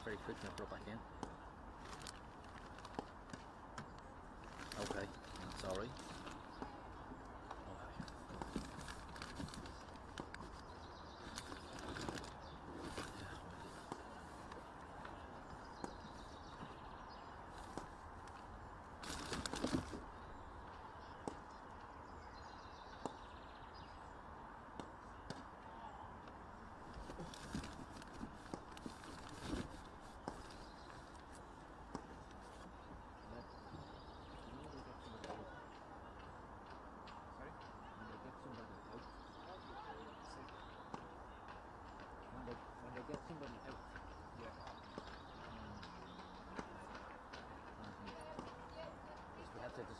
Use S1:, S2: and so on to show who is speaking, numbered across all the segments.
S1: very quickly and put it back in. Okay, that's alright.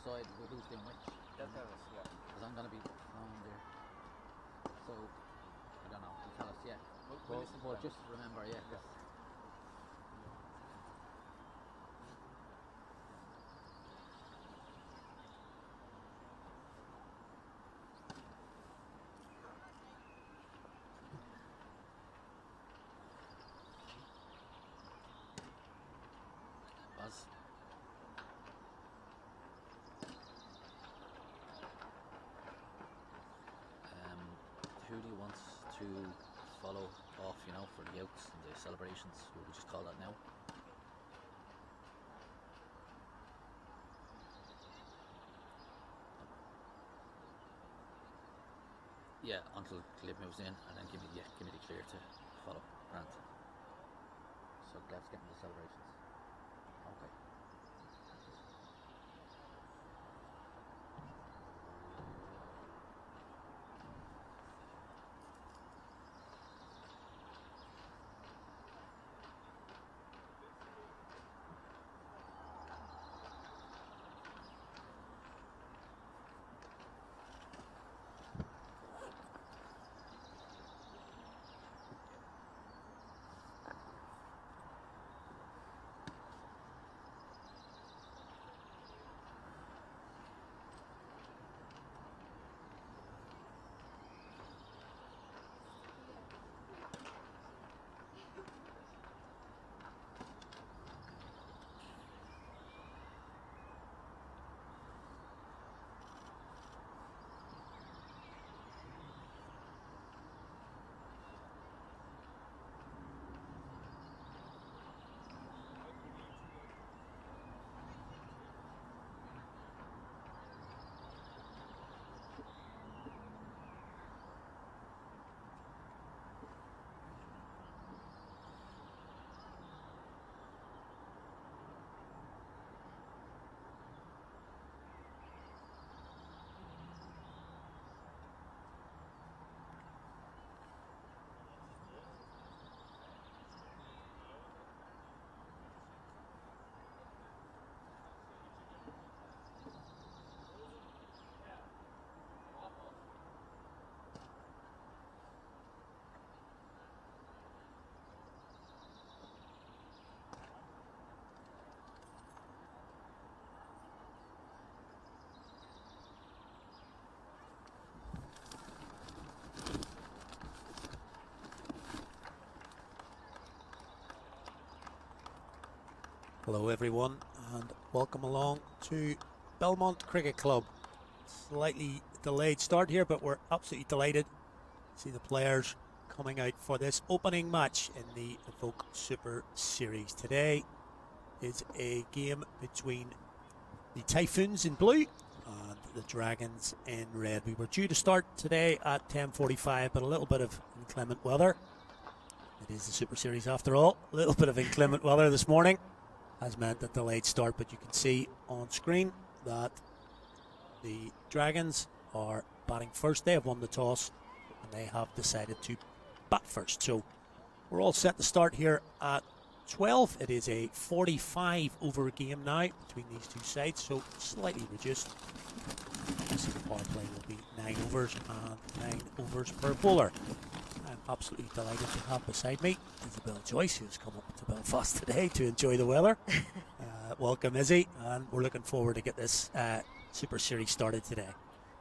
S1: Decide who's doing which. Because I'm going to be on there. So, I don't know. You tell us, yeah. Well, just remember, yeah. Buzz. Who do you want to follow off, for the outs and the celebrations? We'll just call that now. Yeah, until Glib moves in, and then give me the clear to follow. Grant. So Gleb's getting the celebrations. Okay.
S2: Hello everyone and welcome along to Belmont Cricket Club. Slightly delayed start here, but we're absolutely delighted to see the players coming out for this opening match in the Evoke Super Series. Today is a game between the Typhoons in blue and the Dragons in red. We were due to start today at 10:45, but a little bit of inclement weather. It is the Super Series after all. A little bit of inclement weather this morning has meant a delayed start, but you can see on screen that the Dragons are batting first. They have won the toss and they have decided to bat first. So we're all set to start here at 12. It is a 45 over game now between these two sides, so slightly reduced. Obviously the power play will be 9 overs and 9 overs per bowler. I'm absolutely delighted to have beside me Isabel Joyce, who's come up to Belfast today to enjoy the weather. Welcome, Izzy, and we're looking forward to get this Super Series started today.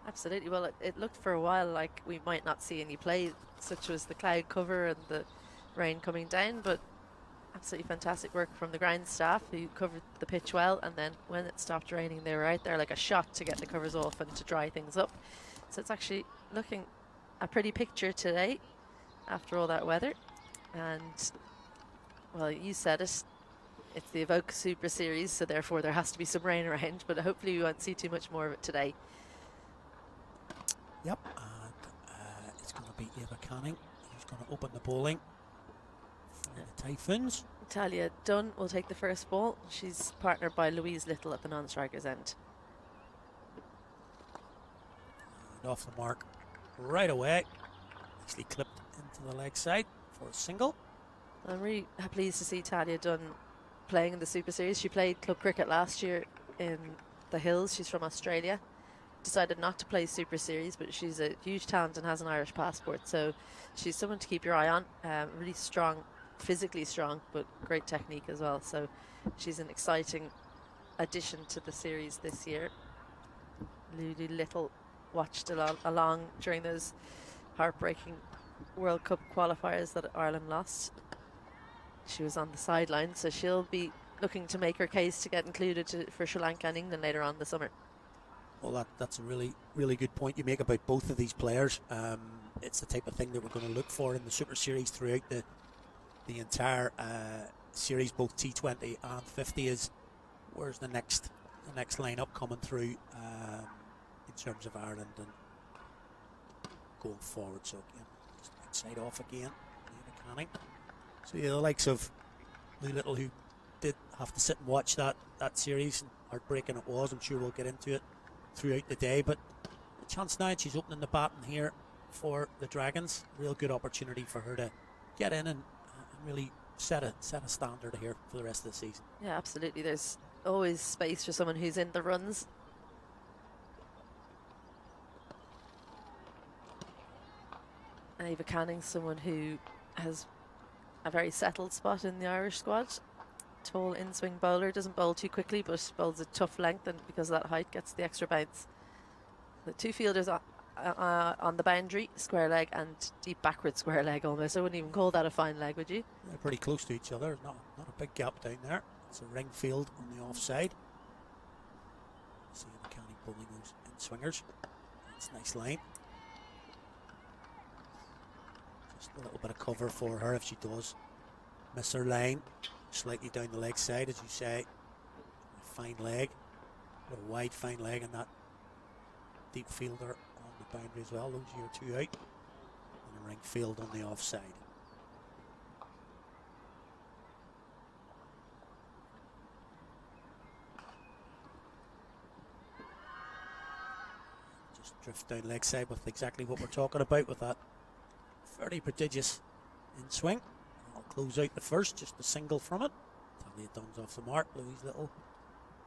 S3: Absolutely. Well, it looked for a while like we might not see any play, such as the cloud cover and the rain coming down, but Absolutely fantastic work from the ground staff who covered the pitch well, and then when it stopped raining they were out there like a shot to get the covers off and to dry things up. So it's actually looking a pretty picture today after all that weather. And well, you said it, it's the Evoke Super Series, so therefore there has to be some rain around, but hopefully we won't see too much more of it today.
S2: Yep, and it's going to be Eva Canning who's going to open the bowling for the Typhoons.
S3: Talia Dunn will take the first ball. She's partnered by Louise Little at the non-striker's end.
S2: And off the mark right away. Actually clipped into the leg side for a single.
S3: I'm really pleased to see Talia Dunn playing in the Super Series. She played club cricket last year in the Hills. She's from Australia. Decided not to play Super Series, but she's a huge talent and has an Irish passport. So she's someone to keep your eye on. Really strong, physically strong, but great technique as well. So she's an exciting addition to the series this year. Lulu Little watched along during those heartbreaking World Cup qualifiers that Ireland lost. She was on the sideline, so she'll be looking to make her case to get included for Sri Lanka and England later on this summer.
S2: Well, that's a really good point you make about both of these players. It's the type of thing that we're going to look for in the Super Series throughout the entire series, both T20 and 50. Is where's the next lineup coming through in terms of Ireland and going forward. So again, just outside off again, Eva Canning. So yeah, the likes of Lou Little, who did have to sit and watch that series, and heartbreaking it was. I'm sure we'll get into it throughout the day, but a chance now, she's opening the baton here for the Dragons. Real good opportunity for her to get in and really set a standard here for the rest of the season. Yeah,
S3: absolutely. There's always space for someone who's in the runs. And Eva Canning, someone who has a very settled spot in the Irish squad. Tall in-swing bowler, doesn't bowl too quickly but bowls a tough length, and because of that height gets the extra bounce. The two fielders on the boundary, square leg and deep backward square leg almost. I wouldn't even call that a fine leg, would you?
S2: They're pretty close to each other. Not a big gap down there. It's a ring field on the offside. See the County bowling those in-swingers. That's a nice line. Just a little bit of cover for her if she does miss her line. Slightly down the leg side, as you say. A fine leg, a wide fine leg, and that deep fielder on the boundary as well. Those are your two out, and a ring field on the offside. Just drift down leg side with exactly what we're talking about with that very prodigious in swing. I'll close out the first, just a single from it. Talia Dunn's off the mark. Louise Little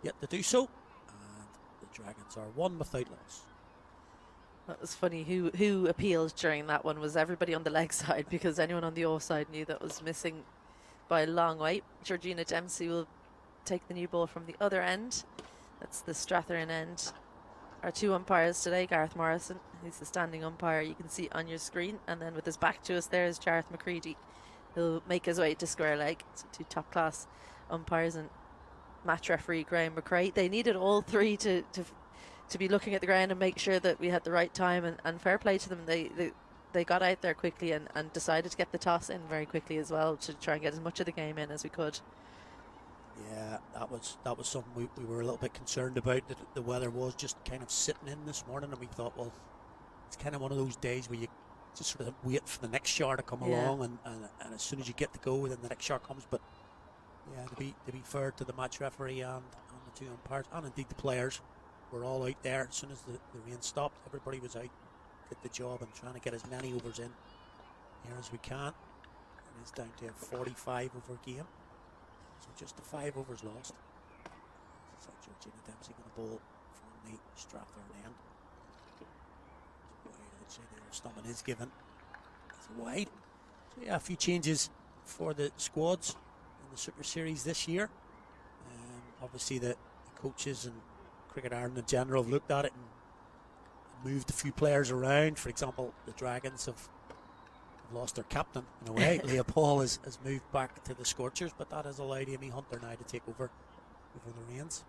S2: yet to do so, and the Dragons are one without loss.
S3: That was funny. Who appealed during that one was everybody on the leg side, because anyone on the offside knew that was missing by a long way. Georgina Dempsey will take the new ball from the other end. That's the Strathearn end. Our two umpires today, Gareth Morrison, who's the standing umpire you can see on your screen, and then with his back to us there is Jareth McCready. He'll make his way to square leg. So two top class umpires and match referee Graham McRae. They needed all three to be looking at the ground and make sure that we had the right time, and fair play to them. They got out there quickly and decided to get the toss in very quickly as well to try and get as much of the game in as we could.
S2: Yeah, that was something we were a little bit concerned about. That the weather was just kind of sitting in this morning, and we thought, well, it's kind of one of those days where you just sort of wait for the next shower to come along, and as soon as you get to go, then the next shower comes. But yeah, to be fair to the match referee and the two umpires, and indeed the players, were all out there as soon as the rain stopped. Everybody was out, did the job, and trying to get as many overs in here as we can. It is down to a 45 over game, so just the 5 overs lost. So Georgina Dempsey going to bowl from the Strathearn end. I'd say the stumping is given. It's wide. So yeah, a few changes for the squads in the Super Series this year. Obviously the coaches and Cricket Ireland in general have looked at it and moved a few players around. For example, the Dragons have lost their captain in a way. Leah Paul has moved back to the Scorchers, but that has allowed Amy Hunter now to take over the reins.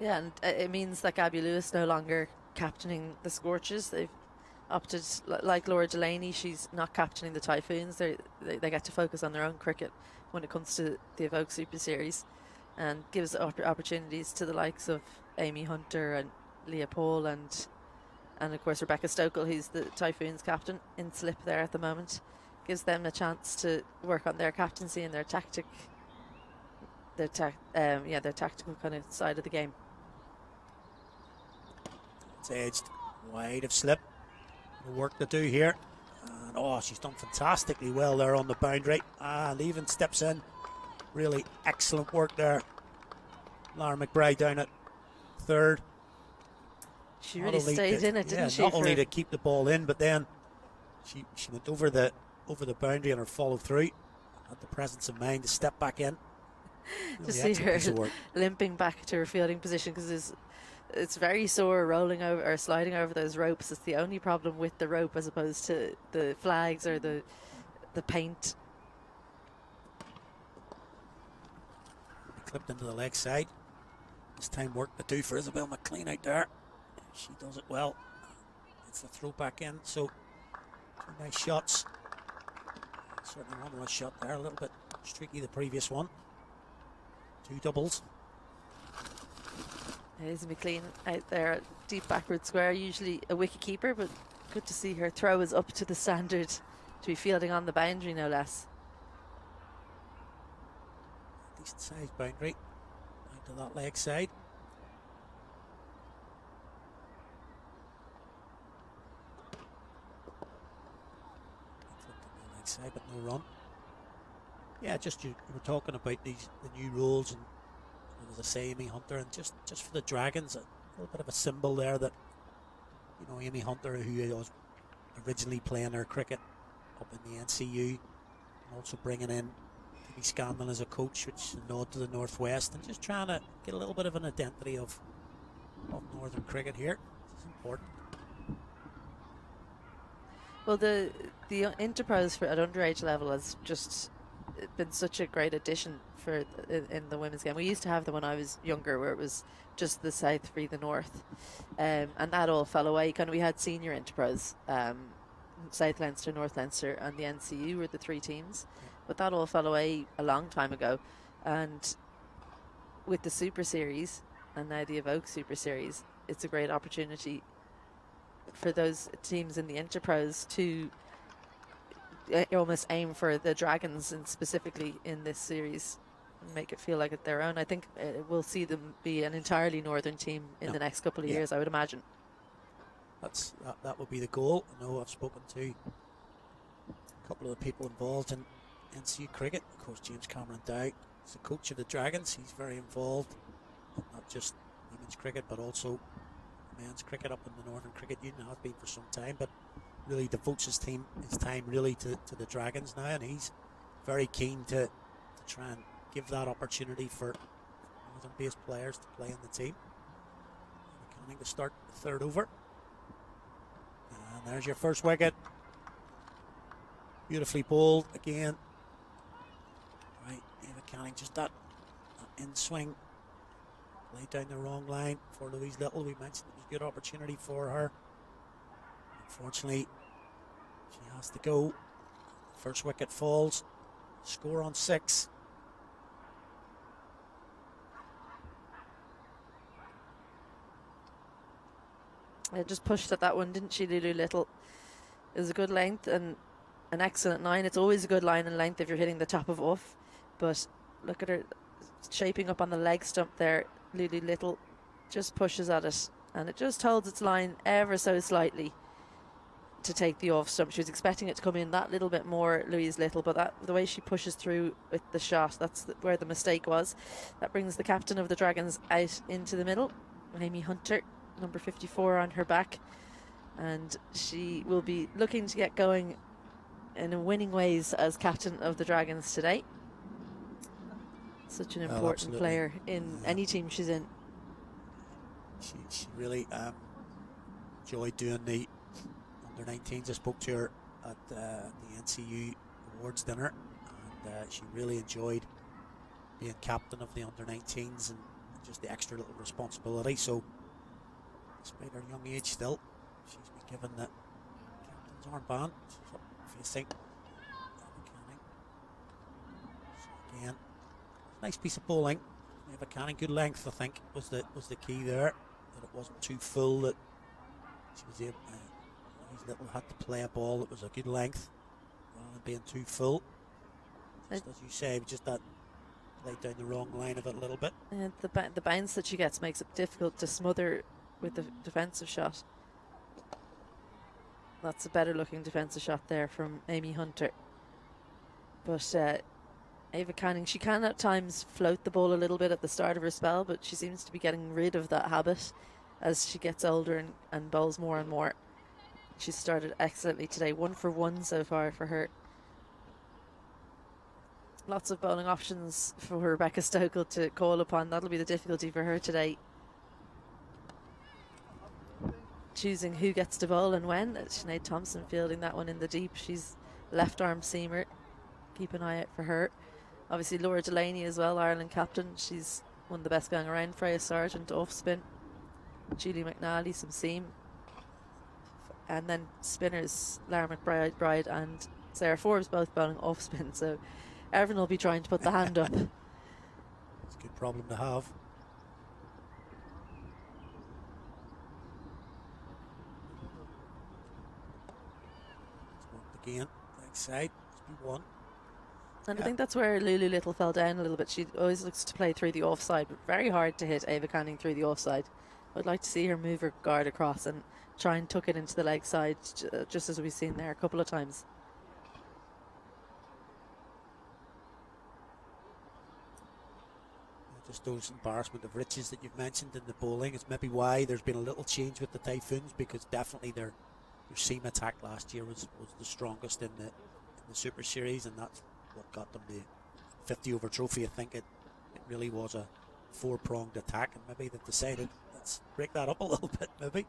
S3: Yeah, and it means that Gabby Lewis no longer captaining the Scorchers. They've opted, like Laura Delaney, she's not captaining the Typhoons. They get to focus on their own cricket when it comes to the Evoke Super Series, and gives opportunities to the likes of Amy Hunter and Leah Paul and of course Rebecca Stokel, who's the Typhoons captain in slip there at the moment. Gives them a chance to work on their captaincy and their tactical kind of side of the game.
S2: It's edged wide of slip. Work to do here. And she's done fantastically well there on the boundary. And even steps in. Really excellent work there. Lara McBride down at third.
S3: She really stayed in it, didn't she?
S2: Not only to keep the ball in, but then she went over the boundary and her follow through. Had the presence of mind to step back in.
S3: To see her limping back to her fielding position, because it's very sore rolling over or sliding over those ropes. It's the only problem with the rope as opposed to the flags or the paint.
S2: Clipped into the leg side. This time work to do for Isabel McLean out there. She does it well. It's the throw back in. So 2 nice shots. Certainly one less shot there. A little bit streaky the previous one. 2 doubles.
S3: There's McLean out there at deep backward square, usually a wicket keeper, but good to see her throw is up to the standard to be fielding on the boundary, no less.
S2: Decent sized boundary. Out to that leg side. Leg side, but no run. Yeah, just you were talking about the new rules, and as I say, Amy Hunter, and just for the Dragons, a little bit of a symbol there that, you know, Amy Hunter, who was originally playing her cricket up in the NCU, and also bringing in Timmy Scanlon as a coach, which is a nod to the Northwest, and just trying to get a little bit of an identity of Northern cricket here. It's important.
S3: Well, the Interpros for at underage level has just been such a great addition for in the women's game. We used to have them when I was younger, where it was just the South v the North, and that all fell away. Kind of, we had senior Interpros, South Leinster, North Leinster, and the NCU were the 3 teams, but that all fell away a long time ago. And with the Super Series and now the Evoke Super Series, it's a great opportunity for those teams in the Interpros to almost aim for the Dragons, and specifically in this series make it feel like it's their own. I think we'll see them be an entirely northern team in the next couple of years, I would imagine.
S2: That would be the goal. I know I've spoken to a couple of the people involved in NCU cricket. Of course, James Cameron Dow is the coach of the Dragons. He's very involved, not just women's cricket, but also men's cricket up in the Northern Cricket Union. Has been for some time, but really devotes his time really to the Dragons now, and he's very keen to try and give that opportunity for Northern-based players to play in the team. Canning to start the 3rd over, and there's your first wicket. Beautifully bowled again. Right, Eva Canning, just that in swing, laid down the wrong line for Louise Little. We mentioned it was a good opportunity for her. Unfortunately, she has to go. First wicket falls. Score on 6.
S3: Just pushed at that one, didn't she, Lulu Little? It was a good length and an excellent line. It's always a good line and length if you're hitting the top of off. But look at her shaping up on the leg stump there. Lulu Little just pushes at it, and it just holds its line ever so slightly to take the off stump. She was expecting it to come in that little bit more, Louise Little, but the way she pushes through with the shot, that's where the mistake was. That brings the captain of the Dragons out into the middle, Amy Hunter, number 54 on her back, and she will be looking to get going in winning ways as captain of the Dragons today. Such an important player in any team she's in.
S2: She really enjoyed doing the under-19s. I spoke to her at the NCU awards dinner, and she really enjoyed being captain of the under-19s and just the extra little responsibility. So despite her young age still, she's been given the captain's armband. She's up facing Canning. So again, nice piece of bowling. Eva Canning, good length, I think, was the key there. That it wasn't too full, that she was able, these little had to play a ball that was a good length rather than being too full. Just as you say, just that played down the wrong line of it a little bit.
S3: And the bounce that she gets makes it difficult to smother with the defensive shot. That's a better looking defensive shot there from Amy Hunter. But Eva Canning, she can at times float the ball a little bit at the start of her spell, but she seems to be getting rid of that habit as she gets older and bowls more and more. She started excellently today, 1 for 1 so far for her. Lots of bowling options for Rebecca Stokel to call upon. That'll be the difficulty for her today. Choosing who gets to bowl and when. Sinead Thompson fielding that one in the deep. She's left arm seamer. Keep an eye out for her. Obviously Laura Delaney as well, Ireland captain. She's one of the best going around. Freya Sargent off spin. Julie McNally some seam. And then spinners Lara McBride and Sarah Forbes both bowling off spin. So everyone will be trying to put the hand up.
S2: It's a good problem to have. Again, leg side, it's 1.
S3: And I think that's where Lulu Little fell down a little bit. She always looks to play through the offside, but very hard to hit Eva Canning through the offside. I'd like to see her move her guard across and try and tuck it into the leg side, just as we've seen there a couple of times.
S2: Just those embarrassment of riches that you've mentioned in the bowling is maybe why there's been a little change with the Typhoons, because definitely their seam attack last year was the strongest in the Super Series, and that's what got them the 50 over trophy. I think it really was a 4-pronged attack, and maybe they've decided let's break that up a little bit. Maybe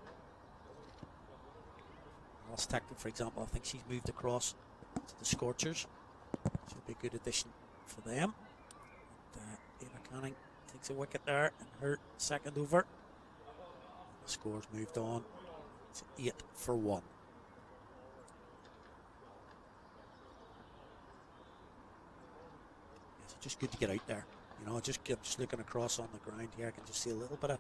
S2: Ross Tecton, for example, I think she's moved across to the Scorchers. She'll be a good addition for them. And, Eva Canning takes a wicket there in her second over. The score's moved on to 8 for 1. It's just good to get out there. You know, just looking across on the ground here, I can just see a little bit of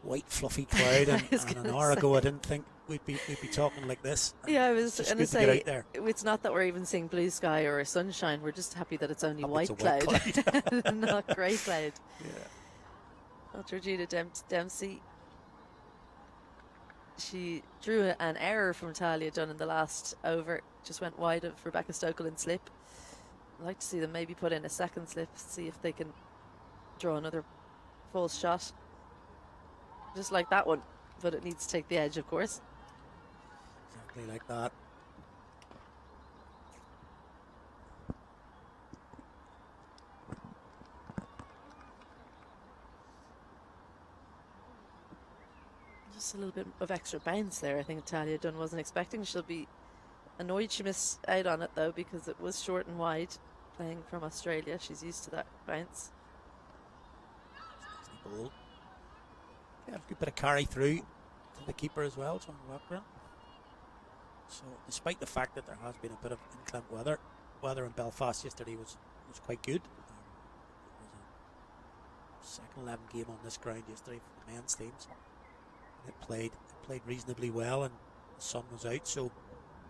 S2: white fluffy cloud. And an hour ago, I didn't think we'd be talking like this.
S3: Yeah, I was going to say,
S2: there.
S3: It's not that we're even seeing blue sky or sunshine. We're just happy that it's only white
S2: it's
S3: cloud,
S2: cloud.
S3: not grey cloud.
S2: Yeah.
S3: Well, Georgina Dempsey, she drew an error from Talia Dunn in the last over. Just went wide of Rebecca Stokel in slip. I'd like to see them maybe put in a second slip, see if they can draw another false shot. Just like that one, but it needs to take the edge, of course.
S2: Exactly like that.
S3: Just a little bit of extra bounce there. I think Talia Dunn wasn't expecting. She'll be annoyed she missed out on it though, because it was short and wide. Playing from Australia, she's used to that bounce.
S2: Ball. Yeah, a good bit of carry through to the keeper as well, John Walker. So, despite the fact that there has been a bit of inclement weather in Belfast yesterday was quite good. It was a second 11 game on this ground yesterday for the men's teams. And it played reasonably well, and the sun was out. So,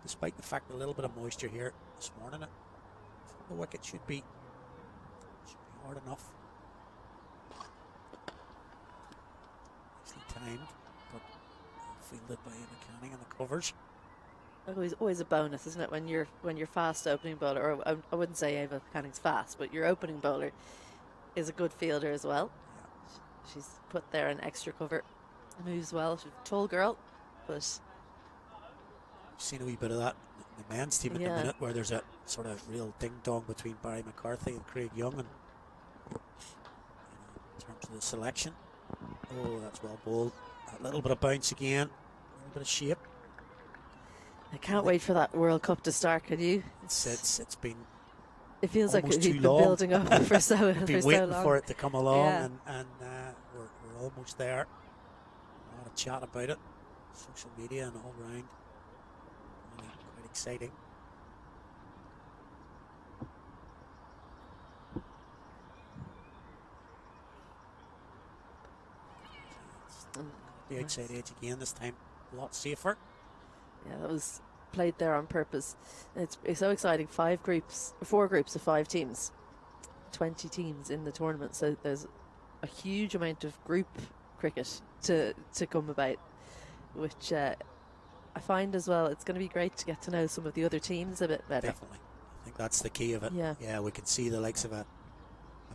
S2: despite the fact that a little bit of moisture here this morning, the wicket should be hard enough. Nicely timed, but fielded by Eva Canning in the covers.
S3: Always a bonus, isn't it, when you're fast opening bowler, or I wouldn't say Eva Canning's fast, but your opening bowler is a good fielder as well. Yeah. She's put there an extra cover, moves well. She's a tall girl, but
S2: I've seen a wee bit of that in the men's team at the minute, where there's a sort of real ding-dong between Barry McCarthy and Craig Young, and in terms of the selection. Oh, that's well bowled. A little bit of bounce again, a little bit of shape.
S3: I can't wait for that World Cup to start. Can you?
S2: It's been.
S3: It feels like
S2: almost
S3: we've
S2: too
S3: been
S2: long.
S3: building up for so
S2: We've been
S3: for
S2: waiting
S3: so long.
S2: for it to come along,
S3: Yeah.
S2: and we're almost there. A lot of chat about it, social media and all round. Really quite exciting. The outside edge again, this time a lot safer.
S3: Yeah, that was played there on purpose. It's so exciting. 4 groups of 5 teams, 20 teams in the tournament. So there's a huge amount of group cricket to come about, which I find as well. It's going to be great to get to know some of the other teams a bit better.
S2: Definitely, I think that's the key of it.
S3: Yeah,
S2: we can see the likes of a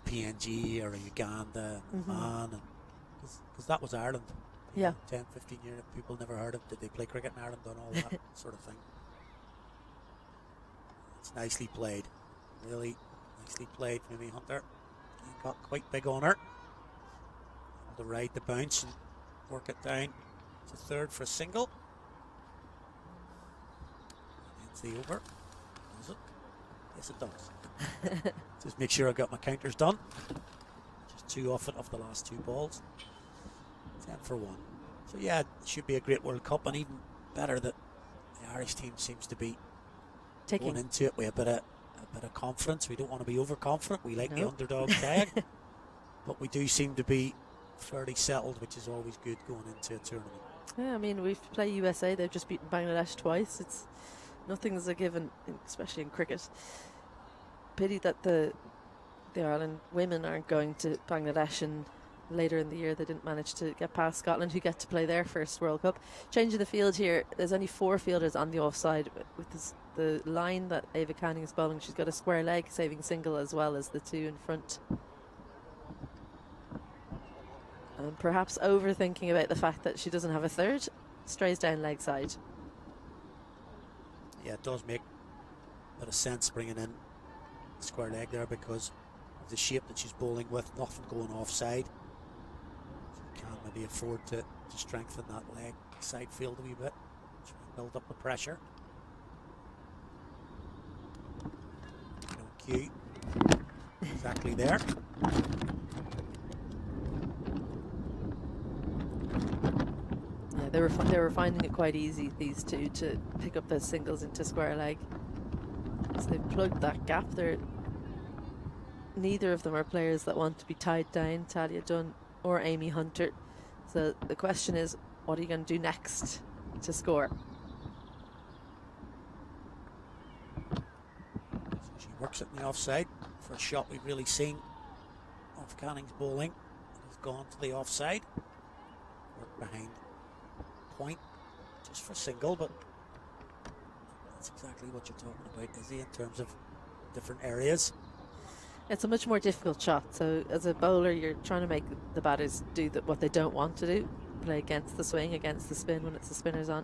S2: PNG or a Uganda, Oman, and because that was Ireland.
S3: Yeah.
S2: 10, 15 years, people never heard of. Did they play cricket in Ireland and all that sort of thing? It's nicely played. Really nicely played, Mimi Hunter. He got quite big on her. To ride the bounce and work it down to third for a single. Ends the over. Does it? Yes, it does. Just make sure I got my counters done. Just 2 off it off the last 2 balls. 10 for 1. So yeah, it should be a great World Cup, and even better that the Irish team seems to be going into it with a bit of confidence. We don't want to be overconfident. We like the underdog tag, but we do seem to be fairly settled, which is always good going into a tournament.
S3: Yeah, I mean, we've played USA. They've just beaten Bangladesh twice. Nothing's a given, especially in cricket. Pity that the Ireland women aren't going to Bangladesh, and later in the year they didn't manage to get past Scotland, who get to play their first World Cup. Changing the field here, there's only 4 fielders on the offside with the line that Ava Canning is bowling. She's got a square leg saving single as well as the 2 in front. And perhaps overthinking about the fact that she doesn't have a third, strays down leg side.
S2: Yeah, it does make a bit of sense bringing in square leg there because of the shape that she's bowling with, nothing going offside. She can maybe afford to strengthen that leg side field a wee bit, try and build up the pressure. No cue. Exactly there.
S3: Yeah, they were finding it quite easy, these 2, to pick up those singles into square leg. So they've plugged that gap there. Neither of them are players that want to be tied down, Talia Dunn or Amy Hunter. So the question is, what are you going to do next to score?
S2: She works it in the offside. First shot we've really seen of Canning's bowling. It has gone to the offside. Work behind point just for single, but that's exactly what you're talking about, Izzy, in terms of different areas.
S3: It's a much more difficult shot. So as a bowler, you're trying to make the batters do what they don't want to do, play against the swing, against the spin when it's the spinners on.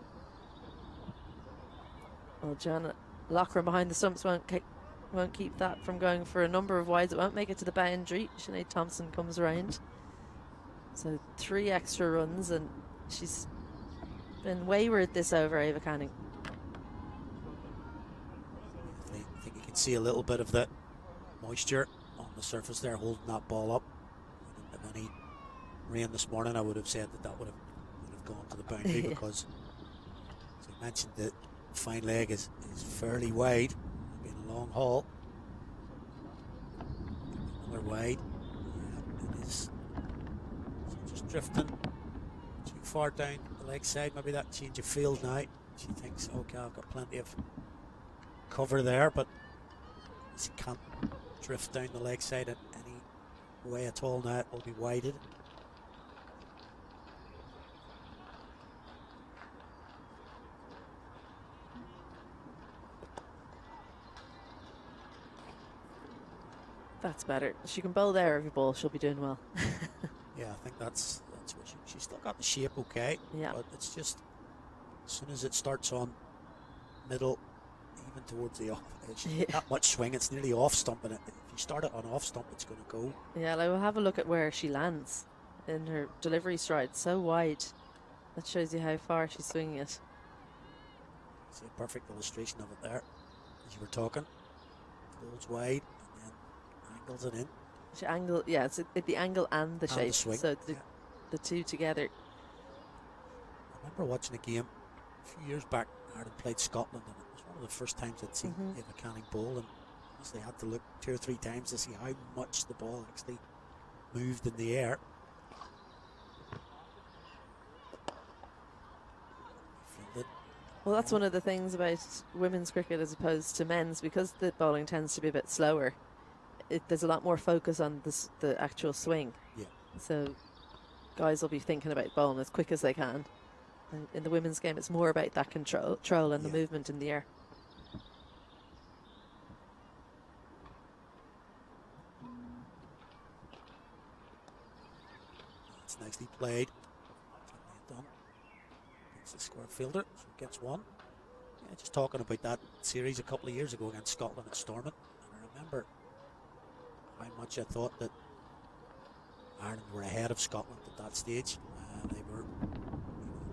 S3: Well, Janet Lochran behind the stumps won't keep that from going for a number of wides. It won't make it to the boundary. Sinead Thompson comes around. So 3 extra runs, and she's been wayward this over, Ava Canning.
S2: I think you can see a little bit of the moisture on the surface there holding that ball up. If any rain this morning, I would have said that would have gone to the boundary because, as I mentioned, the fine leg is fairly wide. It's been a long haul. Another wide. Yeah, it is. So just drifting too far down the leg side. Maybe that change of field now. She thinks, okay, I've got plenty of cover there, but she can't drift down the leg side in any way at all now. It will be wided.
S3: That's better. She can bowl there every ball. She'll be doing well.
S2: Yeah, I think that's what she's still got the shape okay.
S3: Yeah.
S2: But it's just as soon as it starts on middle, even towards the off edge, not much swing. It's nearly off stump, and if you start it on off stump, it's going to go.
S3: Yeah, like we'll have a look at where she lands in her delivery stride. So wide. That shows you how far she's swinging it.
S2: See a perfect illustration of it there, as you were talking. Goes wide and then angles it in.
S3: She angle, yeah, it's the angle and the shape.
S2: The swing.
S3: So the two together.
S2: I remember watching a game a few years back. Ireland played Scotland, and it was one of the first times I'd seen Eva Canning bowl, and honestly had to look 2 or 3 times to see how much the ball actually moved in the air.
S3: Well, that's one of the things about women's cricket as opposed to men's, because the bowling tends to be a bit slower. There's a lot more focus on the actual swing.
S2: Yeah.
S3: So guys will be thinking about bowling as quick as they can. And in the women's game, it's more about that control and the movement in the air.
S2: It's nicely played. Done. It's the square fielder, so it gets one. Yeah, just talking about that series a couple of years ago against Scotland at Stormont, and I remember how much I thought that Ireland were ahead of Scotland at that stage. They were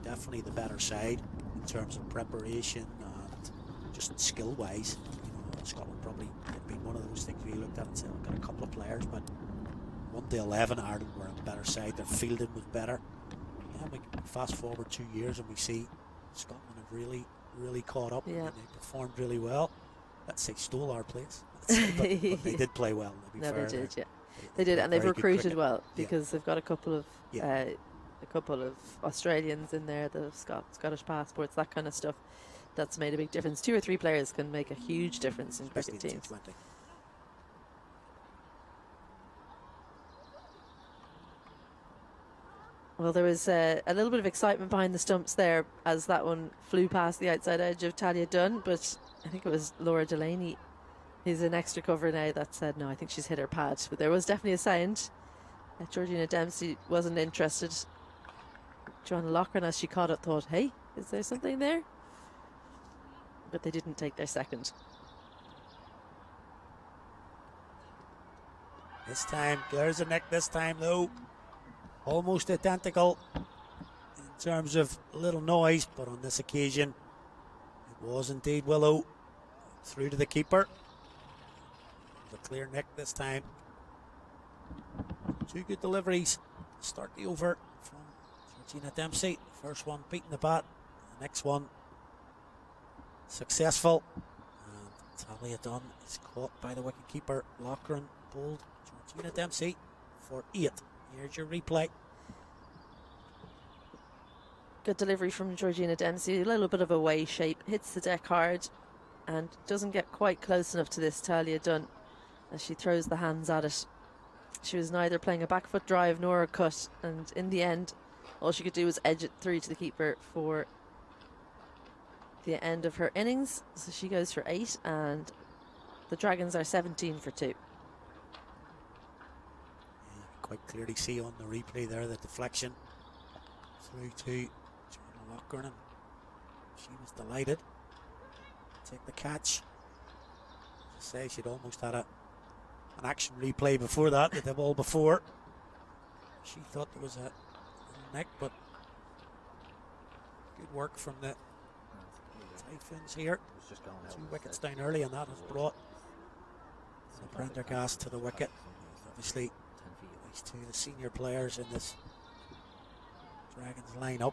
S2: definitely the better side in terms of preparation and just skill-wise. Scotland probably had been one of those things we looked at and said, we've got a couple of players, but 1 to 11, Ireland were a better side. Their fielding was better. Yeah, we fast forward 2 years and we see Scotland have really caught up.
S3: Yeah.
S2: And they performed really well. Let's say stole our place. But they did play well. To be fair,
S3: they did, yeah. They did, and they've recruited well, because
S2: yeah.
S3: they've got a couple of Australians in there, the Scottish passports, that kind of stuff. That's made a big difference. 2 or 3 players can make a huge difference in cricket teams. Well, there was a little bit of excitement behind the stumps there as that one flew past the outside edge of Talia Dunn, but I think it was Laura Delaney, who's an extra cover now, that said, no, I think she's hit her pad. But there was definitely a sound. Georgina Dempsey wasn't interested. Joanna Loughran, as she caught it, thought, hey, is there something there? But they didn't take their second.
S2: This time, there's a neck this time, though. Almost identical in terms of a little noise, but on this occasion, it was indeed Willow through to the keeper. The clear neck this time. 2 good deliveries. Start the over from Georgina Dempsey. First one beating the bat. The next one successful. And Talia Dunn is caught by the wicketkeeper. Loughran bowled Georgina Dempsey for 8. Here's your replay.
S3: Good delivery from Georgina Dempsey. A little bit of a way shape. Hits the deck hard and doesn't get quite close enough to this Talia Dunn as she throws the hands at it. She was neither playing a back foot drive nor a cut, and in the end all she could do was edge it through to the keeper for the end of her innings. So she goes for 8 and the Dragons are 17 for 2.
S2: Quite clearly see on the replay there the deflection through to Joanna Loughran. She was delighted to take the catch. As I say, she'd almost had an action replay before that with the ball before. She thought there was a neck, but good work from the Typhoons here. 2 wickets down early, and that has brought the Prendergast to the wicket. Obviously, these 2 the senior players in this Dragons lineup.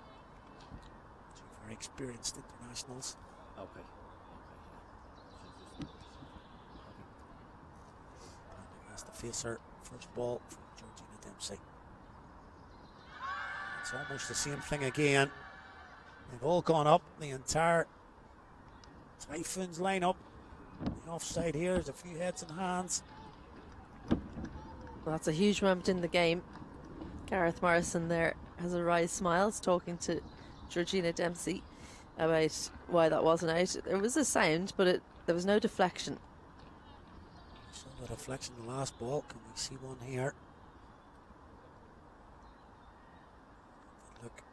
S2: 2 very experienced internationals.
S1: Okay.
S2: Prendergast to face her first ball from Georgina Dempsey. It's almost the same thing again. They've all gone up, the entire Typhoons lineup. The offside here is a few heads and hands.
S3: Well, that's a huge moment in the game. Gareth Morrison there has a wry smile talking to Georgina Dempsey about why that wasn't out. There was a sound, but there was no deflection.
S2: So the deflection, the last ball. Can we see one here? Look,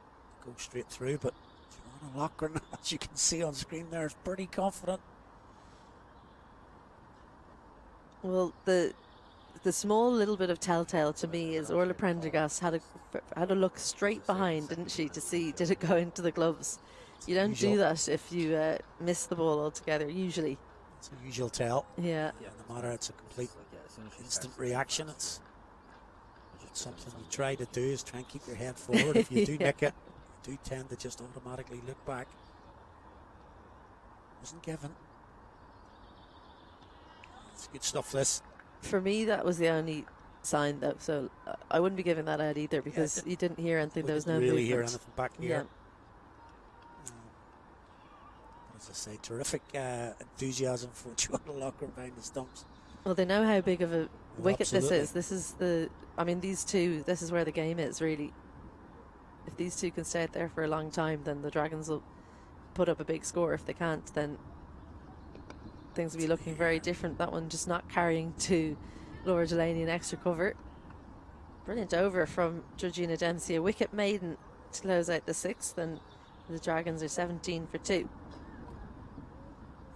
S2: go straight through, but Joanna Loughran, as you can see on screen there, is pretty confident.
S3: Well, the small little bit of telltale to me is Orla Prendergast had a look straight behind, didn't she, to see did it go into the gloves. You don't do that if you miss the ball altogether, usually.
S2: It's a usual tell.
S3: Yeah.
S2: No matter, it's a complete instant reaction. It's something you try to do is try and keep your head forward. If you do nick it, you do tend to just automatically look back. Wasn't given. It's good stuff, this.
S3: For me, that was the only sign, though. So I wouldn't be giving that out either because you didn't hear anything. There was no
S2: really
S3: movement.
S2: Hear anything back here.
S3: Yeah.
S2: As I say, terrific enthusiasm for the locker behind the stumps.
S3: Well, they know how big of a wicket this is. This is these two, this is where the game is, really. If these two can stay out there for a long time, then the Dragons will put up a big score. If they can't, then things will be looking very different. That one just not carrying to Laura Delaney an extra cover. Brilliant over from Georgina Dempsey. A wicket maiden to close out the 6th, and the Dragons are 17 for 2.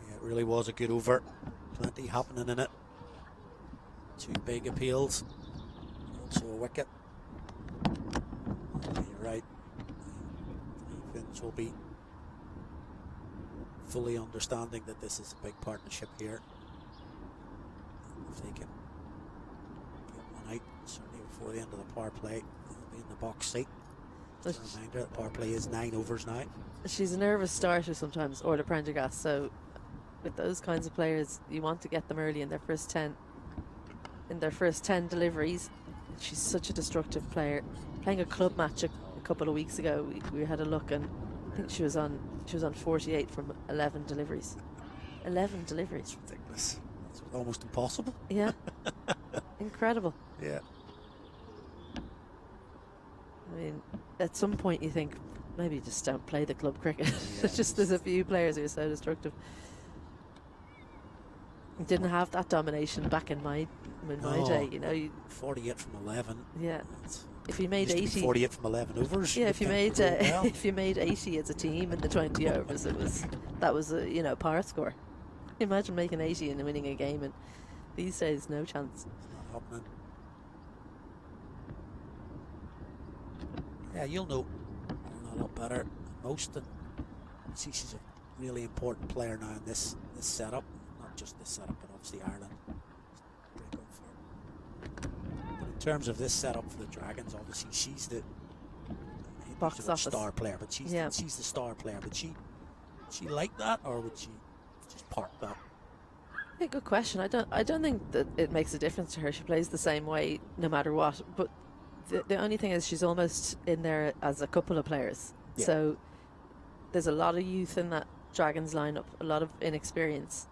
S2: Yeah, it really was a good over. Plenty happening in it. 2 big appeals. Also a wicket. Yeah, you're right. Typhoons will be fully understanding that this is a big partnership here. If they can get one out, certainly before the end of the power play, they'll be in the box seat. Just a reminder, the power play is 9 overs now. She's
S3: a nervous starter sometimes, or the Prendergast, so with those kinds of players, you want to get them early in their first 10. In their first 10 deliveries. She's such a destructive player. Playing a club match a couple of weeks ago, we had a look, and I think she was on 48 from 11 deliveries. 11 deliveries.
S2: It's ridiculous. It's almost impossible.
S3: Yeah. Incredible.
S2: Yeah.
S3: I mean, at some point you think maybe just don't play the club cricket. Yeah, it's just there's a few players who are so destructive. Didn't have that domination back in my day, you know.
S2: 48 from 11.
S3: Yeah. If you made 80,
S2: 48 from 11 overs.
S3: Yeah, if you made if you made 80 as a team in the 20 overs, that was a par score. Imagine making 80 and winning a game, and these days no chance.
S2: It's not happening. Yeah, you'll know a lot better than most, and see she's a really important player now in this setup. Not just this setup, but obviously Ireland. But in terms of this setup for the Dragons, obviously she's the
S3: box office
S2: star player, but she's the star player. But she like that, or would she just park that?
S3: Yeah, good question. I don't think that it makes a difference to her. She plays the same way no matter what. But the only thing is she's almost in there as a couple of players. Yeah. So there's a lot of youth in that Dragons lineup, a lot of inexperience,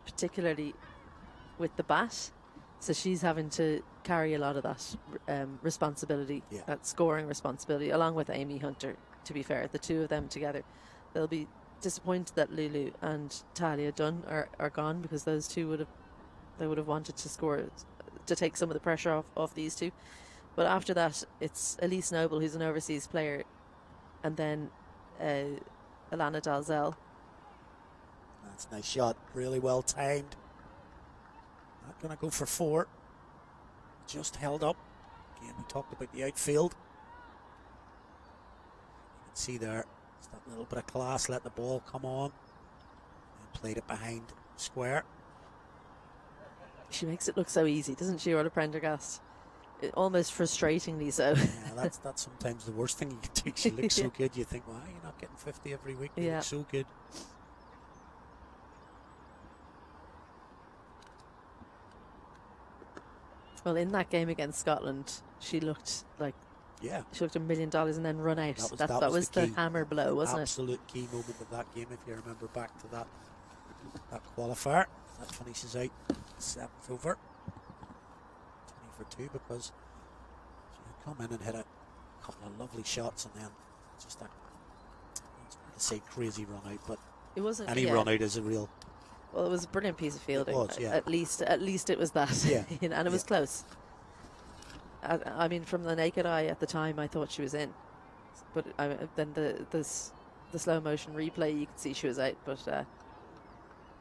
S3: particularly with the bat. So she's having to carry a lot of that responsibility, that scoring responsibility, along with Amy Hunter, to be fair. The two of them together. They'll be disappointed that Lulu and Talia Dunn are gone, because those two would have wanted to score, to take some of the pressure off these two. But after that, it's Elise Noble, who's an overseas player, and then Alana Dalzell.
S2: That's a nice shot, really well timed. Not going to go for 4. Just held up. Again, we talked about the outfield. You can see there, it's that little bit of class, let the ball come on. And played it behind square.
S3: She makes it look so easy, doesn't she, Orla Prendergast? Almost frustratingly so.
S2: Yeah, that's sometimes the worst thing you can do. She looks so good, you think, wow, you're not getting 50 every week. You look so good.
S3: Well, in that game against Scotland, she looked like she looked $1 million and then run out. That was the hammer blow, wasn't it?
S2: Absolute key moment of that game, if you remember back to that qualifier. That finishes out 7th over. 20 for 2, because she had come in and hit a couple of lovely shots, and then just that, it's hard to say crazy run out, but
S3: it wasn't
S2: any run out is a real.
S3: Well, it was a brilliant piece of fielding.
S2: It was, yeah.
S3: At least it was that.
S2: Yeah.
S3: And it was close. I mean, from the naked eye at the time, I thought she was in. But then the slow motion replay, you could see she was out. But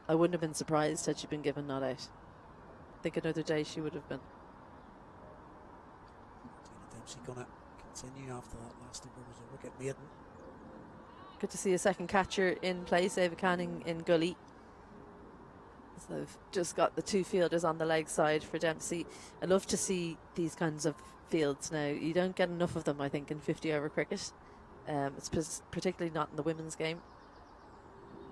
S3: I wouldn't have been surprised had she been given not out. I think another day she would have been.
S2: Dempsey going to continue after that last over was a wicket maiden.
S3: Good to see a second catcher in place, Ava Canning in gully. So they've just got the 2 fielders on the leg side for Dempsey. I love to see these kinds of fields now. You don't get enough of them, I think, in 50-over cricket. It's particularly not in the women's game.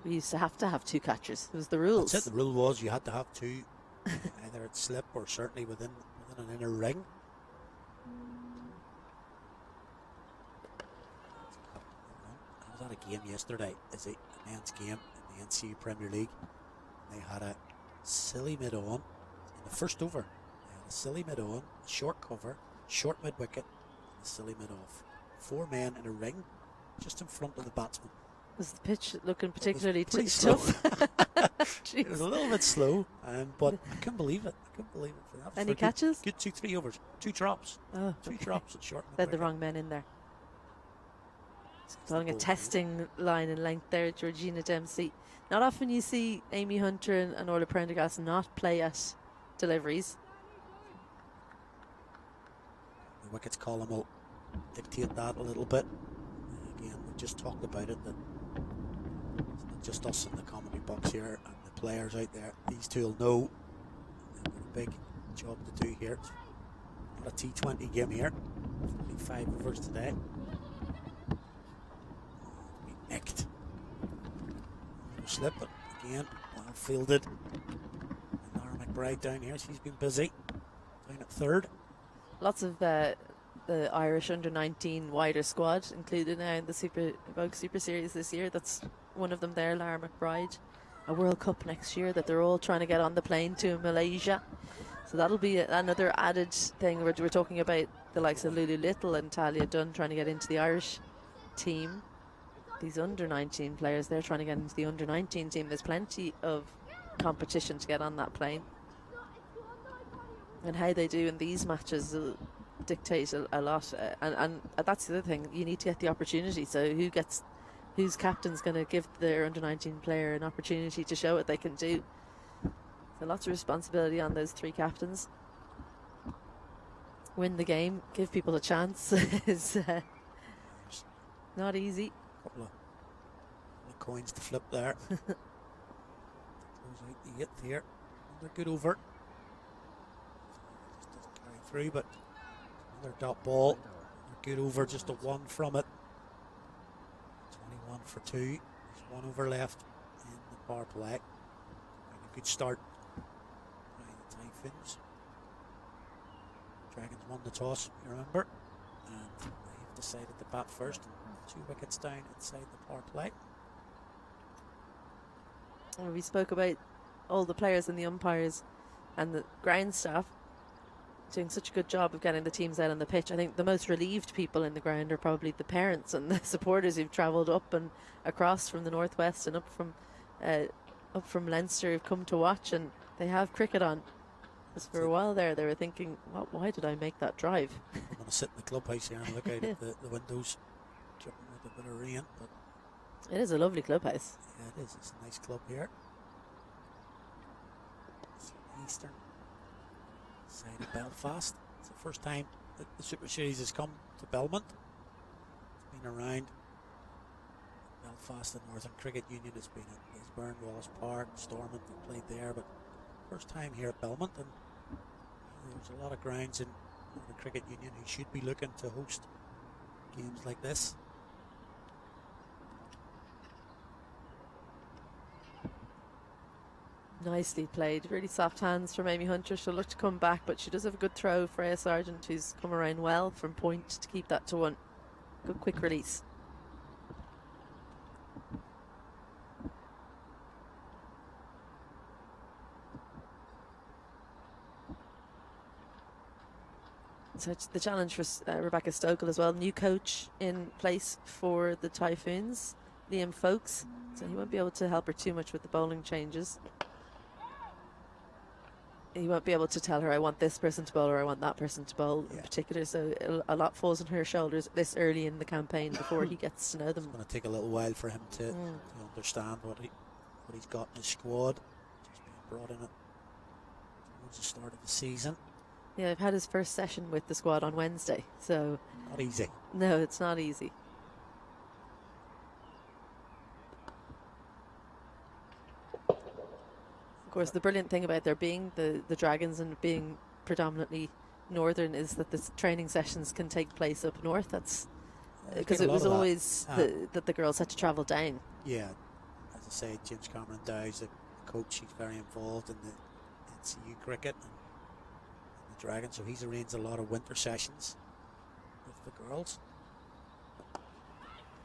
S3: We used to have 2 catchers. It was the rules.
S2: That's it. The rule was you had to have 2, either at slip or certainly within an inner ring. I was at a game yesterday. It's a men's game in the NCU Premier League. They had a silly mid-on in the first over. They had a silly mid-on, short cover, short mid-wicket, and a silly mid-off. 4 men in a ring just in front of the batsman.
S3: Was the pitch looking particularly
S2: tough? It was
S3: Jeez.
S2: a little bit slow, but I couldn't believe it.
S3: Any catches?
S2: Good 2-3 overs. 2 drops.
S3: Oh,
S2: 2 drops at short.
S3: they had the wrong men in there. Following a testing line in length there, Georgina Dempsey. Not often you see Amy Hunter and Orla Prendergast not play at deliveries.
S2: The wickets column will dictate that a little bit. Again, we just talked about it, that it's not just us in the commentary box here and the players out there. These 2 will know they've got a big job to do here. It's not a T20 game here. 5 overs today. We nicked. Slip it again. Well fielded. And Laura McBride down here. She's been busy. Down at 3rd.
S3: Lots of the Irish under-19 wider squad included now in the Super Series this year. That's one of them there, Lara McBride. A World Cup next year that they're all trying to get on the plane to Malaysia. So that'll be another added thing. We're talking about the likes of Lulu Little and Talia Dunn trying to get into the Irish team. These under-19 players, they're trying to get into the under-19 team. There's plenty of competition to get on that plane. And how they do in these matches will dictate a lot. And that's the other thing. You need to get the opportunity. So whose captain's going to give their under-19 player an opportunity to show what they can do? So lots of responsibility on those 3 captains. Win the game, give people a chance is not easy.
S2: Couple of coins to flip there. Goes out the 8th here. Another good over. Just doesn't carry through, but another dot ball. Another good over, just a 1 from it. 21 for 2. There's 1 over left in the power play. A good start by the Typhoons. Dragons won the toss, you remember, and they've decided to bat first. 2 wickets down inside the power play.
S3: We spoke about all the players and the umpires and the ground staff doing such a good job of getting the teams out on the pitch. I think the most relieved people in the ground are probably the parents and the supporters who've travelled up and across from the northwest and up from Leinster, who've come to watch, and they have cricket on. Because for a while there, they were thinking, why did I make that drive?
S2: I'm going to sit in the clubhouse here and look out at the windows. With a bit of rain, but
S3: it is a lovely clubhouse.
S2: Yeah, it is. It's a nice club here. It's the eastern side of Belfast. It's the first time that the Super Series has come to Belmont. It's been around Belfast and Northern Cricket Union. It's been at Lisburn, Wallace Park, Stormont. They played there, but first time here at Belmont, and there's a lot of grounds in Northern Cricket Union who should be looking to host games like this.
S3: Nicely played. Really soft hands from Amy Hunter. She'll look to come back, but she does have a good throw. Freya Sargent, who's come around well from point to keep that to 1. Good quick release. So it's the challenge for Rebecca Stokel as well. New coach in place for the Typhoons, Liam Folks. So he won't be able to help her too much with the bowling changes. He won't be able to tell her, I want this person to bowl or I want that person to bowl in particular. So a lot falls on her shoulders this early in the campaign before he gets to know them.
S2: It's going to take a little while for him to understand what he's got in his squad. Just being brought in towards the start of the season.
S3: Yeah, I've had his first session with the squad on Wednesday. So
S2: not easy.
S3: No, it's not easy. course, the brilliant thing about there being the Dragons and being predominantly northern is that the training sessions can take place up north. That's because it was always that the girls had to travel down.
S2: Yeah, as I say, James Cameron Dow's the coach. He's very involved in the NCU cricket and the Dragons, so he's arranged a lot of winter sessions with the girls.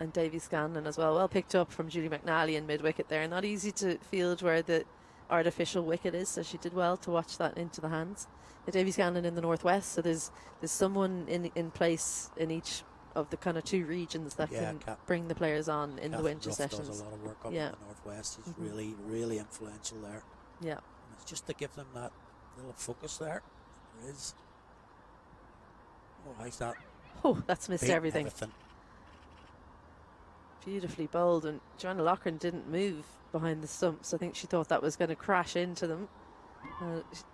S3: And Davy Scanlon as well picked up from Julie McNally in mid-wicket there. Not easy to field where the artificial wicket is, so she did well to watch that into the hands. Davy Scanlon in the northwest, so there's someone in place in each of the kind of two regions that can bring the players on in the winter sessions.
S2: Does a lot of work up in the northwest. He's really influential there.
S3: Yeah,
S2: and it's just to give them that little focus there. There is. Oh, how's that?
S3: Oh, that's missed everything. Beautifully bowled, and Joanna Loughran didn't move behind the stumps. I think she thought that was going to crash into them.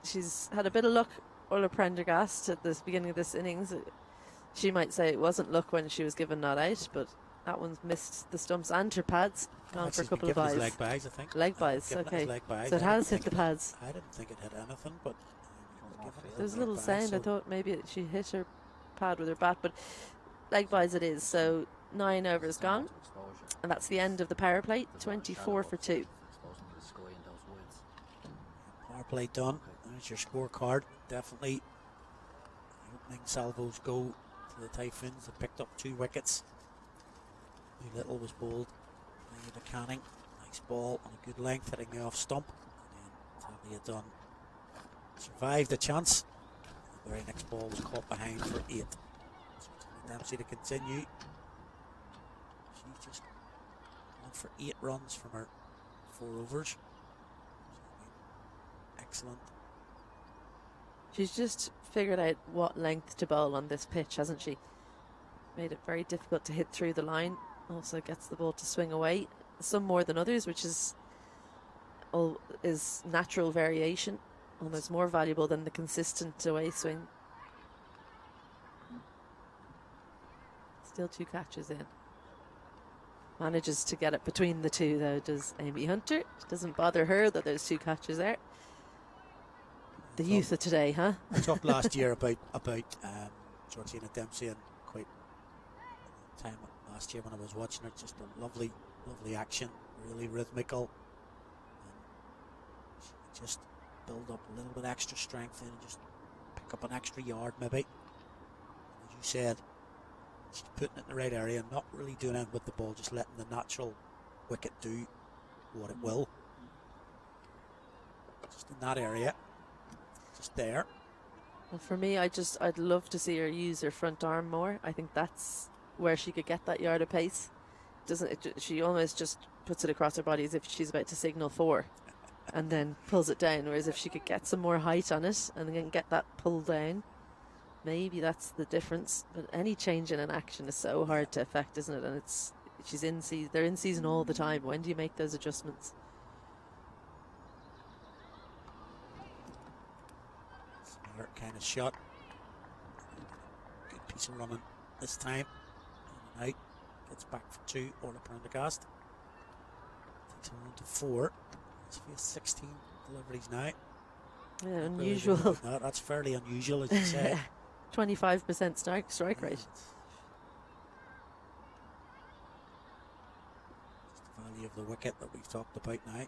S3: She's had a bit of luck, Orla Prendergast, at the beginning of this innings. She might say it wasn't luck when she was given that out, but that one's missed the stumps and her pads. Gone for a couple of byes.
S2: Leg byes, I think.
S3: Leg byes, okay. So it has hit the pads.
S2: I didn't think it hit anything, but
S3: there's a little sound. I thought maybe she hit her pad with her bat, but leg byes it is. So 9 overs gone, and that's the end of the power play. 24 for 2.
S2: Power play done. There's your scorecard. Definitely opening salvos go to the Typhoons. They picked up 2 wickets. New Little was bowled by the Canning. Nice ball on a good length, hitting the off stump. And then Talia Dunn survived the chance. The very next ball was caught behind for 8. So Dempsey to continue. She's just gone for 8 runs from her 4 overs. Excellent.
S3: She's just figured out what length to bowl on this pitch, hasn't she? Made it very difficult to hit through the line. Also gets the ball to swing away. Some more than others, which is natural variation. Almost more valuable than the consistent away swing. Still 2 catches in. Manages to get it between the 2 though, does Amy Hunter. It doesn't bother her that there's 2 catches there. The youth of today, huh?
S2: I talked last year about Georgina Dempsey, and quite time last year when I was watching her, just a lovely action, really rhythmical. And she just build up a little bit extra strength and just pick up an extra yard maybe. As you said, she's putting it in the right area and not really doing it with the ball, just letting the natural wicket do what it will. Just in that area. Just there.
S3: Well, for me, I'd love to see her use her front arm more. I think that's where she could get that yard of pace. She almost just puts it across her body as if she's about to signal 4 and then pulls it down, whereas if she could get some more height on it and then get that pull down, maybe that's the difference. But any change in an action is so hard to affect, isn't it? And they're in season all the time. When do you make those adjustments?
S2: Kind of shot. Good piece of running this time. In and out. Gets back for 2. Orla Prendergast takes her on to 4. It's 16 deliveries now.
S3: Yeah, unusual.
S2: That's fairly unusual, as you say.
S3: 25% strike rate.
S2: Just the value of the wicket that we've talked about now.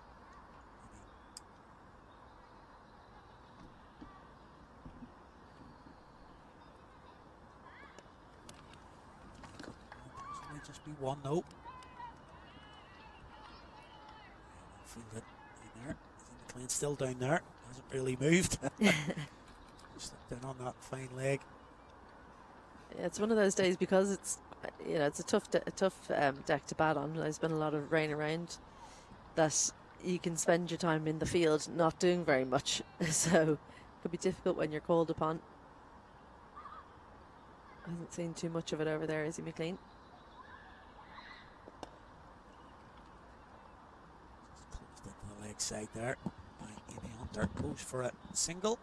S2: Just be 1 note. Feel it in there. McLean still down there. Hasn't really moved. Just down on that fine leg.
S3: Yeah, it's one of those days because it's it's a tough deck to bat on. There's been a lot of rain around that you can spend your time in the field not doing very much. So it could be difficult when you're called upon. I haven't seen too much of it over there, is he, McLean?
S2: The leg side there by Amy Hunter. Goes for a single.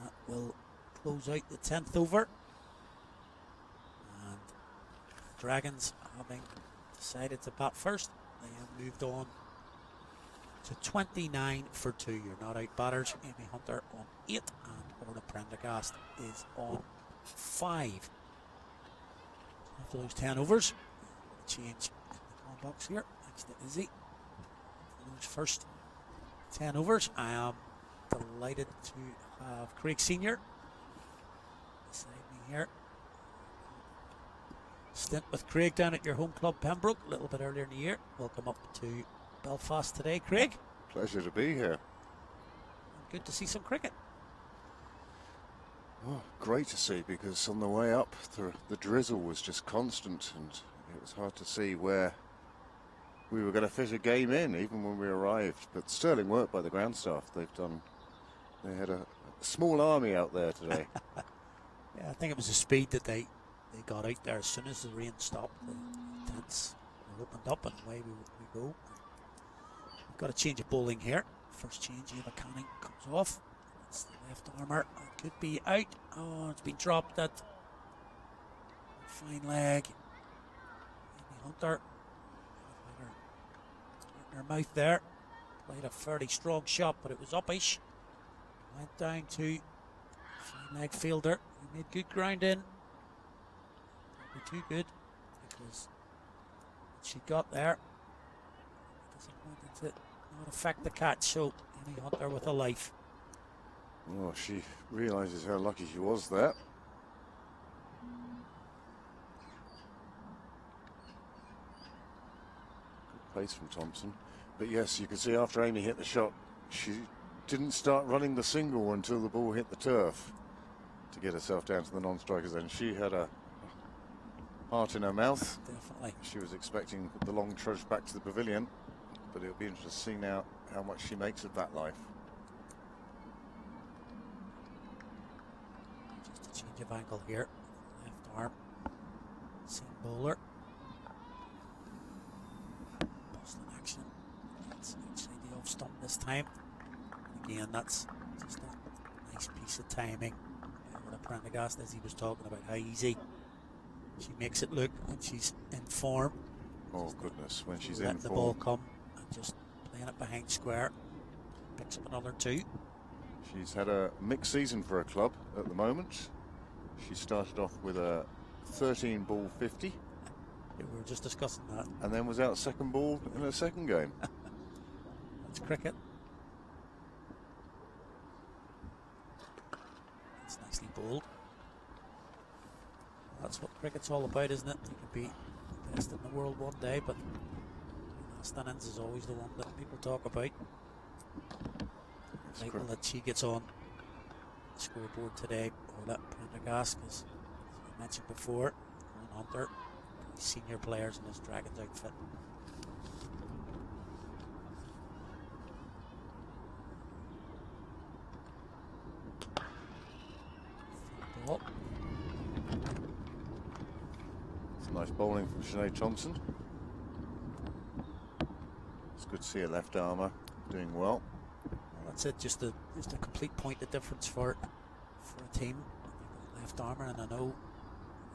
S2: That will close out the 10th over. And Dragons, having decided to bat first, they have moved on So 29 for 2. You're not out batters. Amy Hunter on 8 and Orla Prendergast is on 5. After those 10 overs, change in the call box here. Next to Izzy. For those first 10 overs, I am delighted to have Craig Senior beside me here. Stint with Craig down at your home club Pembroke a little bit earlier in the year. Welcome up to Belfast today, Craig.
S4: Pleasure to be here.
S2: Good to see some cricket.
S4: Oh, great to see, because on the way up the drizzle was just constant and it was hard to see where we were going to fit a game in even when we arrived. But sterling work by the ground staff. They had a small army out there today.
S2: Yeah, I think it was the speed that they got out there as soon as the rain stopped. The tents were opened up and away we go. We've got a change of bowling here. First change, Eva Canning comes off. It's the left armour. It could be out. Oh, it's been dropped at fine leg. Amy Hunter in her mouth there. Played a fairly strong shot, but it was uppish. Went down to fine leg fielder. He made good ground in. Too good, because what she got there, disappointed to not affect the catch. So Amy Hunter with a life.
S4: Oh, she realises how lucky she was there. Good pace from Thompson. But yes, you can see after Amy hit the shot, she didn't start running the single until the ball hit the turf to get herself down to the non-strikers. And she had a heart in her mouth.
S2: Definitely.
S4: She was expecting the long trudge back to the pavilion, but it'll be interesting to see now how much she makes of that life.
S2: Just a change of angle here. Left arm. Seam bowler. Boston action. That's outside the off stump this time. Again, that's just a nice piece of timing. With Prendergast, as he was talking about how easy she makes it look when she's in form.
S4: Oh goodness, when she's in
S2: let the
S4: form.
S2: ball come and just playing it behind square. Picks up another 2.
S4: She's had a mixed season for her club at the moment. She started off with a 13 ball 50.
S2: Yeah, we were just discussing that.
S4: And then was out second ball in her second game.
S2: That's cricket. It's nicely bowled. That's what cricket's all about, isn't it? You can be the best in the world one day, but last innings is always the one that people talk about. Right, well, that she gets on the scoreboard today, or that Prendergast, because as I mentioned before, Hunter, senior players in his Dragons outfit. Ball.
S4: Nice bowling from Sinead Thompson. It's good to see her left armour doing well.
S2: That's it, just a complete point of difference for a team. Left armour, and I know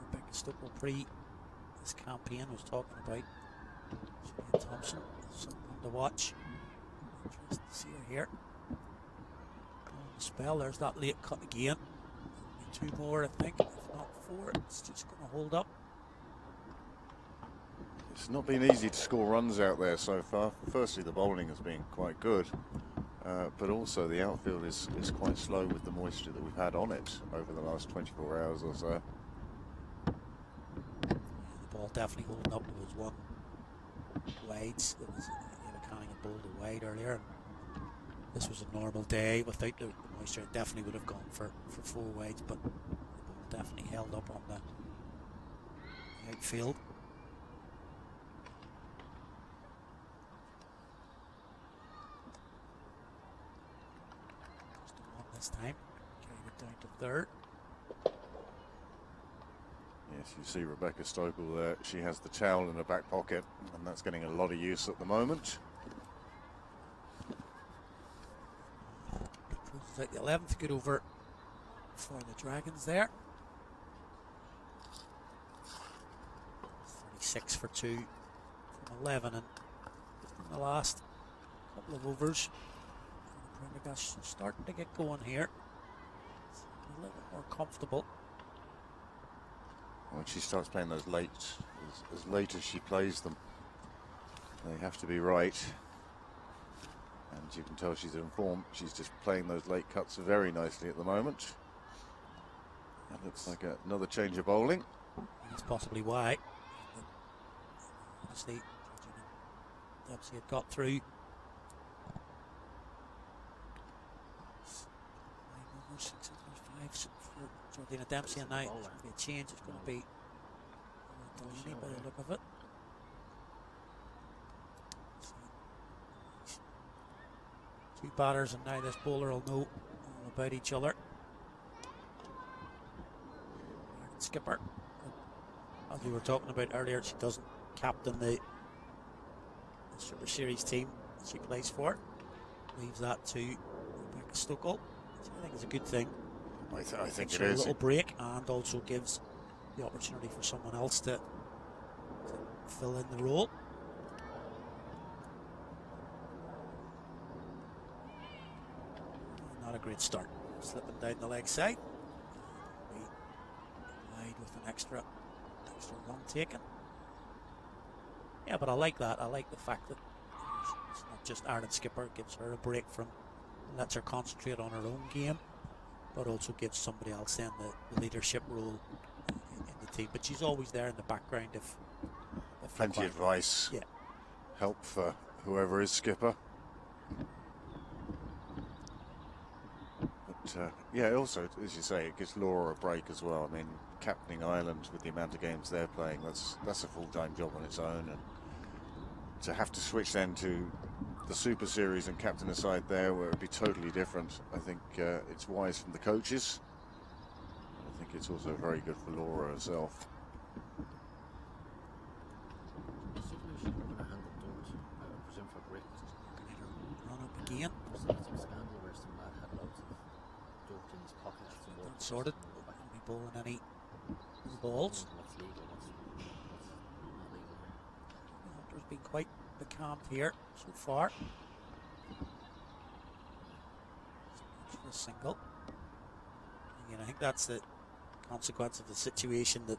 S2: Rebecca Stokel pre this campaign was talking about Sinead Thompson. Something to watch. Interesting to see her here. On the spell, there's that late cut again. Maybe 2 more, I think, if not 4. It's just going to hold up.
S4: It's not been easy to score runs out there so far. Firstly, the bowling has been quite good, but also the outfield is quite slow with the moisture that we've had on it over the last 24 hours or so.
S2: Yeah, the ball definitely holding up. There was one wides. It was Eva Canning had bowled a wide earlier. And this was a normal day without the moisture. It definitely would have gone for 4 wides, but the ball definitely held up on the outfield. This time, carried it down to 3rd.
S4: Yes, you see Rebecca Stokel there. She has the towel in her back pocket, and that's getting a lot of use at the moment.
S2: Cruises at the 11th, good over for the Dragons there. 36 for 2 from 11 and in the last. couple of overs. Prendergast starting to get going here. It's a little bit more comfortable.
S4: When she starts playing those late, as late as she plays them, they have to be right. And you can tell she's in form. She's just playing those late cuts very nicely at the moment. That looks like another change of bowling.
S2: That's possibly why. Obviously, Dempsey had got through. 5 over, 6 over, 5 for Jordina Dempsey, and now it's going to be a change. It's going to be Delaney by the look of it. Two batters, and now this bowler will know all about each other. Skipper, as we were talking about earlier, she doesn't captain the Super Series team that she plays for. Leaves that to Rebecca Stokel, which I think is a good thing.
S4: I think it
S2: A
S4: is.
S2: little break, and also gives the opportunity for someone else to fill in the role. Not a great start. Slipping down the leg side. Wide with an extra run taken. Yeah, but I like that. I like the fact that it's not just Ireland skipper, gives her a break from, lets her concentrate on her own game, but also gives somebody else then the leadership role in the team. But she's always there in the background if
S4: Plenty of advice.
S2: Yeah.
S4: Help for whoever is skipper. But yeah, also, as you say, it gives Laura a break as well. I mean, captaining Ireland with the amount of games they're playing, that's a full-time job on its own. And to have to switch then to the Super Series and captain a side there where it would be totally different, I think it's wise from the coaches. I think it's also very good for Laura herself.
S2: Again. Sorted. Won't be bowling any balls. There's been quite becalmed here so far. For a single. Again, I think that's the consequence of the situation, that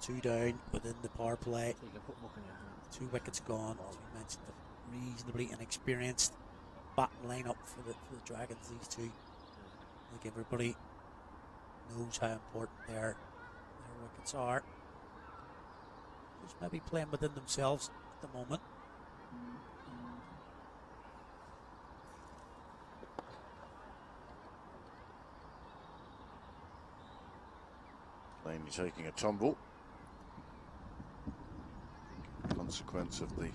S2: 2 down within the power play. 2 wickets gone. As we mentioned, the reasonably inexperienced batting lineup for the Dragons. These two, I think everybody knows how important their wickets are. Just maybe playing within themselves at the moment.
S4: Plainly taking a tumble. Consequence of the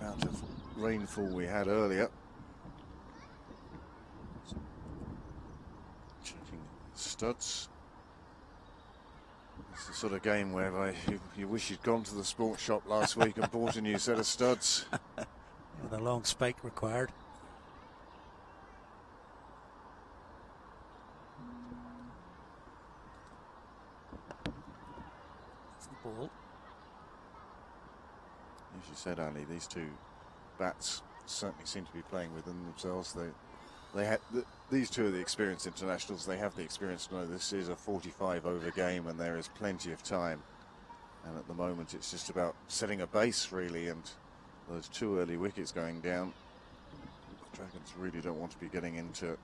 S4: amount of rainfall we had earlier. Checking studs. It's the sort of game where you wish you'd gone to the sports shop last week and bought a new set of studs.
S2: With a long spike required. That's the ball.
S4: As you said, Ali, these two bats certainly seem to be playing within themselves. They had these two are the experienced internationals. They have the experience to know this is a 45 over game and there is plenty of time. And at the moment, it's just about setting a base, really, and those 2 early wickets going down. The Dragons really don't want to be getting into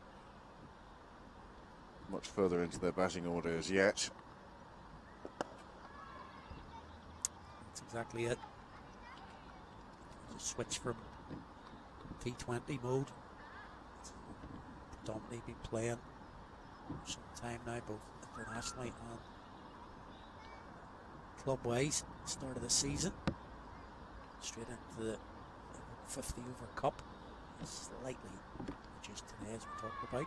S4: much further into their batting order as yet.
S2: That's exactly it. Just switch from T20 mode. Predominantly been playing for some time now, both internationally and club-wise. Start of the season, straight into the 50 over cup. Slightly reduced today, as we talked about.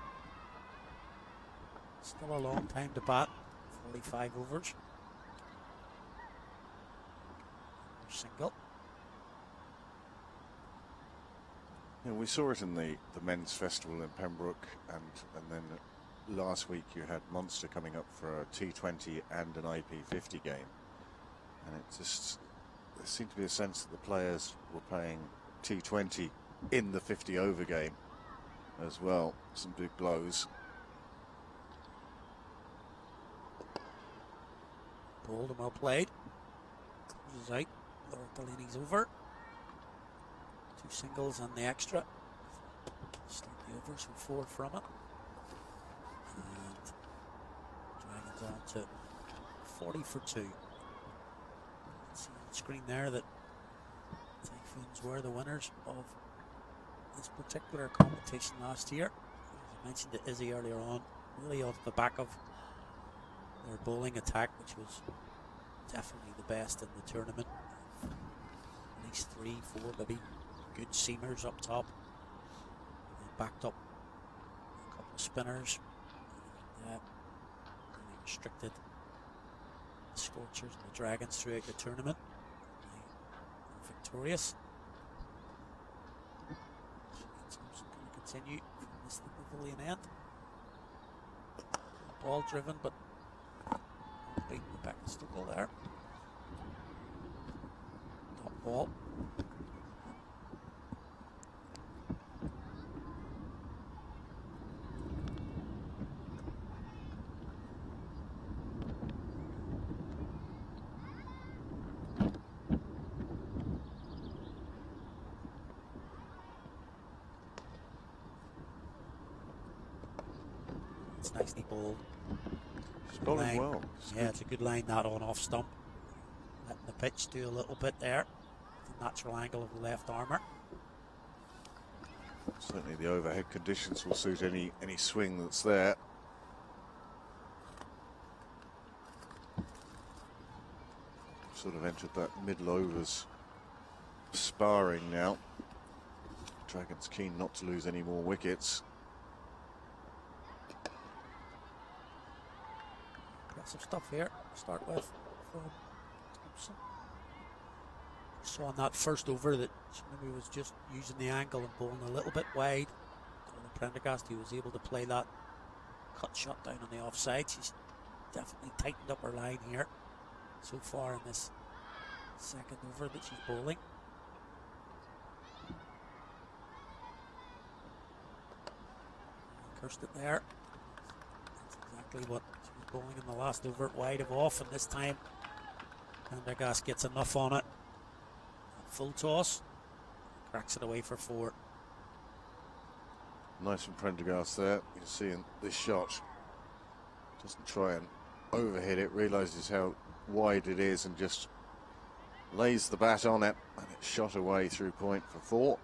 S2: Still a long time to bat. 45 overs. Single.
S4: Yeah, we saw it in the men's festival in Pembroke, and then last week you had Munster coming up for a T20 and an IP50 game, and it just, there seemed to be a sense that the players were playing T20 in the 50 over game as well. Some big blows.
S2: Bowled and well played. Closes out. Lower the innings over. 2 singles and the extra. Start the over, so 4 from it. And Dragons on to 40 for 2. See on the screen there that Typhoons were the winners of this particular competition last year. As I mentioned to Izzy earlier on, really off the back of their bowling attack, which was definitely the best in the tournament. At least 3, 4 maybe good seamers up top. And backed up a couple of spinners. And, really restricted the Scorchers and the Dragons throughout the tournament. They were victorious. Thompson going to continue from this pavilion end. Ball driven, but beating the back of Stokel there. Top ball. It's nicely bowled.
S4: It's bowling well.
S2: Yeah, it's a good line, that on off stump. Letting the pitch do a little bit there. The natural angle of the left armour.
S4: Certainly the overhead conditions will suit any swing that's there. Sort of entered that middle overs sparring now. Dragons keen not to lose any more wickets.
S2: Impressive stuff here to start with from Thompson. Saw on that first over that maybe was just using the angle and bowling a little bit wide. On the Prendergast, he was able to play that cut shot down on the offside. She's definitely tightened up her line here so far in this second over that she's bowling. Cursed it there. That's exactly what she was bowling in the last over, wide of off, and this time Prendergast gets enough on it. Full toss, cracks it away for 4.
S4: Nice from Prendergast there. You can see in this shot, doesn't try and overhit it, realises how wide it is and just lays the bat on it, and it's shot away through point for 4.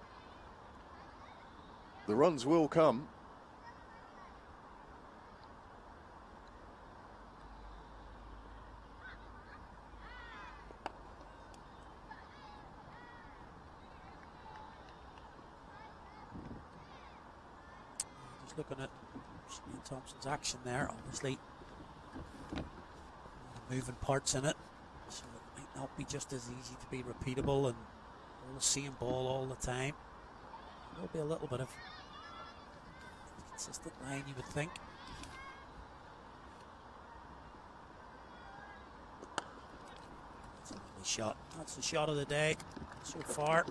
S4: The runs will come.
S2: Looking at Thompson's action there, obviously moving parts in it, so it might not be just as easy to be repeatable and all the same ball all the time. There'll be a little bit of consistent line, you would think. That's a lovely shot. That's the shot of the day so far.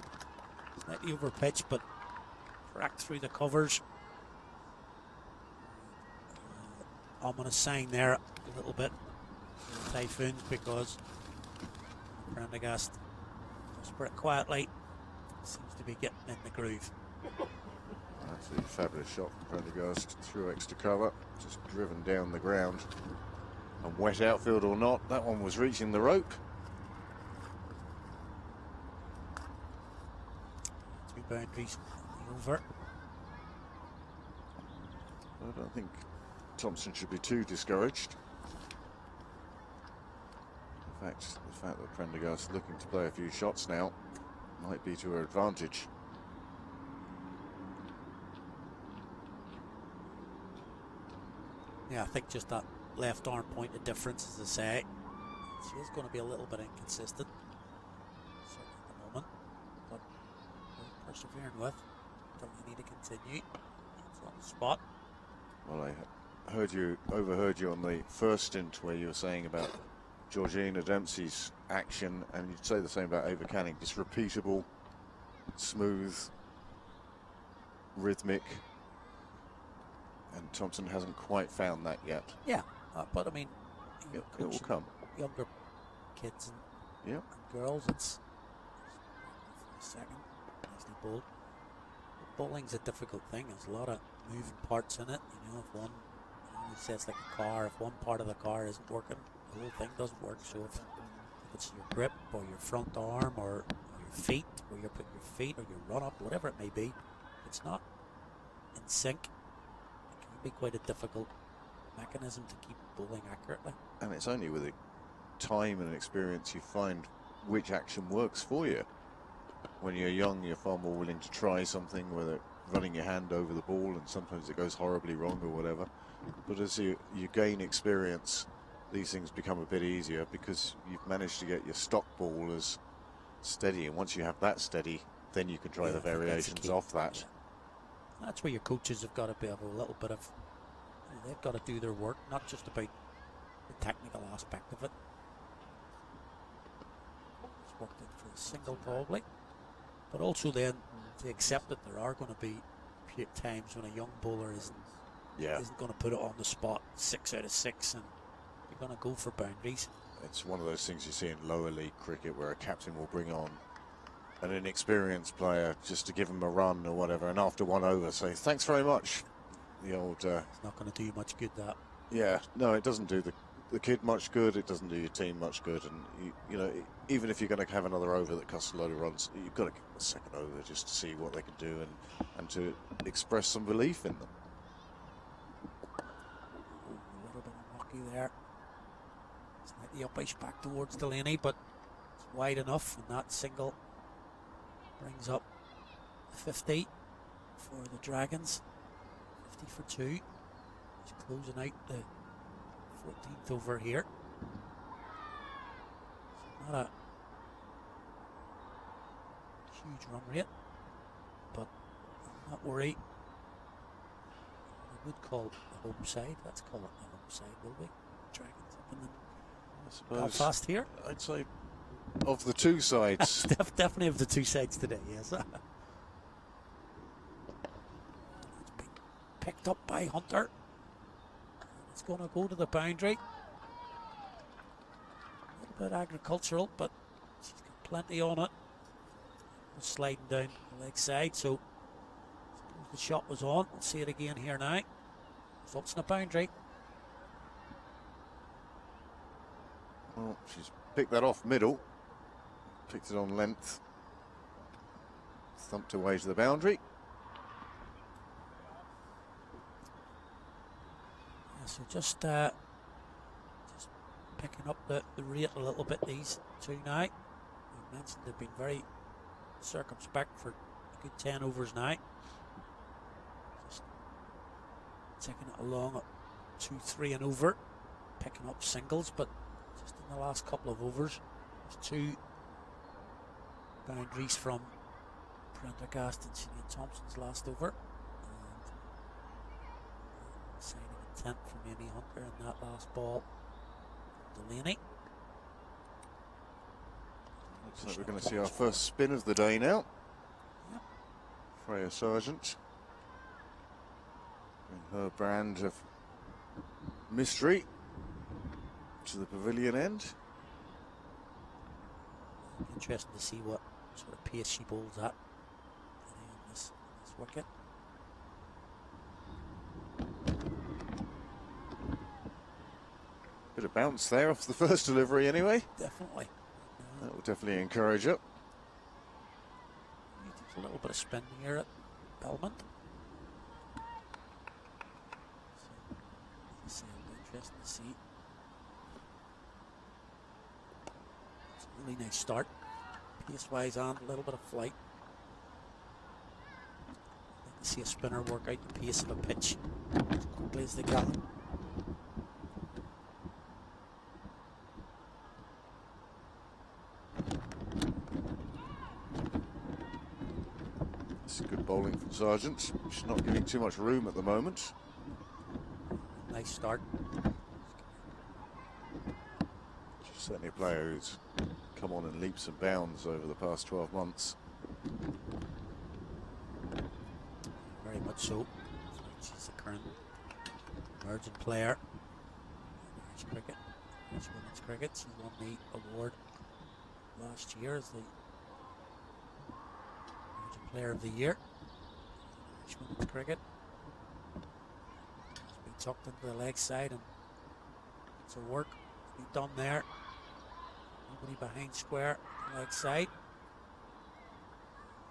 S2: Slightly over pitch, but cracked through the covers. Ominous sign there a little bit for the Typhoons, because Prendergast just pretty quietly seems to be getting in the groove.
S4: That's a fabulous shot from Prendergast through extra cover, just driven down the ground. And wet outfield or not, that one was reaching the rope.
S2: 2 boundaries over.
S4: I don't think Thompson should be too discouraged. In fact, the fact that Prendergast is looking to play a few shots now might be to her advantage.
S2: Yeah, I think just that left arm point of difference, as I say. She is going to be a little bit inconsistent, certainly at the moment, but we're persevering with. Don't need to continue. It's on the spot.
S4: Well, I overheard you on the first stint where you were saying about Georgina Dempsey's action, and you'd say the same about Ava Canning, just repeatable, smooth, rhythmic, and Thompson hasn't quite found that yet.
S2: Yeah, but I mean,
S4: It will come.
S2: Younger kids and girls, it's second, nicely bowled. Bowling's a difficult thing. There's a lot of moving parts in it. You know, if one, you say it's like a car. If one part of the car isn't working, the whole thing doesn't work. So if it's your grip or your front arm or your feet, where you're putting your feet or your run up, whatever it may be, it's not in sync. It can be quite a difficult mechanism to keep bowling accurately.
S4: And it's only with time and experience you find which action works for you. When you're young, you're far more willing to try something, whether running your hand over the ball, and sometimes it goes horribly wrong or whatever. But as you gain experience, these things become a bit easier because you've managed to get your stock ball as steady, and once you have that steady, then you can try the variations off that.
S2: Yeah. That's where your coaches have got to be able a little bit of, they've got to do their work, not just about the technical aspect of it. It's worked in for a single probably, but also then to accept that there are going to be times when a young bowler isn't going to put it on the spot 6 out of 6, and you're going to go for boundaries.
S4: It's one of those things you see in lower league cricket where a captain will bring on an inexperienced player just to give him a run or whatever, and after one over say thanks very much. The old
S2: it's not going to do you much good, that.
S4: Yeah, no, it doesn't do the kid much good, it doesn't do your team much good, and you know, even if you're going to have another over that costs a load of runs, you've got to give them a second over just to see what they can do and to express some belief in them.
S2: A little bit unlucky there. Slightly upish back towards Delaney, but it's wide enough, and that single brings up 50 for the Dragons. 50 for 2. He's closing out the 14th over here. So not a huge run rate, but I'm not worried. We would call it the home side. Let's call it the home side, will we? Dragons up in the Belfast here.
S4: I'd say of the two sides.
S2: Definitely of the two sides today, yes. It's been picked up by Hunter. It's going to go to the boundary. A little bit agricultural, but she's got plenty on it. Sliding down the leg side, so suppose the shot was on. We'll see it again here now. Results in a boundary.
S4: Well, she's picked that off middle. Picked it on length. Thumped away to the boundary.
S2: Yeah, so just picking up the rate a little bit, these two now. We mentioned they've been very circumspect for a good 10 overs now. Just taking it along at 2-3 and over. Picking up singles, but just in the last couple of overs, there's 2 boundaries from Prendergast and Sinead Thompson's last over, and signing intent from Amy Hunter in that last ball. Delaney.
S4: Looks like we're going to see our first spin of the day now.
S2: Yep.
S4: Freya Sargent and her brand of mystery to the pavilion end.
S2: Interesting to see what sort of pace she bowls at on this wicket.
S4: Bit of bounce there off the first delivery anyway.
S2: Definitely.
S4: That will definitely encourage her.
S2: A little bit of spin here at Belmont. So, it'll be interesting to see. It's a really nice start. Pace-wise and a little bit of flight. I'd like to see a spinner work out the pace of a pitch as quickly as they can.
S4: It's good bowling from Sargent. She's not giving too much room at the moment.
S2: Nice start.
S4: She's certainly a player who's come on in leaps and bounds over the past 12 months.
S2: Very thought so. She's the current emerging player. Irish cricket, Irish women's cricket. She won the award last year as the emerging player of the year. Irish women's cricket. Has been tucked into the leg side and it's a work to be done there. Nobody behind square, leg side.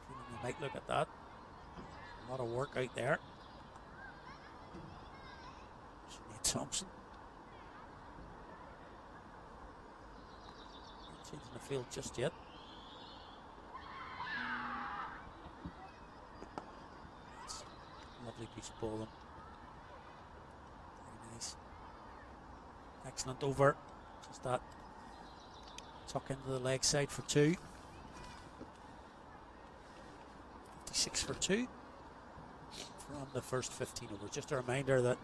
S2: You might look at that. A lot of work out there. Sinead Thompson. Not changing the field just yet. That's a lovely piece of bowling. Very nice. Excellent over. Just that. Tuck into the leg side for 2. 56 for 2 from the first 15 overs. Just a reminder that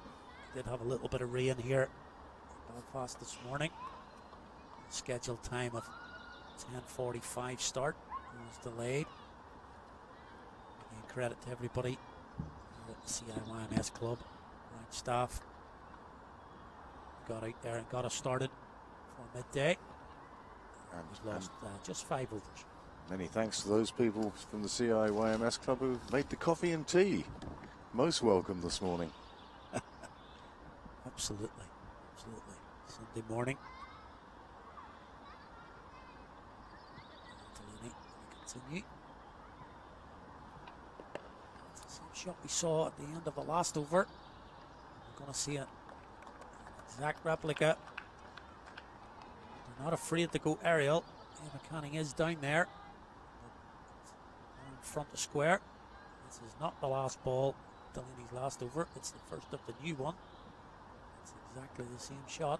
S2: we did have a little bit of rain here in Belfast this morning. Scheduled time of 10:45 start was delayed. Again, credit to everybody at the CIYMS club, ground staff. Got out there and got us started for midday. And we lost just 5 overs.
S4: Many thanks to those people from the CIYMS club who made the coffee and tea. Most welcome this morning.
S2: Absolutely. Absolutely. Sunday morning. Delaney, continue. It's the same shot we saw at the end of the last over. We're going to see an exact replica. They're not afraid to go aerial. Emma Canning is down there. In front of square. This is not the last ball, Delaney's last over. It's the first of the new one. It's exactly the same shot.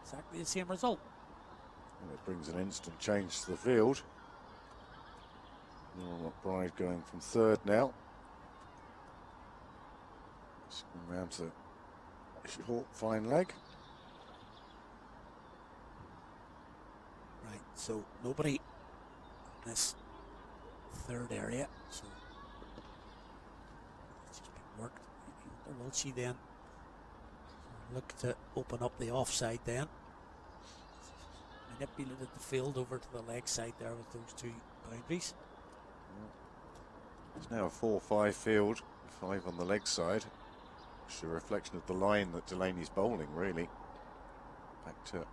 S2: Exactly the same result.
S4: And it brings an instant change to the field. Norma McBride going from 3rd now. Just going round to short, fine leg.
S2: Right, so nobody in this 3rd area, so it's just been worked. Maybe will she then look to open up the offside then? Manipulated the field over to the leg side there with those 2 boundaries.
S4: It's now a 4-5 field, 5 on the leg side. It's a reflection of the line that Delaney's bowling, really. Back to, I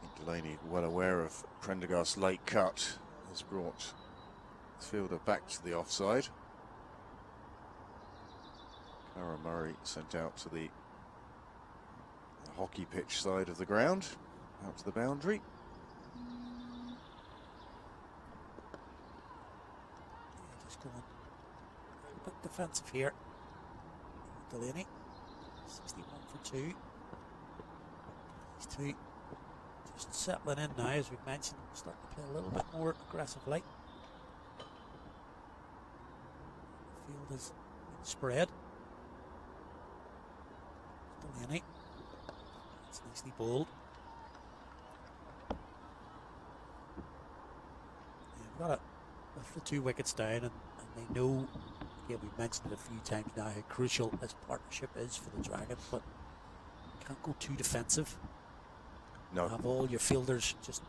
S4: think Delaney, well aware of Prendergast's late cut, has brought the fielder back to the offside. Cara Murray sent out to the hockey pitch side of the ground, out to the boundary.
S2: Just going a bit defensive here. Delaney, 61 for 2. These 2 just settling in now, as we've mentioned, starting to play a little bit more aggressively. The field is spread. Delaney, it's nicely bowled. Yeah, we've got it with the 2 wickets down, and they know, again, we've mentioned it a few times now, how crucial this partnership is for the Dragons, but can't go too defensive.
S4: No.
S2: Have all your fielders just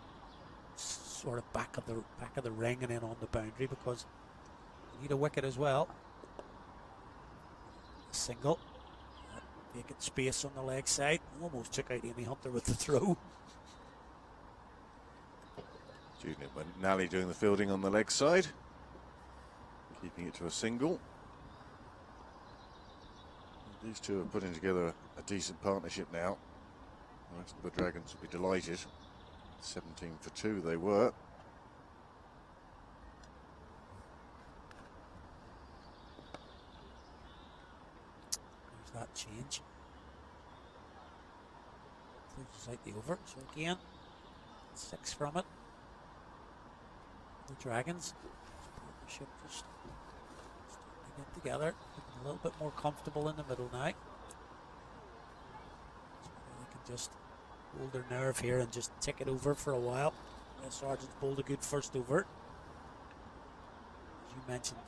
S2: sort of back of the ring and in on the boundary, because you need a wicket as well. A single. Vacant space on the leg side. Almost took out Amy Hunter with the throw.
S4: Julian Nally doing the fielding on the leg side, keeping it to a single. These 2 are putting together a decent partnership now. The rest of the Dragons will be delighted. 17 for 2 they were.
S2: There's that change. Closes out the over. So again, 6 from it. The Dragons. Partnership just starting to get together. Looking a little bit more comfortable in the middle now. They can just hold their nerve here and just tick it over for a while. Sargent's bowled a good first over. As you mentioned,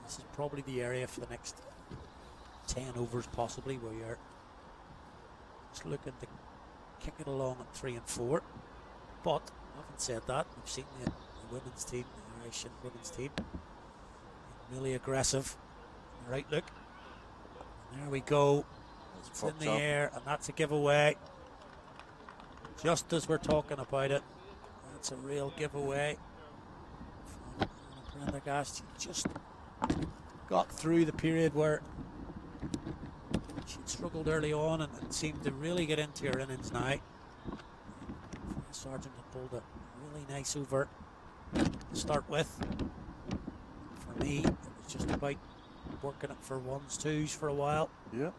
S2: this is probably the area for the next 10 overs possibly, where you're just looking to kick it along at 3 and 4. But having said that, we've seen the women's team, the Irish women's team, really aggressive. Right, look. And there we go. It's in the air, and that's a giveaway. Just as we're talking about it, that's a real giveaway from Prendergast. She just got through the period where she'd struggled early on and seemed to really get into her innings now. Sargent had pulled a really nice over to start with. For me, it was just about working it for 1s, 2s for a while.
S4: Yeah.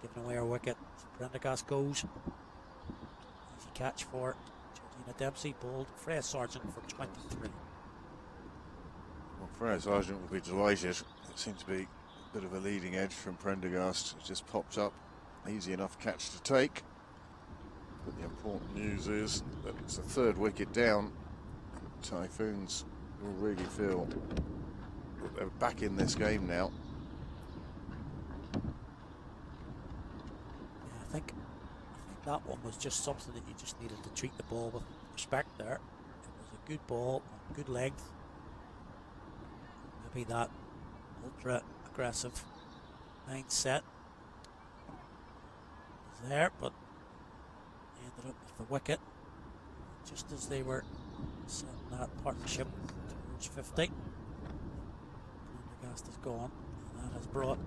S2: Giving away our wicket. Prendergast goes. Easy catch for Georgina Dempsey. Bowled Freya Sargent for 23.
S4: Well, Freya Sargent will be delighted. It seemed to be a bit of a leading edge from Prendergast. It just popped up. Easy enough catch to take. But the important news is that it's a 3rd wicket down. Typhoons will really feel that they're back in this game now.
S2: Yeah, I think that one was just something that you just needed to treat the ball with respect there. It was a good ball, good length. Maybe that ultra aggressive mindset was there, but they ended up with the wicket just as they were setting that partnership towards 50. Prendergast is gone, and that has brought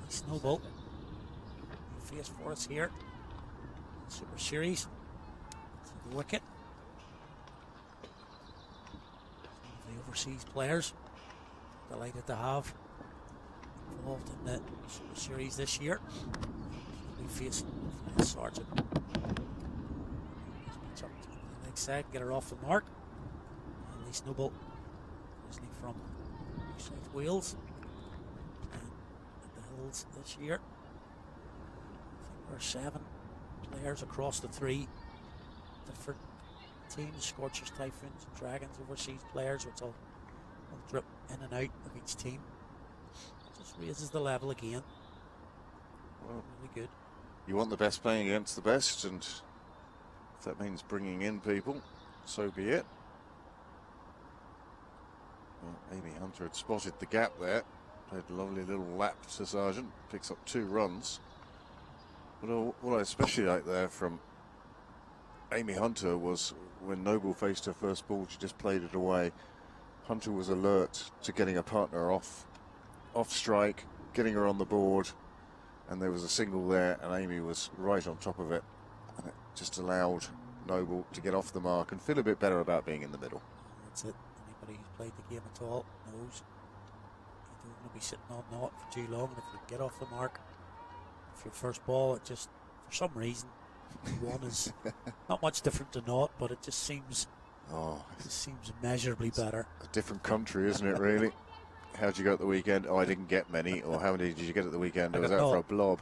S2: a snowball. New face for us here. Super Series to the wicket. Some of the overseas players delighted to have involved in the Super Series this year. We face Sargent. Pitch up to the leg side, get her off the mark. And Lee Snowball, originally from New South Wales, playing at the Hills this year. I think we're 7 players across the 3 different teams: Scorchers, Typhoons, and Dragons overseas players, which will drip in and out of each team. Just raises the level again.
S4: Well,
S2: really good.
S4: You want the best playing against the best, and if that means bringing in people, so be it. Well, Amy Hunter had spotted the gap there. Played a lovely little lap to Sargent. Picks up 2 runs. But what I especially like there from Amy Hunter was when Noble faced her first ball, she just played it away. Hunter was alert to getting a partner off strike, getting her on the board, and there was a single there, and Amy was right on top of it. And it just allowed Noble to get off the mark and feel a bit better about being in the middle.
S2: That's it. Anybody who's played the game at all knows you don't want to be sitting on naught for too long. And if you get off the mark, if your first ball, it just, for some reason, one is not much different to naught, but it just seems immeasurably better.
S4: A different country, isn't it, really? How'd you go at the weekend? Oh, I didn't get many. Or how many did you get at the weekend? I was out for a blob.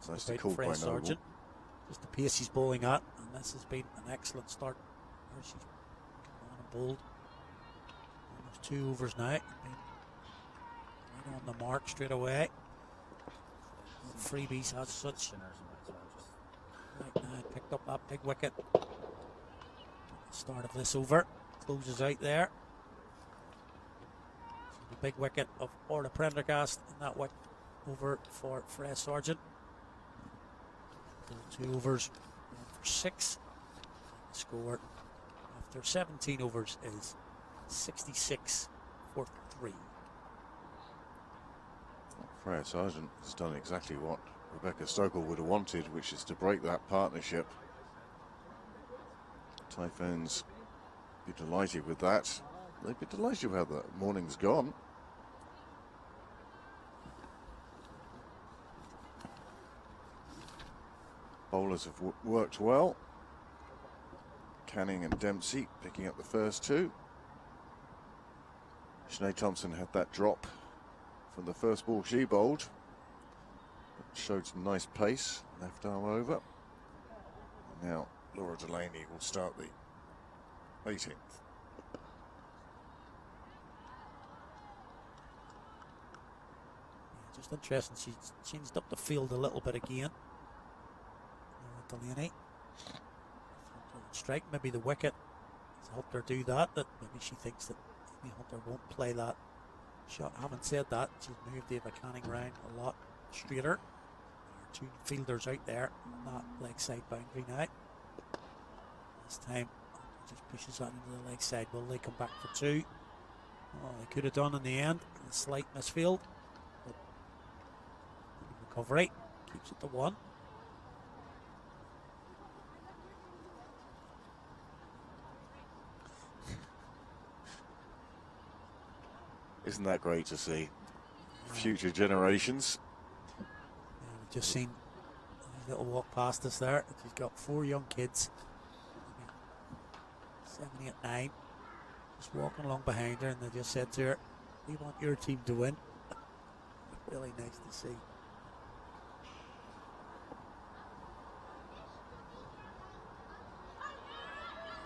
S4: Nice to call by Noble.
S2: Just the pace he's bowling at, and this has been an excellent start. Where she's come on and bowled almost 2 overs now. Been right on the mark straight away. Freebies has such. Right now, picked up that big wicket. Start of this over. Closes out there. So the big wicket of Orla Prendergast, and that wicket over for Freya Sargent. 2 overs, 1 for 6. The score after 17 overs is 66 for 3.
S4: Freya Sargent has done exactly what Rebecca Stokel would have wanted, which is to break that partnership. Typhoons be delighted with that. They'd be delighted with how the morning's gone. Bowlers have worked well. Canning and Dempsey picking up the first 2. Sinead Thompson had that drop from the first ball she bowled. Showed some nice pace, left arm over. Now, Laura Delaney will start the 18th.
S2: Just interesting, she's changed up the field a little bit again. Delaney. Strike, maybe the wicket has helped her do that, but maybe she thinks that Amy Hunter won't play that shot. Having said that, she's moved Ava Canning round a lot straighter. There are two fielders out there on that leg side boundary now. This time, just pushes that into the leg side. Will they come back for two? Oh, they could have done in the end. A slight misfield. But recovery keeps it to one.
S4: Isn't that great to see? Future generations.
S2: Yeah, we've just seen a little walk past us there. She's got 4 young kids, 7, 8, 9, just walking along behind her, and they just said to her, "We want your team to win." Really nice to see.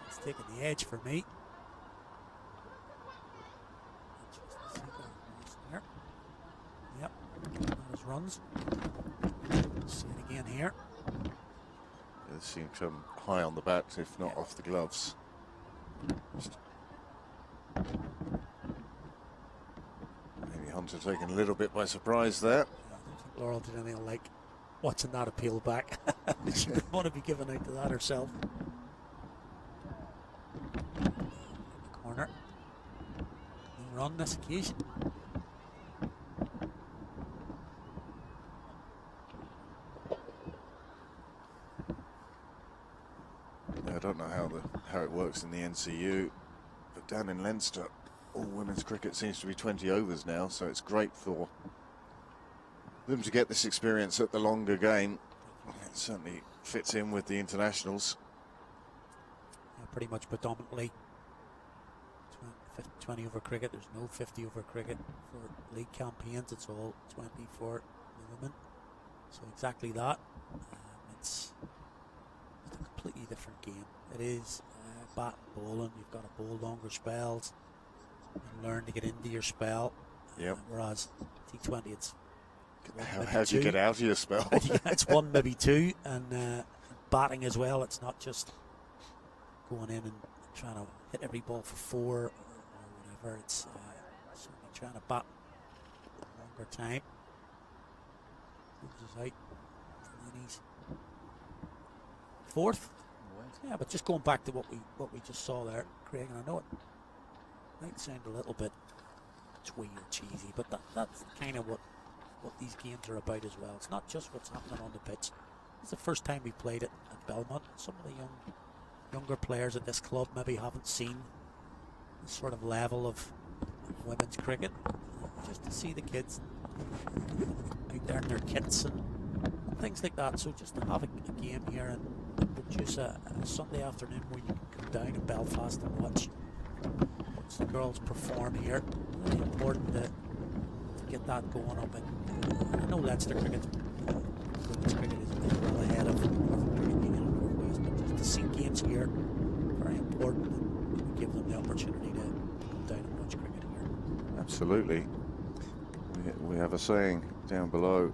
S2: It's taking the edge for me. Yep, those runs. See it again here.
S4: It seemed to come high on the bat, if not off the gloves. Maybe Hunter taken a little bit by surprise there.
S2: I don't think Laurel did anything like watching that appeal back. She wouldn't want to be given out to that herself. In the corner. No run this occasion.
S4: I don't know how it works in the NCU, but down in Leinster, all women's cricket seems to be 20 overs now, so it's great for them to get this experience at the longer game. It certainly fits in with the internationals.
S2: Yeah, pretty much predominantly 20 over cricket. There's no 50 over cricket for league campaigns. It's all 20 for the women. So exactly that. It's a completely different game. It is bat and bowling. You've got to bowl longer spells and learn to get into your spell.
S4: Yep.
S2: Whereas T20, it's
S4: how do you get out of your spell?
S2: It's 1, maybe 2, and batting as well. It's not just going in and trying to hit every ball for 4 or whatever. It's certainly trying to bat a longer time. Moves us out for innings. 4th. Yeah, but just going back to what we just saw there, Craig, and I know it might sound a little bit twee or cheesy, but that's kind of what these games are about as well. It's not just what's happening on the pitch. It's the first time we played it at Belmont. Some of the younger players at this club maybe haven't seen this sort of level of women's cricket. Just to see the kids out there in their kits and things like that. So just to have a game here and produce a Sunday afternoon where you can come down to Belfast and watch the girls perform here. Really important to get that going up. And I know Leinster cricket is well ahead of cricket being in the Northwest, but just to see games here, very important, and give them the opportunity to come down and watch cricket here.
S4: Absolutely. We have a saying down below.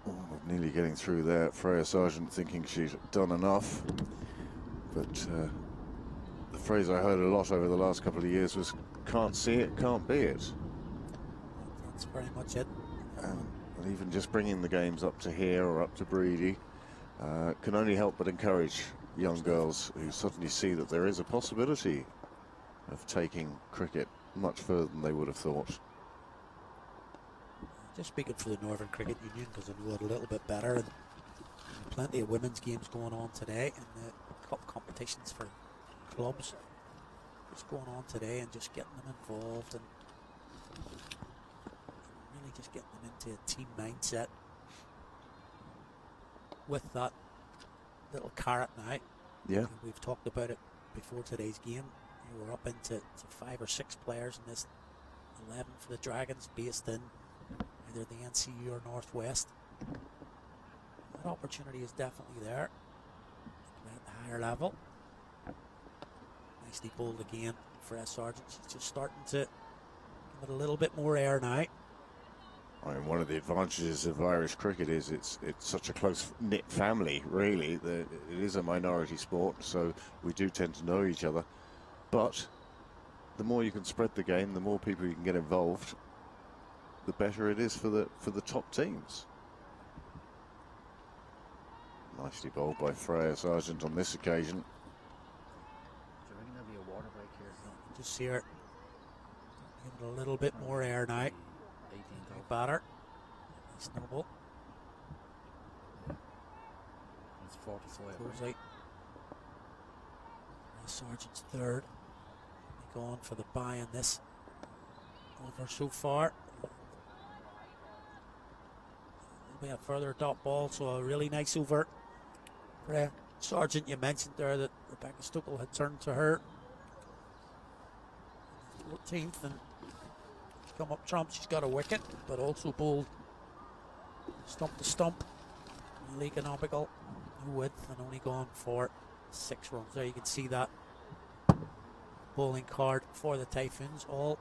S4: Oh, nearly getting through there. Freya Sargent thinking she's done enough. But the phrase I heard a lot over the last couple of years was, can't see it, can't be it.
S2: That's very much it.
S4: And even just bringing the games up to here or up to Breedy can only help but encourage young girls who suddenly see that there is a possibility of taking cricket much further than they would have thought.
S2: Just speaking for the Northern Cricket Union, because I know it a little bit better, and plenty of women's games going on today, and the cup competitions for clubs just going on today, and just getting them involved and really just getting them into a team mindset with that little carrot now.
S4: Yeah.
S2: And we've talked about it before today's game. We're up into 5 or 6 players in this 11 for the Dragons, based in either the NCU or Northwest. The opportunity is definitely there. At the higher level. Nicely bowled again for Sargent. She's just starting to give it a little bit more air now.
S4: I mean, one of the advantages of Irish cricket is it's such a close-knit family, really. It is a minority sport, so we do tend to know each other. But the more you can spread the game, the more people you can get involved, the better it is for the top teams. Nicely bowled by Freya Sargent on this occasion.
S2: Just here, give it a little bit more air now. Batter, snowball.
S1: It's 45.
S2: Goes out. Sargent's third. Going for the bye in this over so far. We have further dot ball, so a really nice over. Sargent, you mentioned there that Rebecca Stokel had turned to her 14th and come up trump. She's got a wicket, but also bowled stump to stump. Really economical, no width, and only gone for 6 runs. There you can see that bowling card for the Typhoons, all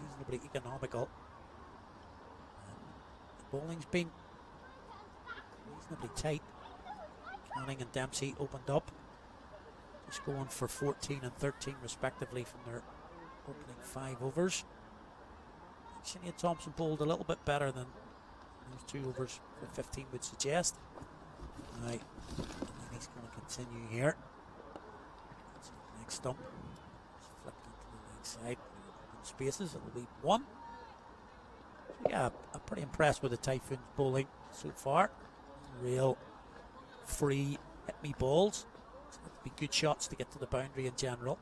S2: reasonably economical. The bowling's been reasonably tight. Canning and Dempsey opened up, just going for 14 and 13 respectively from their opening 5 overs. Sinead Thompson bowled a little bit better than those 2 overs for 15 would suggest. Now, he's going to continue here. Next stump, just flipped into the leg side. In spaces, it'll be 1. So yeah, I'm pretty impressed with the Typhoons bowling so far. Real free hit me balls. It's going to be good shots to get to the boundary in general.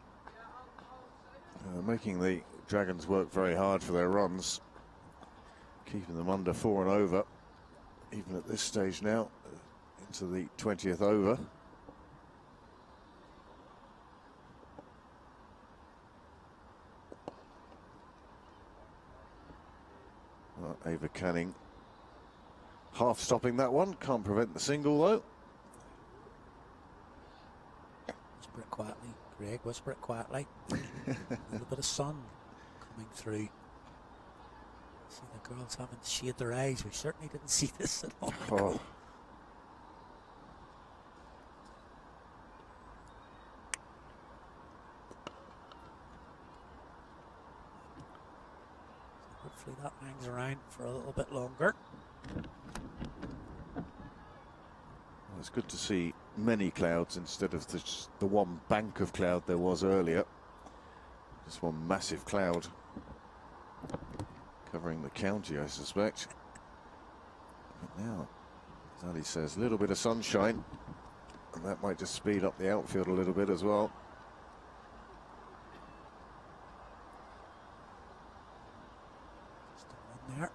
S4: Making the Dragons work very hard for their runs, keeping them under 4 and over, even at this stage now, into the 20th over. Ava Canning half stopping that one, can't prevent the single though.
S2: Whisper it quietly, Greg, whisper it quietly. A little bit of sun coming through. See the girls having to shade their eyes. We certainly didn't see this at all.
S4: Oh.
S2: Hopefully that hangs around for a little bit longer.
S4: Well, it's good to see many clouds instead of the one bank of cloud there was earlier. Just one massive cloud covering the county, I suspect. But now, as Ali says, a little bit of sunshine, and that might just speed up the outfield a little bit as well.
S2: Still in there.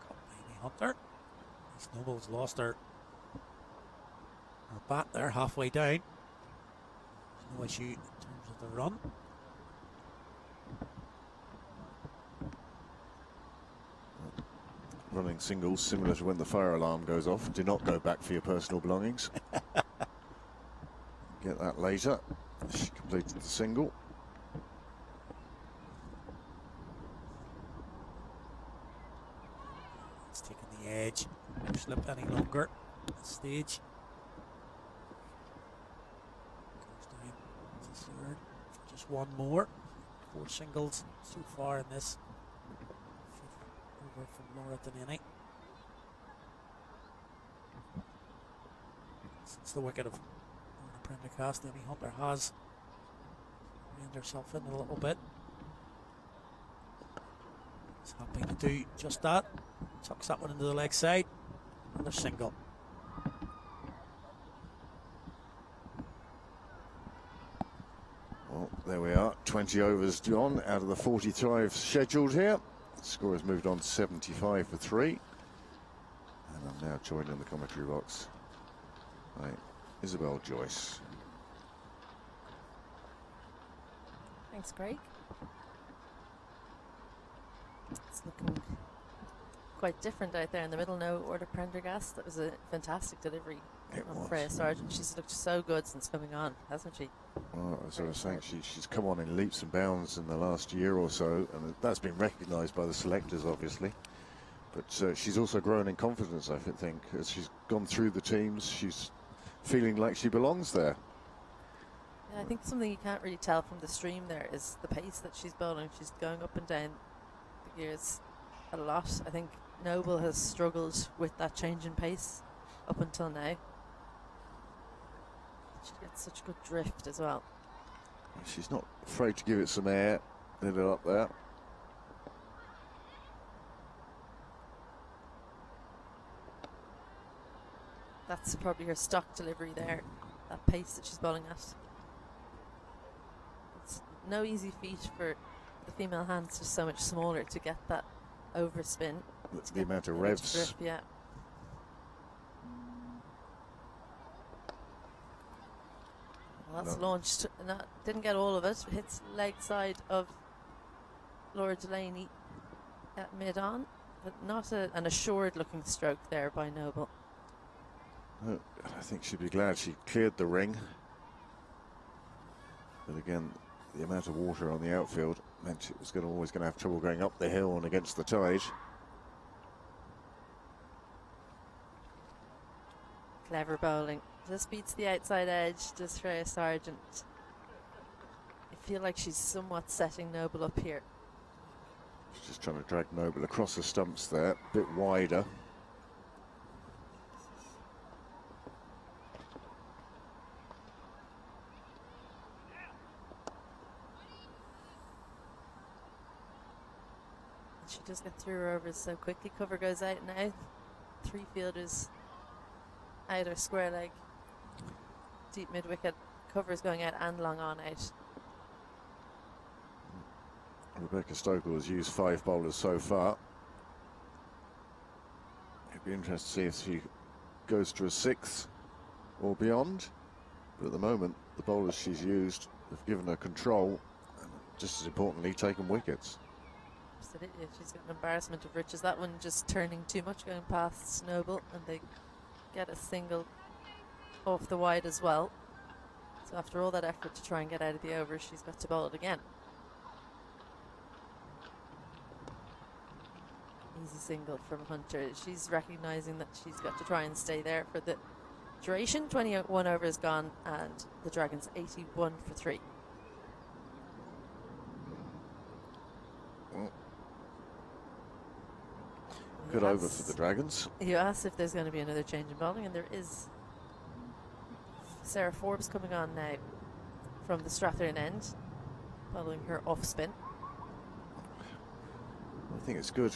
S2: Got Amy Hunter. Snowball's lost her bat there halfway down. There's no issue in terms of the run.
S4: Running singles, similar to when the fire alarm goes off. Do not go back for your personal belongings. Get that later. She completed the single.
S2: It's taking the edge. No slip any longer at this stage. Goes down to third. Just one more. 4 singles so far in this. Over from Laura Denini. Since the wicket of Prendergast, Amy Hunter has reined herself in a little bit. She's happy to do just that. Tucks that one into the leg side. Another single.
S4: Well, there we are. 20 overs gone out of the 45 scheduled here. The score has moved on to 75 for 3. And I'm now joined in the commentary box by Isabel Joyce.
S5: Thanks, Craig. It's looking
S3: quite different out there in the middle. No order Prendergast. That was a fantastic delivery on
S4: was.
S3: Freya Sargent. She's looked so good since coming on, hasn't she?
S4: Well, as I was saying, she's come on in leaps and bounds in the last year or so, and that's been recognised by the selectors, obviously. But she's also grown in confidence, I think. As she's gone through the teams, she's feeling like she belongs there.
S3: Yeah, I think something you can't really tell from the stream there is the pace that she's bowling. She's going up and down the gears a lot. I think Noble has struggled with that change in pace up until now. She gets such good drift as well.
S4: She's not afraid to give it some air, let it up there.
S3: That's probably her stock delivery there, that pace that she's bowling at. It's no easy feat for the female hands, just so much smaller, to get that overspin.
S4: The amount of revs.
S3: Drift, yeah. Well, that's launched. Didn't get all of it. Hits leg side of Laura Delaney at mid-on, but not an assured looking stroke there by Noble.
S4: No, I think she'd be glad she cleared the ring. But again, the amount of water on the outfield meant it was always going to have trouble going up the hill and against the tide.
S3: Clever bowling. Just beats the outside edge, does Freya Sargent. I feel like she's somewhat setting Noble up here.
S4: She's just trying to drag Noble across the stumps there, a bit wider.
S3: She does get through her overs so quickly. Cover goes out now. 3 fielders out or square leg. Deep mid wicket. Cover is going out and long on out.
S4: Rebecca Stokel has used 5 bowlers so far. It'd be interesting to see if she goes to a 6th or beyond. But at the moment, the bowlers she's used have given her control and, just as importantly, taken wickets.
S3: Absolutely. She's got an embarrassment of riches. That one just turning too much, going past Noble, and they get a single off the wide as well. So after all that effort to try and get out of the over, she's got to bowl it again. Easy single from Hunter. She's recognising that she's got to try and stay there for the duration. 21 overs gone, and the Dragons 81 for 3.
S4: Good over for the Dragons.
S3: You asked if there's going to be another change in bowling, and there is. Sarah Forbes coming on now from the Strathern end, following her off spin.
S4: I think it's good.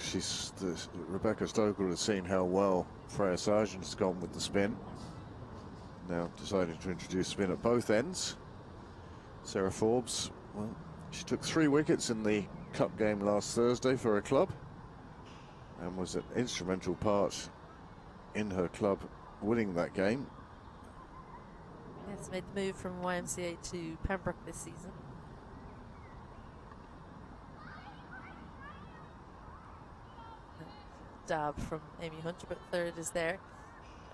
S4: Rebecca Stokel has seen how well Freya Sargent's gone with the spin. Now deciding to introduce spin at both ends. Sarah Forbes, well, she took 3 wickets in the cup game last Thursday for her club, and was an instrumental part in her club winning that game.
S3: Yes, made the move from YMCA to Pembroke this season. Dab from Amy Hunter, but third is there.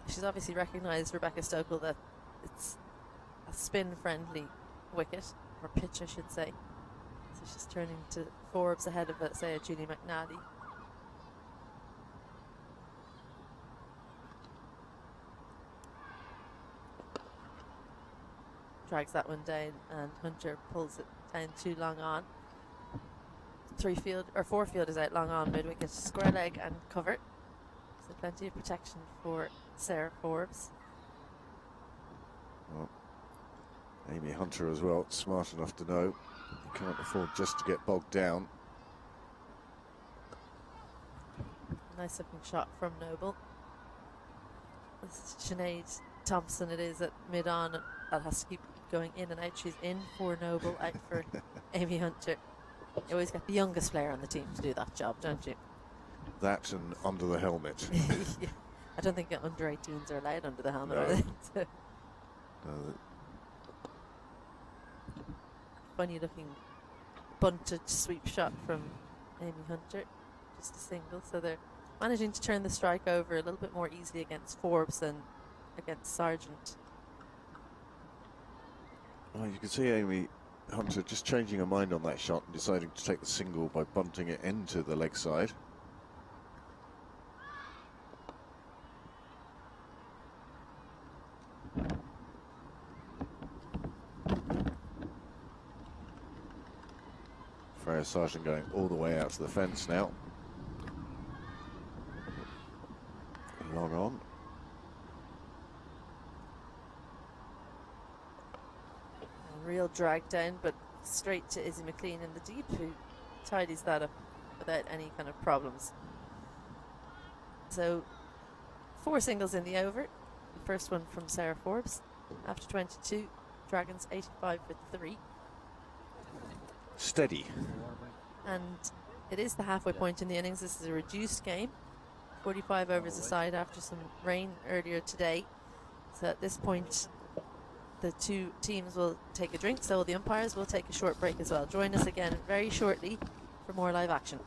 S3: She's obviously recognised, Rebecca Stokel, that it's a spin-friendly wicket, or pitch I should say. So she's turning to Forbes ahead of, say, a Julie McNally. Drags that one down, and Hunter pulls it down too long on. 4 fielders out long on, mid wicket, square leg and cover. So plenty of protection for Sarah Forbes.
S4: Well, Amy Hunter as well, smart enough to know you can't afford just to get bogged down.
S3: Nice looking shot from Noble. This is Sinead Thompson, it is at mid on. That has to keep going in and out. She's in for Noble, out for Amy Hunter. You always get the youngest player on the team to do that job, don't you?
S4: That and under the helmet.
S3: Yeah. I don't think under 18s are allowed under the helmet, are they? So. Funny looking bunted sweep shot from Amy Hunter. Just a single, so they're managing to turn the strike over a little bit more easily against Forbes than against Sargent.
S4: Well, you can see Amy Hunter just changing her mind on that shot and deciding to take the single by bunting it into the leg side. Freya Sargent going all the way out to the fence now. Long on.
S3: A real drag down, but straight to Izzy McLean in the deep, who tidies that up without any kind of problems. So 4 singles in the over. The first one from Sarah Forbes. After 22, Dragons 85 for 3.
S4: Steady.
S3: And it is the halfway point in the innings. This is a reduced game. 45 overs aside after some rain earlier today. So at this point, the 2 teams will take a drink, so the umpires will take a short break as well. Join us again very shortly for more live action.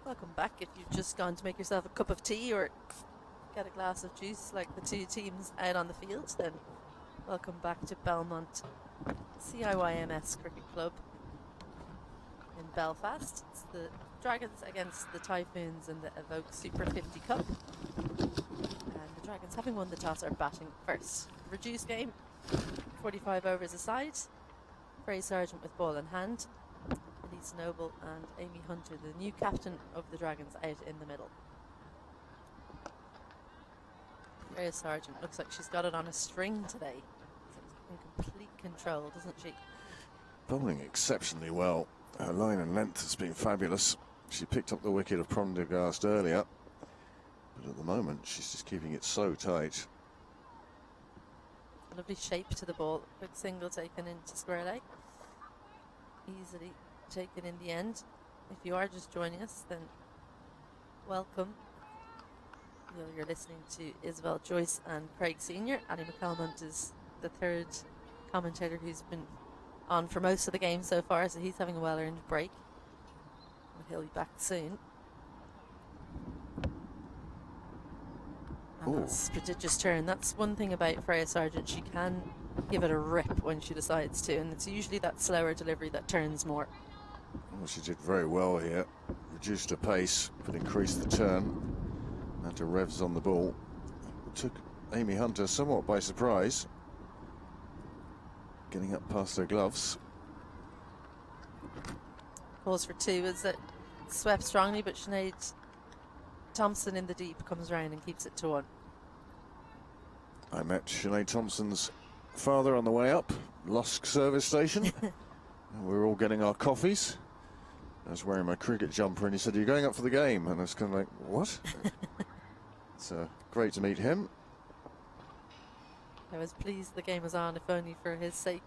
S3: Welcome back. If you've just gone to make yourself a cup of tea or get a glass of juice like the 2 teams out on the field, then welcome back to Belmont CIYMS Cricket Club in Belfast. It's the Dragons against the Typhoons in the Evoke Super 50 Cup. And the Dragons, having won the toss, are batting first. Reduced game, 45 overs aside. Freya Sargent with ball in hand. Elise Noble and Amy Hunter, the new captain of the Dragons, out in the middle. Freya Sargent looks like she's got it on a string today. In complete control, doesn't she?
S4: Bowling exceptionally well. Her line and length has been fabulous. She picked up the wicket of Prendergast earlier, but at the moment she's just keeping it so tight.
S3: A lovely shape to the ball. Quick single taken into square leg. Easily taken in the end. If you are just joining us, then welcome. You're listening to Isabel Joyce and Craig Senior. Annie McCalmont is the third commentator who's been on for most of the game so far, so he's having a well-earned break. But he'll be back soon. And that's a prodigious turn. That's one thing about Freya Sargent. She can give it a rip when she decides to, and it's usually that slower delivery that turns more.
S4: Well, she did very well here. Reduced her pace, but increased the turn. Had her revs on the ball. Took Amy Hunter somewhat by surprise. Getting up past her gloves.
S3: Calls for 2 as it swept strongly, but Sinead Thompson in the deep comes round and keeps it to 1.
S4: I met Sinead Thompson's father on the way up, Lusk service station. And we were all getting our coffees. I was wearing my cricket jumper and he said, "Are you going up for the game?" And I was kind of like, what? It's great to meet him.
S3: I was pleased the game was on, if only for his sake.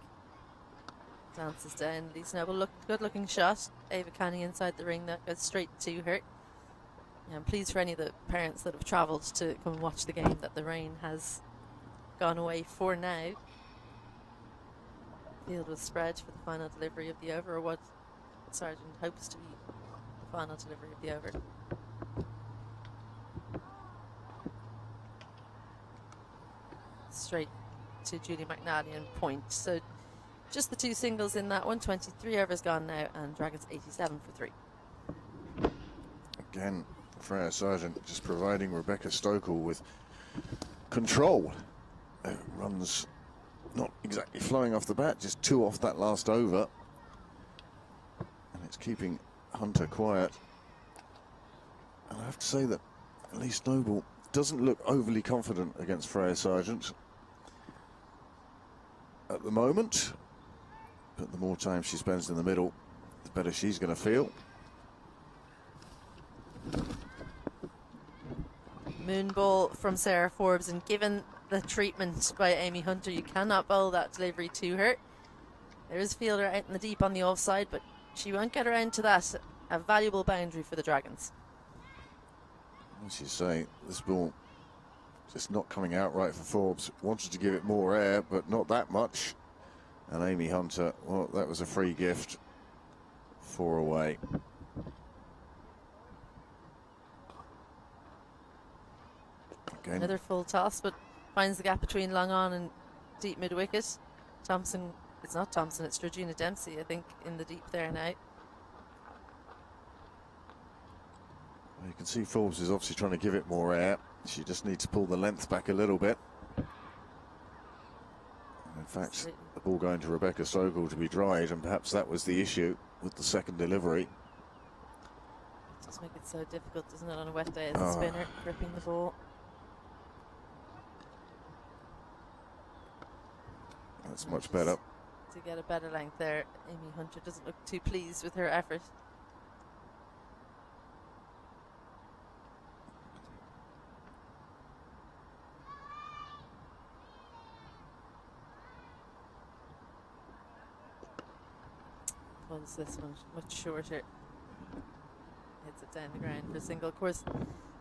S3: Dances down. Lee Snowball, good looking shot. Ava Canny inside the ring, that goes straight to her. Yeah, I'm pleased for any of the parents that have travelled to come and watch the game that the rain has gone away for now. Field was spread for the final delivery of the over, or what Sargent hopes to be the final delivery of the over. Straight to Julie McNally and point. So just the 2 singles in that one. 23 overs gone now, and Dragons 87 for 3.
S4: Again, Freya Sargent just providing Rebecca Stokel with control. Runs not exactly flying off the bat, just 2 off that last over. And it's keeping Hunter quiet. And I have to say that Lee Snowball doesn't look overly confident against Freya Sargent at the moment. But the more time she spends in the middle, the better she's going to feel.
S3: Moonball from Sarah Forbes, and given the treatment by Amy Hunter, you cannot bowl that delivery to her. There is a fielder out in the deep on the offside, but she won't get around to that. A valuable boundary for the Dragons.
S4: As you say, this ball just not coming out right for Forbes. Wanted to give it more air, but not that much. And Amy Hunter, well, that was a free gift. 4 away. Again.
S3: Another full toss, but finds the gap between long on and deep mid wicket. Thompson, it's not Thompson, it's Georgina Dempsey, I think, in the deep there now.
S4: You can see Forbes is obviously trying to give it more air. She just needs to pull the length back a little bit. In fact, the ball going to Rebecca Stokel to be dried, and perhaps that was the issue with the second delivery.
S3: It does make it so difficult, doesn't it, on a wet day as a spinner, gripping the ball.
S4: That's much better.
S3: To get a better length there, Amy Hunter doesn't look too pleased with her effort. Pulls this one much shorter. Hits it down the ground for a single. Of course,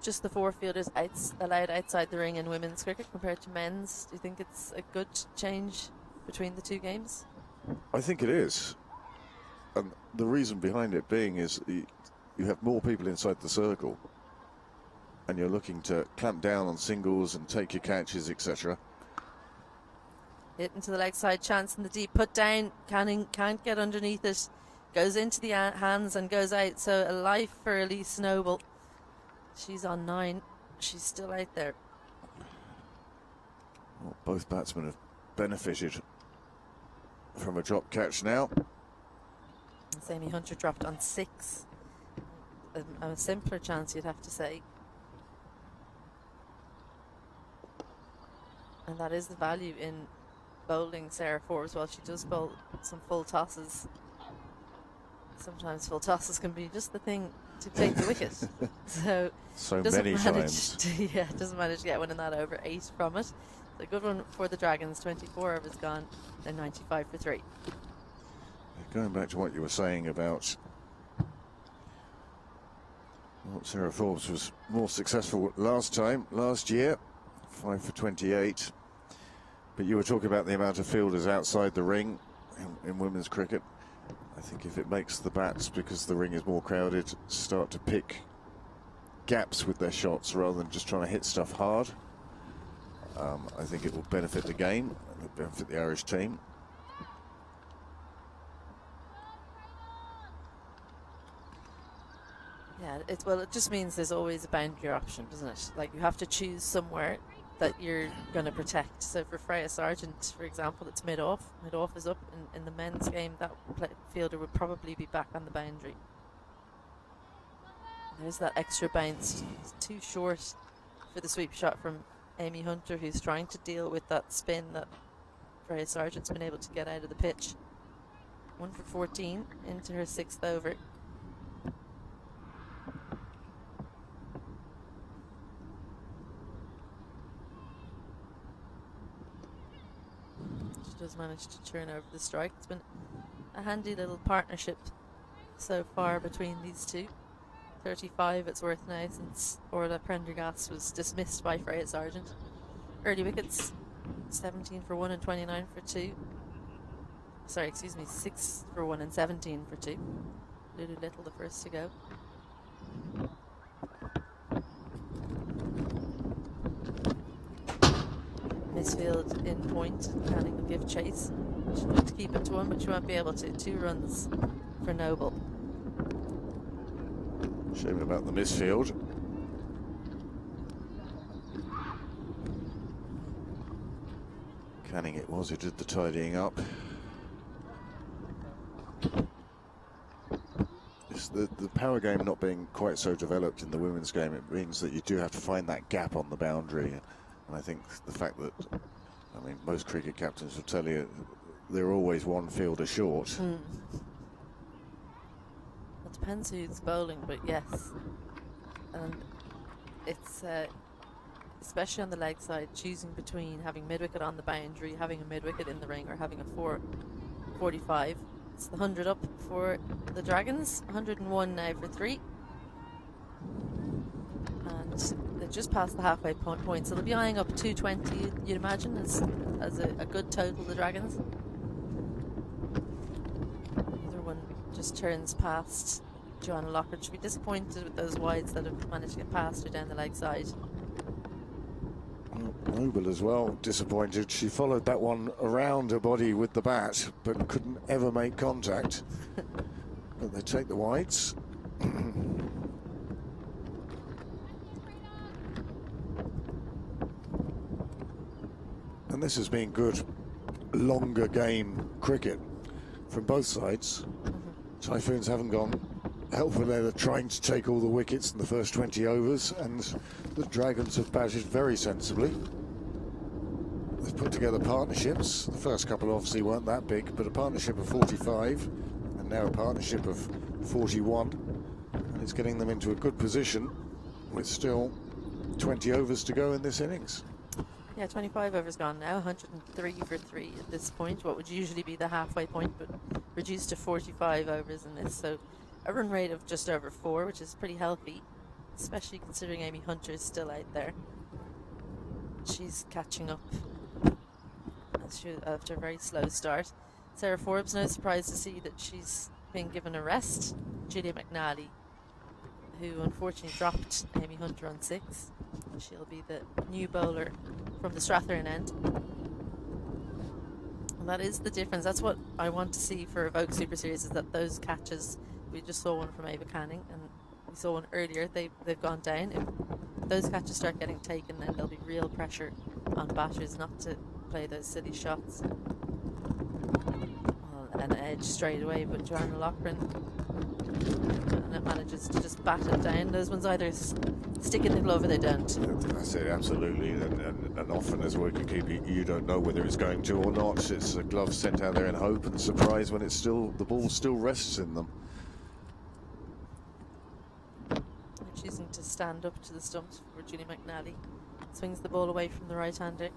S3: just the 4 fielders allowed outside the ring in women's cricket compared to men's. Do you think it's a good change between the 2 games?
S4: I think it is. And the reason behind it being is you have more people inside the circle, and you're looking to clamp down on singles and take your catches, etc.
S3: Hit into the leg side, chance in the deep, put down. Canning can't get underneath it. Goes into the hands and goes out. So a life for Elise Snowball. She's on 9. She's still out there.
S4: Well, both batsmen have benefited from a drop catch now.
S3: Amy Hunter dropped on 6. A simpler chance, you'd have to say. And that is the value in bowling Sarah Forbes. While she does bowl some full tosses, sometimes full tosses can be just the thing to take the wicket. So
S4: many times.
S3: Doesn't manage to get one in that over 8 from it. A good one for the Dragons. 24 overs gone. They're 95 for 3.
S4: Going back to what you were saying about Well, Sarah Forbes was more successful last year, 5 for 28. But you were talking about the amount of fielders outside the ring in women's cricket. I think if it makes the bats, because the ring is more crowded, start to pick gaps with their shots rather than just trying to hit stuff hard, I think it will benefit the game, it will benefit the Irish team.
S3: Yeah, it just means there's always a boundary option, doesn't it? Like, you have to choose somewhere that you're going to protect. So for Freya Sargent, for example, it's mid-off. Mid-off is up. In the men's game, that fielder would probably be back on the boundary. There's that extra bounce. It's too short for the sweep shot from Amy Hunter, who's trying to deal with that spin that Freya Sargent's been able to get out of the pitch. 1 for 14 into her 6th over. She does manage to turn over the strike. It's been a handy little partnership so far between these two. 35 it's worth now since Orla Prendergast was dismissed by Freya Sargent. Early wickets, 17 for 1 and 29 for 2. Sorry, excuse me, 6 for 1 and 17 for 2. Lulu Little the first to go. Misfield in point. Canning will give chase. She'll look to keep it to 1, but she won't be able to. 2 runs for Noble.
S4: Shame about the misfield. Canning it was who did the tidying up. It's the power game not being quite so developed in the women's game. It means that you do have to find that gap on the boundary. And I think the fact that, I mean, most cricket captains will tell you they're always one fielder short.
S3: It depends who's bowling, but yes. And it's, especially on the leg side, choosing between having mid-wicket on the boundary, having a mid-wicket in the ring, or having a 445. It's the 100 up for the Dragons, 101 now for 3. And they've just passed the halfway point, so they'll be eyeing up 220, you'd imagine, as a good total, the Dragons. The other one just turns past Joanna Lockwood. Should be disappointed with those wides that have managed to get past her down the leg side.
S4: Noble as well, disappointed. She followed that one around her body with the bat, but couldn't ever make contact. But they take the wides. And this has been good, longer game cricket from both sides. Typhoons haven't gone hell for leather trying to take all the wickets in the first 20 overs, and the Dragons have batted very sensibly. They've put together partnerships. The first couple obviously weren't that big, but a partnership of 45 and now a partnership of 41, and it's getting them into a good position with still 20 overs to go in this innings.
S3: Yeah, 25 overs gone now, 103 for 3 at this point. What would usually be the halfway point, but reduced to 45 overs in this. So a run rate of just over 4, which is pretty healthy, especially considering Amy Hunter is still out there. She's catching up after a very slow start. Sarah Forbes, no surprise to see that she's been given a rest. Julia McNally, who unfortunately dropped Amy Hunter on 6. She'll be the new bowler from the Strathern end. And that is the difference. That's what I want to see for Evoke Super Series, is that those catches, we just saw one from Ava Canning and we saw one earlier, they've gone down. If those catches start getting taken, then there'll be real pressure on batters not to play those silly shots. Well, an edge straight away, but Joanna Loughran, and it manages to just bat it down. Those ones either stick in the glove or they don't.
S4: That's it, absolutely. And often as a wicketkeeper, you don't know whether it's going to or not. It's a glove sent out there in hope and surprise when it's the ball still rests in them.
S3: Choosing to stand up to the stumps for Julie McNally. Swings the ball away from the right-hander.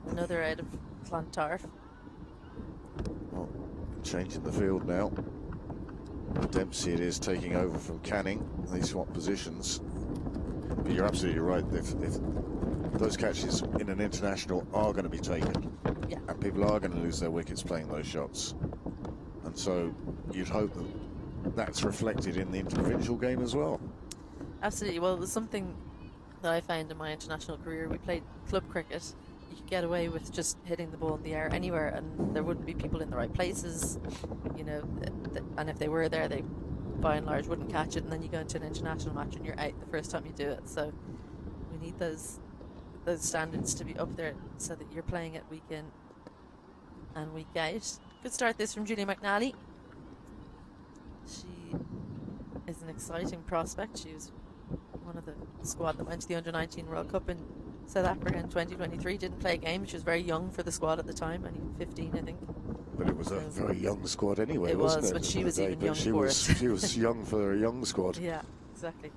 S3: Another out of Clontarf.
S4: Well, changing the field now. Dempsey it is taking over from Canning. They swap positions. But you're absolutely right. If those catches in an international are going to be taken,
S3: Yeah.
S4: and people are going to lose their wickets playing those shots, and so you'd hope that that's reflected in the individual game as well.
S3: Absolutely. Well, it was something that I found in my international career. We played club cricket. You could get away with just hitting the ball in the air anywhere, and there wouldn't be people in the right places, you know. And if they were there, they, by and large, wouldn't catch it. And then you go into an international match, and you're out the first time you do it. So we need those standards to be up there, so that you're playing it week in and week out. Good start this from Julie McNally. She is an exciting prospect. She was one of the squad that went to the Under-19 World Cup in South Africa in 2023. Didn't play a game. She was very young for the squad at the time, only 15, I think.
S4: But it was a very young squad anyway,
S3: it
S4: wasn't
S3: was,
S4: it?
S3: but she was even young
S4: she
S3: for
S4: was,
S3: it.
S4: She was young for a young squad.
S3: Yeah, exactly.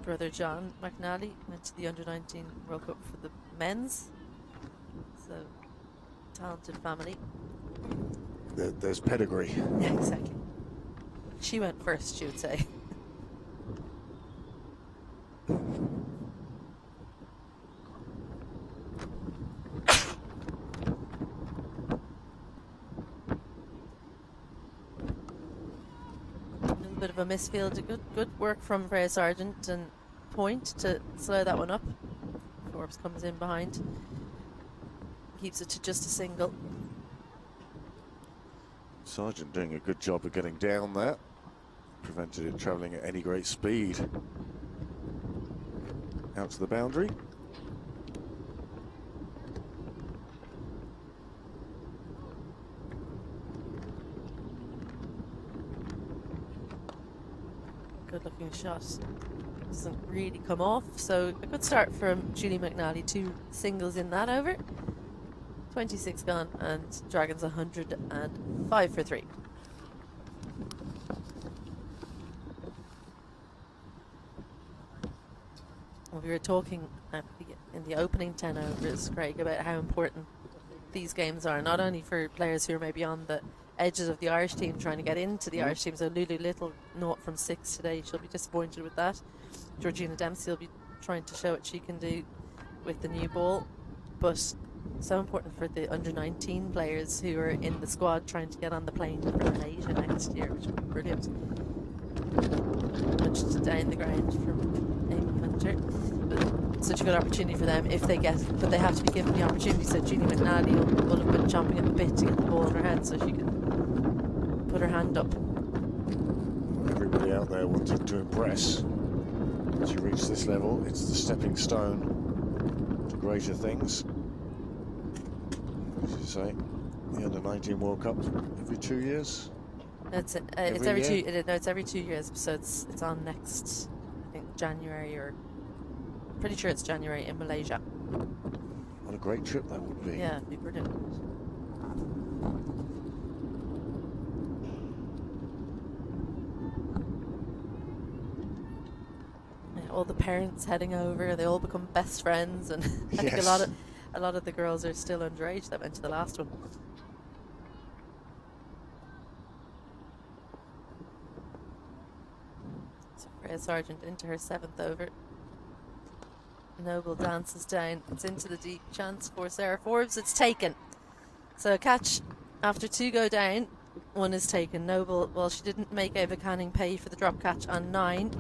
S3: Brother John McNally went to the Under-19 World Cup for the men's. So, talented family.
S4: There's pedigree.
S3: Yeah, exactly. She went first, she would say. A little bit of a misfield. Good work from Freya Sargent and Point to slow that one up. Forbes comes in behind. Keeps it to just a single.
S4: Sargent doing a good job of getting down there. Prevented it travelling at any great speed. Out to the boundary.
S3: Good looking shot. Doesn't really come off, so a good start from Julie McNally. 2 singles in that over. 26 gone, and Dragons 105 for 3. Well, we were talking in the opening 10 overs, Craig, about how important these games are, not only for players who are maybe on the edges of the Irish team trying to get into the Irish team. So Lulu Little, 0 from 6 today. She'll be disappointed with that. Georgina Dempsey will be trying to show what she can do with the new ball. But so important for the under-19 players who are in the squad trying to get on the plane for Malaysia next year, which would be brilliant. Punched down the ground from Amy Hunter. But such a good opportunity for them if they get, but they have to be given the opportunity. So Julie McNally will have been chomping at the bit to get the ball in her hand so she can put her hand up.
S4: Everybody out there wanting to impress. As you reach this level, it's the stepping stone to greater things. As you say, the Under-19 World Cup every 2 years.
S3: It's every 2. No, it's every 2 years. So it's on next, I think, January, or pretty sure it's January in Malaysia.
S4: What a great trip that would be.
S3: Yeah, it'd be brilliant. Yeah, all the parents heading over, they all become best friends, and I think a lot of the girls are still underage that went to the last one. So Freya Sargent into her 7th over. Noble dances down. It's into the deep. Chance for Sarah Forbes. It's taken. So a catch after 2 go down. 1 is taken. Noble, well, she didn't make Ava Canning pay for the drop catch on 9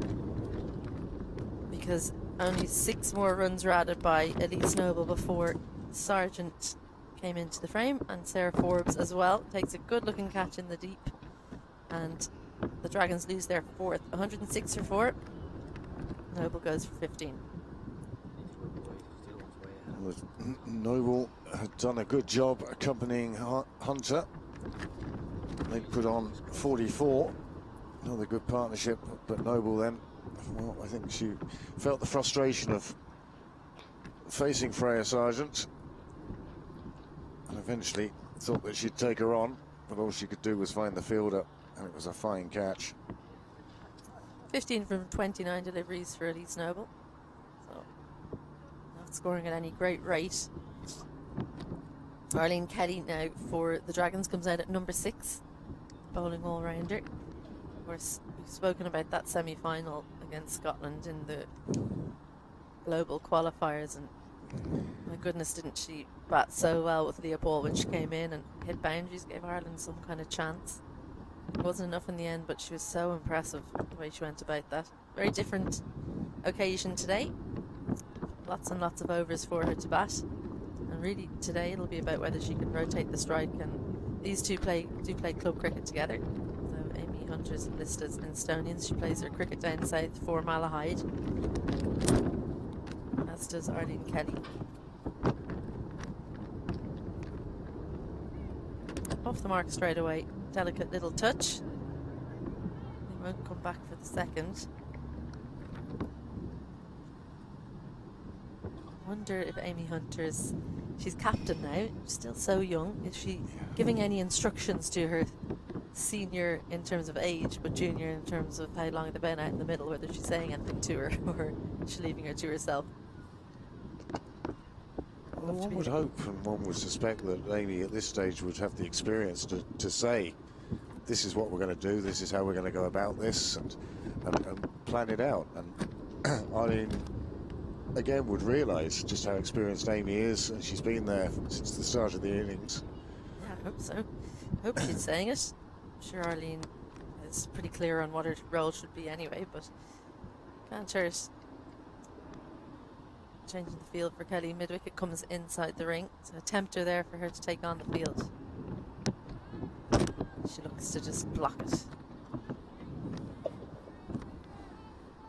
S3: because only 6 more runs were added by Elise Noble before Sargent came into the frame, and Sarah Forbes as well takes a good looking catch in the deep, and the Dragons lose their 4th. 106 for 4. Noble goes for 15.
S4: Noble had done a good job accompanying Hunter. They put on 44. Another good partnership, but Noble then, well, I think she felt the frustration of facing Freya Sargent and eventually thought that she'd take her on, but all she could do was find the fielder, and it was a fine catch.
S3: 15 from 29 deliveries for Elise Noble. So not scoring at any great rate. Arlene Kelly now for the Dragons comes out at number 6, bowling all-rounder. Of course, we've spoken about that semi-final against Scotland in the global qualifiers, and my goodness, didn't she bat so well with Leah Ball when she came in and hit boundaries, gave Ireland some kind of chance. It wasn't enough in the end, but she was so impressive the way she went about that. Very different occasion today. Lots and lots of overs for her to bat. And really today it'll be about whether she can rotate the strike, and these two do play club cricket together. So Amy Hunter's listed as Estonians. She plays her cricket down south for Malahide, as does Arlene Kelly. Off the mark straight away. Delicate little touch. They won't come back for the second. I wonder if Amy Hunter's, she's captain now, still so young, is she giving any instructions to her senior in terms of age, but junior in terms of how long they've been out in the middle, whether she's saying anything to her or is she leaving her to herself?
S4: Well, one would hope and one would suspect that Amy at this stage would have the experience to say, this is what we're going to do, this is how we're going to go about this, and plan it out. And Eileen, again, would realise just how experienced Amy is, and she's been there since the start of the innings.
S3: Yeah, I hope so. I hope she's saying it. I'm sure Arlene is pretty clear on what her role should be anyway, but can't hurt. Changing the field for Kelly. Mid-wicket comes inside the ring. It's a tempter there for her to take on the field. She looks to just block it.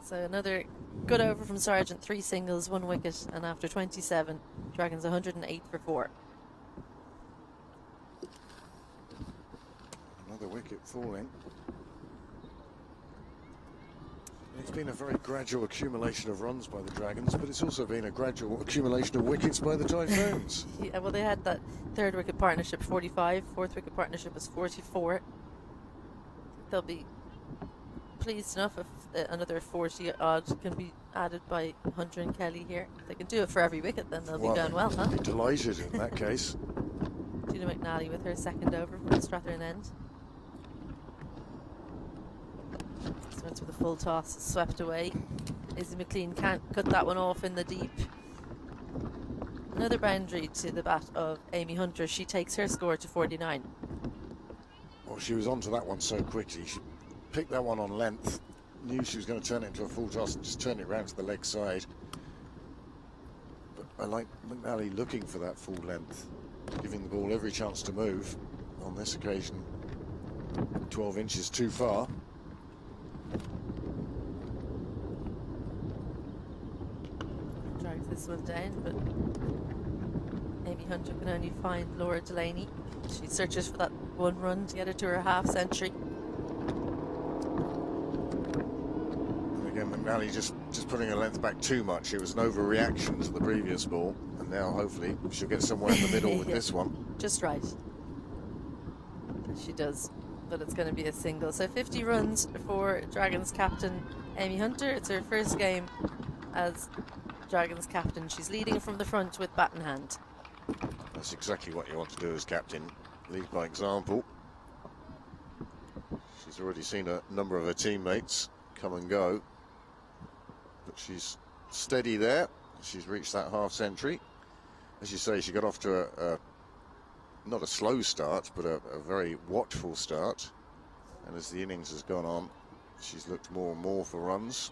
S3: So another good over from Sargent. 3 singles, 1 wicket, and after 27, Dragons 108 for 4.
S4: Another wicket falling. It's been a very gradual accumulation of runs by the Dragons, but it's also been a gradual accumulation of wickets by the Typhoons.
S3: Yeah, well, they had that 3rd wicket partnership 45, 4th wicket partnership was 44. They'll be pleased enough if another 40 odd can be added by Hunter and Kelly here. If they can do it for every wicket, then they'll be going well, huh?
S4: Delighted in that case.
S3: Gina McNally with her second over from the Strathern end. Starts with a full toss, swept away. Izzy McLean can't cut that one off in the deep. Another boundary to the bat of Amy Hunter. She takes her score to 49.
S4: Well, she was onto that one so quickly. She picked that one on length, knew she was going to turn it into a full toss and just turn it round to the leg side. But I like McNally looking for that full length, giving the ball every chance to move. On this occasion, 12 inches too far.
S3: Drags this one down, but Amy Hunter can only find Laura Delaney. She searches for that 1 run to get her to her half century.
S4: And again, McNally just putting her length back too much. It was an overreaction to the previous ball, and now hopefully she'll get somewhere in the middle with this one.
S3: Just right. She does, but it's going to be a single. So 50 runs for Dragons captain Amy Hunter. It's her first game as Dragons captain. She's leading from the front with bat in hand.
S4: That's exactly what you want to do as captain. Lead by example. She's already seen a number of her teammates come and go, but she's steady there. She's reached that half century. As you say, she got off to not a slow start, but a very watchful start. And as the innings has gone on, she's looked more and more for runs.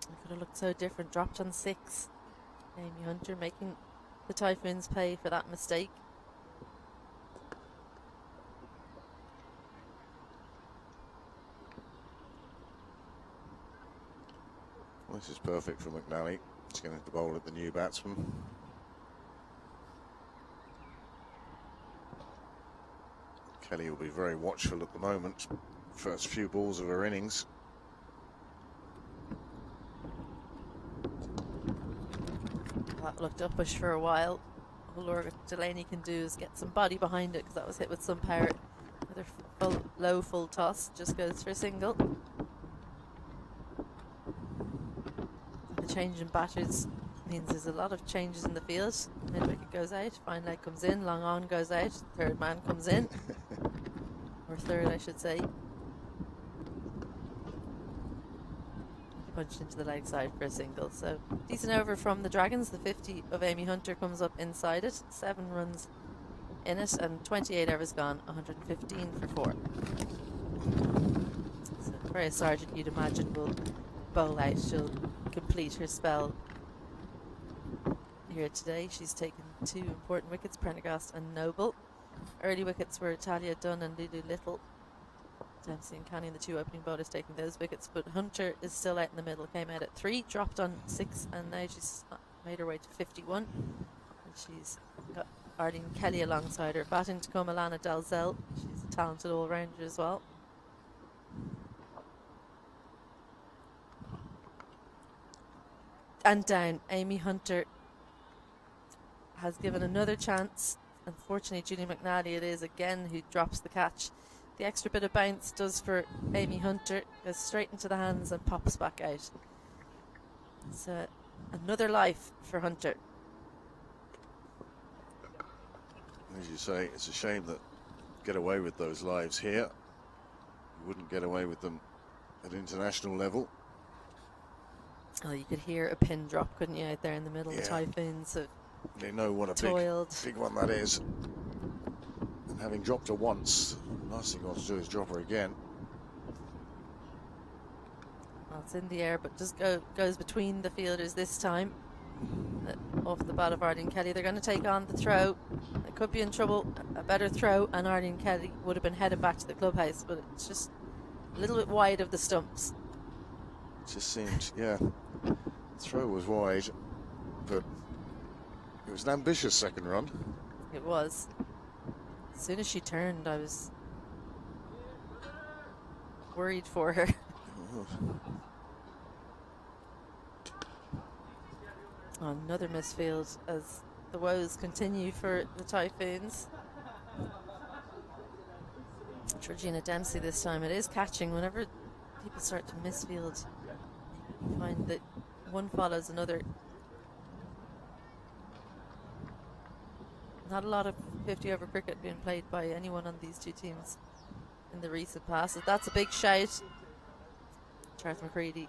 S3: It could have looked so different. Dropped on 6. Amy Hunter making the Typhoons pay for that mistake.
S4: Well, this is perfect for McNally. He's going to bowl at the new batsman. Kelly will be very watchful at the moment. First few balls of her innings.
S3: That looked uppish for a while. All Laura Delaney can do is get some body behind it, because that was hit with some power. Another low full toss, just goes for a single. The change in batters means there's a lot of changes in the field. Mid wicket goes out, fine leg comes in, long on goes out, third man comes in. Or third, I should say. Punched into the leg side for a single. So decent over from the Dragons. The 50 of Amy Hunter comes up inside it. 7 runs in it and 28 overs gone, 115 for 4. So Freya Sargent, you'd imagine, will bowl out. She'll complete her spell here today. She's taken 2 important wickets, Prendergast and Noble. Early wickets were Talia Dunn and Lulu Little. Dempsey and Canning, the 2 opening bowlers, taking those wickets, but Hunter is still out in the middle. Came out at 3, dropped on 6, and now she's made her way to 51. And she's got Arlene Kelly alongside her. Batting to come, Alana Dalzell. She's a talented all-rounder as well. And down, Amy Hunter has given another chance. Unfortunately, Julie McNally it is again who drops the catch. The extra bit of bounce does for Amy Hunter, goes straight into the hands and pops back out. So another life for Hunter.
S4: As you say, it's a shame that get away with those lives here. You wouldn't get away with them at international level.
S3: Oh, you could hear a pin drop, couldn't you, out there in the middle of the Typhoons? So
S4: they know what a big one that is. And having dropped her once, the last thing you want to do is drop her again.
S3: Well, it's in the air, but just goes between the fielders this time. Off the bat of Arlene Kelly. They're going to take on the throw. They could be in trouble. A better throw, and Arlene Kelly would have been headed back to the clubhouse, but it's just a little bit wide of the stumps.
S4: It just seemed, the throw was wide, but it was an ambitious second run.
S3: It was. As soon as she turned, I was worried for her. Another misfield as the woes continue for the Typhoons. Georgina Dempsey this time. It is catching. Whenever people start to misfield, you find that one follows another. Not a lot of 50-over cricket being played by anyone on these 2 teams in the recent past. That's a big shout. Charles McCready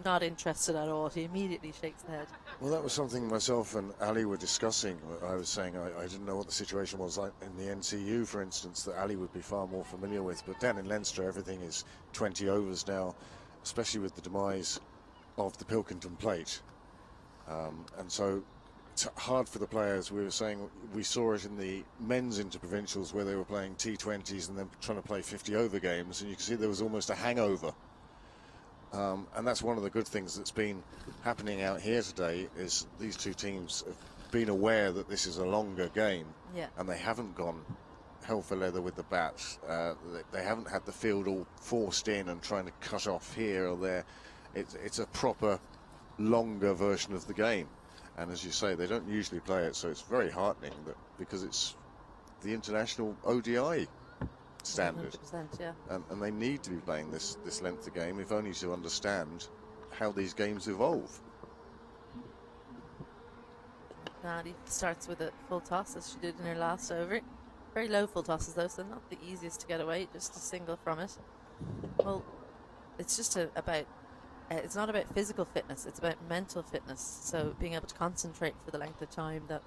S3: not interested at all. He immediately shakes the head.
S4: Well, that was something myself and Ali were discussing. I was saying I didn't know what the situation was like in the NCU, for instance, that Ali would be far more familiar with. But down in Leinster, everything is 20 overs now, especially with the demise of the Pilkington plate. And so it's hard for the players. We were saying we saw it in the men's interprovincials where they were playing T20s and then trying to play 50-over games, and you can see there was almost a hangover. And that's one of the good things that's been happening out here today, is these 2 teams have been aware that this is a longer game, and they haven't gone hell for leather with the bats. They haven't had the field all forced in and trying to cut off here or there. It's a proper longer version of the game, and as you say, they don't usually play it, so it's very heartening that because it's the international ODI standard, and they need to be playing this length of game, if only to understand how these games evolve.
S3: Maddie starts with a full toss as she did in her last over. Very low full tosses though, so not the easiest to get away, just a single from it. Well, it's just about it's not about physical fitness, it's about mental fitness, so being able to concentrate for the length of time that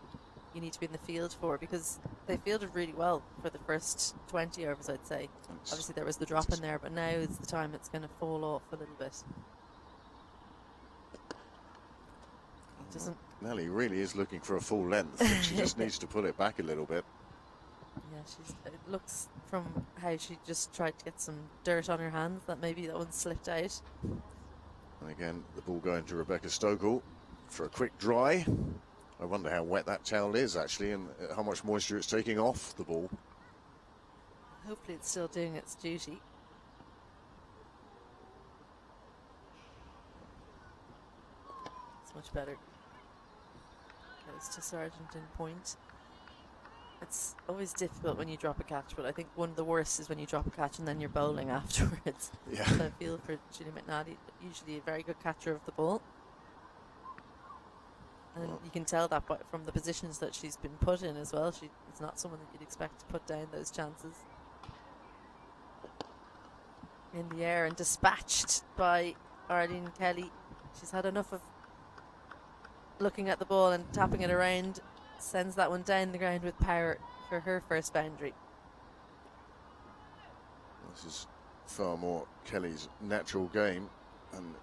S3: you need to be in the field for, because they fielded really well for the first 20 overs, I'd say. Obviously there was the drop in there, but now is the time it's going to fall off a little bit.
S4: Nelly really is looking for a full length, and she just needs to pull it back a little bit.
S3: Yeah, it looks from how she just tried to get some dirt on her hands that maybe that one slipped out.
S4: And again, the ball going to Rebecca Stokel for a quick dry. I wonder how wet that towel is actually, and how much moisture it's taking off the ball.
S3: Hopefully it's still doing its duty. It's much better. Goes to Sargent in point. It's always difficult when you drop a catch, but I think one of the worst is when you drop a catch and then you're bowling afterwards.
S4: Yeah.
S3: So I feel for Julie McNally, usually a very good catcher of the ball. And you can tell that from the positions that she's been put in as well. She's not someone that you'd expect to put down those chances. In the air and dispatched by Arlene Kelly. She's had enough of looking at the ball and tapping it around. Sends that one down the ground with power for her first boundary.
S4: This is far more Kelly's natural game, and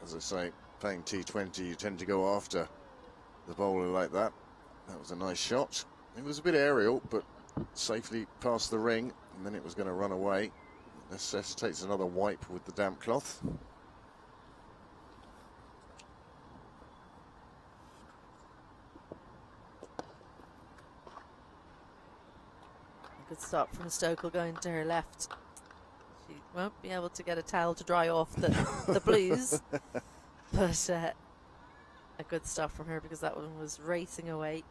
S4: as I say, playing T20, you tend to go after the bowler like that. That was a nice shot. It was a bit aerial, but safely past the ring, and then it was going to run away. It necessitates another wipe with the damp cloth.
S3: Good stop from Stokel going to her left. She won't be able to get a towel to dry off the blues, but a good stop from her because that one was racing away.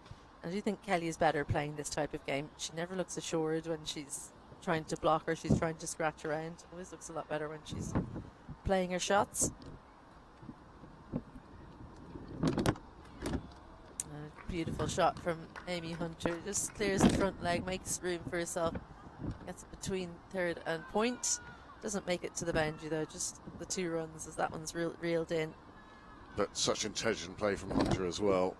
S3: I do think Kelly is better playing this type of game. She never looks assured when she's trying to block or she's trying to scratch around. Always looks a lot better when she's playing her shots. A beautiful shot from Amy Hunter. Just clears the front leg, makes room for herself. Gets it between third and point. Doesn't make it to the boundary though, just the 2 runs as that one's reeled in.
S4: But such intelligent play from Hunter as well.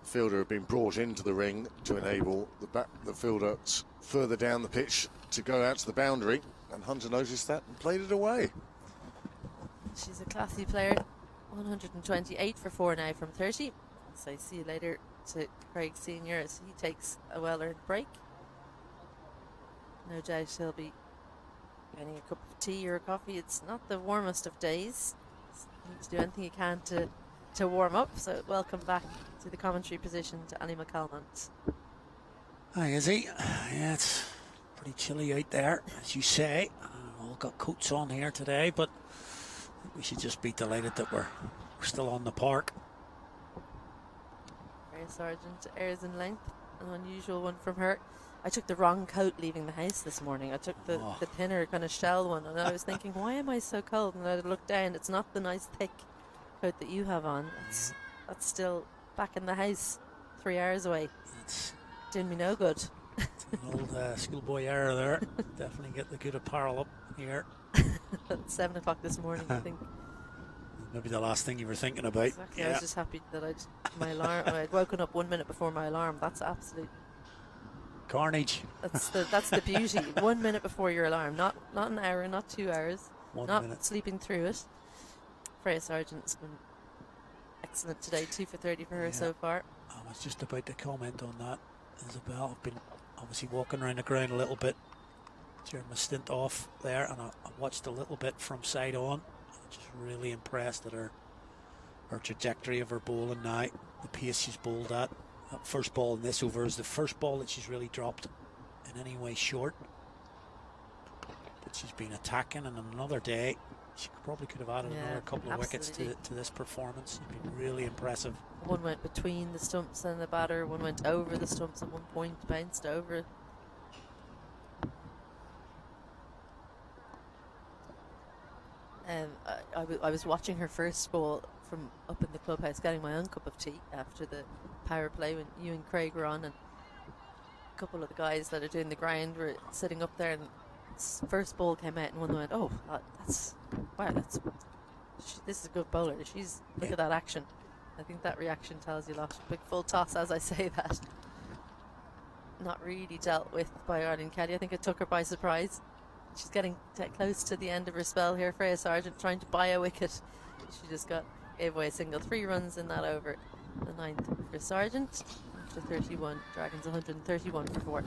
S4: Fielder had been brought into the ring to enable the fielder further down the pitch to go out to the boundary, and Hunter noticed that and played it away.
S3: She's a classy player. 128 for 4 now from 30. So see you later to Craig Senior as he takes a well-earned break. No doubt he'll be getting a cup of tea or a coffee. It's not the warmest of days. You need to do anything you can to warm up. So welcome back to the commentary position to Annie McCalmont.
S2: Hi, Izzy. Yeah, it's pretty chilly out there, as you say. All got coats on here today, but I think we should just be delighted that we're still on the park.
S3: Mary Sargent airs in length, an unusual one from her. I took the wrong coat leaving the house this morning. I took the thinner kind of shell one, and I was thinking, why am I so cold? And I looked down, it's not the nice thick coat that you have on. That's still back in the house, 3 hours away. It's doing me no good.
S2: It's an old schoolboy error there. Definitely get the good apparel up here.
S3: At 7 o'clock this morning, I think.
S2: Maybe the last thing you were thinking about.
S3: Exactly.
S2: Yeah.
S3: I was just happy that I'd woken up 1 minute before my alarm. That's absolute
S2: carnage.
S3: That's the beauty. 1 minute before your alarm, not an hour, not 2 hours,
S2: 1
S3: not
S2: minute.
S3: Sleeping through it. Freya Sargent's been excellent today. 2 for 30 for her so far.
S2: I was just about to comment on that, Isabel. I've been obviously walking around the ground a little bit during my stint off there, and I watched a little bit from side on. I'm just really impressed at her trajectory of her bowling now, the pace she's bowled at. That first ball in this over is the first ball that she's really dropped in any way short. But she's been attacking, and on another day she probably could have added another couple of wickets to this performance. It's been really impressive.
S3: One went between the stumps and the batter, one went over the stumps at one point, bounced over. I was watching her first ball from up in the clubhouse, getting my own cup of tea after the power play when you and Craig were on, and a couple of the guys that are doing the ground were sitting up there, and first ball came out and one went, oh, this is a good bowler. Look at that action. I think that reaction tells you a lot. Big full toss as I say that. Not really dealt with by Arlene Kelly. I think it took her by surprise. She's getting close to the end of her spell here. Freya Sargent trying to buy a wicket. She just gave away a single. 3 runs in that over. The 9th for Sargent. After 31, Dragons 131 for 4.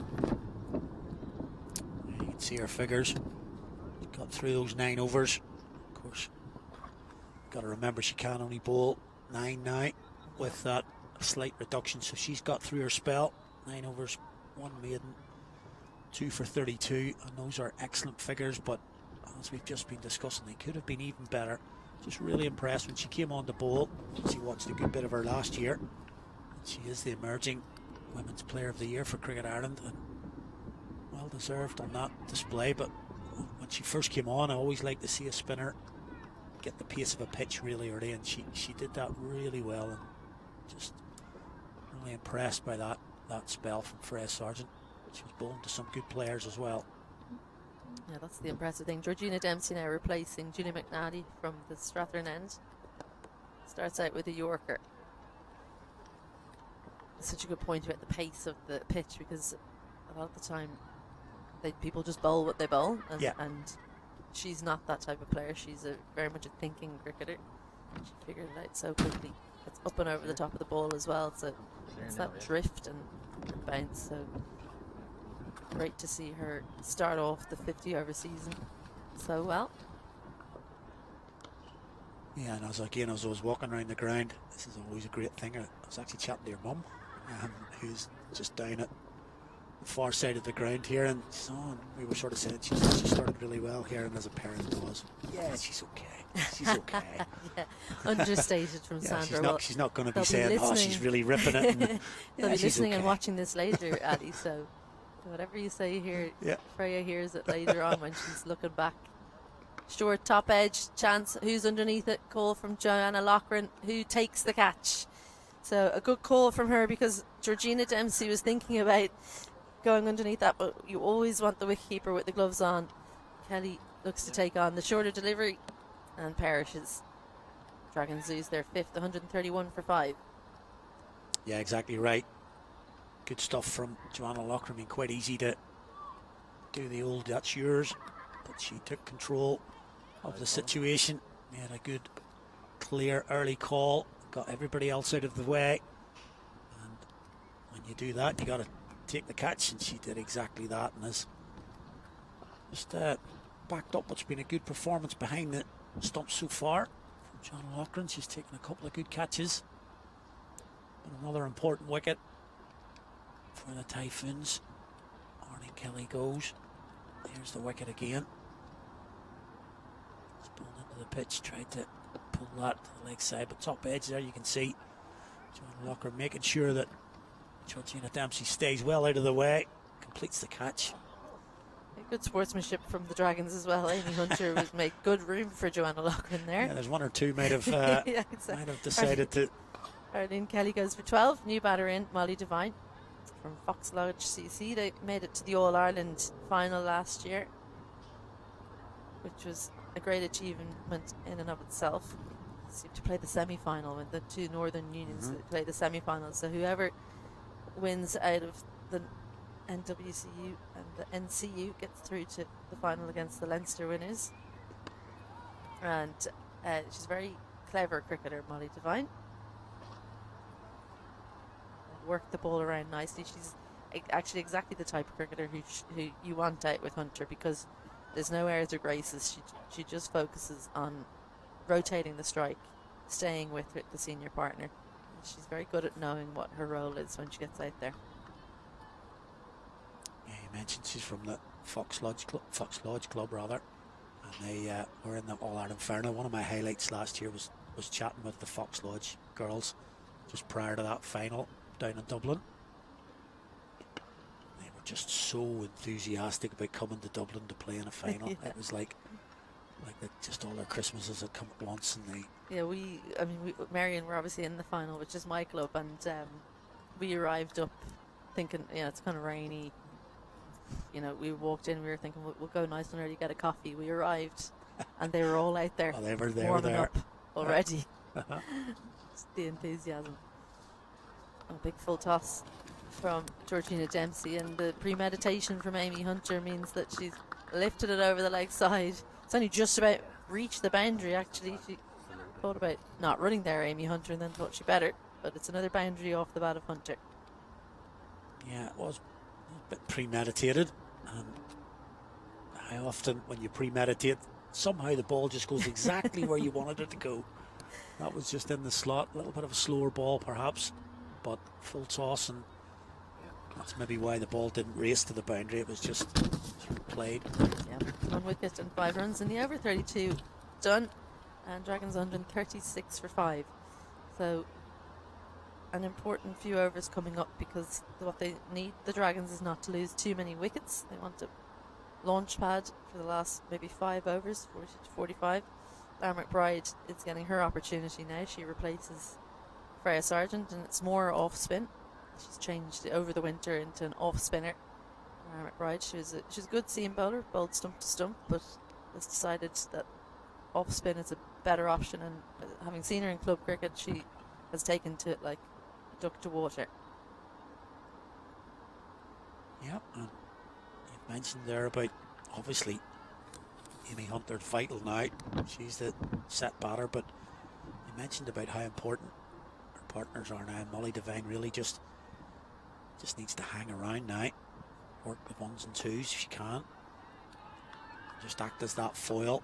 S2: You can see her figures. She got through those 9 overs. Of course, got to remember she can only bowl 9 now with that slight reduction. So she's got through her spell. 9 overs, 1 maiden, 2 for 32, and those are excellent figures, but as we've just been discussing, they could have been even better. Just really impressed when she came on the bowl. She watched a good bit of her last year. She is the emerging Women's Player of the Year for Cricket Ireland, and well deserved on that display. But when she first came on, I always like to see a spinner get the pace of a pitch really early, and she did that really well, and Just really impressed by that spell from Freya Sargent. She was bowling to some good players as well.
S3: Yeah, that's the impressive thing. Georgina Dempsey now replacing Julie McNally from the Strathern end. Starts out with a Yorker. Such a good point about the pace of the pitch, because a lot of the time people just bowl what they bowl, and she's not that type of player. She's very much a thinking cricketer. She figured it out so quickly. It's up and over the top of the ball as well, so it's that drift and bounce. So great to see her start off the 50-over season so well.
S2: Yeah, and as I was walking around the ground, this is always a great thing. I was actually chatting to your mum, who's just down at the far side of the ground here, and so we were sort of saying she started really well here, and as a parent was, yeah, she's okay. She's okay.
S3: Yeah, understated from Sandra.
S2: She's not going to be saying, oh, she's really ripping it. And,
S3: they'll be listening and watching this later, Addy, so whatever you say here, Freya hears it later on when she's looking back. Short top edge, chance, who's underneath it, call from Joanna Loughran, who takes the catch. So a good call from her, because Georgina Dempsey was thinking about going underneath that, but you always want the wicketkeeper with the gloves on. Kelly looks to take on the shorter delivery and perishes. Dragons lose their 5th, 131 for 5.
S2: Yeah, exactly right. Good stuff from Joanna Loughran. I mean, quite easy to do the old "that's yours," but she took control of the situation. Made a good, clear early call. Got everybody else out of the way. And when you do that, you got to take the catch, and she did exactly that, and has just backed up what's been a good performance behind the stumps so far from Joanna Loughran. She's taken a couple of good catches. And another important wicket for the Typhoons. Arnie Kelly goes. Here's the wicket again. It's pulled into the pitch, tried to pull that to the leg side, but top edge there you can see Joanna Loughran making sure that Georgina Dempsey stays well out of the way, completes the catch.
S3: Good sportsmanship from the Dragons as well. Amy Hunter would make good room for Joanna Loughran there.
S2: Yeah, there's one or two might have might have decided to.
S3: Arlene Kelly goes for 12. New batter in, Molly Devine from Fox Lodge CC. They made it to the All-Ireland final last year, which was a great achievement in and of itself. Seemed to play the semi-final when the two Northern Unions play the semi-final. So whoever wins out of the NWCU and the NCU gets through to the final against the Leinster winners. And she's a very clever cricketer, Molly Devine. Worked the ball around nicely. She's actually exactly the type of cricketer who you want out with Hunter, because there's no airs or graces. She just focuses on rotating the strike, staying with the senior partner. She's very good at knowing what her role is when she gets out there.
S2: Yeah, you mentioned she's from the Fox Lodge Club rather, and they were in the All-Ireland final. One of my highlights last year was chatting with the Fox Lodge girls just prior to that final down in Dublin. They were just so enthusiastic about coming to Dublin to play in a final. It was like just all their Christmases had come at once, and
S3: Marion were obviously in the final, which is my club, and we arrived up thinking, it's kind of rainy. We walked in, we were thinking we'll go nice and early, get a coffee. We arrived, and they were all out there.
S2: Oh, they were
S3: warming
S2: there
S3: up already. Just the enthusiasm. A big full toss from Georgina Dempsey, and the premeditation from Amy Hunter means that she's lifted it over the leg side. It's only just about reached the boundary, actually. She thought about not running there, Amy Hunter, and then thought she better, but it's another boundary off the bat of Hunter.
S2: Yeah, it was a bit premeditated, and how often when you premeditate, somehow the ball just goes exactly where you wanted it to go. That was just in the slot, a little bit of a slower ball perhaps, but full toss, and that's maybe why the ball didn't race to the boundary. It was just played.
S3: Yeah, 1 wicket and 5 runs in the over. 32 done, and Dragons 136 for 5. So an important few overs coming up, because what they need, the Dragons, is not to lose too many wickets. They want a launch pad for the last maybe 5 overs, 40 to 45. Lara McBride is getting her opportunity now. She replaces Freya Sargent, and it's more off spin. She's changed over the winter into an off spinner. McBride, she's a good seam bowler, bowled stump to stump, but has decided that off spin is a better option. And having seen her in club cricket, she has taken to it like a duck to water.
S2: Yeah, and you mentioned there about obviously Amy Hunter vital now. She's the set batter, but you mentioned about how important her partners are now. Molly Devine really just needs to hang around now, work the ones and twos if she can, just act as that foil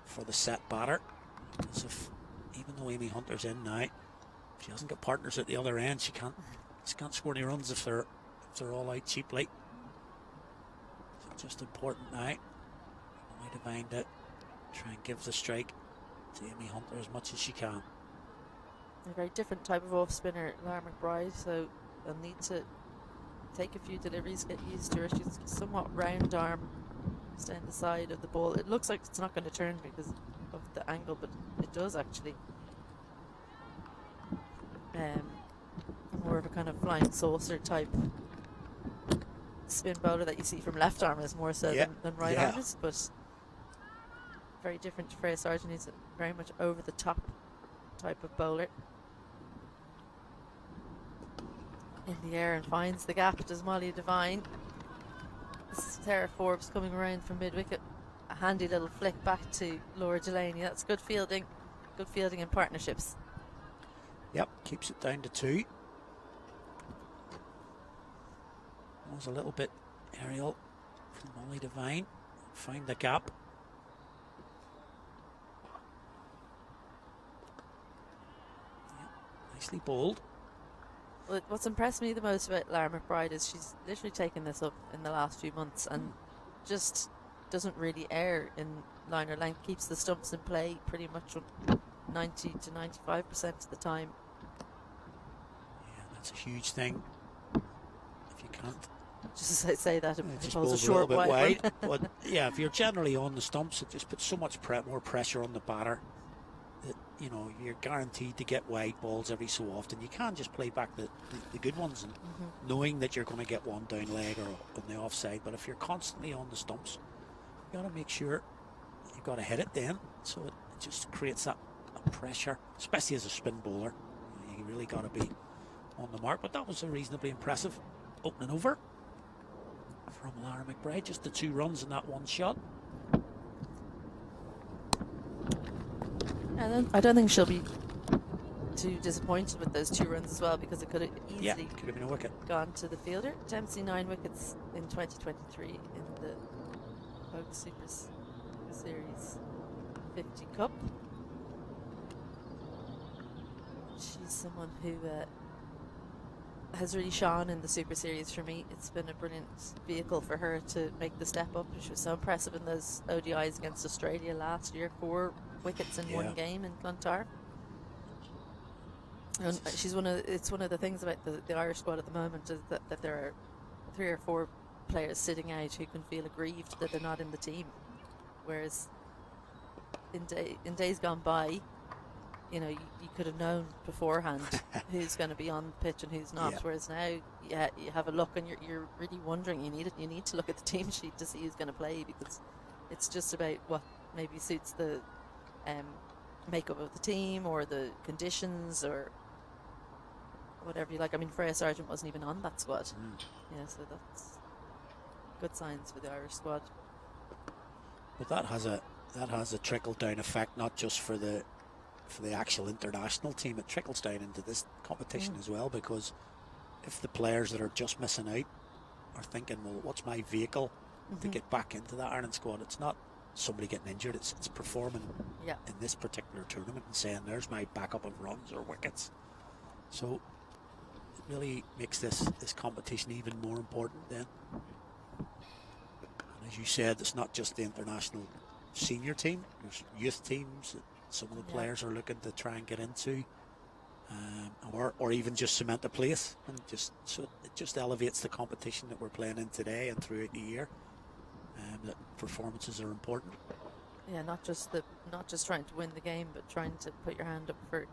S2: for the set batter. Because if, even though Amy Hunter's in now, if she hasn't got partners at the other end, she can't score any runs if they're all out cheaply. So just important now. Molly Devine to try and give the strike to Amy Hunter as much as she can.
S3: A very different type of off spinner, Lara McBride, so they'll need to take a few deliveries, get used to her. She's somewhat round arm, down the side of the ball. It looks like it's not going to turn because of the angle, but it does actually. More of a kind of flying saucer type spin bowler that you see from left armers more so than right armers, but very different to Freya Sargent. He's very much over the top type of bowler. In the air and finds the gap, does Molly Devine. This is Sarah Forbes coming around from mid-wicket. A handy little flick back to Laura Delaney. That's good fielding in partnerships.
S2: Yep, keeps it down to 2. Was a little bit aerial from Molly Devine. Find the gap. Yep, nicely bowled.
S3: Well, what's impressed me the most about Lara McBride is she's literally taken this up in the last few months and just doesn't really err in line or length, keeps the stumps in play pretty much 90 to 95% of the time.
S2: Yeah, that's a huge thing. If you can't
S3: just as I say that,
S2: just
S3: a
S2: short
S3: short
S2: a little bit wide.
S3: one.
S2: But yeah, if you're generally on the stumps, it just puts so much more pressure on the batter that, you know, you're guaranteed to get wide balls every so often. You can't just play back the good ones and knowing that you're going to get one down leg or on the offside. But if you're constantly on the stumps, you got to make sure you've got to hit it then. So it just creates that pressure, especially as a spin bowler. You really got to be on the mark. But that was a reasonably impressive opening over from Lara McBride. Just the 2 runs in that one shot.
S3: And I don't think she'll be too disappointed with those 2 runs as well, because it could have easily
S2: could have been a wicket
S3: gone to the fielder. Dempsey 9 wickets in 2023 in the Poke Super Series 50 Cup. She's someone who has really shone in the Super Series for me. It's been a brilliant vehicle for her to make the step up. She was so impressive in those ODIs against Australia last year. 4 wickets in one game in Clontarf. And she's it's one of the things about the Irish squad at the moment is that there are 3 or 4 players sitting out who can feel aggrieved that they're not in the team, whereas in days gone by, you know, you could have known beforehand who's going to be on the pitch and who's not. Whereas now, you have a look and you're really wondering. You need to look at the team sheet to see who's going to play, because it's just about what maybe suits the makeup of the team or the conditions or whatever you like. I mean, Freya Sargent wasn't even on that squad. Yeah, so that's good signs for the Irish squad.
S2: But that has a trickle down effect, not just for the actual international team. It trickles down into this competition as well, because if the players that are just missing out are thinking, well, what's my vehicle to get back into that Ireland squad, it's not somebody getting injured, it's performing in this particular tournament and saying, there's my backup of runs or wickets. So it really makes this competition even more important then. And as you said, it's not just the international senior team, there's youth teams that some of the players are looking to try and get into, or even just cement a place, and so it just elevates the competition that we're playing in today and throughout the year. That performances are important.
S3: Yeah, not just trying to win the game, but trying to put your hand up for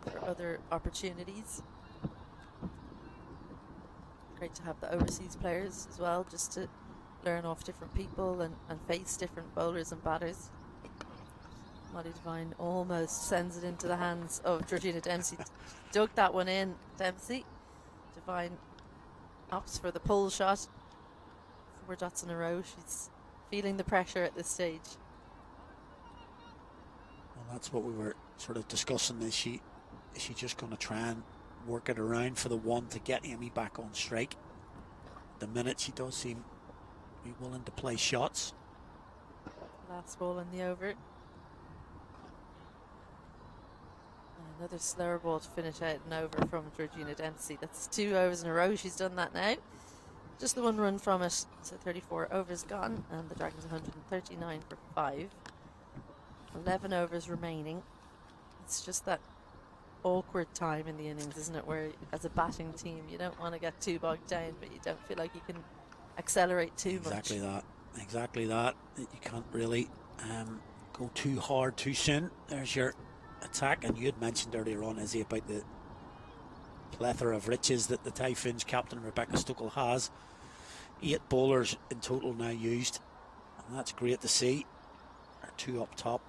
S3: for other opportunities. Great to have the overseas players as well, just to learn off different people and face different bowlers and batters. Molly Devine almost sends it into the hands of Georgina Dempsey. Dug that one in, Dempsey. Devine opts for the pull shot. 4 dots in a row. She's feeling the pressure at this stage.
S2: Well, that's what we were sort of discussing. Is she just going to try and work it around for the one to get Amy back on strike? At the minute, she does seem to be willing to play shots.
S3: Last ball in the over. Another slower ball to finish out an over from Georgina Dempsey. That's 2 overs in a row. She's done that now. Just the 1 run from it. So 34 overs gone, and the Dragons 139 for 5. 11 overs remaining. It's just that awkward time in the innings, isn't it, where as a batting team you don't want to get too bogged down, but you don't feel like you can accelerate too much.
S2: Exactly that. You can't really go too hard too soon. There's your attack, and you had mentioned earlier on, Izzy, about the plethora of riches that the Typhoons captain Rebecca Stokel has. 8 bowlers in total now used, and that's great to see. Our 2 up top,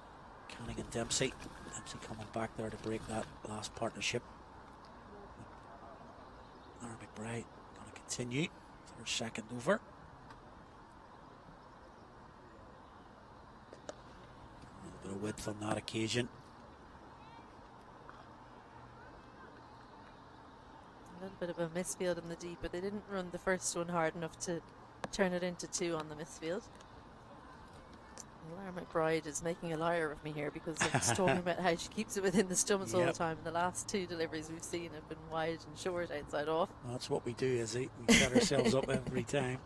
S2: Canning and Dempsey. Dempsey coming back there to break that last partnership. Lara McBride going to continue to her second over. A little bit of width on that occasion.
S3: A little bit of a misfield in the deep, but they didn't run the first one hard enough to turn it into 2 on the misfield. Lara McBride is making a liar of me here, because it's talking about how she keeps it within the stumps all the time. The last 2 deliveries we've seen have been wide and short, outside off.
S2: Well, that's what we do, Izzy. We set ourselves up every time.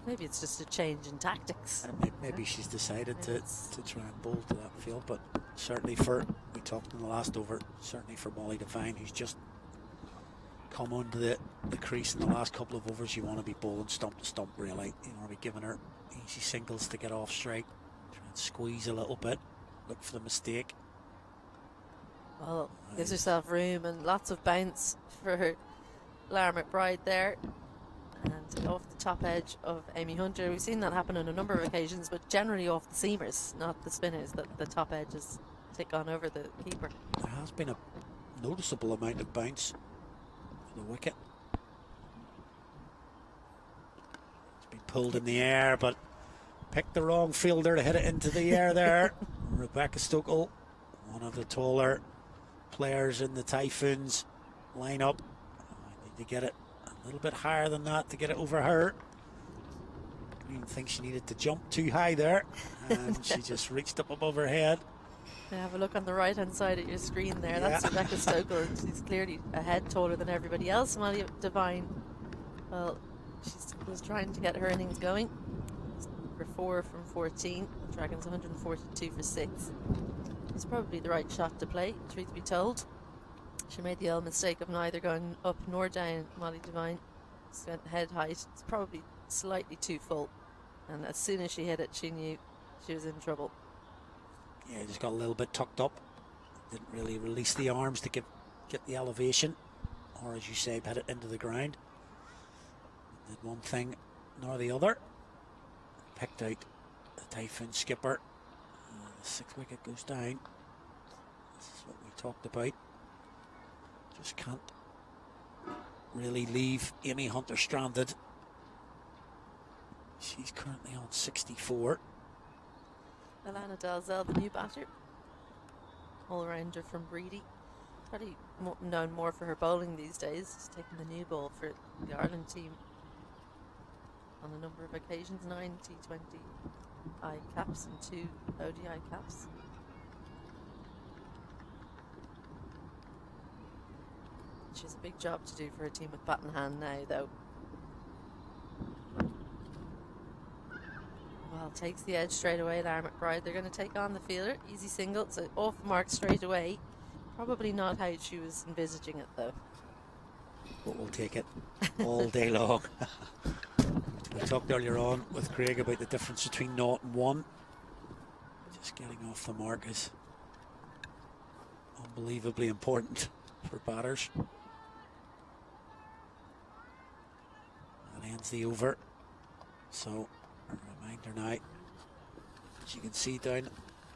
S3: Maybe it's just a change in tactics.
S2: Maybe she's decided to try and bowl to that field, but certainly we talked in the last over, certainly for Molly Devine, who's just come onto the crease in the last couple of overs, you want to be bowling stump to stump, really. You want to be giving her easy singles to get off strike, try and squeeze a little bit, look for the mistake.
S3: Well, gives herself room and lots of bounce for Lara McBride there. And off the top edge of Amy Hunter. We've seen that happen on a number of occasions, but generally off the seamers, not the spinners, that the top edges take on over the keeper.
S2: There has been a noticeable amount of bounce for the wicket. It's been pulled in the air, but picked the wrong fielder to hit it into the air there. Rebecca Stokel, one of the taller players in the Typhoons lineup. I need to get it a little bit higher than that to get it over her. I didn't even think she needed to jump too high there, and she just reached up above her head.
S3: Have a look on the right hand side of your screen there. That's Rebecca Stokel, and she's clearly a head taller than everybody else. Molly Devine, well, she was trying to get her innings going. For 4 from 14, the Dragons 142 for 6. It's probably the right shot to play, truth be told. She made the old mistake of neither going up nor down. Molly Devine spent head height. It's probably slightly too full, and as soon as she hit it, she knew she was in trouble.
S2: Yeah, just got a little bit tucked up. Didn't really release the arms to get the elevation, or as you say, hit it into the ground. Did one thing nor the other. Picked out the Typhoon skipper. The 6th wicket goes down. This is what we talked about. Just can't really leave Amy Hunter stranded. She's currently on 64.
S3: Alana Dalzell, the new batter, all-rounder from Breedy, probably known more for her bowling these days. She's taken the new ball for the Ireland team on a number of occasions, 9 T20I caps and 2 ODI caps. She has a big job to do for her team with bat in hand now, though. Well, takes the edge straight away, Lara McBride. They're going to take on the fielder. Easy single, so off the mark straight away. Probably not how she was envisaging it, though.
S2: But we'll take it all day long. We talked earlier on with Craig about the difference between 0 and 1. Just getting off the mark is unbelievably important for batters. That ends the over. So, a reminder now, as you can see down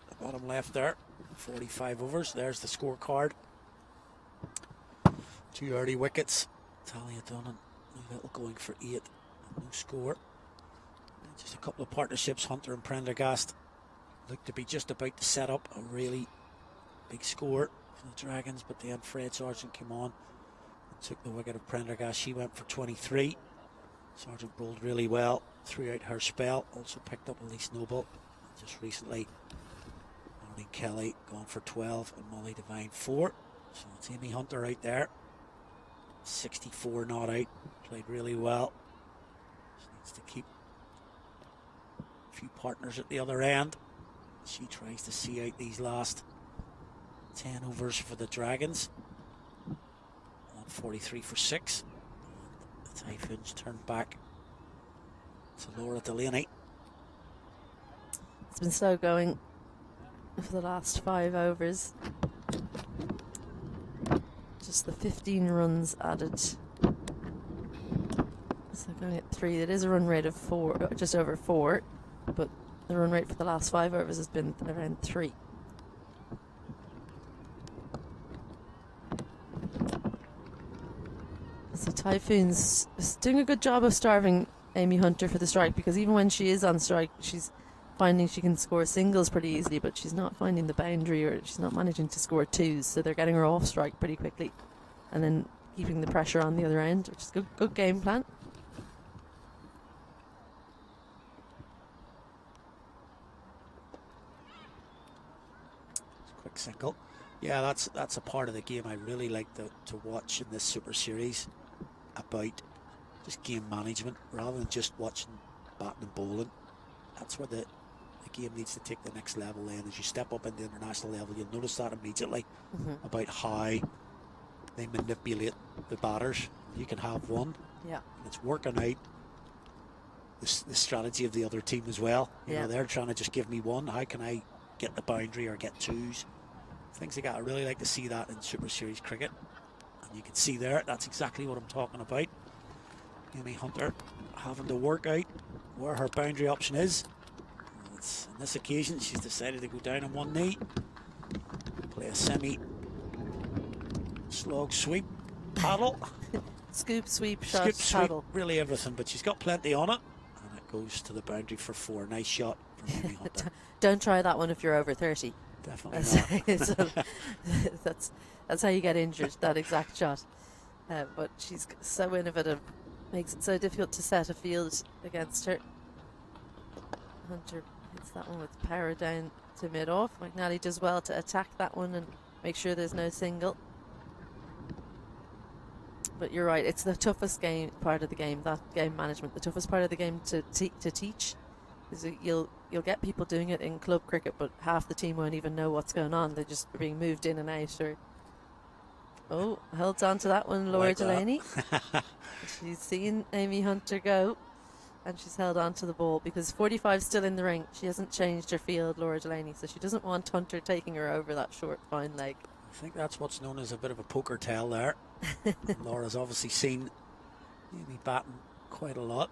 S2: the bottom left there, 45 overs. There's the scorecard. 2 early wickets. Talia Dunn and Little going for 8. No score. And just a couple of partnerships. Hunter and Prendergast looked to be just about to set up a really big score for the Dragons, but then Fred Sargent came on and took the wicket of Prendergast. She went for 23. Sargent bowled really well throughout her spell. Also picked up Elise Noble. Just recently, Marlene Kelly gone for 12 and Molly Devine 4. So it's Amy Hunter out there. 64 not out. Played really well. She needs to keep a few partners at the other end. She tries to see out these last 10 overs for the Dragons. 143 for 6. And the Typhoons turn back to Laura Delaney.
S3: It's been slow going for the last 5 overs. Just the 15 runs added. So going at 3. It is a run rate of 4, just over 4, but the run rate for the last 5 overs has been around 3. So Typhoons is doing a good job of starving Amy Hunter for the strike, because even when she is on strike, she's finding she can score singles pretty easily, but she's not finding the boundary, or she's not managing to score 2s, so they're getting her off strike pretty quickly and then keeping the pressure on the other end, which is good game plan.
S2: Quick single. Yeah, that's a part of the game I really like to watch in this Super Series, about just game management rather than just watching batting and bowling. That's where the game needs to take the next level then. As you step up into the international level, you'll notice that immediately about how they manipulate the batters. You can have one, and it's working out the strategy of the other team as well. You know, they're trying to just give me one. How can I get the boundary or get 2s? Things like that. I really like to see that in Super Series cricket. And you can see there, that's exactly what I'm talking about. Amy Hunter having to work out where her boundary option is. On this occasion, she's decided to go down on one knee, play a semi slog sweep, paddle,
S3: scoop, sweep, shot,
S2: scoop,
S3: paddle.
S2: sweep, really everything. But she's got plenty on it, and it goes to the boundary for 4. Nice shot from Amy Hunter.
S3: Don't try that one if you're over 30.
S2: Definitely not.
S3: That's how you get injured, that exact shot. But she's so innovative, makes it so difficult to set a field against her. Hunter hits that one with power down to mid-off. McNally does well to attack that one and make sure there's no single. But you're right, it's the toughest part of the game, that game management, the toughest part of the game to teach. Is you'll get people doing it in club cricket, but half the team won't even know what's going on. They're just being moved in and out. Or holds on to that one, Laura Delaney. She's seen Amy Hunter go, and she's held on to the ball because 45's still in the ring. She hasn't changed her field, Laura Delaney, so she doesn't want Hunter taking her over that short, fine leg.
S2: I think that's what's known as a bit of a poker tell there. Laura's obviously seen Amy batting quite a lot.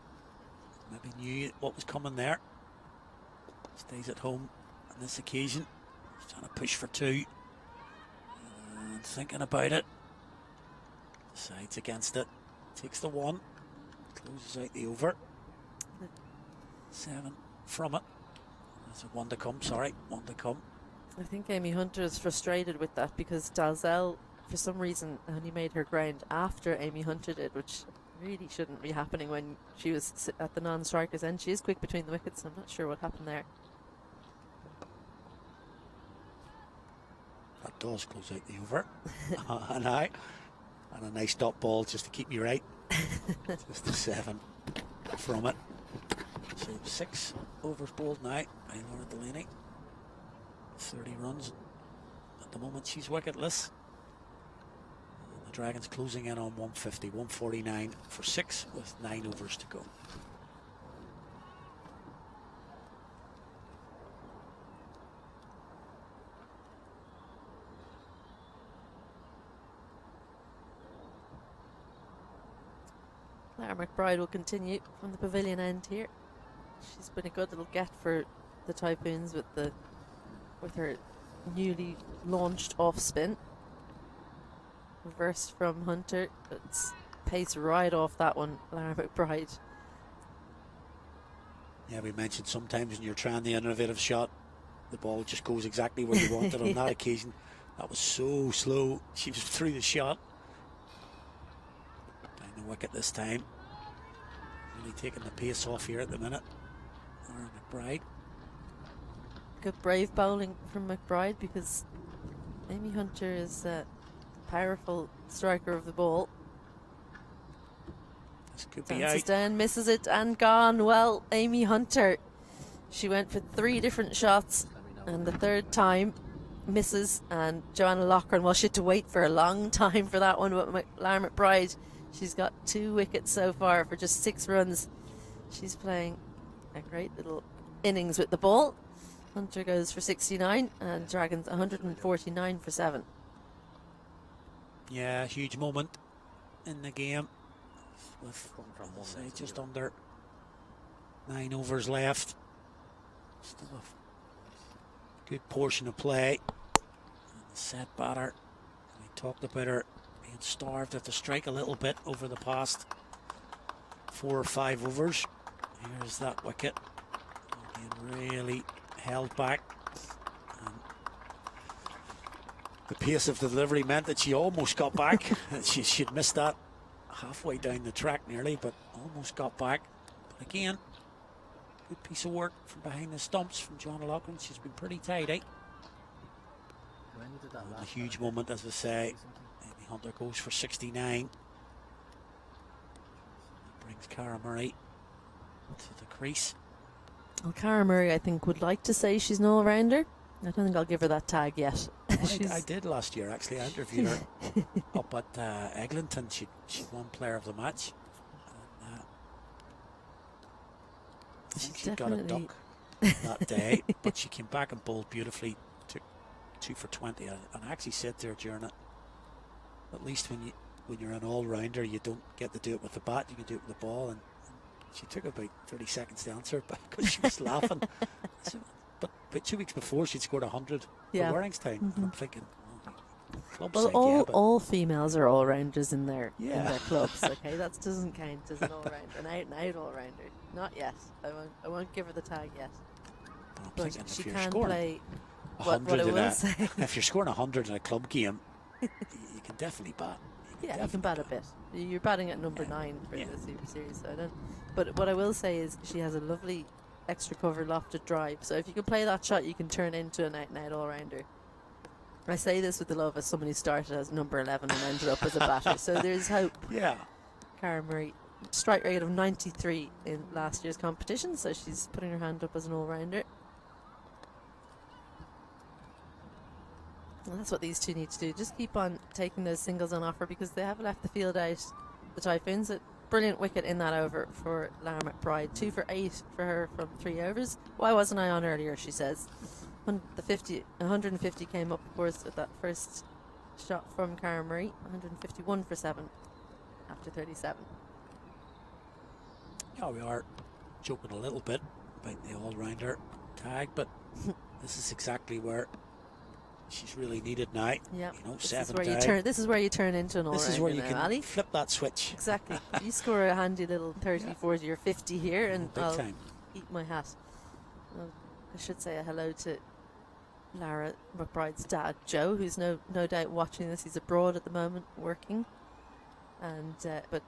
S2: Maybe knew what was coming there. Stays at home on this occasion. She's trying to push for 2. And thinking about it. Decides against it. Takes the 1. Closes out the over. 7 from it. There's a 1 to come, sorry. 1 to come.
S3: I think Amy Hunter is frustrated with that because Dalzell, for some reason, only made her ground after Amy Hunter did, which really shouldn't be happening when she was at the non-strikers end. She is quick between the wickets, so I'm not sure what happened there.
S2: That does close out the over. And a nice dot ball just to keep me right. Just a 7 from it. So 6 overs bowled now by Laura Delaney. 30 runs. At the moment she's wicketless. The Dragons closing in on 150, 149 for 6 with 9 overs to go.
S3: Lara McBride will continue from the pavilion end here. She's been a good little get for the Typhoons with her newly launched off spin. Reversed from Hunter, but pace right off that one, Lara McBride.
S2: Yeah, we mentioned sometimes when you're trying the innovative shot, the ball just goes exactly where you want it. On that occasion, that was so slow. She was through the shot. Down the wicket this time. Really taking the pace off here at the minute. Lara McBride.
S3: Good brave bowling from McBride, because Amy Hunter is a powerful striker of the ball.
S2: This could be
S3: Dances
S2: out.
S3: down, misses it, and gone. Well, Amy Hunter, she went for 3 different shots, and the third time misses. And Joanna Loughran, well, she had to wait for a long time for that one. But Lara McBride, she's got 2 wickets so far for just 6 runs. She's playing a great little innings with the ball. Hunter goes for 69 and Dragons 149 for 7.
S2: Yeah, huge moment in the game. With say just under 9 overs left. Still a good portion of play. And the set batter. We talked about her being starved at the strike a little bit over the past 4 or 5 overs. Here's that wicket. Again, really held back. And the pace of the delivery meant that she almost got back. She'd missed that halfway down the track nearly, but almost got back. But again, good piece of work from behind the stumps from Joanna Loughran. She's been pretty tidy. And a huge moment, as I say. Amy Hunter goes for 69. That brings Cara Murray to the crease.
S3: Well, Cara Murray, I think, would like to say she's an all-rounder. I don't think I'll give her that tag yet.
S2: I did last year, actually. I interviewed her up at Eglinton. She won Player of the Match. And, she got a duck that day, but she came back and bowled beautifully. Took 2 for 20. And I actually said to her during it, at least when you're an all-rounder, you don't get to do it with the bat, you can do it with the ball. And she took about 30 seconds to answer because she was laughing. But 2 weeks before, she'd scored 100 for Warringstown. And I'm thinking,
S3: well, all females are all-rounders in their clubs. Okay, that doesn't count as an all-rounder, an out-and-out all-rounder. Not yet. I won't give her the tag yet.
S2: But
S3: she can play. What I will say.
S2: If you're scoring 100 in a club game, you can definitely bat.
S3: You can bat a bit. You're batting at number 9 for the Super Series, so I don't. But what I will say is she has a lovely extra cover lofted drive. So if you can play that shot, you can turn into an out-and-out all-rounder. I say this with the love as someone who started as number 11 and ended up as a batter. So there's hope.
S2: Yeah.
S3: Cara Murray, strike rate of 93 in last year's competition, so she's putting her hand up as an all-rounder. And that's what these two need to do. Just keep on taking those singles on offer, because they have left the field out, the Typhoons. A brilliant wicket in that over for Lara McBride. 2 for 8 for her from 3 overs. Why wasn't I on earlier, she says. 150 came up, of course, with that first shot from Cara Murray. 151 for 7 after 37.
S2: Yeah, we are joking a little bit about the all-rounder tag, but this is exactly where she's really needed now.
S3: Yeah,
S2: you know,
S3: this
S2: 7
S3: is where
S2: down.
S3: this is where you turn into an all-rounder.
S2: This is where you
S3: now,
S2: can
S3: Ali.
S2: flip that switch.
S3: Exactly. You score a handy little 30, 40 or 50 here, and I'll eat my hat. Well, I should say a hello to Lara McBride's dad, Joe, who's no doubt watching this. He's abroad at the moment, working, and but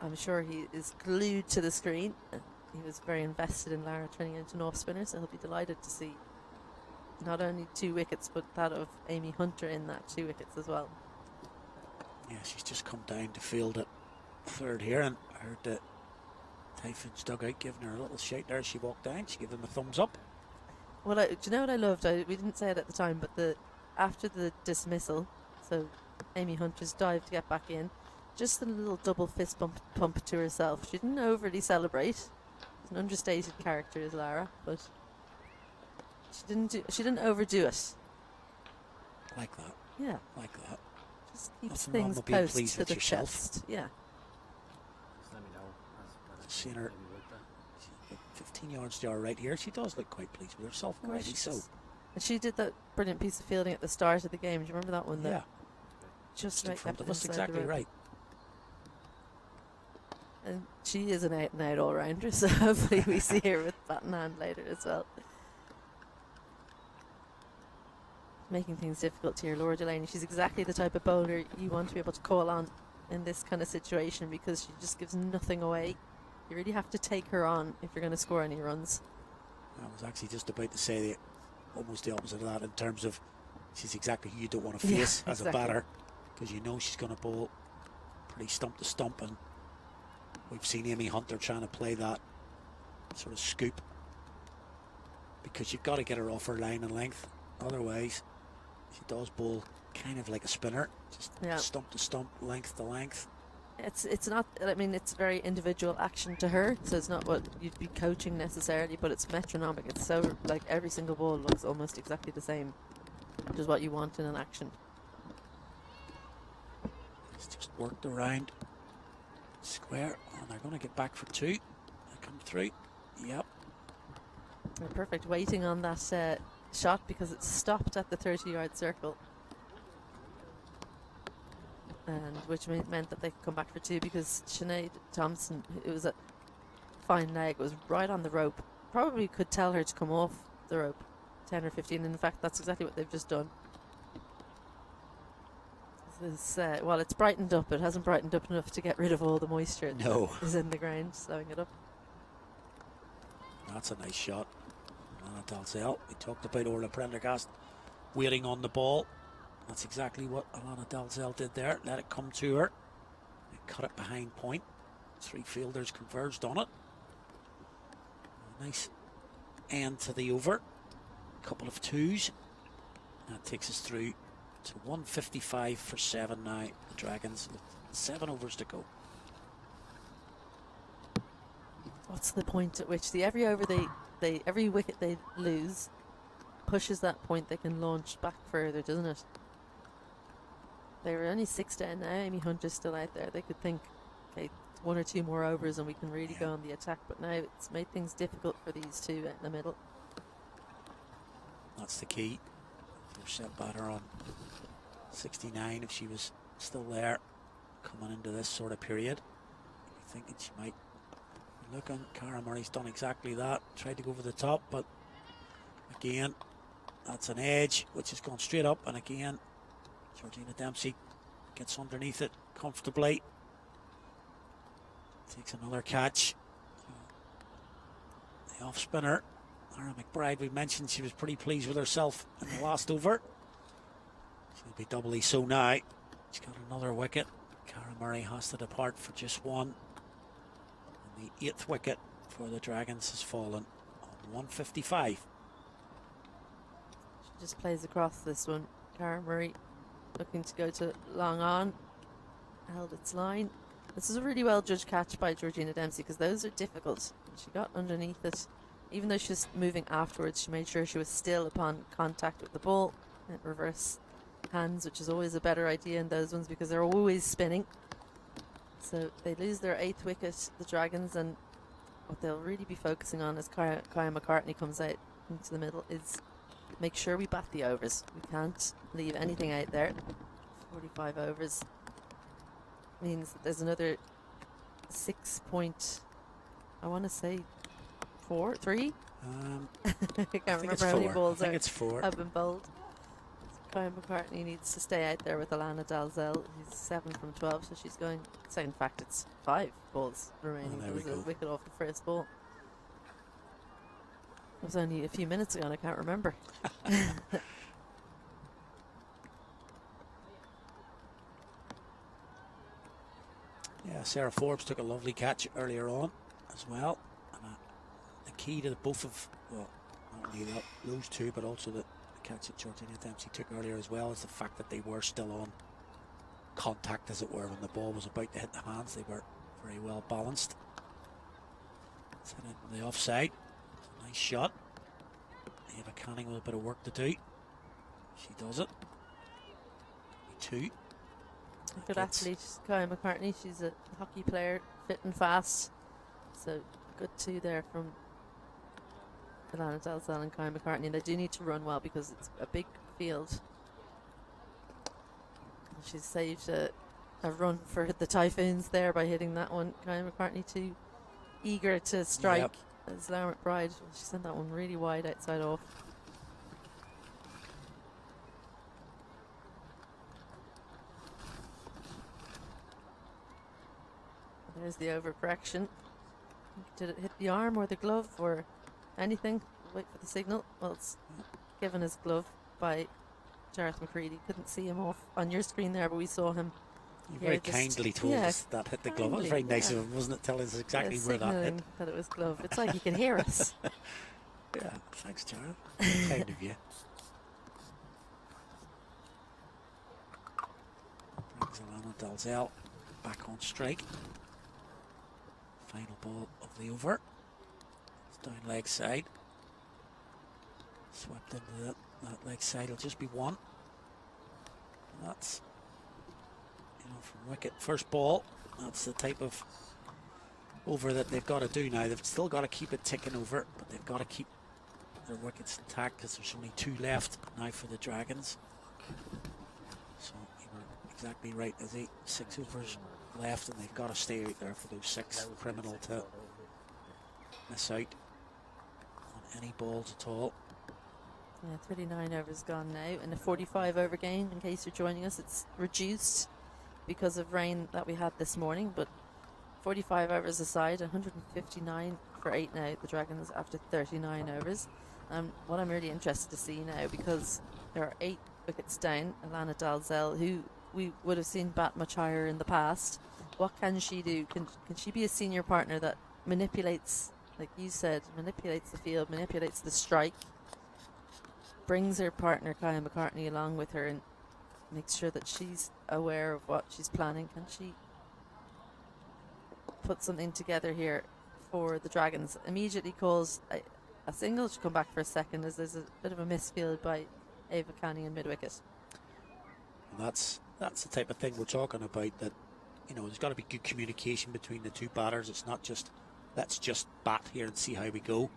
S3: I'm sure he is glued to the screen. He was very invested in Lara turning into an off-spinner, so he'll be delighted to see not only 2 wickets, but that of Amy Hunter in that 2 wickets as well.
S2: Yeah, she's just come down to field at third here, and I heard the Typhoons dugout giving her a little shout there as she walked down. She gave them a thumbs up.
S3: Well, do you know what I loved? We didn't say it at the time, but after the dismissal, so Amy Hunter's dive to get back in, just a little double fist pump to herself. She didn't overly celebrate. She's an understated character, is Lara, but she didn't overdo it.
S2: Like that.
S3: Yeah.
S2: Like that.
S3: Just keeps
S2: Nothing
S3: things
S2: wrong with being
S3: close
S2: pleased
S3: to
S2: with
S3: the
S2: yourself.
S3: chest. Yeah.
S1: Just let me know.
S2: Seeing her 15 yards to our right here. She does look quite pleased with herself already. So,
S3: and she did that brilliant piece of fielding at the start of the game. Do you remember that one?
S2: Yeah.
S3: Just
S2: in
S3: right
S2: front of us, exactly right.
S3: And she is an out and out all rounder, so hopefully we see her with bat in hand later as well. Making things difficult here, Laura Delaney. She's exactly the type of bowler you want to be able to call on in this kind of situation because she just gives nothing away. You really have to take her on if you're going to score any runs.
S2: I was actually just about to say almost the opposite of that in terms of she's exactly who you don't want to face as a batter, because you know she's going to bowl pretty stump to stump, and we've seen Amy Hunter trying to play that sort of scoop because you've got to get her off her line and length. Otherwise, she does bowl kind of like a spinner, just stump to stump, length to length.
S3: It's not, I mean, it's very individual action to her, so it's not what you'd be coaching necessarily, but it's metronomic. It's so, like, every single ball looks almost exactly the same, which is what you want in an action.
S2: It's just worked around square, and they're going to get back for two. They come through. Yep.
S3: They're perfect waiting on that shot because it's stopped at the 30-yard circle. And which meant that they could come back for two because Sinead Thompson, it was a fine leg, was right on the rope. Probably could tell her to come off the rope, 10 or 15. In fact, that's exactly what they've just done. Well, it's brightened up. It hasn't brightened up enough to get rid of all the moisture that is in the ground, slowing it up.
S2: That's a nice shot. Alana Dalzell. We talked about Orla Prendergast waiting on the ball. That's exactly what Alana Dalzell did there. Let it come to her. They cut it behind point. Three fielders converged on it. A nice end to the over. A couple of twos. That takes us through to 155 for 7 now. The Dragons with 7 overs to go.
S3: What's the point at which every over every wicket they lose pushes that point they can launch back further, doesn't it? They were only 6 down now. Amy Hunter's still out there. They could think, okay, 1 or 2 more overs and we can really go on the attack. But now it's made things difficult for these two in the middle.
S2: That's the key. Your set batter on 69, if she was still there coming into this sort of period. You're thinking she might be looking. Cara Murray's done exactly that. Tried to go over the top, but again, that's an edge which has gone straight up, and again Georgina Dempsey gets underneath it comfortably. Takes another catch. The off spinner, Lara McBride, we mentioned she was pretty pleased with herself in the last over. She'll be doubly so now. She's got another wicket. Cara Murray has to depart for just one. And the 8th wicket for the Dragons has fallen on 155.
S3: She just plays across this one. Cara Murray looking to go to long on. Held its line. This is a really well judged catch by Georgina Dempsey because those are difficult. She got underneath it. Even though she was moving afterwards, she made sure she was still upon contact with the ball. And reverse hands, which is always a better idea in those ones because they're always spinning. So they lose their 8th wicket, the Dragons, and what they'll really be focusing on as Kaya McCartney comes out into the middle is make sure we bat the overs. We can't leave anything out there. 45 overs means that there's another 6 point, I want to say 3? I can't remember how many balls have been bowled. So Kaya McCartney needs to stay out there with Alana Dalzell, who's 7 from 12, so she's going. So in fact, it's 5 balls remaining. There was a wicket off the first ball. It was only a few minutes ago, and I can't remember.
S2: Yeah, Sarah Forbes took a lovely catch earlier on as well. And the key to both of, well, not only those two, but also the catch that Georgina Dempsey took earlier as well, is the fact that they were still on contact, as it were, when the ball was about to hit the hands. They were very well balanced. Set it on the offside. Nice shot. Eva Canning with a bit of work to do. She does it. 2.
S3: A good athlete, Kaya McCartney. She's a hockey player, fit and fast. So good 2 there from Alana Dalzell and Kyle McCartney. They do need to run well because it's a big field. She's saved a run for the Typhoons there by hitting that one. Kyle McCartney too eager to strike.
S2: Yep.
S3: As Lara McBride, she sent that one really wide outside off. There's the overcorrection. Did it hit the arm or the glove or anything? Wait for the signal. Well, it's given his glove by Gareth McCready. Couldn't see him off on your screen there, but we saw him.
S2: You very kindly told us that hit the glove. It was very nice of him, wasn't it? Telling us exactly where that hit.
S3: That it was glove. It's like he can hear us.
S2: Yeah, thanks, Jared. Kind of you. Brings Alana Dalzell back on strike. Final ball of the over. It's down leg side. Swept into that leg side. It'll just be 1. And that's, from wicket. First ball. That's the type of over that they've got to do now. They've still got to keep it ticking over, but they've got to keep their wickets intact because there's only 2 left now for the Dragons. So you were exactly right. There's 6 overs left, and they've got to stay out there for those 6. Criminal to miss out on any balls at all.
S3: Yeah, 39 overs gone now. In a 45 over game, in case you're joining us, it's reduced because of rain that we had this morning, but 45 overs aside, 159 for 8 now, the Dragons after 39 overs. What I'm really interested to see now, because there are 8 wickets down, Alana Dalzell, who we would have seen bat much higher in the past. What can she do? Can she be a senior partner that manipulates, like you said, manipulates the field, manipulates the strike, brings her partner Kyle McCartney along with her and makes sure that she's aware of what she's planning? Can she put something together here for the Dragons? Immediately calls a single to come back for a second as there's a bit of a misfield by Ava Canny in mid-wicket.
S2: And that's the type of thing we're talking about, that there's got to be good communication between the 2 batters. It's not just let's just bat here and see how we go.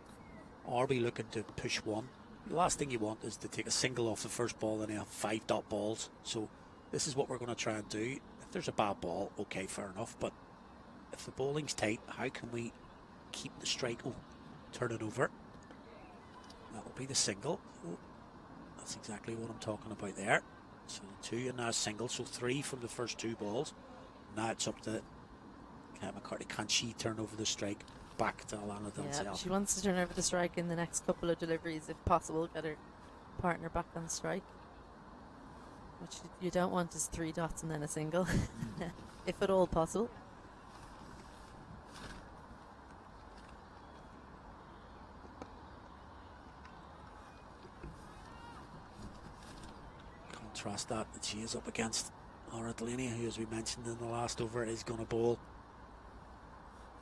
S2: Are we looking to push 1? The last thing you want is to take a single off the first ball and have 5 dot balls. So this is what we're going to try and do. If there's a bad ball, okay, fair enough, but if the bowling's tight, how can we keep the strike? Turn it over. That'll be the single. That's exactly what I'm talking about there. So 2 and now a single, so 3 from the first 2 balls. Now it's up to McCartney. Can she turn over the strike back to Alana Dalzell?
S3: Yeah, she wants to turn over the strike in the next couple of deliveries if possible, get her partner back on strike. What you don't want is 3 dots and then a single, if at all possible.
S2: Contrast that she is up against Laura Delaney, who, as we mentioned in the last over, is going to bowl,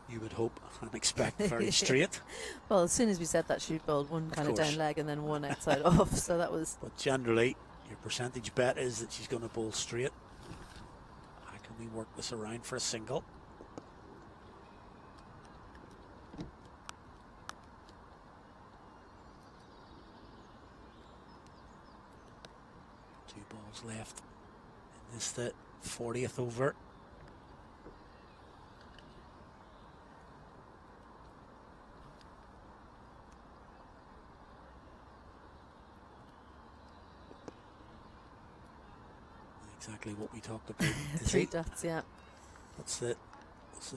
S2: you would hope and expect, very straight.
S3: Well, as soon as we said that, she bowled one kind of down leg and then one outside off, so that was...
S2: But generally, your percentage bet is that she's going to bowl straight. How can we work this around for a single? Two balls left in this, the 40th over. Exactly what we talked about.
S3: 3 dots, yeah.
S2: What's the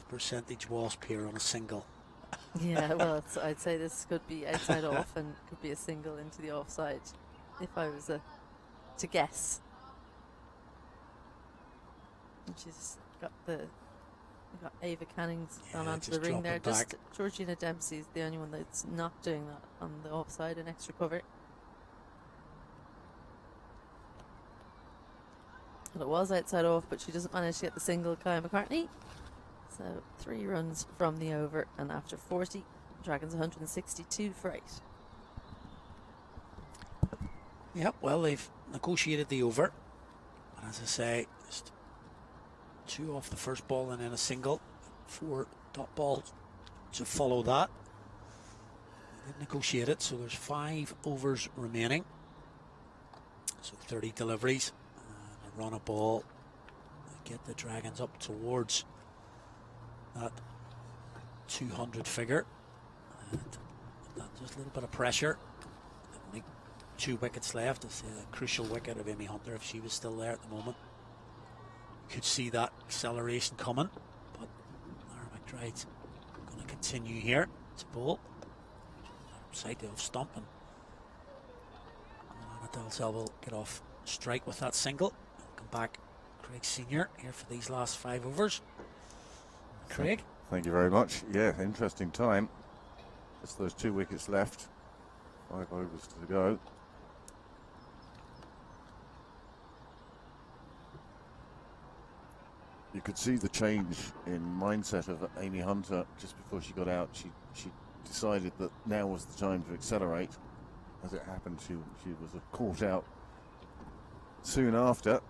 S2: percentage wasp here on a single?
S3: Yeah, well, I'd say this could be outside off and could be a single into the offside, if I was to guess. And she's got Ava Canning's gone onto the ring there. Just Georgina Dempsey's the only one that's not doing that on the offside, an extra cover. And it was outside off, but she doesn't manage to get the single, Kyle McCartney. So 3 runs from the over, and after 40, Dragons 162 for 8.
S2: Yep, well, they've negotiated the over. And as I say, just 2 off the first ball and then a single. 4 dot balls to follow that. They did negotiate it, so there's 5 overs remaining. So 30 deliveries and a run a ball. Get the Dragons up towards that 200 figure. And just a little bit of pressure. Only 2 wickets left. It's a crucial wicket of Amy Hunter if she was still there at the moment. You could see that acceleration coming, but Lara McBride's going to continue here to bowl. Side of stump, and Alana Dalzell will get off strike with that single. Come back, Craig Senior here for these last 5 overs. Craig.
S4: Thank you very much. Yeah, interesting time. Just those 2 wickets left. 5 overs to go. You could see the change in mindset of Amy Hunter just before she got out. She decided that now was the time to accelerate. As it happened, she was caught out soon after.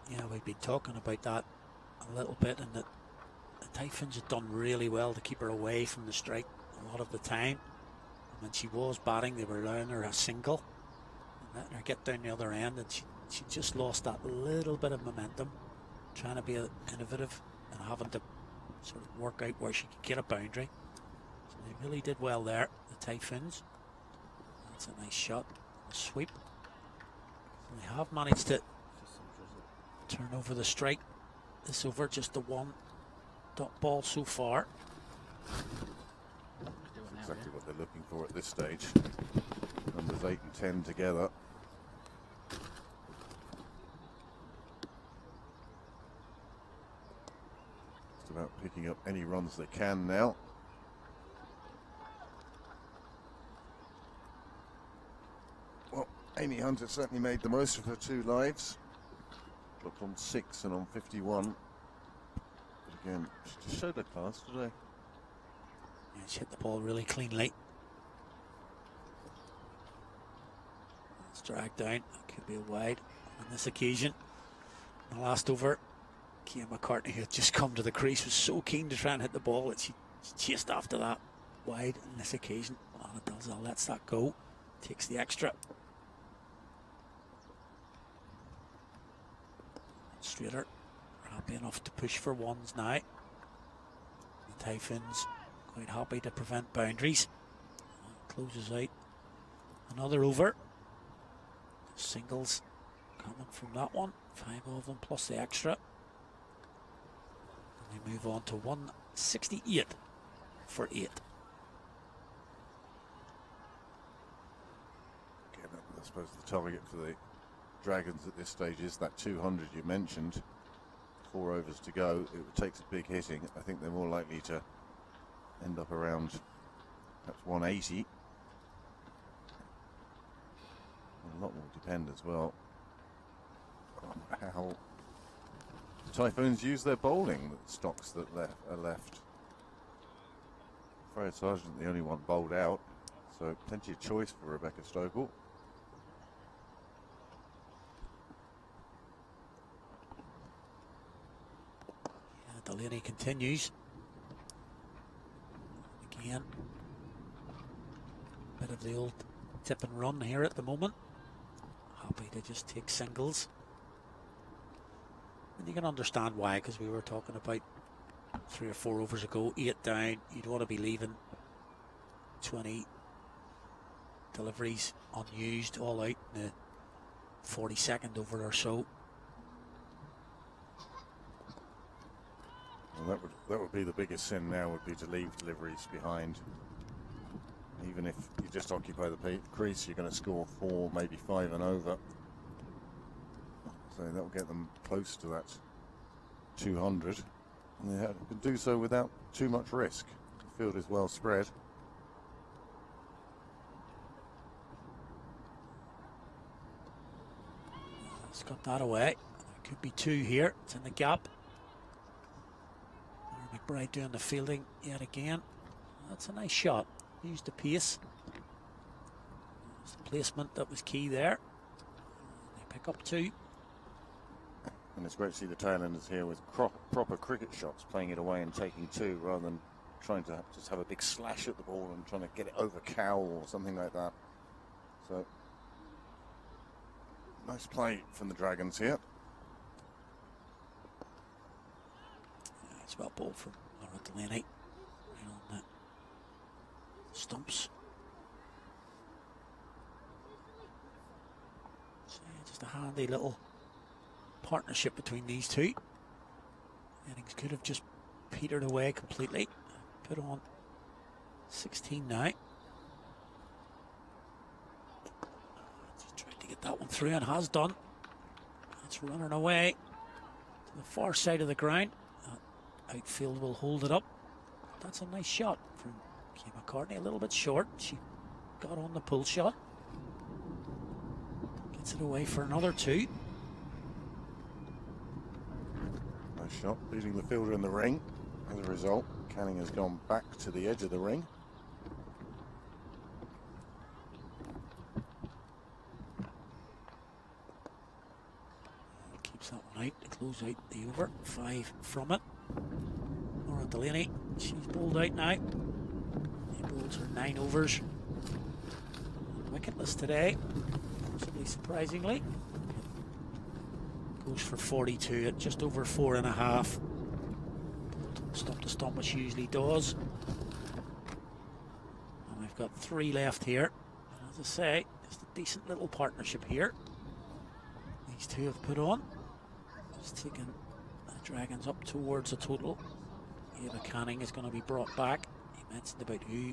S2: Yeah, we've been talking about that a little bit, and that the Typhoons had done really well to keep her away from the strike a lot of the time. And when she was batting, they were allowing her a single and letting her get down the other end, and she just lost that little bit of momentum, trying to be innovative and having to sort of work out where she could get a boundary. So they really did well there, the Typhoons. That's a nice shot, a sweep. So they have managed to turn over the strike this over, just the 1 dot ball so far.
S4: That's exactly what they're looking for at this stage. Numbers 8 and 10 together. Just about picking up any runs they can now. Well, Amy Hunter certainly made the most of her 2 lives. Dropped on 6 and on 51. But again, she just showed her class today.
S2: Yeah, she hit the ball really cleanly. It's dragged down. Could be a wide on this occasion. The last over, Kia McCartney, who had just come to the crease, was so keen to try and hit the ball that she chased after that wide on this occasion. Alana Dalzell lets that go. Takes the extra. Straighter, happy enough to push for 1s now. The Typhoons quite happy to prevent boundaries. Closes out another over. Singles coming from that one, 5 of them plus the extra. And they move on to 168 for 8.
S4: Again, I suppose the target for the Dragons at this stage is that 200 you mentioned. 4 overs to go. It takes a big hitting. I think they're more likely to end up around perhaps 180. A lot will depend as well on how the Typhoons use their bowling. The stocks that are left. Freya Sargent, the only one bowled out, so plenty of choice for Rebecca Stokel.
S2: Delaney continues. Again, bit of the old tip and run here at the moment. Happy to just take singles. And you can understand why, because we were talking about 3 or 4 overs ago, 8 down. You don't want to be leaving 20 deliveries unused all out in the 42nd over or so.
S4: Well, that would be the biggest sin now, would be to leave deliveries behind. Even if you just occupy the crease, you're going to score 4, maybe 5 and over. So that will get them close to that 200. And they can do so without too much risk. The field is well spread.
S2: It's got that away. There could be 2 here. It's in the gap. McBride doing the fielding yet again. That's a nice shot. Used the pace. It's the placement that was key there. They pick up 2.
S4: And it's great to see the tailenders here with proper cricket shots, playing it away and taking two rather than trying to just have a big slash at the ball and trying to get it over cow or something like that. So, nice play from the Dragons here.
S2: It's well ball from Laura Delaney. On the stumps. So, just a handy little partnership between these two. Innings could have just petered away completely. Put on 16 now. Just trying to get that one through and has done. It's running away to the far side of the ground. Outfield will hold it up. That's a nice shot from Kay McCartney. A little bit short. She got on the pull shot. Gets it away for another two.
S4: Nice shot, beating the fielder in the ring. As a result, Canning has gone back to the edge of the ring.
S2: Keeps that one out to close out the over. 5 from it. Laura Delaney, she's bowled out now. She bowls her 9 overs. Wicketless today, possibly surprisingly. Goes for 42 at just over 4.5. Stump to stump, which usually does. And we've got 3 left here. And as I say, just a decent little partnership here. These two have put on. Just taking the Dragons up towards a total. Eva Canning is going to be brought back. He mentioned about who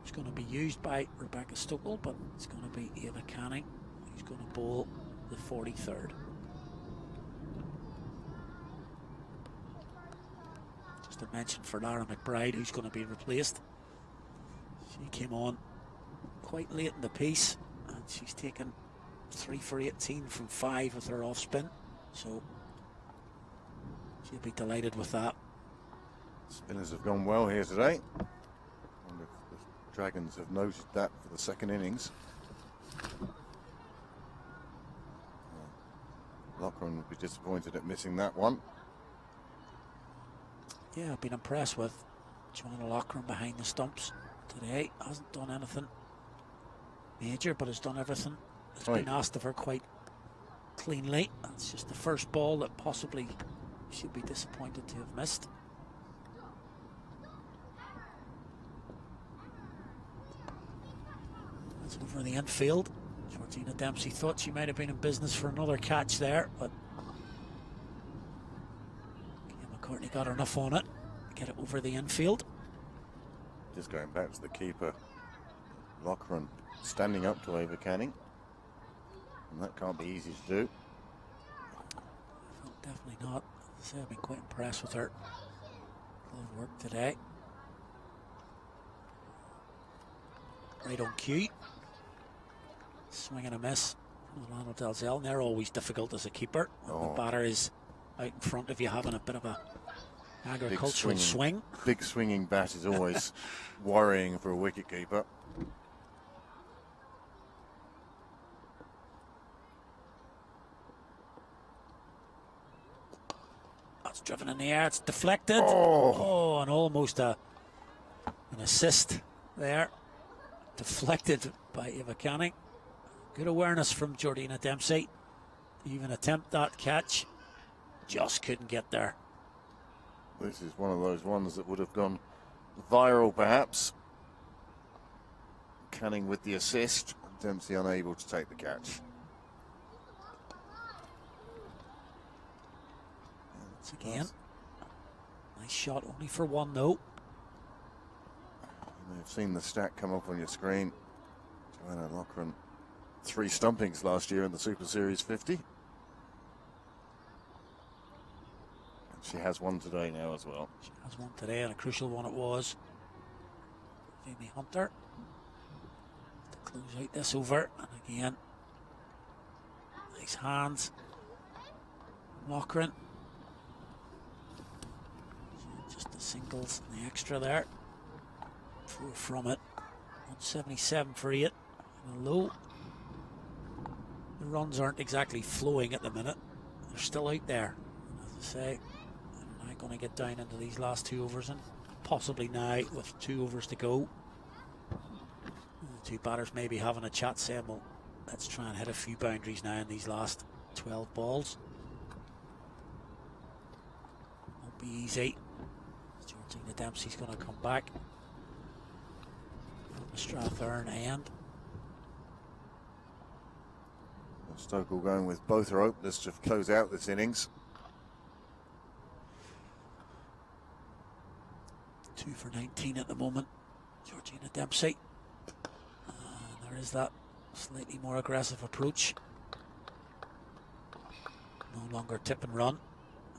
S2: is going to be used by Rebecca Stokel, but it's going to be Eva Canning who's going to bowl the 43rd. Just a mention for Lara McBride, who's going to be replaced. She came on quite late in the piece, and she's taken 3 for 18 from 5 with her off spin, so she'll be delighted with that.
S4: Spinners have gone well here today. I wonder if the Dragons have noted that for the second innings. Loughran would be disappointed at missing that one.
S2: Yeah, I've been impressed with Joanna Loughran behind the stumps today. Hasn't done anything major, but has done everything that's been asked of her quite cleanly. That's just the first ball that possibly she'd be disappointed to have missed. That's over the infield. Georgina Dempsey thought she might have been in business for another catch there, but McCartney got enough on it to get it over the infield.
S4: Just going back to the keeper, Loughran standing up to Eva Canning, and that can't be easy to do.
S2: Definitely not. As I say, I've been quite impressed with her glove work today. Right on cue. Swing and a miss. Lana Dalzell, and they're always difficult as a keeper. When the batter is out in front of you having a bit of a agricultural swing.
S4: Big swinging bat is always worrying for a wicket keeper.
S2: That's driven in the air, it's deflected. Oh, and almost an assist there. Deflected by Eva Canning. Good awareness from Georgina Dempsey to even attempt that catch. Just couldn't get there.
S4: This is one of those ones that would have gone viral, perhaps. Canning with the assist, Dempsey unable to take the catch.
S2: Once again, nice shot, only for 1 though.
S4: You may have seen the stat come up on your screen. Joanna Loughran, 3 stumpings last year in the Super Series 50. And she has one today now as well.
S2: She has one today, and a crucial one it was. Jamie Hunter to close out this over, and again, nice hands. Loughran. Just the singles and the extra there. 4 from it. 177 for 8. And a low. The runs aren't exactly flowing at the minute. they're still out there. As I say, they're not going to get down into these last 2 overs, and possibly now with 2 overs to go, the 2 batters may be having a chat saying, well, let's try and hit a few boundaries now in these last 12 balls. Won't be easy. Georgina Dempsey's going to come back from the Strathern end.
S4: Stokel going with both her openers to close out this innings.
S2: 2 for 19 at the moment, Georgina Dempsey. And there is that slightly more aggressive approach. No longer tip and run.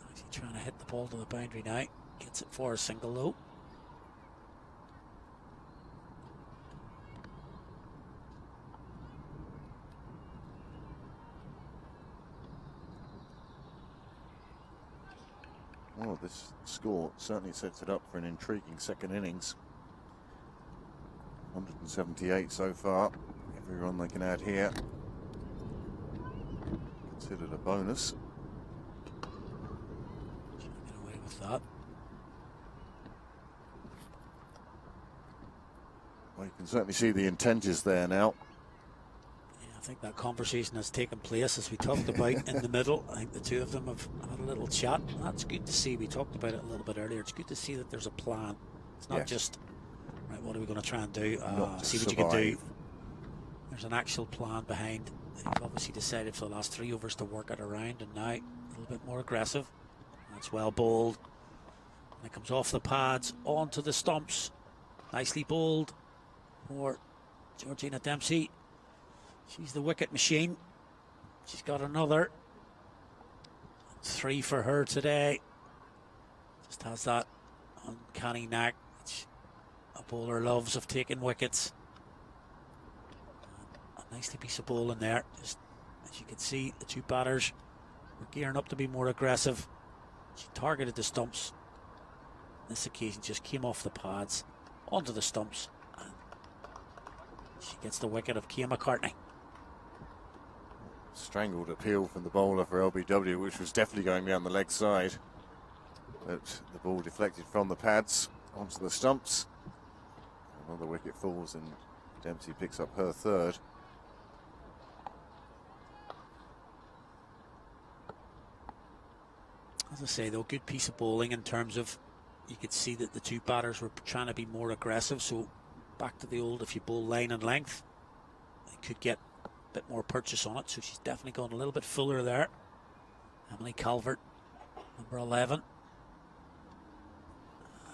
S2: Actually trying to hit the ball to the boundary now. Gets it for a single though.
S4: Well, this score certainly sets it up for an intriguing second innings. 178 so far. Every run they can add here considered a bonus.
S2: Trying to get away with that.
S4: Well, you can certainly see the intent is there now.
S2: I think that conversation has taken place, as we talked about in the middle. I think the 2 of them have had a little chat. That's good to see. We talked about it a little bit earlier. It's good to see that there's a plan. It's not just, right, what are we going to try and do? See what you can do. There's an actual plan behind. They've obviously decided for the last 3 overs to work it around, and now a little bit more aggressive. That's well bowled. And it comes off the pads, onto the stumps. Nicely bowled for Georgina Dempsey. She's the wicket machine. She's got another. 3 for her today. Just has that uncanny knack, which a bowler loves, of taking wickets. A nicely piece of bowling there. Just as you can see, the 2 batters were gearing up to be more aggressive. She targeted the stumps. On this occasion, just came off the pads onto the stumps. And she gets the wicket of Kia McCartney.
S4: Strangled appeal from the bowler for LBW, which was definitely going down the leg side. But the ball deflected from the pads onto the stumps. Another wicket falls and Dempsey picks up her 3rd.
S2: As I say, though, good piece of bowling in terms of, you could see that the 2 batters were trying to be more aggressive. So back to the old, if you bowl line and length, they could get bit more purchase on it, so she's definitely gone a little bit fuller there. Emily Calvert, number 11,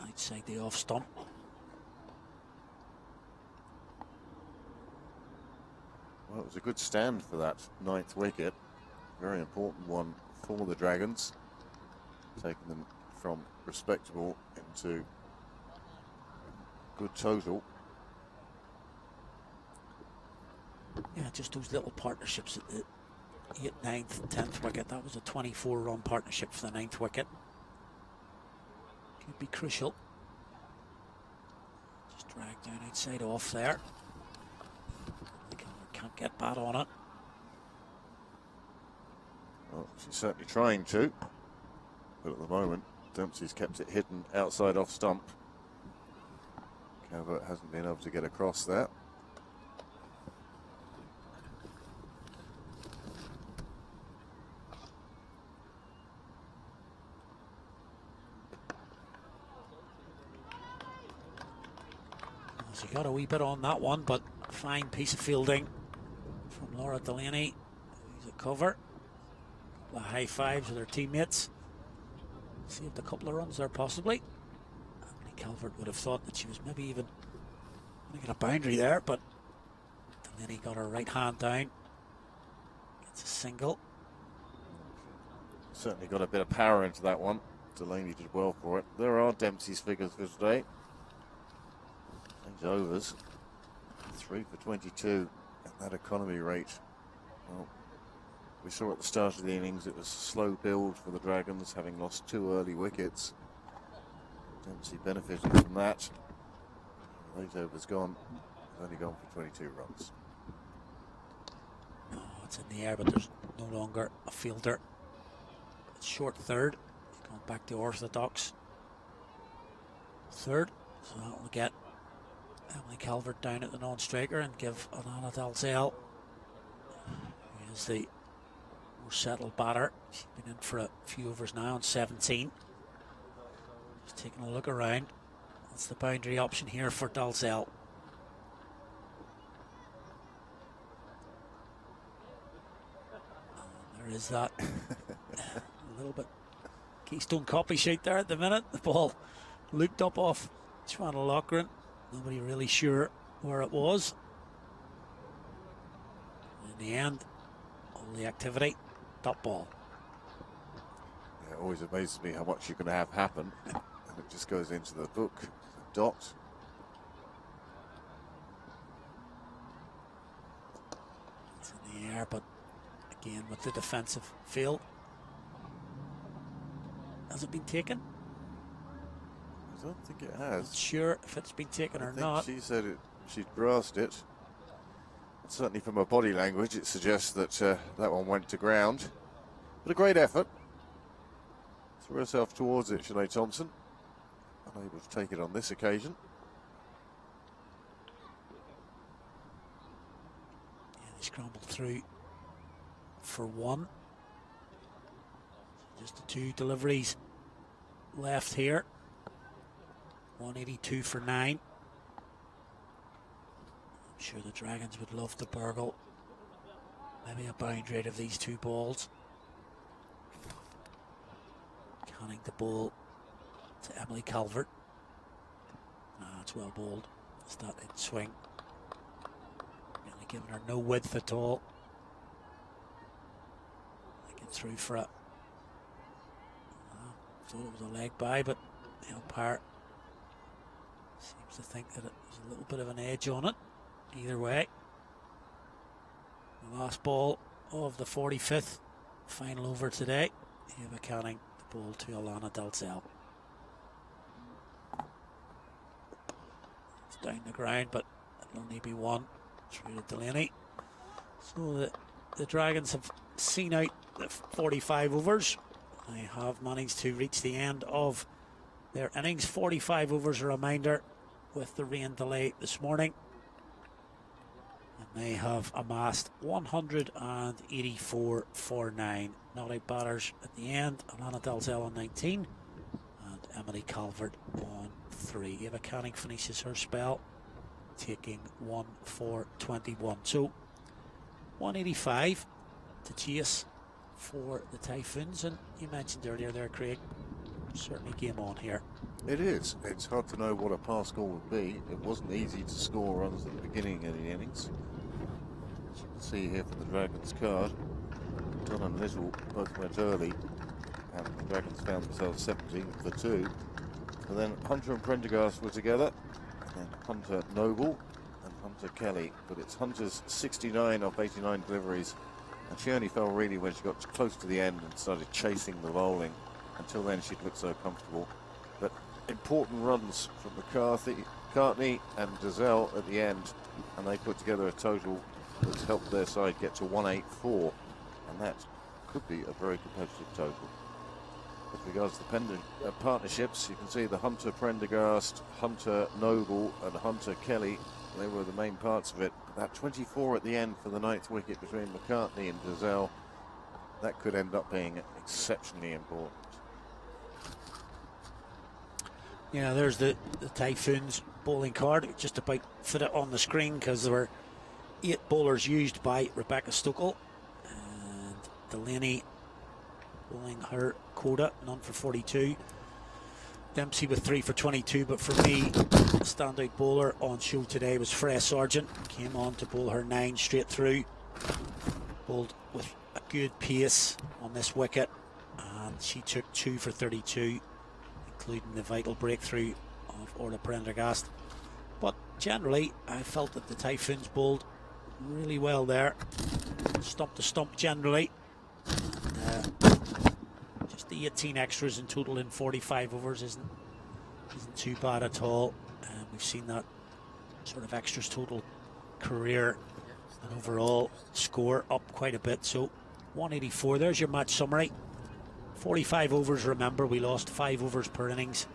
S2: outside the off stump.
S4: Well, it was a good stand for that 9th wicket. Very important one for the Dragons, taking them from respectable into good total.
S2: Yeah, just those little partnerships at the 8th, 9th, 10th wicket. That was a 24-run partnership for the 9th wicket. Could be crucial. Just dragged down outside off there. Can't get bat on it.
S4: Well, she's certainly trying to, but at the moment Dempsey's kept it hidden outside off stump. Calvert hasn't been able to get across there.
S2: She got a wee bit on that one, but fine piece of fielding from Laura Delaney. He's a cover. The high fives with her teammates. Saved a couple of runs there possibly. Emily Calvert would have thought that she was maybe even going to get a boundary there, but Delaney got her right hand down. Gets a single.
S4: Certainly got a bit of power into that one. Delaney did well for it. There are Dempsey's figures for today. Overs, 3 for 22 at that economy rate. Well, we saw at the start of the innings it was a slow build for the Dragons, having lost 2 early wickets. Dempsey benefited from that. 8 overs gone, only gone for 22 runs.
S2: Oh, it's in the air, but there's no longer a fielder. short third. Going back to orthodox third. So that will get Emily Calvert down at the non-striker and give Alana Dalzell, who is the more settled batter. She's been in for a few overs now on 17. Just taking a look around. That's the boundary option here for Dalzell. There is that a little bit Keystone copy sheet there at the minute. The ball looped up off Joanna Loughran. Nobody really sure where it was. In the end, all the activity, dot ball.
S4: Yeah, it always amazes me how much you can have happen, and it just goes into the book. Dot.
S2: It's in the air, but again with the defensive field. Has it been taken?
S4: I don't think it has.
S2: Not sure if it's been taken or not.
S4: She said she'd grasped it. Certainly from her body language, it suggests that that one went to ground. But a great effort. Threw herself towards it, Sinead Thompson. Unable to take it on this occasion.
S2: Yeah, they scrambled through for one. Just the two deliveries left here. 182 for 9. I'm sure the Dragons would love to burgle maybe a boundary out of these two balls. Canning the ball to Emily Calvert. It's well bowled. It's that in swing. Really giving her no width at all. They get through for it. Thought it was a leg by, but the umpire seems to think that it was a little bit of an edge on it. Either way, the last ball of the 45th final over today. Eva Canning the ball to Alana Dalzell. It's down the ground, but it'll only be one through to Delaney. So the Dragons have seen out the 45 overs. They have managed to reach the end of their innings. 45 overs, a reminder, with the rain delay this morning. And they have amassed 184 for 9. Not out batters at the end. Alana Dalzell on 19 and Emily Calvert on 3. Eva Canning finishes her spell, taking 1 for 21. So 185 to chase for the Typhoons, and you mentioned earlier there, Craig, certainly game on here.
S4: It is. It's hard to know what a pass score would be. It wasn't easy to score runs at the beginning of the innings. As you can see here from the Dragons card, Don and Little both went early, and the Dragons found themselves 17 for 2. And then Hunter and Prendergast were together, and then Hunter Noble and Hunter Kelly. But it's Hunter's 69 off 89 deliveries. And she only fell really when she got close to the end and started chasing the bowling. Until then, she'd looked so comfortable. But important runs from McCartney and Dalzell at the end, and they put together a total that's helped their side get to 184, and that could be a very competitive total. With regards to the partnerships, you can see the Hunter Prendergast, Hunter Noble, and Hunter Kelly. They were the main parts of it. That 24 at the end for the 9th wicket between McCartney and Dalzell, that could end up being exceptionally important.
S2: Yeah, there's the Typhoons bowling card. Just about fit it on the screen because there were 8 bowlers used by Rebecca Stokel, and Delaney bowling her quota, none for 42. Dempsey with 3 for 22, but for me, the standout bowler on show today was Freya Sargent. Came on to bowl her 9 straight through. Bowled with a good pace on this wicket, and she took 2 for 32, including the vital breakthrough of Orla Prendergast. But generally, I felt that the Typhoons bowled really well there. Stump to stump generally. And, just the 18 extras in total in 45 overs isn't too bad at all. And we've seen that sort of extras total career and overall score up quite a bit. So 184, there's your match summary. 45 overs, remember, we lost 5 overs per innings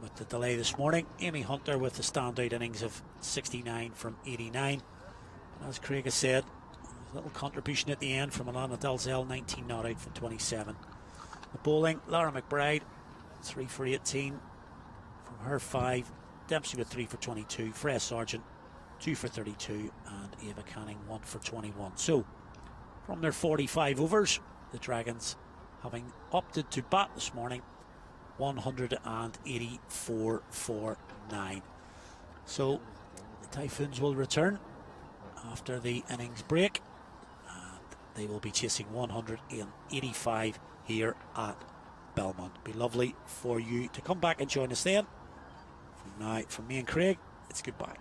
S2: with the delay this morning. Amy Hunter with the standout innings of 69 from 89. And as Craig has said, a little contribution at the end from Alana Dalzell, 19 not out from 27. The bowling, Lara McBride, 3 for 18 from her 5. Dempsey with 3 for 22. Freya Sargent, 2 for 32. And Ava Canning, 1 for 21. So, from their 45 overs, the Dragons, having opted to bat this morning, 184 for 9. So, the Typhoons will return after the innings break, and they will be chasing 185 here at Belmont. It'd be lovely for you to come back and join us then. From now, from me and Craig, it's goodbye.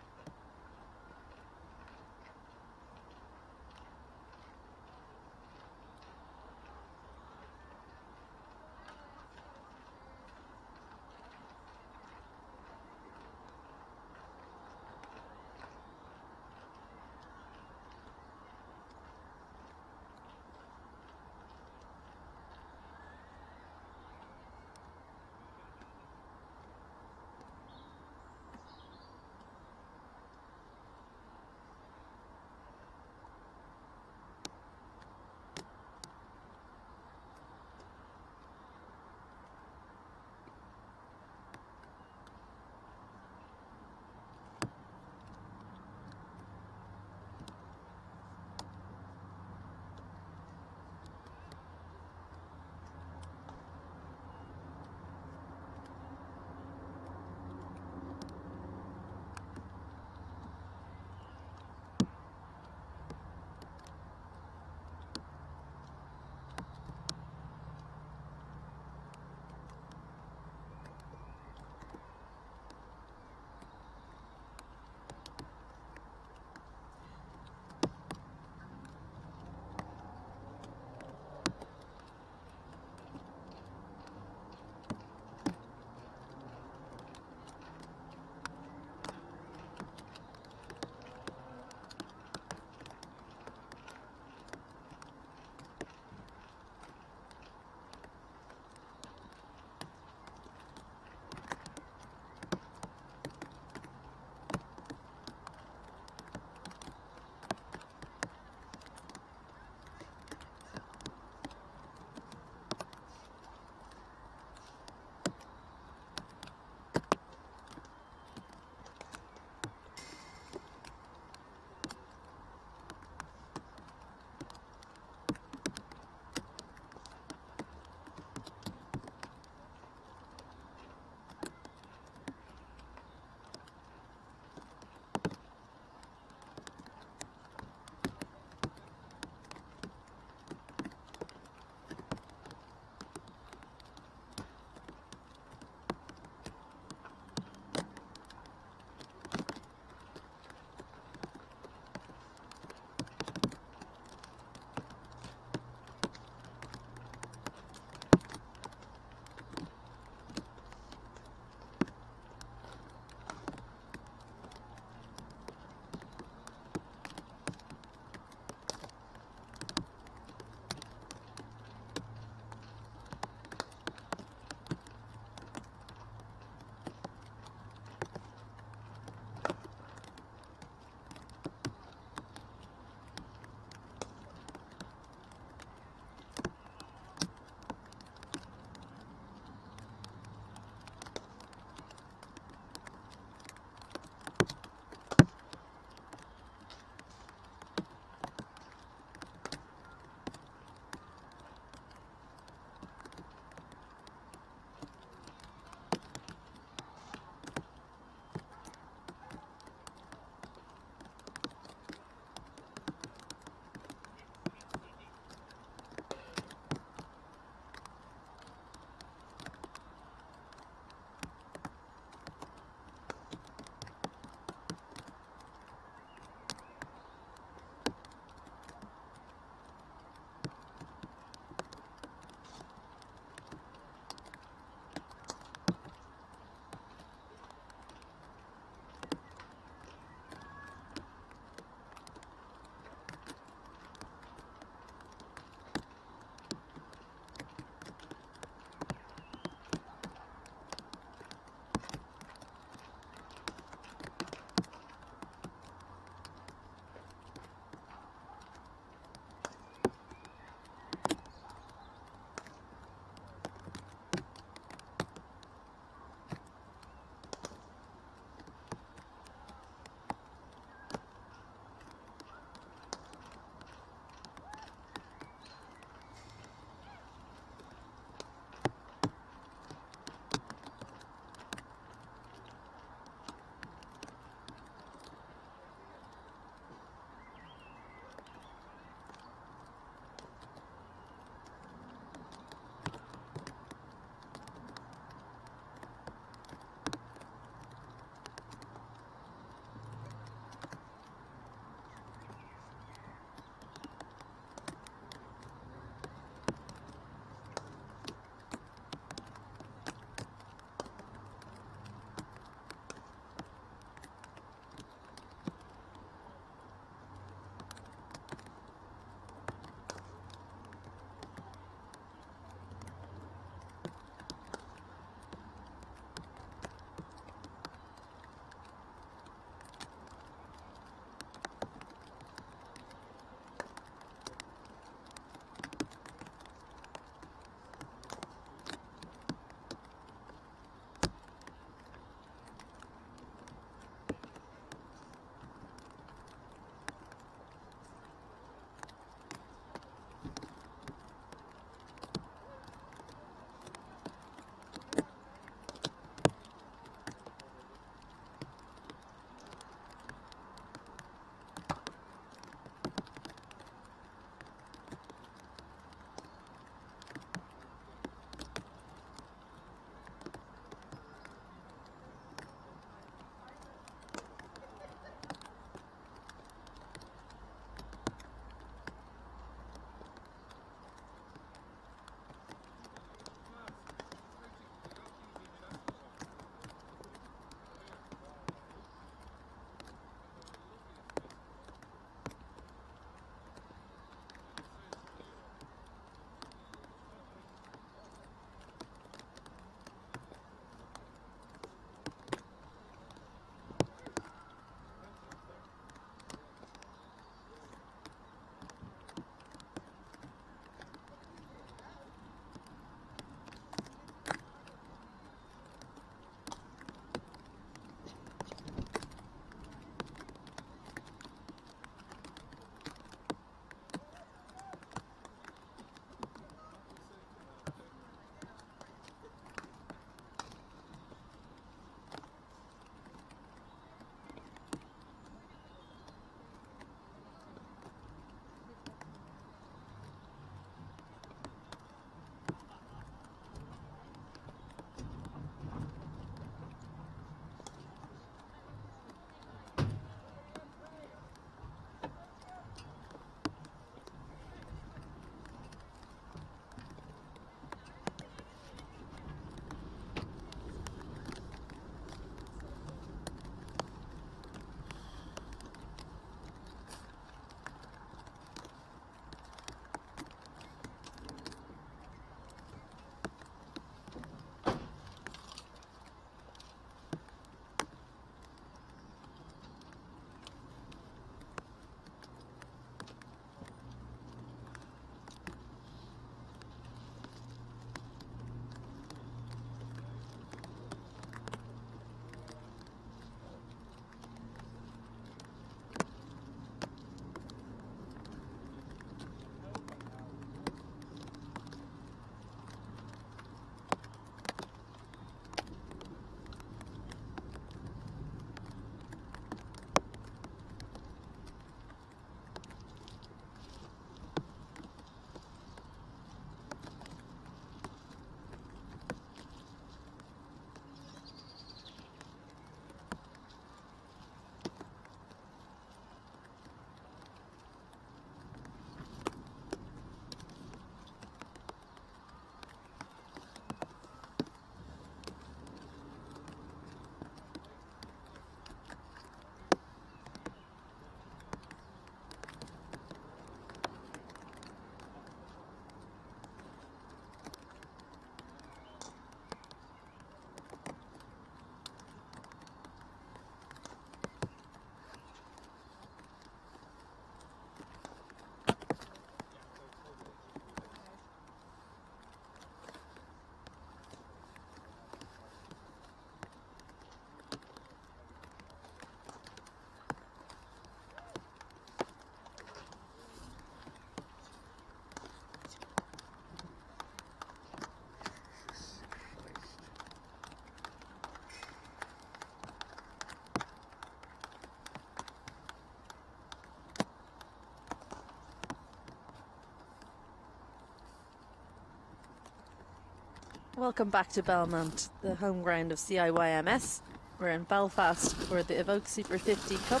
S3: Welcome back to Belmont, the home ground of CIYMS. We're in Belfast for the Evoke Super50 Cup.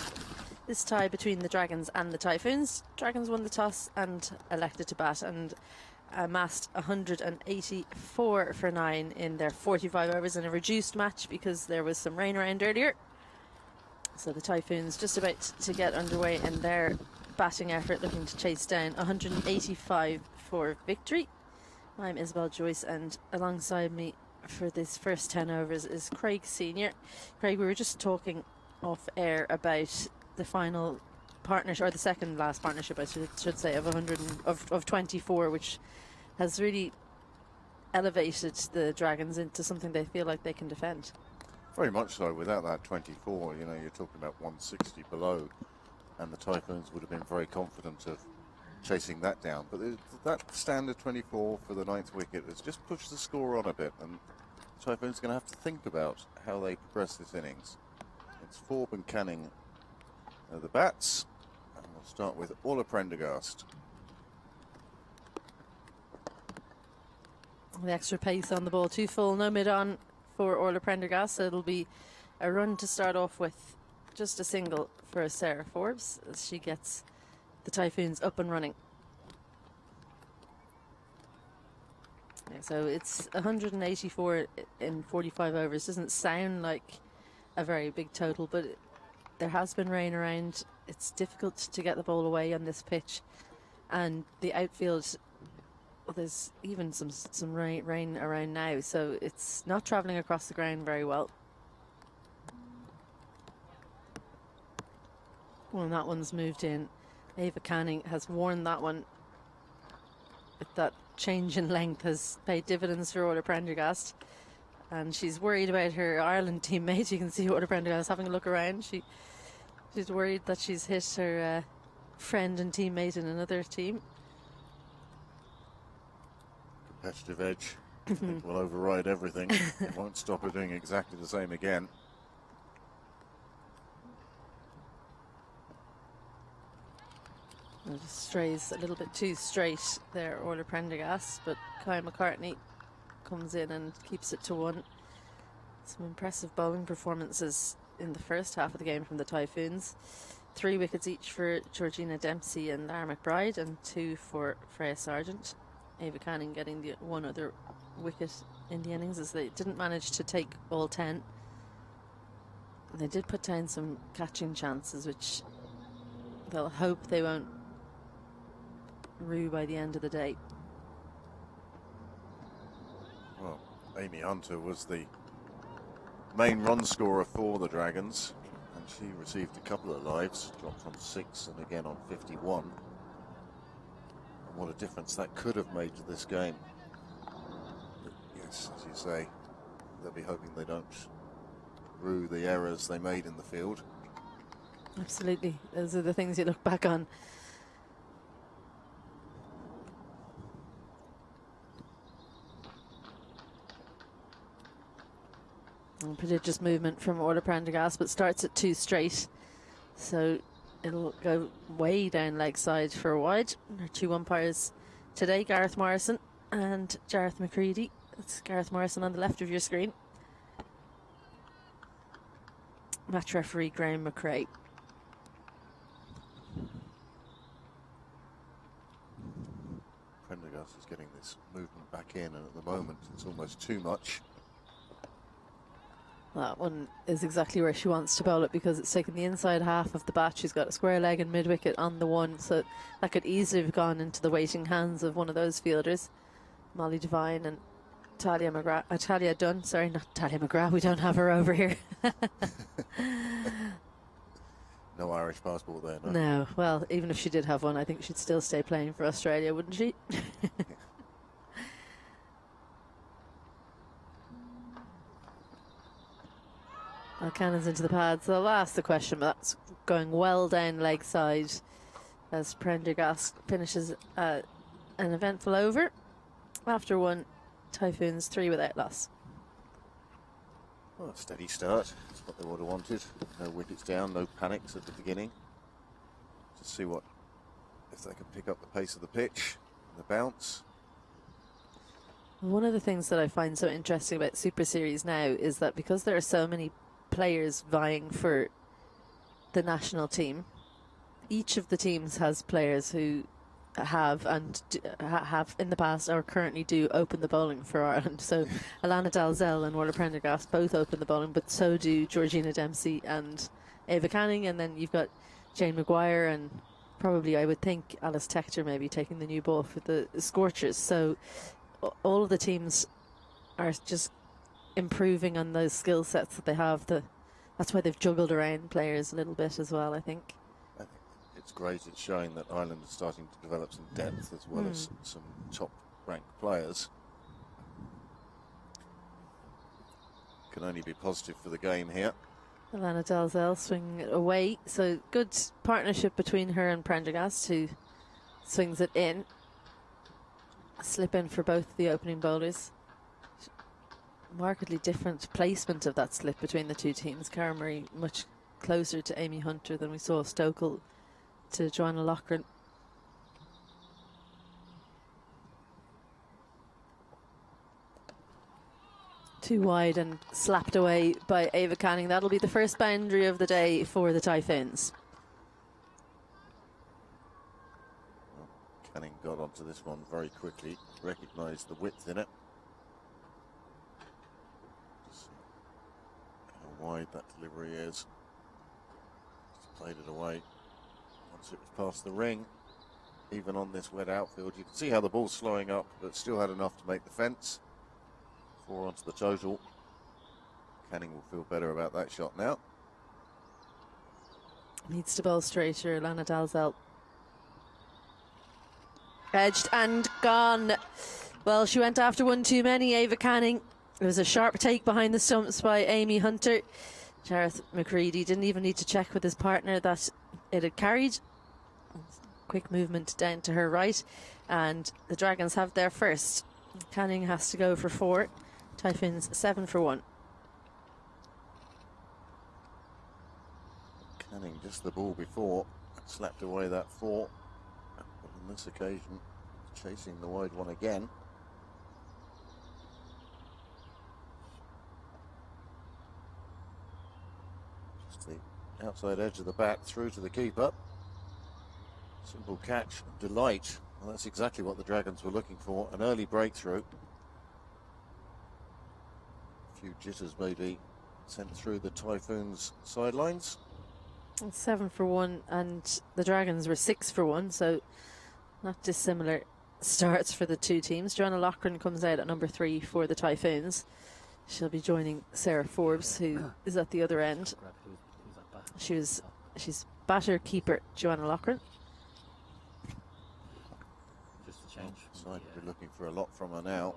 S3: This tie between the Dragons and the Typhoons. Dragons won the toss and elected to bat and amassed 184 for 9 in their 45 overs in a reduced match because there was some rain around earlier. So the Typhoons just about to get underway in their batting effort, looking to chase down 185 for victory. I'm Isabel Joyce, and alongside me for this first 10 overs is Craig Senior. Craig, we were just talking off air about the final partnership, or the second last partnership, I should say, of 24, which has really elevated the Dragons into something they feel like they can defend.
S4: Very much so. Without that 24, you know, you're talking about 160 below, and the Typhoons would have been very confident of chasing that down. But that standard 24 for the 9th wicket has just pushed the score on a bit, and the Typhoons are going to have to think about how they progress this innings. It's Forbes and Canning the bats, and we'll start with Orla Prendergast.
S3: The extra pace on the ball, 2 full, no mid on for Orla Prendergast, so it'll be a run to start off with, just a single for Sarah Forbes as she gets the Typhoons up and running. Yeah, so it's 184 in 45 overs. Doesn't sound like a very big total, but there has been rain around. It's difficult to get the ball away on this pitch, and the outfield, well, there's even some rain around now, so it's not travelling across the ground very well. Well, that one's moved in. Ava Canning has worn that one. But that change in length has paid dividends for Orla Prendergast, and she's worried about her Ireland teammate. You can see Orla Prendergast having a look around. She's worried that she's hit her friend and teammate in another team.
S4: Competitive edge will override everything. It won't stop her doing exactly the same again.
S3: It just strays a little bit too straight there, Orla Prendergast, but Kyle McCartney comes in and keeps it to 1. Some impressive bowling performances in the first half of the game from the Typhoons. 3 wickets each for Georgina Dempsey and Lara McBride, and 2 for Freya Sargent. Ava Canning getting the 1 other wicket in the innings, as they didn't manage to take all 10. They did put down some catching chances, which they'll hope they won't rue by the end of the day.
S4: Well, Amy Hunter was the main run scorer for the Dragons, and she received a couple of lives, dropped on 6 and again on 51. And what a difference that could have made to this game. But yes, as you say, they'll be hoping they don't rue the errors they made in the field.
S3: Absolutely, those are the things you look back on. Prodigious movement from Orla Prendergast, but starts at 2 straight, so it'll go way down leg side for a wide. Our 2 umpires today, Gareth Morrison and Jareth McCready. That's Gareth Morrison on the left of your screen. Match referee Graham McRae.
S4: Prendergast is getting this movement back in, and at the moment it's almost too much.
S3: That one is exactly where she wants to bowl it, because it's taken the inside half of the bat. She's got a square leg and mid wicket on the 1, so that could easily have gone into the waiting hands of one of those fielders. Molly Devine and Talia Dunn. Sorry, not Talia McGrath. We don't have her over here.
S4: No Irish passport there, no?
S3: No. Well, even if she did have one, I think she'd still stay playing for Australia, wouldn't she? Well, Cannon's into the pads. So I'll ask the question, but that's going well down leg side as Prendergast finishes an eventful over. After 1, Typhoons 3 without loss.
S4: Well, a steady start. That's what they would have wanted. No wickets down, no panics at the beginning. Just see if they can pick up the pace of the pitch, the bounce.
S3: One of the things that I find so interesting about Super Series now is that because there are so many players vying for the national team, each of the teams has players who have in the past or currently do open the bowling for Ireland. So Alana Dalzell and Orla Prendergast both open the bowling, but so do Georgina Dempsey and Ava Canning, and then you've got Jane Maguire and probably, I would think, Alice Tector maybe taking the new ball for the Scorchers. So all of the teams are just improving on those skill sets that they have. That's why they've juggled around players a little bit as well, I think.
S4: It's great. It's showing that Ireland is starting to develop some depth as well as some top-ranked players. Can only be positive for the game here.
S3: Alana Dalzell swinging it away. So good partnership between her and Prendergast, who swings it in. Slip in for both the opening bowlers. Markedly different placement of that slip between the two teams. Cara Murray much closer to Amy Hunter than we saw Stokel to Joanna Loughran. Too wide and slapped away by Ava Canning. That'll be the first boundary of the day for the Typhoons.
S4: Well, Canning got onto this one very quickly, recognised the width in it. Just how wide that delivery is. Just played it away. Once it was past the ring, even on this wet outfield, you can see how the ball's slowing up, but still had enough to make the fence. 4 onto the total. Canning will feel better about that shot now.
S3: Needs to bowl straighter, Lana Dalzell. Edged and gone. Well, she went after one too many, Ava Canning. It was a sharp take behind the stumps by Amy Hunter. Jareth McCready didn't even need to check with his partner that it had carried. Quick movement down to her right, and the Dragons have their first. Canning has to go for 4. Typhoons 7 for 1.
S4: Canning just the ball before, slapped away that 4. But on this occasion, chasing the wide one again. Just the outside edge of the bat through to the keeper. Simple catch, delight. Well, that's exactly what the Dragons were looking for, an early breakthrough. A few jitters maybe sent through the Typhoons' sidelines.
S3: 7 for 1, and the Dragons were 6 for 1, so not dissimilar starts for the two teams. Joanna Loughran comes out at number 3 for the Typhoons. She'll be joining Sarah Forbes, who is at the other end. She's batter keeper Joanna Loughran.
S4: Side will be looking for a lot from her now.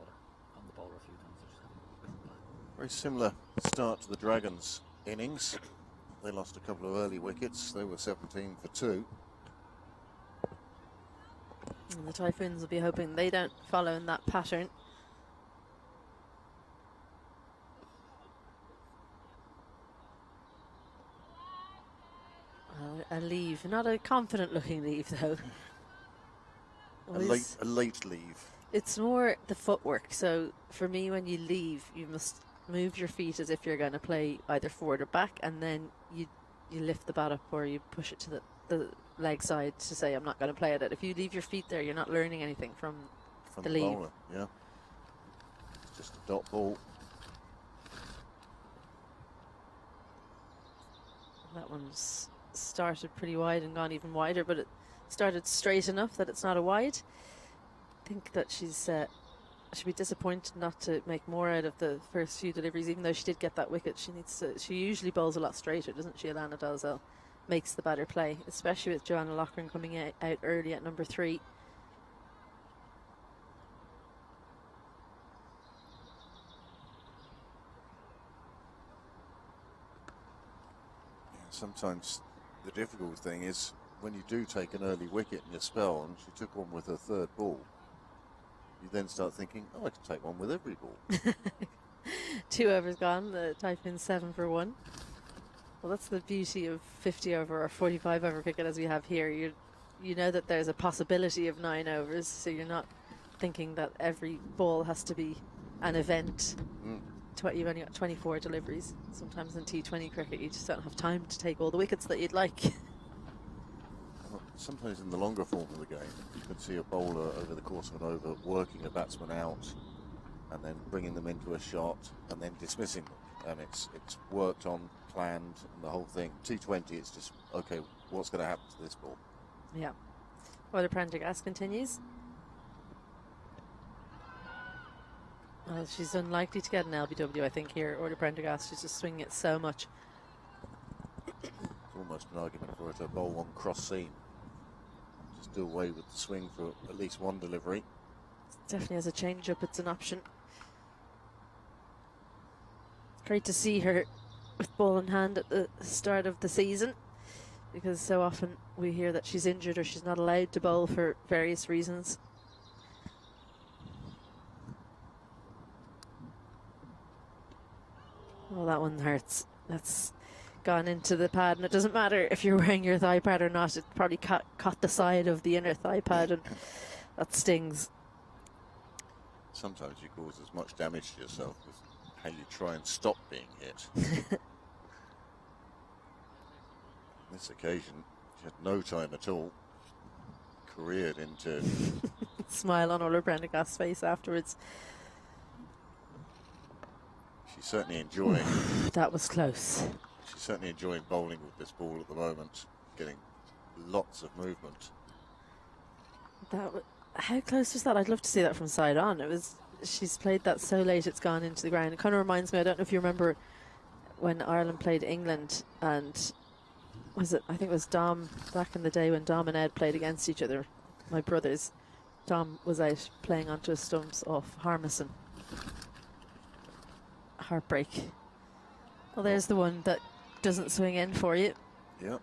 S4: Very similar start to the Dragons' innings. They lost a couple of early wickets. They were 17 for 2.
S3: And the Typhoons will be hoping they don't follow in that pattern. A leave, not a confident looking leave though.
S4: A late leave.
S3: It's more the footwork. So for me, when you leave, you must move your feet as if you're going to play either forward or back, and then you lift the bat up or you push it to the leg side to say, I'm not going to play at it. If you leave your feet there, you're not learning anything from the leave.
S4: Bowler, yeah. It's just a dot ball.
S3: That one's started pretty wide and gone even wider, but it started straight enough that it's not a wide. I think that she'd be disappointed not to make more out of the first few deliveries, even though she did get that wicket. She usually bowls a lot straighter, doesn't she? Alana Dalzell makes the better play, especially with Joanna Loughran coming out early at number 3.
S4: Yeah, sometimes the difficult thing is when you do take an early wicket in your spell, and she took one with her 3rd ball, you then start thinking, oh, I can take one with every ball.
S3: 2 overs gone, the Typhoons 7 for 1. Well, that's the beauty of 50 over or 45 over cricket as we have here. You know that there's a possibility of 9 overs, so you're not thinking that every ball has to be an event. You've only got 24 deliveries. Sometimes in T20 cricket you just don't have time to take all the wickets that you'd like.
S4: Well, sometimes in the longer form of the game, you can see a bowler over the course of an over working a batsman out and then bringing them into a shot and then dismissing them. And it's worked on, planned, and the whole thing. T20, it's just, okay, what's going to happen to this ball?
S3: Yeah. Well, the Prendergast continues. Well, she's unlikely to get an LBW, I think, here. Or the Prendergast, she's just swinging it so much.
S4: It's almost an argument for her to bowl one cross seam. Just do away with the swing for at least one delivery.
S3: Definitely as a change-up, it's an option. Great to see her with ball in hand at the start of the season, because so often we hear that she's injured or she's not allowed to bowl for various reasons. Well, that one hurts. That's gone into the pad, and it doesn't matter if you're wearing your thigh pad or not. It probably caught the side of the inner thigh pad, and that stings.
S4: Sometimes you cause as much damage to yourself with how you try and stop being hit. On this occasion, she had no time at all. Careered into...
S3: Smile on Ola Prendergast's face afterwards.
S4: She's certainly enjoying...
S3: That was close.
S4: She's certainly enjoying bowling with this ball at the moment. Getting lots of movement.
S3: How close was that? I'd love to see that from side on. It was... She's played that so late it's gone into the ground. It kind of reminds me, I don't know if you remember when Ireland played England, and I think it was Dom, back in the day when Dom and Ed played against each other, my brothers. Dom was out playing onto his stumps off Harmison. Heartbreak. Well, there's the one that doesn't swing in for you.
S4: Yep.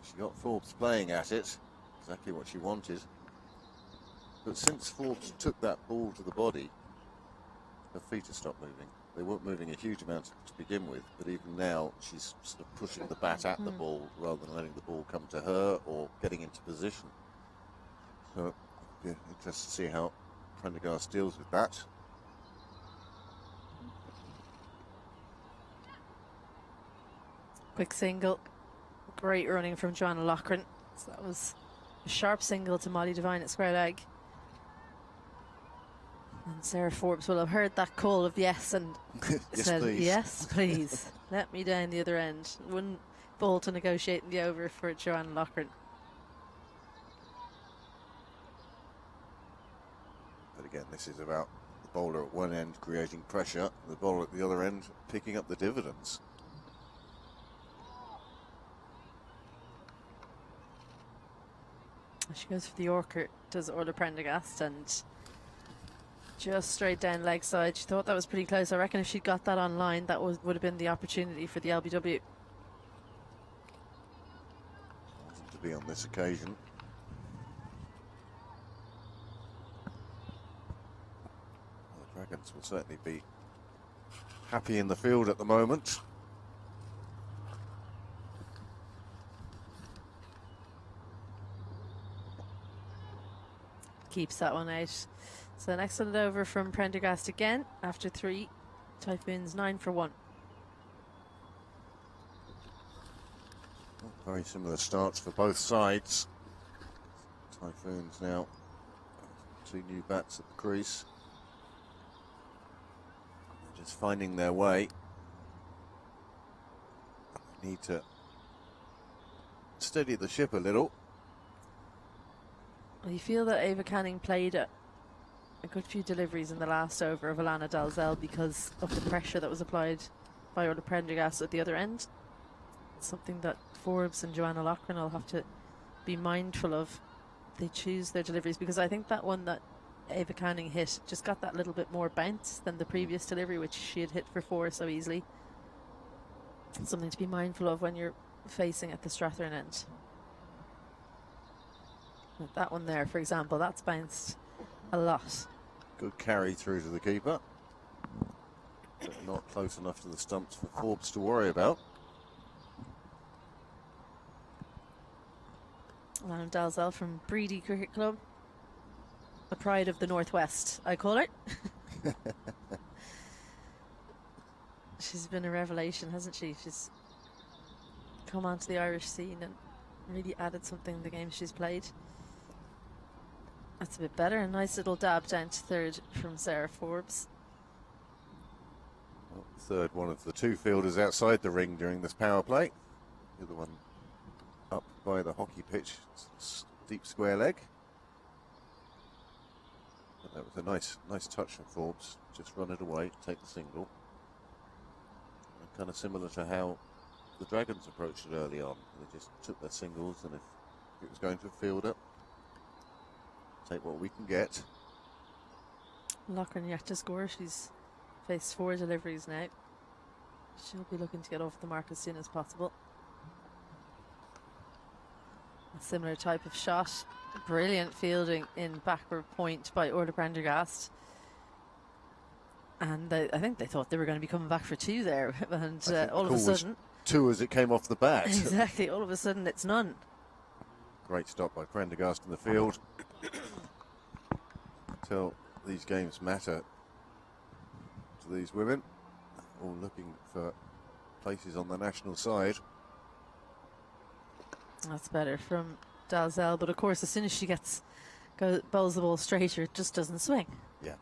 S4: She got Forbes playing at it. Exactly what she wanted. But since Forbes took that ball to the body, her feet have stopped moving. They weren't moving a huge amount to begin with, but even now she's sort of pushing the bat at the ball rather than letting the ball come to her or getting into position. So, yeah, interested to see how Prendergast deals with that.
S3: Quick single. Great running from Joanna Loughran. So that was a sharp single to Molly Devine at square leg. And Sarah Forbes will have heard that call of yes and
S4: Yes,
S3: said,
S4: please.
S3: yes, please. Let me down the other end. One ball to negotiate in the over for Joanna Loughran.
S4: But again, this is about the bowler at one end creating pressure, the bowler at the other end picking up the dividends.
S3: She goes for the Yorker, does Orla Prendergast, and just straight down leg side. She thought that was pretty close. I reckon if she'd got that on line, that would have been the opportunity for the LBW.
S4: Wasn't to be on this occasion. Well, the Dragons will certainly be happy in the field at the moment.
S3: Keeps that one out. So an excellent over from Prendergast again after 3. Typhoons 9 for 1.
S4: Very similar starts for both sides. Typhoons now 2 new bats at the crease. They're just finding their way. They need to steady the ship a little.
S3: Well, you feel that Ava Canning played a good few deliveries in the last over of Alana Dalzell because of the pressure that was applied by Orla Prendergast at the other end. It's something that Forbes and Joanna Loughran will have to be mindful of. They choose their deliveries, because I think that one that Ava Canning hit just got that little bit more bounce than the previous delivery, which she had hit for 4 so easily. Something to be mindful of when you're facing at the Strathern end. Like that one there, for example, that's bounced a lot.
S4: Good carry through to the keeper. But not close enough to the stumps for Forbes to worry about.
S3: Alana Dalzell from Breedy Cricket Club. a pride of the Northwest, I call her. She's been a revelation, hasn't she? She's come onto the Irish scene and really added something to the game she's played. That's a bit better. A nice little dab down to third from Sarah Forbes.
S4: Well, third one of the two fielders outside the ring during this power play. The other one up by the hockey pitch, deep square leg. But that was a nice touch from Forbes. Just run it away, take the single. And kind of similar to how the Dragons approached it early on. They just took their singles, and if it was going to a fielder, take what we can get.
S3: Loughran yet to score. She's faced 4 deliveries now. She'll be looking to get off the mark as soon as possible. A similar type of shot. Brilliant fielding in backward point by Orla Prendergast. And I think they thought they were going to be coming back for 2 there. And all of a sudden...
S4: 2 as it came off the bat.
S3: Exactly. All of a sudden it's none.
S4: Great stop by Prendergast in the field. Until these games matter to these women, all looking for places on the national side.
S3: That's better from Dalzell, but of course as soon as she bowls the ball straighter, it just doesn't swing.
S4: Yeah.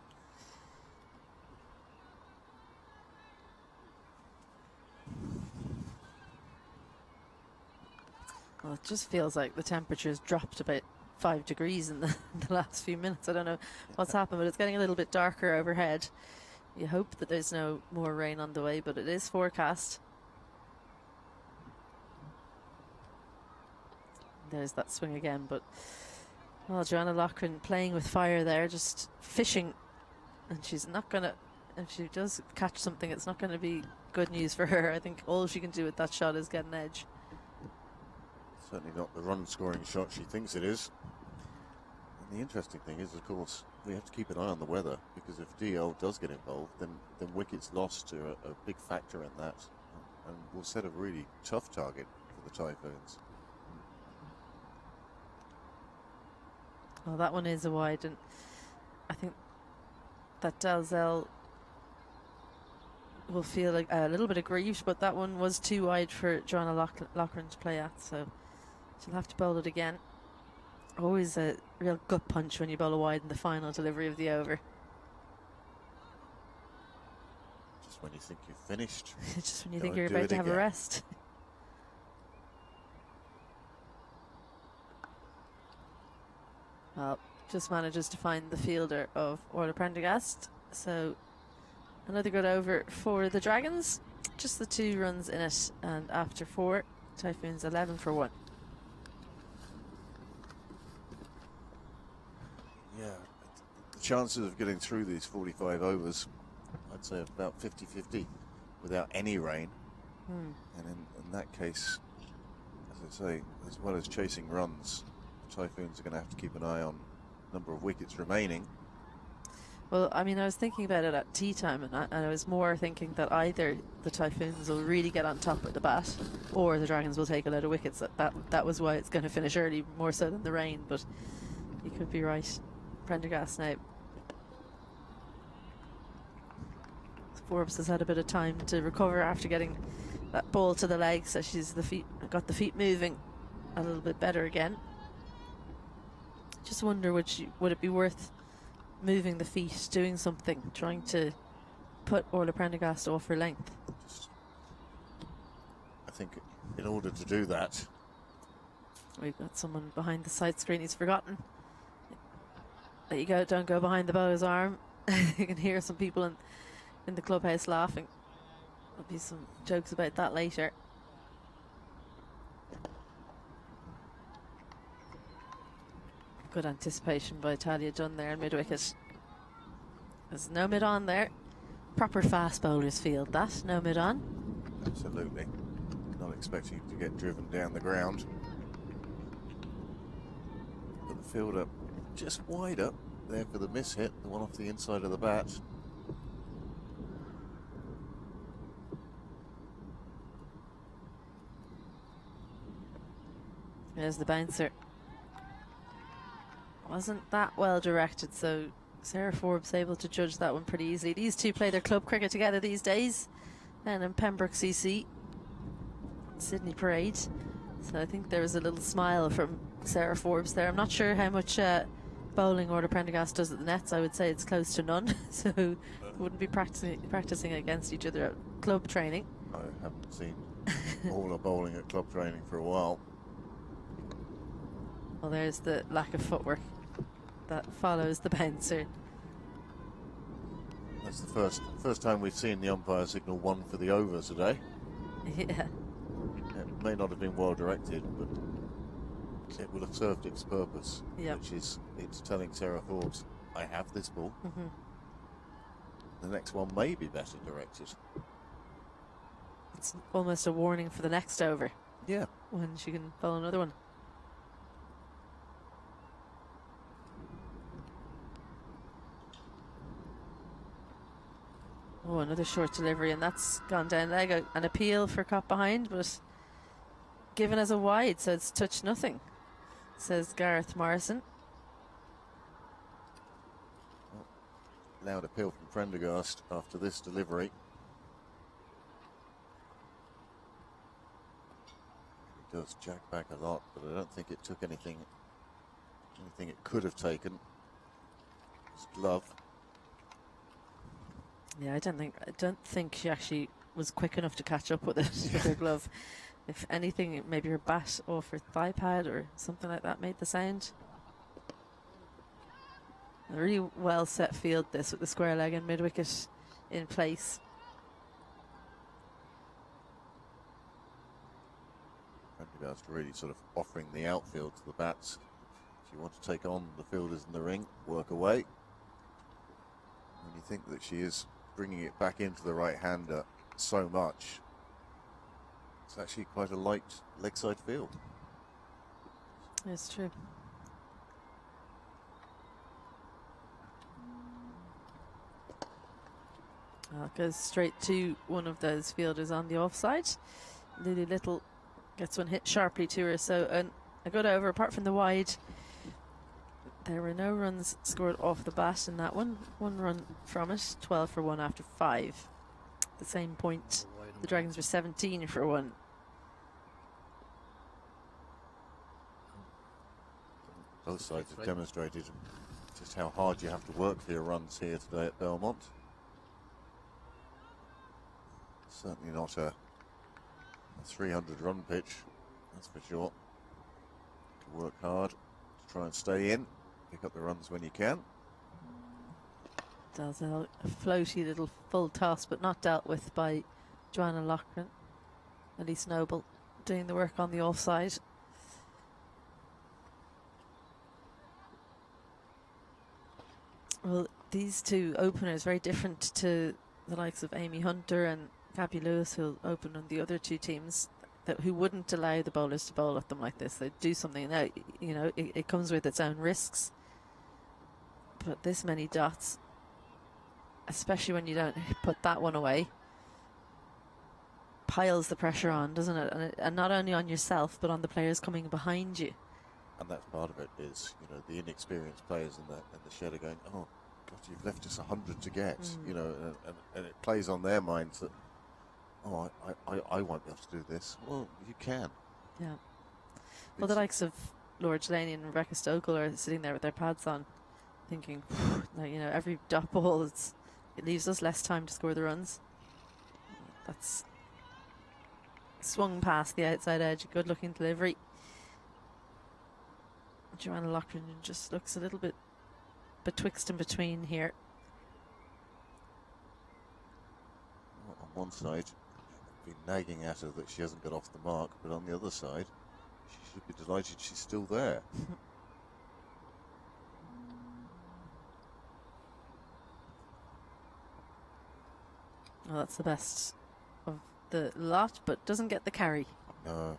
S3: Well, it just feels like the temperature's dropped about 5 degrees in the last few minutes. I don't know what's happened, but it's getting a little bit darker overhead. You hope that there's no more rain on the way, but it is forecast. There's that swing again, but well, Joanna Loughran playing with fire there, just fishing, and she's not gonna, if she does catch something, it's not gonna be good news for her. I think all she can do with that shot is get an edge.
S4: Certainly not the run scoring shot she thinks it is. And the interesting thing is, of course, we have to keep an eye on the weather, because if DL does get involved, then wickets lost are a big factor in that, and will set a really tough target for the Typhoons.
S3: Well, that one is a wide, and I think that Dalzell will feel like a little bit aggrieved, but that one was too wide for Joanna Loughran to play at, so she'll have to bowl it again. Always a real gut punch when you bowl a wide in the final delivery of the over.
S4: Just when you think you've finished.
S3: Just when you think you're about to have a rest. Well, just manages to find the fielder of Orla Prendergast. So another good over for the Dragons. Just the 2 runs in it, and after 4, Typhoons 11 for 1.
S4: Yeah, the chances of getting through these 45 overs, I'd say about 50-50 without any rain. And in that case, as I say, as well as chasing runs, the Typhoons are going to have to keep an eye on number of wickets remaining.
S3: Well, I mean, I was thinking about it at tea time, and I was more thinking that either the Typhoons will really get on top of the bat, or the Dragons will take a load of wickets. That was why it's going to finish early, more so than the rain, but you could be right. Prendergast now. Forbes has had a bit of time to recover after getting that ball to the leg, so she's got the feet moving a little bit better again. Just wonder, would it be worth moving the feet, doing something, trying to put Orla Prendergast off her length?
S4: I think in order to do that,
S3: we've got someone behind the side screen. He's forgotten. There you go. Don't go behind the bowler's arm. You can hear some people in the clubhouse laughing. There'll be some jokes about that later. Good anticipation by Talia Dunn there in mid-wicket. There's no mid-on there. Proper fast bowlers field that. No mid-on.
S4: Absolutely. Not expecting to get driven down the ground. But the fielder just wide up there for the miss hit, the one off the inside of the bat.
S3: There's the bouncer. wasn't that well directed, so Sarah Forbes able to judge that one pretty easily. These two play their club cricket together these days, and in Pembroke CC, Sydney Parade. So I think there was a little smile from Sarah Forbes there. I'm not sure how much bowling order Prendergast does at the nets. I would say it's close to none, so they wouldn't be practicing against each other at club training.
S4: I haven't seen all the bowling at club training for a while.
S3: Well, there's the lack of footwork that follows the bouncer.
S4: That's the first time we've seen the umpire signal one for the over today.
S3: Yeah.
S4: It may not have been well directed, but it will have served its purpose,
S3: Yep.
S4: which is it's telling Sarah Forbes, I have this ball.
S3: Mm-hmm.
S4: The next one may be better directed.
S3: It's almost a warning for the next over
S4: Yeah.
S3: when she can bowl another one. Oh, another short delivery, and that's gone down leg. An appeal for caught behind, but given as a wide, so it's touched nothing, says Gareth Morrison.
S4: Loud appeal from Prendergast after this delivery. He does jack back a lot, but I don't think it took anything it could have taken. His glove.
S3: Yeah, I don't think she actually was quick enough to catch up with it with her glove. If anything, maybe her bat off her thigh pad or something like that made the sound. A really well set field this, with the square leg and mid wicket in place.
S4: Prendergast really sort of offering the outfield to the bats. If you want to take on the fielders in the ring, work away. When you think that she is bringing it back into the right-hander so much, it's actually quite a light leg side field.
S3: It's true. Well, it goes straight to one of those fielders on the offside. Lily Little gets one hit sharply to her, so a good over apart from the wide. There were no runs scored off the bat in that one. One run from it, 12 for 1 after 5. At the same point, the Dragons were 17 for 1.
S4: Both sides have demonstrated just how hard you have to work for your runs here today at Belmont. Certainly not a 300 run pitch, that's for sure. To work hard to try and stay in, pick up the runs when you can.
S3: Does a floaty little full toss, but not dealt with by Joanna Loughran. Elise Noble doing the work on the offside. Well, these two openers very different to the likes of Amy Hunter and Gabby Lewis, who'll open on the other two teams, who wouldn't allow the bowlers to bowl at them like this. They'd do something. Now, you know, it comes with its own risks. But this many dots, especially when you don't put that one away, piles the pressure on, doesn't it? And not only on yourself, but on the players coming behind you.
S4: And that's part of it is, you know, the inexperienced players in the shed are going, oh, God, you've left us 100 to get, you know, and it plays on their minds that, oh, I won't be able to do this. Well, you can.
S3: Yeah. Well, the likes of Laura Delaney and Rebecca Stokel are sitting there with their pads on, thinking, now, you know, every dot ball, it leaves us less time to score the runs. That's swung past the outside edge, a good looking delivery. Joanna Loughran just looks a little bit betwixt and between here.
S4: Well, on one side, been nagging at her that she hasn't got off the mark, but on the other side, she should be delighted she's still there.
S3: Well, that's the best of the lot, but doesn't get the carry.
S4: No.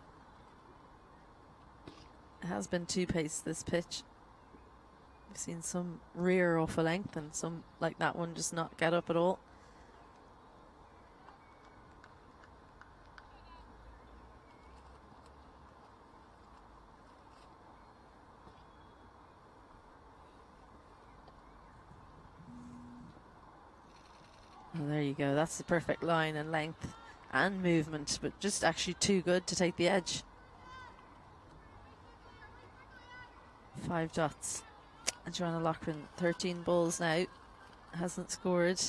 S3: It has been two-pace, this pitch. We've seen some rear off a length and some, like that one, just not get up at all. Well, there you go. That's the perfect line and length and movement, but just actually too good to take the edge. 5 dots. And Joanna Loughran, 13 balls now, hasn't scored.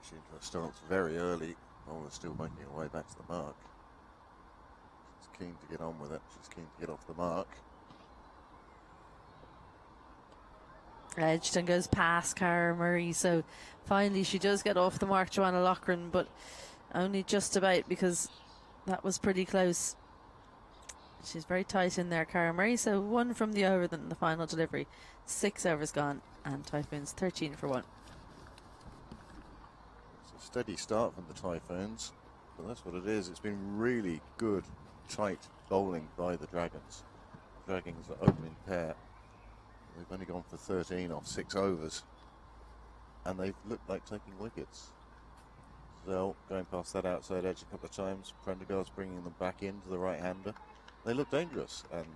S4: She starts very early. Bowler's still making her way back to the mark. She's keen to get on with it. She's keen to get off the mark.
S3: Edged and goes past Cara Murray, so finally she does get off the mark, Joanna Loughran, but only just about, because that was pretty close. She's very tight in there, Cara Murray, so 1 from the over than the final delivery. 6 overs gone, and Typhoons 13 for 1.
S4: It's a steady start from the Typhoons, but that's what it is. It's been really good, tight bowling by the Dragons. Dragons are opening pair. They've only gone for 13 off 6 overs, and they've looked like taking wickets. Zell going past that outside edge a couple of times. Prendergast bringing them back into the right-hander. They look dangerous, and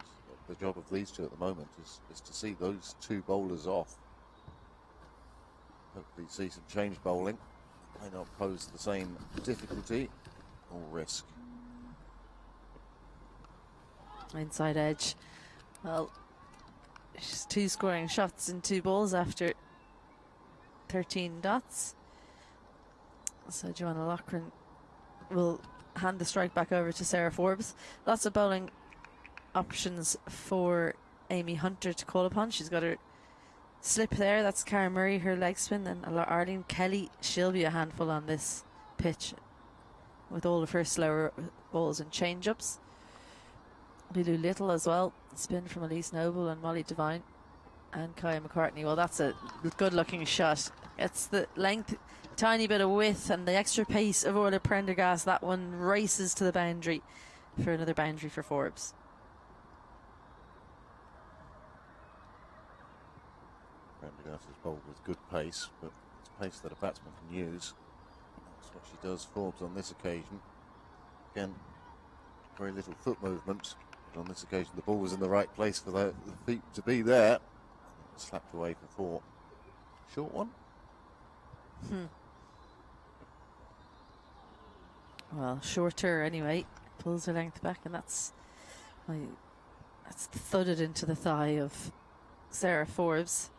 S4: the job of these two at the moment is to see those 2 bowlers off. Hopefully see some change bowling. May not pose the same difficulty or risk.
S3: Inside edge. Well, she's 2 scoring shots in 2 balls after 13 dots. So Joanna Loughran will hand the strike back over to Sarah Forbes. Lots of bowling options for Amy Hunter to call upon. She's got her slip there. That's Cara Murray, her leg spin. And Arlene Kelly, she'll be a handful on this pitch with all of her slower balls and change-ups. Lulu Little as well. Spin from Elise Noble and Molly Devine and Kaya McCartney. Well, that's a good-looking shot. It's the length, tiny bit of width, and the extra pace of Orla Prendergast. That one races to the boundary for another boundary for Forbes.
S4: Prendergast is bowled with good pace, but it's pace that a batsman can use. That's what she does. Forbes on this occasion. Again, very little foot movement. But on this occasion, the ball was in the right place for the feet to be there. Slapped away for 4. Short one?
S3: Well, shorter anyway. Pulls her length back, and that's thudded into the thigh of Sarah Forbes.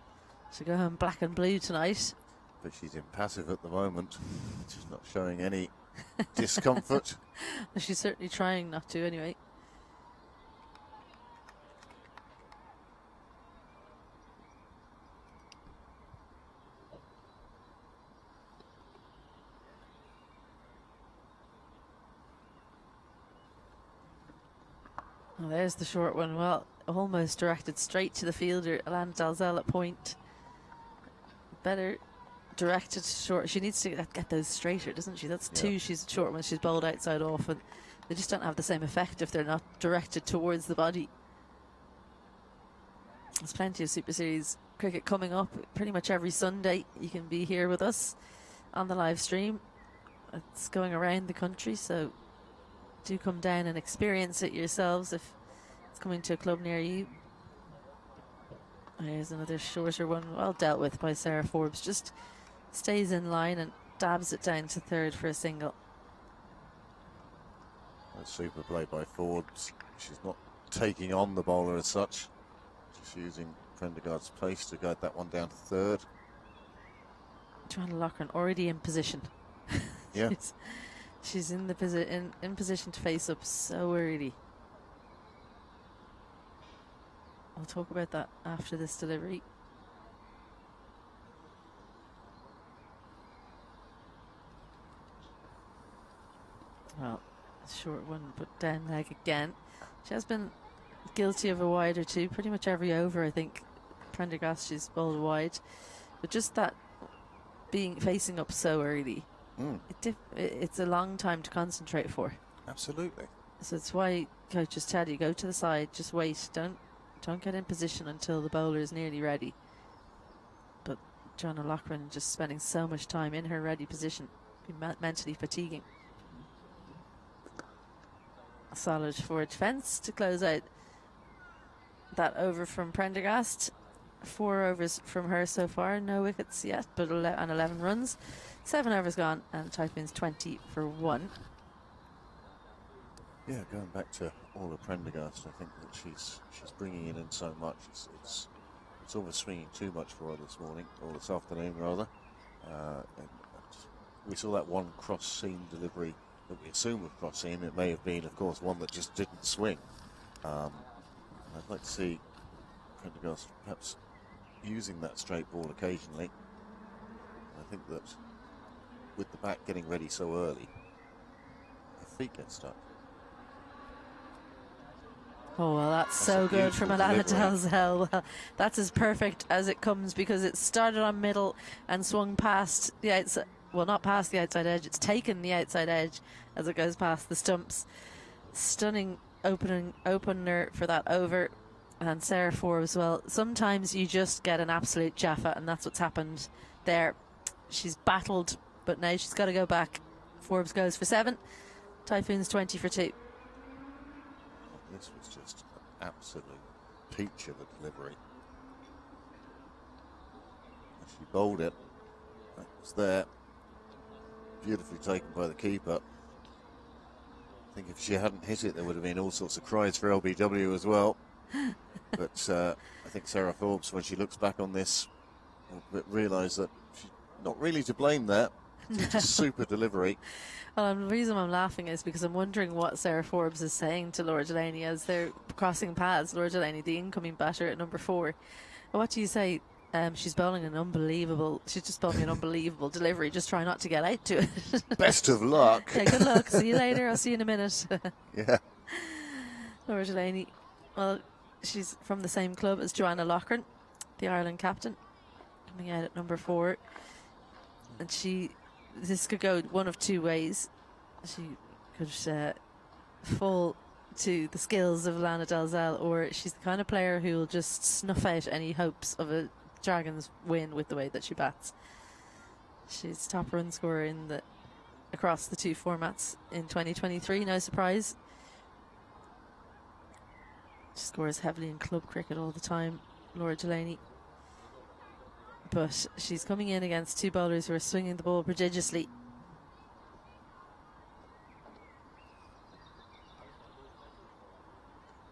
S3: She'll go home black and blue tonight.
S4: But she's impassive at the moment. She's not showing any discomfort.
S3: She's certainly trying not to anyway. Well, there's the short one. Well, almost directed straight to the fielder, Alana Dalzell at point. Better directed short. She needs to get those straighter, doesn't she? That's 2 she's short when she's bowled outside off, and they just don't have the same effect if they're not directed towards the body. There's plenty of Super Series cricket coming up pretty much every Sunday. You can be here with us on the live stream. It's going around the country, so do come down and experience it yourselves if it's coming to a club near you. There's another shorter one, well dealt with by Sarah Forbes. Just stays in line and dabs it down to third for a single.
S4: A super play by Forbes. She's not taking on the bowler as such. Just using Prendergast's pace to guide that one down to third.
S3: Joanna Loughran already in position.
S4: Yeah.
S3: She's in the in position to face up so early. We'll talk about that after this delivery. Well, short one, but down leg again. She has been guilty of a wide or 2 pretty much every over, I think. Prendergast, she's bowled wide, but just that facing up so early. It's a long time to concentrate for.
S4: Absolutely.
S3: So it's why coaches tell you, go to the side, just wait, don't get in position until the bowler is nearly ready. But Joanna Loughran just spending so much time in her ready position, be mentally fatiguing. A solid forward defence to close out that over from Prendergast. 4 overs from her so far. No wickets yet, but 11 runs. 7 overs gone, and Typhoons 20 for 1.
S4: Yeah, going back to Orla Prendergast, I think that she's bringing in so much. It's almost swinging too much for her this morning, or this afternoon rather. And we saw that one cross-seam delivery that we assume was cross-seam. It may have been, of course, one that just didn't swing. I'd like to see Prendergast perhaps using that straight ball occasionally. I think that with the bat getting ready so early, her feet get stuck.
S3: Oh, well, that's so good from Alana Dalzell. Well, that's as perfect as it comes, because it started on middle and swung past the outside. Well, not past the outside edge. It's taken the outside edge as it goes past the stumps. Stunning opener for that over. And Sarah Forbes, well, sometimes you just get an absolute Jaffa, and that's what's happened there. She's battled, but now she's got to go back. Forbes goes for 7. Typhoons 20 for 2.
S4: This was just an absolute peach of a delivery. She bowled it. That was there. Beautifully taken by the keeper. I think if she hadn't hit it, there would have been all sorts of cries for LBW as well. But I think Sarah Forbes, when she looks back on this, will realise that she's not really to blame there. It's a super delivery.
S3: Well, the reason I'm laughing is because I'm wondering what Sarah Forbes is saying to Laura Delaney as they're crossing paths. Laura Delaney, the incoming batter at number 4. What do you say? She's bowling an unbelievable. She's just bowling an unbelievable delivery. Just try not to get out to it.
S4: Best of luck.
S3: Yeah, good luck. See you later. I'll see you in a minute.
S4: Yeah.
S3: Laura Delaney. Well, she's from the same club as Joanna Loughran, the Ireland captain, coming out at number 4. And this could go one of 2 ways. She could fall to the skills of Lana Dalzell, or she's the kind of player who will just snuff out any hopes of a Dragons win with the way that she bats. She's top run scorer across the 2 formats in 2023, no surprise. She scores heavily in club cricket all the time, Laura Delaney. But she's coming in against 2 bowlers who are swinging the ball prodigiously.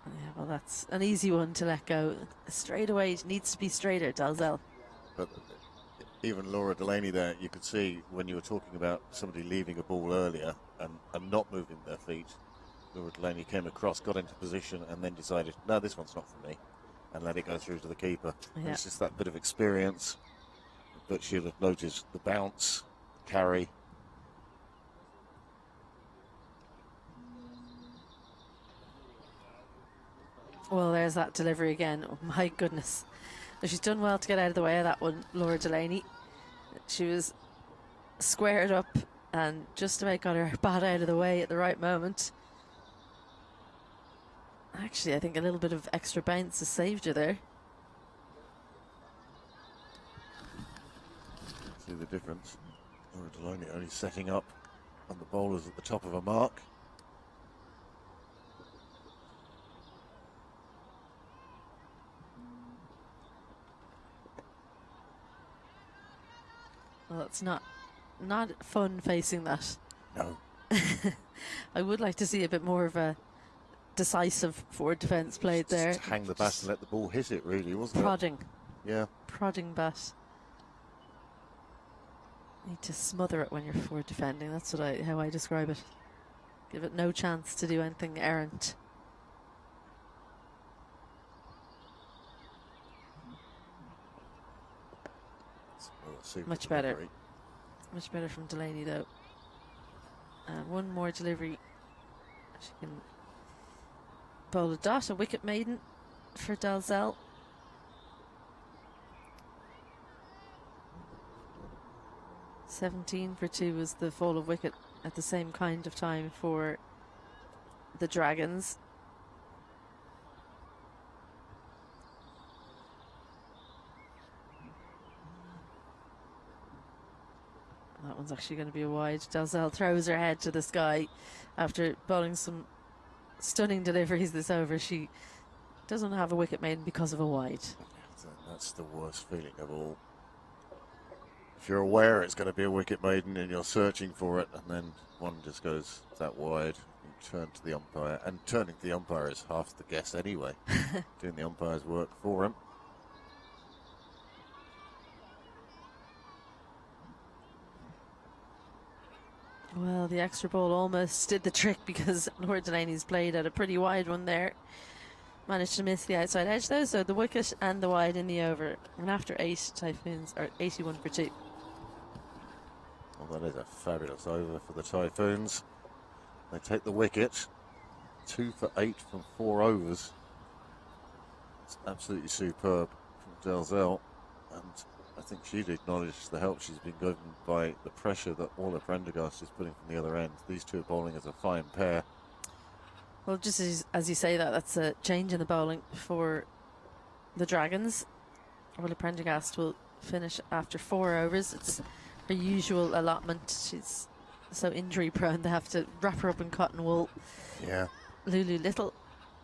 S3: Yeah, well, that's an easy one to let go. Straight away, it needs to be straighter, Dalzell.
S4: But even Laura Delaney there, you could see when you were talking about somebody leaving a ball earlier and not moving their feet, Laura Delaney came across, got into position, and then decided, no, this one's not for me, and let it go through to the keeper. Yeah. It's just that bit of experience. But she'll have noticed the bounce, the carry.
S3: Well, there's that delivery again. Oh, my goodness. She's done well to get out of the way of that one, Laura Delaney. She was squared up and just about got her bat out of the way at the right moment. Actually, I think a little bit of extra bounce has saved her there.
S4: See the difference. Laura Delaney only setting up on the bowlers at the top of a mark.
S3: Well, it's not fun facing that.
S4: No.
S3: I would like to see a bit more of a decisive forward defence played there.
S4: Just hang the bat and let the ball hit it, really, wasn't
S3: prodding.
S4: it? Yeah.
S3: Prodding bat. Need to smother it when you're forward defending. That's how I describe it. Give it no chance to do anything errant. Much better.
S4: Delivery.
S3: Much better from Delaney, though. One more delivery. She can bowl a dot, a wicket maiden for Dalzell. $17 for 2 was the fall of wicket at the same kind of time for the Dragons. That one's actually going to be a wide. Dalzell throws her head to the sky after bowling some stunning deliveries this over. She doesn't have a wicket maiden because of a wide.
S4: That's the worst feeling of all. If you're aware it's going to be a wicket maiden and you're searching for it, and then one just goes that wide, you turn to the umpire, and turning to the umpire is half the guess anyway. Doing the umpire's work for him.
S3: Well, the extra ball almost did the trick because Laura Delaney's played at a pretty wide one there. Managed to miss the outside edge though, so the wicket and the wide in the over. And after 8, Typhoons are 81 for 2.
S4: Well, that is a fabulous over for the Typhoons. They take the wicket. 2 for 8 from 4 overs. It's absolutely superb from Dalzell. And I think she'd acknowledge the help she's been given by the pressure that Orla Prendergast is putting from the other end. These two are bowling as a fine pair.
S3: Well, just as you say that, that's a change in the bowling for the Dragons. Orla Prendergast will finish after 4 overs. It's her usual allotment. She's so injury prone they have to wrap her up in cotton wool.
S4: Yeah.
S3: Lulu Little,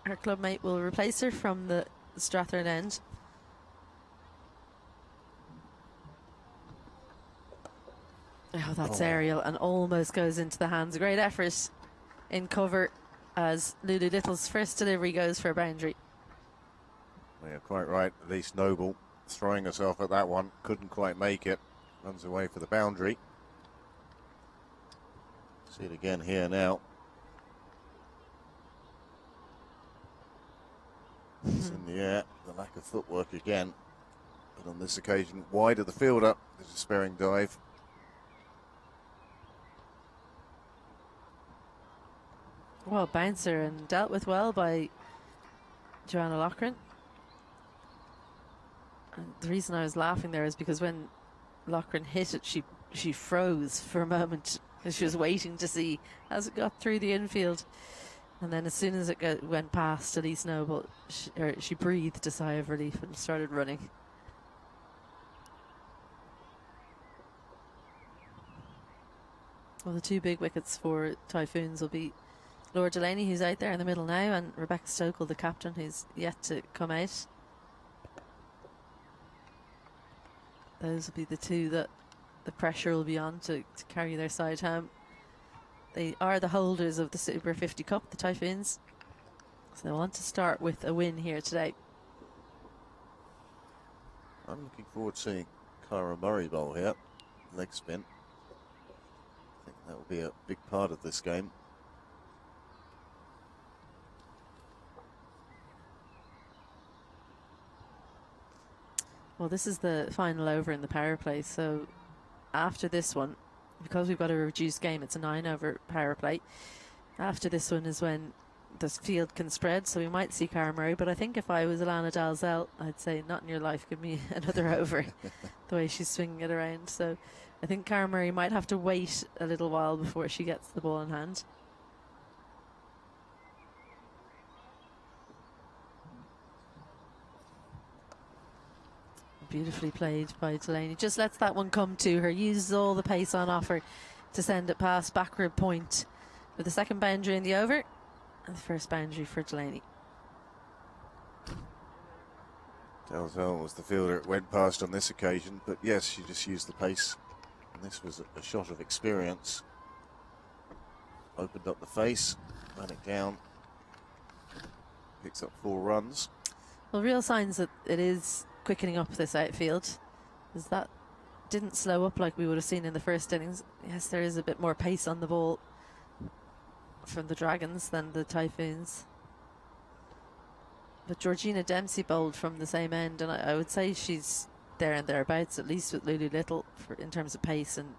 S3: her clubmate, will replace her from the Strathern end. Oh, that's aerial and almost goes into the hands. A great effort in cover as Lulu Little's first delivery goes for a boundary.
S4: Well, you're quite right. Elise Noble throwing herself at that one. Couldn't quite make it. Runs away for the boundary. See it again here now. It's in the air. The lack of footwork again. But on this occasion, wide of the fielder. The despairing dive.
S3: Well, bouncer and dealt with well by Joanna Loughran. And the reason I was laughing there is because when Loughran hit it, she froze for a moment. She was waiting to see as it got through the infield. And then as soon as it went past Elise Noble, she breathed a sigh of relief and started running. Well, the 2 big wickets for Typhoons will be Laura Delaney, who's out there in the middle now, and Rebecca Stokel, the captain, who's yet to come out. Those will be the 2 that the pressure will be on to carry their side home. They are the holders of the Super 50 Cup, the Typhoons. So they want to start with a win here today.
S4: I'm looking forward to seeing Cara Murray bowl here. Leg spin. I think that will be a big part of this game.
S3: Well, this is the final over in the power play, so after this one, because we've got a reduced game, it's a 9-over power play. After this one is when the field can spread, so we might see Cara Murray, but I think if I was Alana Dalzell, I'd say, not in your life, give me another over, the way she's swinging it around. So I think Cara Murray might have to wait a little while before she gets the ball in hand. Beautifully played by Delaney. Just lets that one come to her. Uses all the pace on offer to send it past backward point with the second boundary in the over and the first boundary for Delaney.
S4: Dalzell was the fielder it went past on this occasion, but yes, she just used the pace. And this was a shot of experience. Opened up the face, ran it down, picks up 4 runs.
S3: Well, real signs that it is quickening up this outfield, as that didn't slow up like we would have seen in the first innings. Yes, there is a bit more pace on the ball from the Dragons than the Typhoons. But Georgina Dempsey bowled from the same end, and I would say she's there and thereabouts, at least with Lulu Little, in terms of pace, and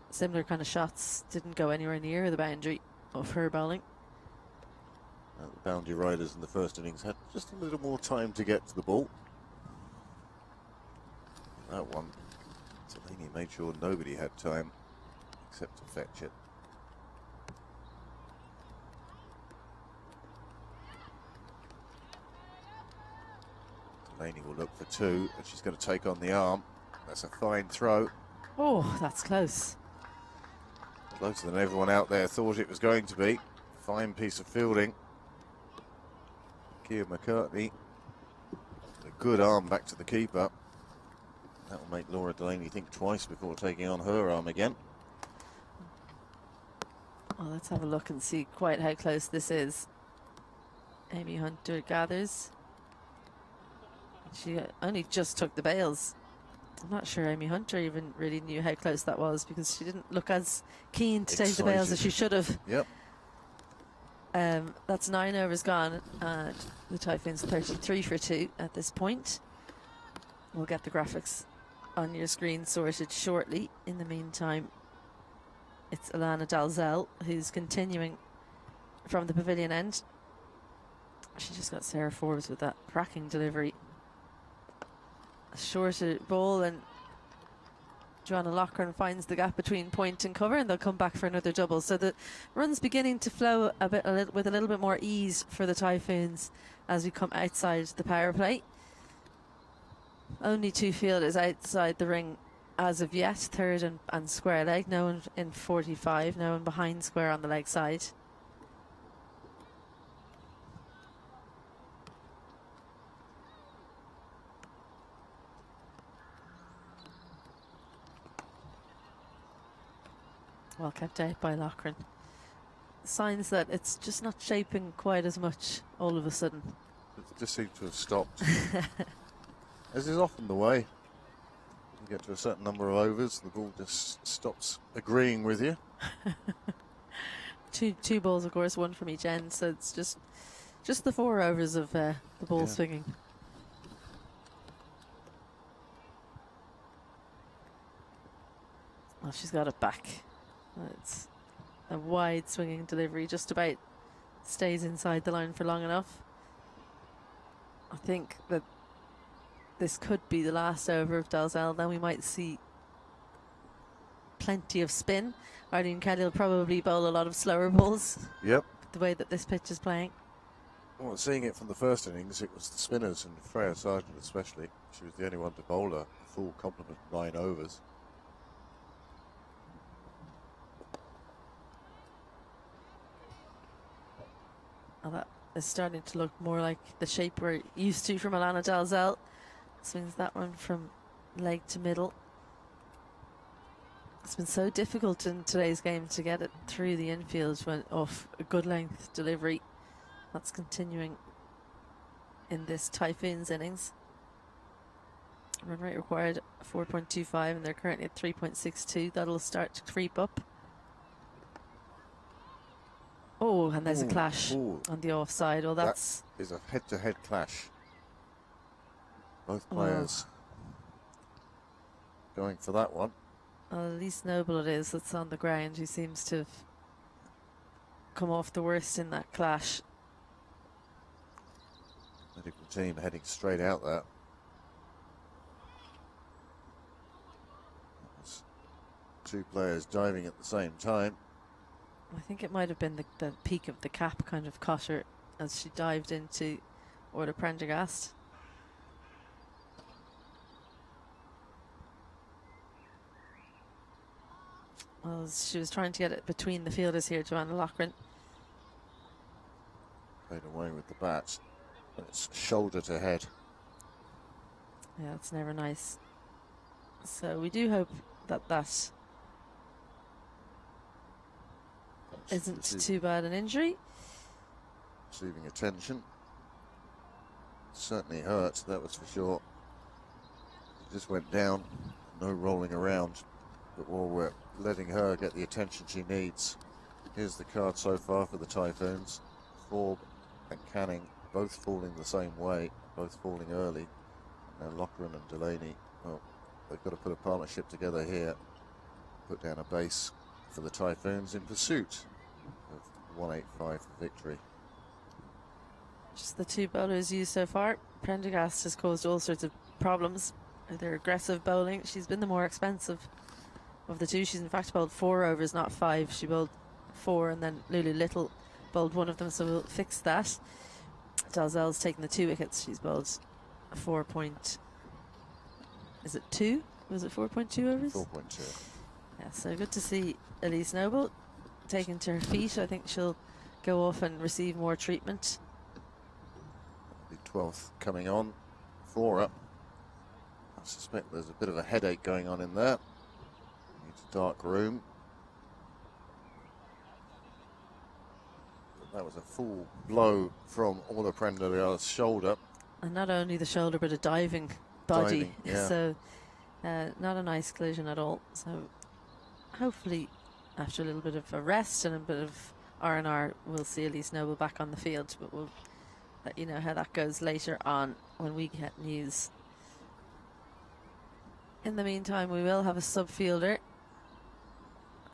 S3: similar kind of shots didn't go anywhere near the boundary of her bowling.
S4: The boundary riders in the first innings had just a little more time to get to the ball. That one, Delaney made sure nobody had time except to fetch it. Delaney will look for 2, and she's going to take on the arm. That's a fine throw.
S3: Oh, that's close.
S4: Closer than everyone out there thought it was going to be. Fine piece of fielding. Kia McCartney. A good arm back to the keeper. That will make Laura Delaney think twice before taking on her arm again.
S3: Well, let's have a look and see quite how close this is. Amy Hunter gathers. She only just took the bails. I'm not sure Amy Hunter even really knew how close that was, because she didn't look as keen to take the bails as she should have.
S4: Yep.
S3: That's 9 overs gone, and the Typhoons 33 for 2 at this point. We'll get the graphics on your screen sorted shortly. In the meantime, it's Alana Dalzell who's continuing from the pavilion end. She just got Sarah Forbes with that cracking delivery. A shorter ball, and Joanna Loughran finds the gap between point and cover, and they'll come back for another double. So the run's beginning to flow with a little bit more ease for the Typhoons as we come outside the power play. Only 2 fielders outside the ring as of yet, third and square leg. No one in 45, no one behind square on the leg side. Well kept out by Loughran. Signs that it's just not shaping quite as much all of a sudden.
S4: It just seems to have stopped. As is often the way. You get to a certain number of overs, the ball just stops agreeing with you.
S3: Two balls, of course, one from each end, so it's just the 4 overs of the ball swinging. Well, she's got it back. It's a wide swinging delivery, just about stays inside the line for long enough. I think that this could be the last over of Dalzell. Then we might see plenty of spin. Arlene Kelly will probably bowl a lot of slower balls.
S4: Yep.
S3: The way that this pitch is playing.
S4: Well, seeing it from the first innings, it was the spinners, and Freya Sargent especially. She was the only one to bowl a full complement of 9 overs.
S3: Well, that is starting to look more like the shape we're used to from Alana Dalzell. Swings that one from leg to middle. It's been so difficult in today's game to get it through the infield when off a good length delivery. That's continuing in this Typhoons innings. Run rate required 4.25, and they're currently at 3.62. That'll start to creep up. Oh, and there's a clash on the offside. Well, that
S4: is a head-to-head clash. Both players going for that one.
S3: Well, Elise Noble it is that's on the ground, who seems to have come off the worst in that clash.
S4: Medical team heading straight out there. Two players diving at the same time.
S3: I think it might have been the peak of the cap kind of caught her as she dived into Orla Prendergast. Well, she was trying to get it between the fielders here, Joanna Loughran.
S4: Played away with the bat, but it's shoulder to head.
S3: Yeah, it's never nice. So we do hope that that isn't too bad an injury.
S4: Receiving attention. Certainly hurt, that was for sure. It just went down, no rolling around. But while we're letting her get the attention she needs, here's the card so far for the Typhoons. Forbes and Canning both falling the same way, both falling early. Now Loughran and Delaney, well, they've got to put a partnership together here, put down a base for the Typhoons in pursuit of 185 for victory.
S3: Just the 2 bowlers used so far. Prendergast has caused all sorts of problems with her aggressive bowling. She's been the more expensive of the 2. She's in fact bowled 4 overs, not 5. She bowled 4, and then Lulu Little bowled 1 of them, so we'll fix that. Dalzell's taken the 2 wickets. She's bowled 4 point. Is it 2? Was it 4.2 overs?
S4: 4.2.
S3: Yeah, so good to see Elise Noble taken to her feet. I think she'll go off and receive more treatment.
S4: The 12th coming on 4 up. I suspect there's a bit of a headache going on in there. Needs a dark room. But that was a full blow from Orla Prendergast's shoulder.
S3: And not only the shoulder, but a diving body.
S4: Diving, yeah.
S3: So not a nice collision at all. So hopefully after a little bit of a rest and a bit of R&R, we'll see Elise Noble back on the field. But we'll let you know how that goes later on when we get news. In the meantime, we will have a sub-fielder.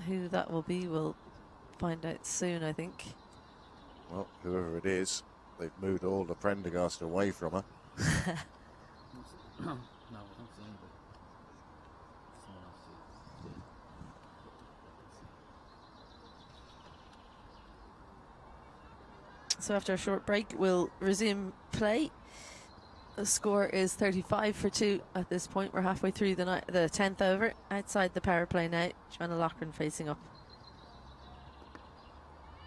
S3: Who that will be, we'll find out soon, I think.
S4: Well, whoever it is, they've moved all the Prendergast away from her.
S1: No, I don't see anybody. Someone else sees.
S3: So after a short break, we'll resume play. The score is 35 for 2 at this point. We're halfway through the 10th over. Outside the power play now. Joanna Loughran facing up.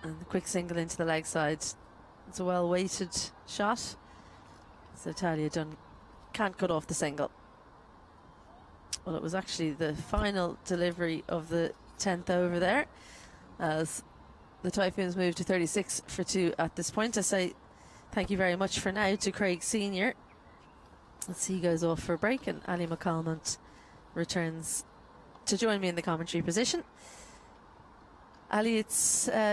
S3: And the quick single into the leg side. It's a well-weighted shot. So Talia Dunn can't cut off the single. Well, it was actually the final delivery of the 10th over there, as the Typhoons moved to 36 for 2 at this point. I say thank you very much for now to Craig Senior. As he goes off for a break, and Ali McCalmont returns to join me in the commentary position. Ali, it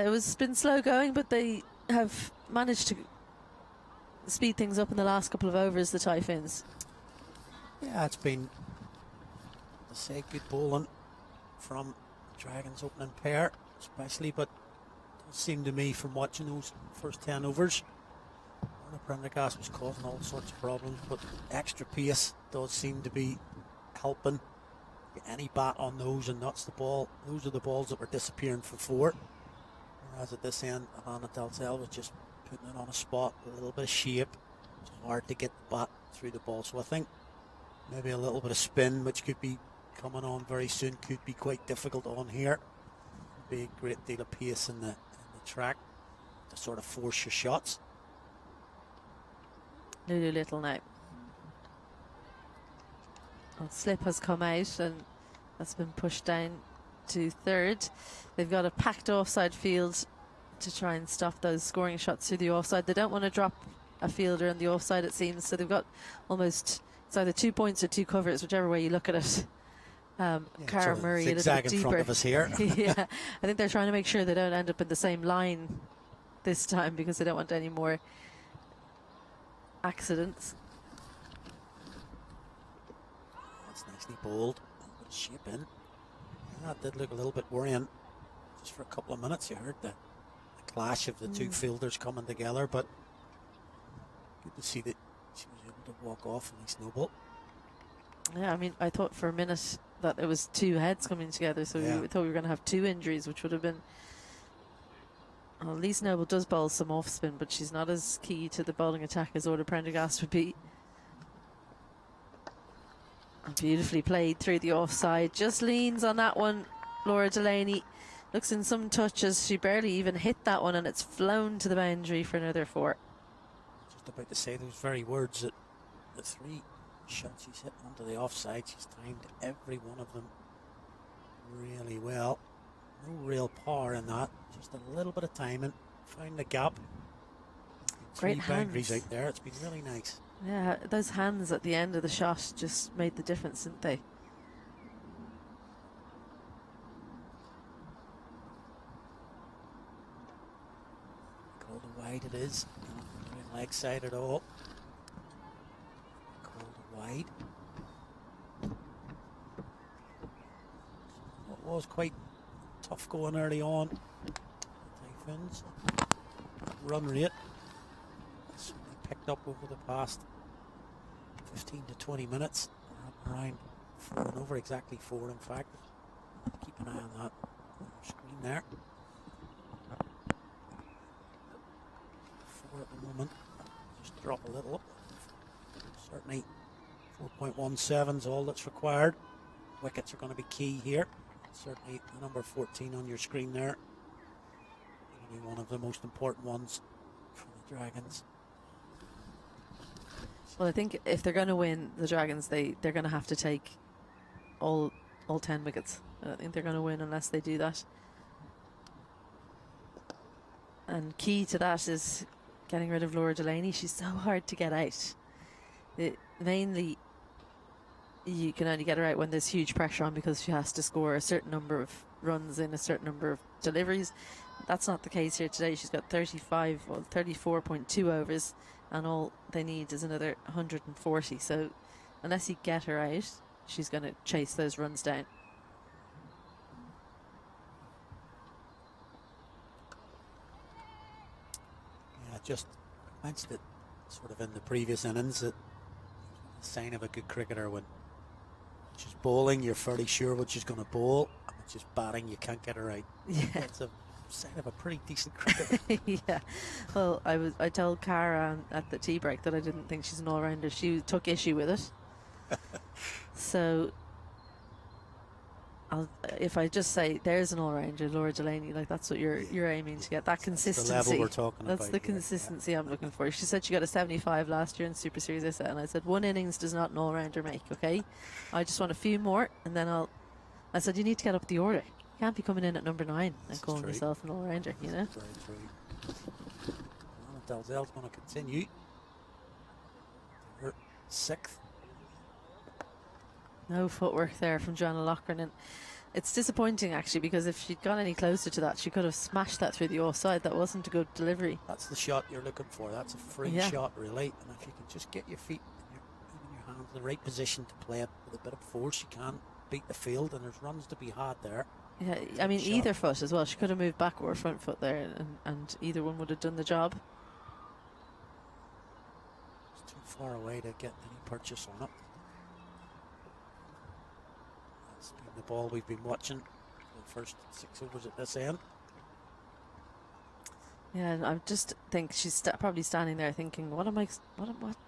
S3: was been slow going, but they have managed to speed things up in the last couple of overs, the Typhoons.
S2: Yeah, it's been, let's say, good bowling from Dragons' opening pair, especially, but it does seem to me from watching those first 10 overs, the Prendergast was causing all sorts of problems, but extra pace does seem to be helping. Get any bat on those and nuts the ball. Those are the balls that were disappearing for 4. Whereas at this end, Alana Dalzell was just putting it on a spot with a little bit of shape. It's hard to get the bat through the ball. So I think maybe a little bit of spin, which could be coming on very soon, could be quite difficult on here. Be a great deal of pace in the track to sort of force your shots.
S3: Lulu Little now. Well, slip has come out and that's been pushed down to 3rd. They've got a packed offside field to try and stop those scoring shots through the offside. They don't want to drop a fielder in the offside, it seems, so they've got almost, it's either 2 points or 2 covers, whichever way you look at it. Cara Murray a little bit deeper.
S2: In front of us here.
S3: Yeah, I think they're trying to make sure they don't end up in the same line this time because they don't want any more accidents.
S2: That's nicely bowled. Put shape in. That did look a little bit worrying. Just for a couple of minutes, you heard the clash of the two fielders coming together, but good to see that she was able to walk off and nice no ball.
S3: Yeah, I mean, I thought for a minute that it was 2 heads coming together, so we thought we were going to have 2 injuries, which would have been. Well, Elise Noble does bowl some off spin, but she's not as key to the bowling attack as Orla Prendergast would be. And beautifully played through the offside. Just leans on that one. Laura Delaney looks in some touches. She barely even hit that one, and it's flown to the boundary for another 4.
S2: Just about to say those very words, that the 3 shots she's hit onto the offside, she's timed every one of them really well. No real power in that, just a little bit of timing. Found the gap.
S3: Great
S2: 3 boundaries
S3: hands
S2: out there. It's been really nice.
S3: Yeah, those hands at the end of the shot just made the difference, didn't they?
S2: Called wide it is. Not leg side at all. Called wide. It was quite tough going early on. Typhoons. Run rate certainly picked up over the past 15 to 20 minutes. Around 4 and over, exactly 4 in fact. Keep an eye on that on your screen there. 4 at the moment. Just drop a little. Certainly 4.17 is all that's required. Wickets are going to be key here. Certainly the number 14 on your screen there. Only one of the most important ones for the Dragons.
S3: Well, I think if they're going to win, the Dragons, they're going to have to take all 10 wickets. I don't think they're going to win unless they do that. And key to that is getting rid of Laura Delaney. She's so hard to get out. Mainly, you can only get her out when there's huge pressure on because she has to score a certain number of runs in a certain number of deliveries. That's not the case here today. She's got 34.2 overs, and all they need is another 140. So unless you get her out, she's going to chase those runs down.
S2: Yeah, just mentioned it sort of in the previous innings, that the sign of a good cricketer when she's bowling, you're fairly sure what she's going to bowl, and when she's batting, you can't get her right.
S3: Yeah.
S2: That's a sign of a pretty decent cricketer.
S3: Yeah. Well, I told Cara at the tea break that I didn't think she's an all-rounder. She took issue with it. So if I just say there's an all-rounder, Laura Delaney, like that's what you're aiming to get, that consistency.
S2: That's the level we're talking about.
S3: That's the consistency I'm looking for. She said she got a 75 last year in Super Series, I said, and I said one innings does not an all-rounder make, okay? I just want a few more, and then I said you need to get up the order. You can't be coming in at number 9 and calling yourself an all-rounder, you know?
S2: Very true. Well, Dalzell's going to continue. Her 6th.
S3: No footwork there from Joanna Loughran, and it's disappointing actually, because if she'd gone any closer to that, she could have smashed that through the offside. That wasn't a good delivery.
S2: That's the shot you're looking for. That's a free shot, really. And if you can just get your feet and your hands in the right position to play it with a bit of force, you can beat the field, and there's runs to be had there.
S3: Yeah, I mean, either foot as well. She could have moved back or front foot there, and either one would have done the job.
S2: It's too far away to get any purchase on it. That's been the ball we've been watching for the first 6 overs at this end.
S3: Yeah, and I just think she's probably standing there thinking, what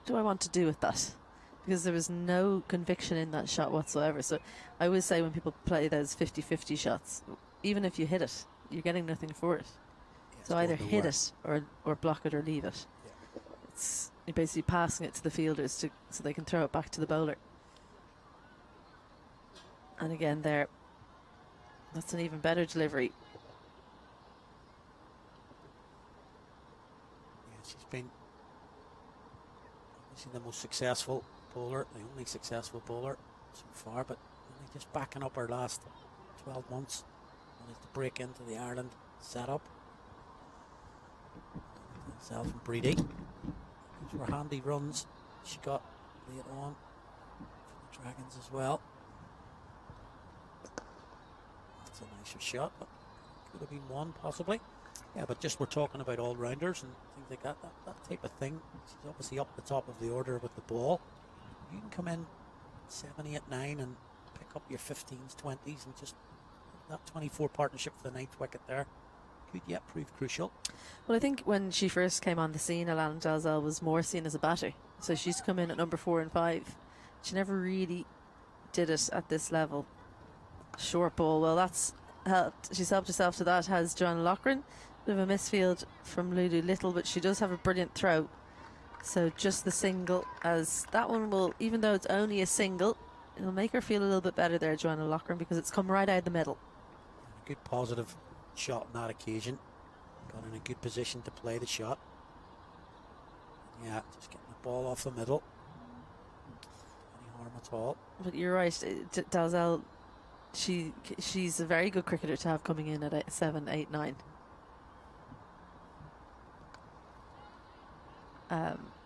S3: do I want to do with that? Because there was no conviction in that shot whatsoever. So I always say when people play those 50-50 shots, even if you hit it, you're getting nothing for it. Yeah, so either hit it or block it or leave it. Yeah. You're basically passing it to the fielders so they can throw it back to the bowler. And again there, that's an even better delivery.
S2: Yeah, she's been obviously the most successful bowler, the only successful bowler so far, but only just backing up her last 12 months. Wanted to break into the Ireland setup. Herself and Breedy. These were handy runs she got late on for the Dragons as well. That's a nicer shot, but could have been one possibly. Yeah, but just we're talking about all-rounders and things like that type of thing. She's obviously up the top of the order with the ball. You can come in 7, 8, 9 and pick up your 15s, 20s, and just that 24 partnership for the 9th wicket there could yet prove crucial.
S3: Well, I think when she first came on the scene, Alana Dalzell was more seen as a batter. So she's come in at number 4 and 5. She never really did it at this level. Short ball, well, that's helped. She's helped herself to that, has Joanna Loughran. Bit of a misfield from Lulu Little, but she does have a brilliant throw. So just the single, as that one will, even though it's only a single, it'll make her feel a little bit better there, Joanna Loughran, because it's come right out the middle.
S2: A good positive shot on that occasion. Got in a good position to play the shot. Yeah, just getting the ball off the middle. Any harm at all.
S3: But you're right, Dalzell, she's a very good cricketer to have coming in at 7, 8, 9.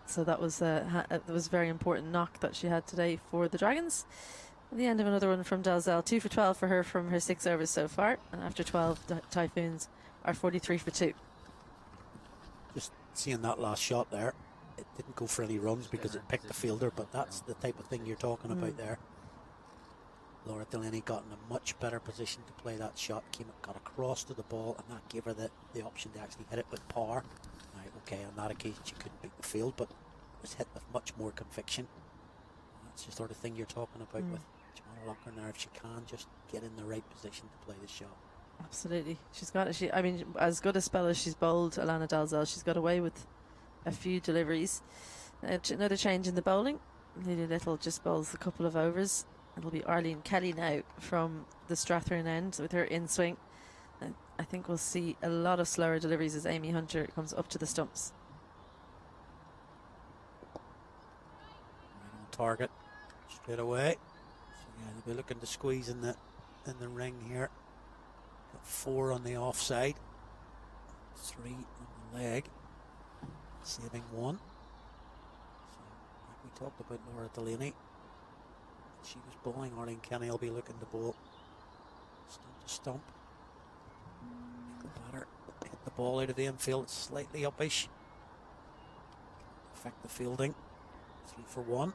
S3: So that was a very important knock that she had today for the Dragons. At the end of another one from Dalzell, 2 for 12 for her from her 6 overs so far, and after 12 the Typhoons are 43 for 2.
S2: Just seeing that last shot there, it didn't go for any runs because it picked the fielder, but that's the type of thing you're talking about there. Laura Delaney got in a much better position to play that shot, got across to the ball, and that gave her the option to actually hit it with power. Right, okay, on that occasion she couldn't beat the field, but was hit with much more conviction. That's the sort of thing you're talking about with Joanna Loughran there, if she can just get in the right position to play the shot.
S3: Absolutely. She's got it. I mean, as good a spell as she's bowled, Alana Dalzell, she's got away with a few deliveries. Another change in the bowling. Lily Little just bowls a couple of overs. It'll be Arlene Kelly now from the Strathern end with her in swing. And I think we'll see a lot of slower deliveries as Amy Hunter comes up to the stumps.
S2: Right on target straight away. So yeah, they'll be looking to squeeze in the ring here. Got 4 on the offside, 3 on the leg, saving 1. So like we talked about Laura Delaney, she was bowling. Arlene Kenny will be looking to bowl stump to stump. Make the batter hit the ball out of the infield slightly upish. Affect the fielding. 3 for 1.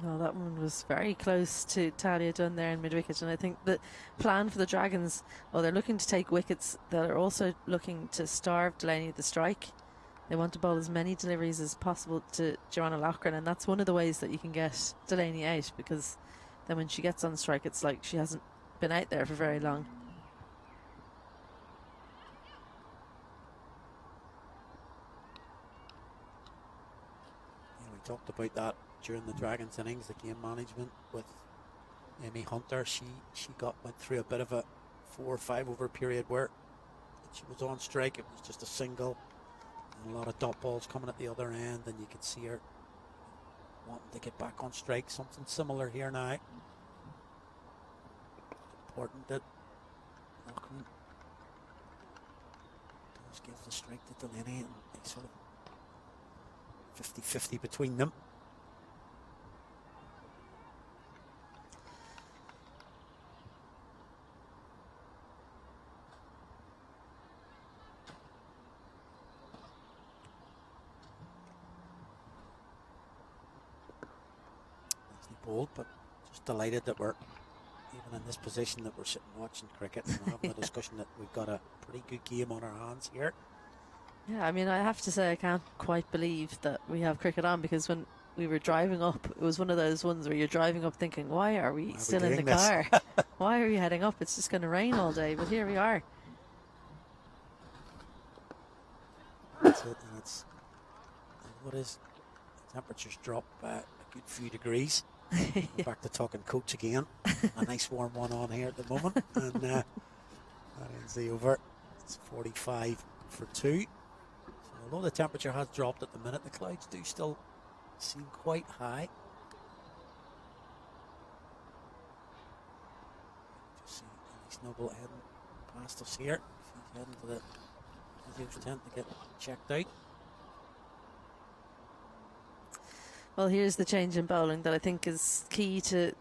S3: Oh, that one was very close to Talia Dunn there in mid-wicket, and I think the plan for the Dragons, well, they're looking to take wickets. They're also looking to starve Delaney the strike. They want to bowl as many deliveries as possible to Joanna Loughran, and that's one of the ways that you can get Delaney out, because then when she gets on strike, it's like she hasn't been out there for very long.
S2: Yeah, we talked about that during the Dragons innings, the game management with Amy Hunter. She went through a bit of a 4 or 5 over period where she was on strike. It was just a single and a lot of dot balls coming at the other end, and you could see her wanting to get back on strike. Something similar here now. Important that Loughran does give the strike to Delaney, and they sort of 50-50 between them. Bold, but just delighted that we're even in this position, that we're sitting watching cricket and having a discussion that we've got a pretty good game on our hands here.
S3: Yeah, I mean, I have to say I can't quite believe that we have cricket on, because when we were driving up, it was one of those ones where you're driving up thinking, why are we still in the car? Why are you heading up? It's just going to rain all day, but here we are.
S2: That's it, and it's what is temperatures drop a good few degrees.
S3: Yeah.
S2: Back to talking coats again. A nice warm one on here at the moment, and that ends the over. It's 45 for 2. So although the temperature has dropped at the minute, the clouds do still seem quite high. Just see Ellie Snowball heading past us here. She's heading to the visitors' tent to get checked out.
S3: Well, here's the change in bowling that I think is key to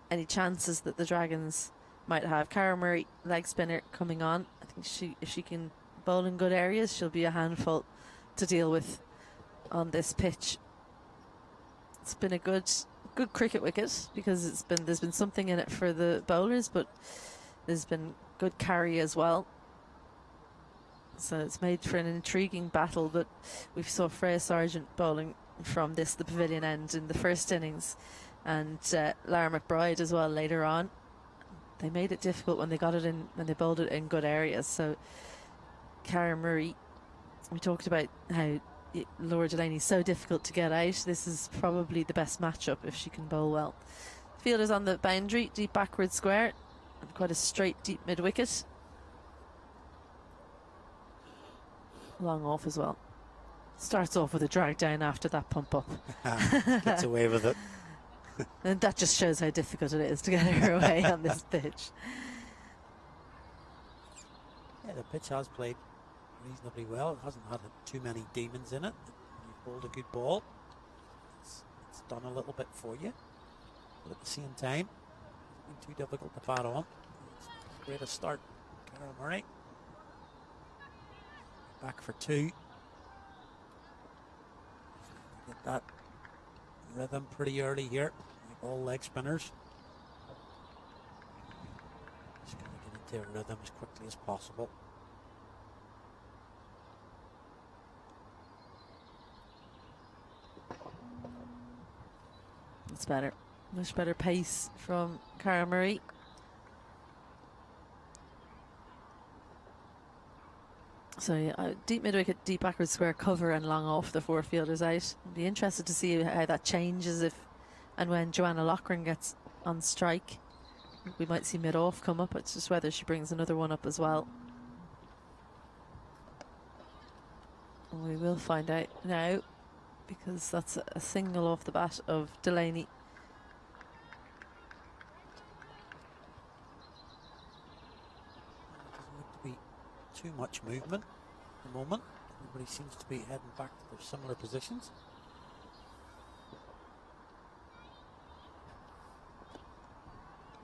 S3: any chances that the Dragons might have. Cara Murray, leg spinner, coming on. I think if she can bowl in good areas, she'll be a handful to deal with on this pitch. It's been a good cricket wicket, because there's been something in it for the bowlers, but there's been good carry as well. So it's made for an intriguing battle, but we saw Freya Sargent bowling from the pavilion end in the first innings, and Lara McBride as well later on. They made it difficult when they got it in, when they bowled it in good areas. So Cara Murray, we talked about how Laura Delaney's so difficult to get out. This is probably the best matchup if she can bowl well. Fielder's on the boundary, deep backward square, and quite a straight deep mid wicket. Long off as well. Starts off with a drag down after that pump up.
S2: Gets away with it.
S3: And that just shows how difficult it is to get her away on this pitch.
S2: Yeah, the pitch has played reasonably well. It hasn't had too many demons in it. You've bowled a good ball. It's done a little bit for you. But at the same time, it's been too difficult to bat on. It's great a start, Cara Murray. Back for 2. Get that rhythm pretty early here, like all leg spinners. Just going to get into a rhythm as quickly as possible.
S3: It's better. Much better pace from Cara Murray. So yeah, deep mid wicket, deep backward square cover and long off the 4 fielders out. I'd be interested to see how that changes if and when Joanna Loughran gets on strike. We might see mid off come up. It's just whether she brings another one up as well. And we will find out now, because that's a single off the bat of Delaney.
S2: Doesn't look to be too much movement at the moment. Everybody seems to be heading back to their similar positions.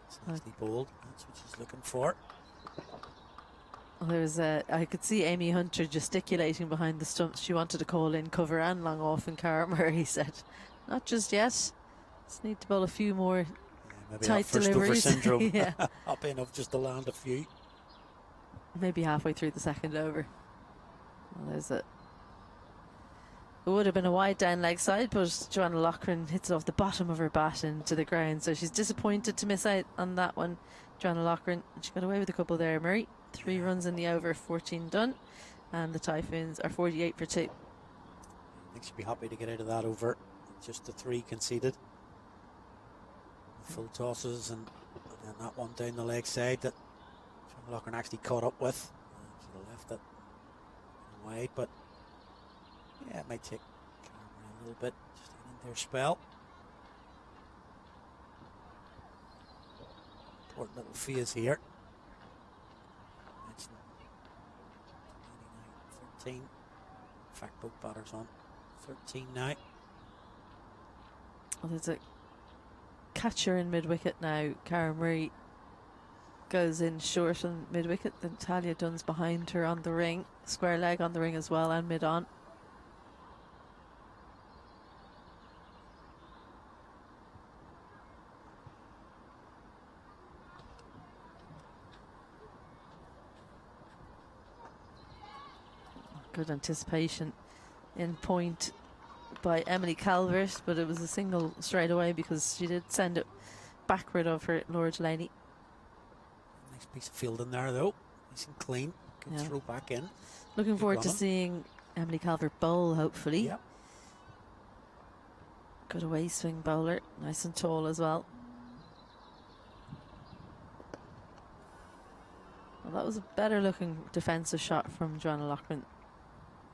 S2: It's nicely bowled. That's what she's looking for.
S3: There's I could see Amy Hunter gesticulating behind the stumps. She wanted to call in cover and long off, and Cara Murray said, "Not just yet. Just need to bowl a few more
S2: Maybe
S3: tight
S2: that first
S3: deliveries."
S2: over syndrome.
S3: Yeah.
S2: Up enough just to land a few.
S3: Maybe halfway through the second over. Well, there's it. It would have been a wide down leg side, but Joanna Loughran hits it off the bottom of her bat into the ground, so she's disappointed to miss out on that one. Joanna Loughran, she got away with a couple there. Murray, 3 runs in the over, 14 done, and the Typhoons are 48 for 2.
S2: I think she'd be happy to get out of that over. Just the 3 conceded. Full tosses and then that one down the leg side that Joanna Loughran actually caught up with. Should have left it wide, but yeah, it might take a little bit just to get into their spell. Important little phase here. Mentioned 13. In fact, both batters on 13 now.
S3: Well, there's a catcher in mid wicket now. Cara Murray goes in short on mid wicket. Then Talia Dunn's behind her on the ring. Square leg on the ring as well, and mid on. Good anticipation in point by Emily Calvert, but it was a single straight away because she did send it backward of her Laura Delaney.
S2: Nice piece of fielding there though, nice and clean. Good
S3: Yeah.
S2: throw back in.
S3: Looking
S2: Good
S3: forward to
S2: running.
S3: seeing Emily Calvert bowl, hopefully.
S2: Yep.
S3: Good away swing bowler, nice and tall as well. Well, that was a better looking defensive shot from Joanna Loughran.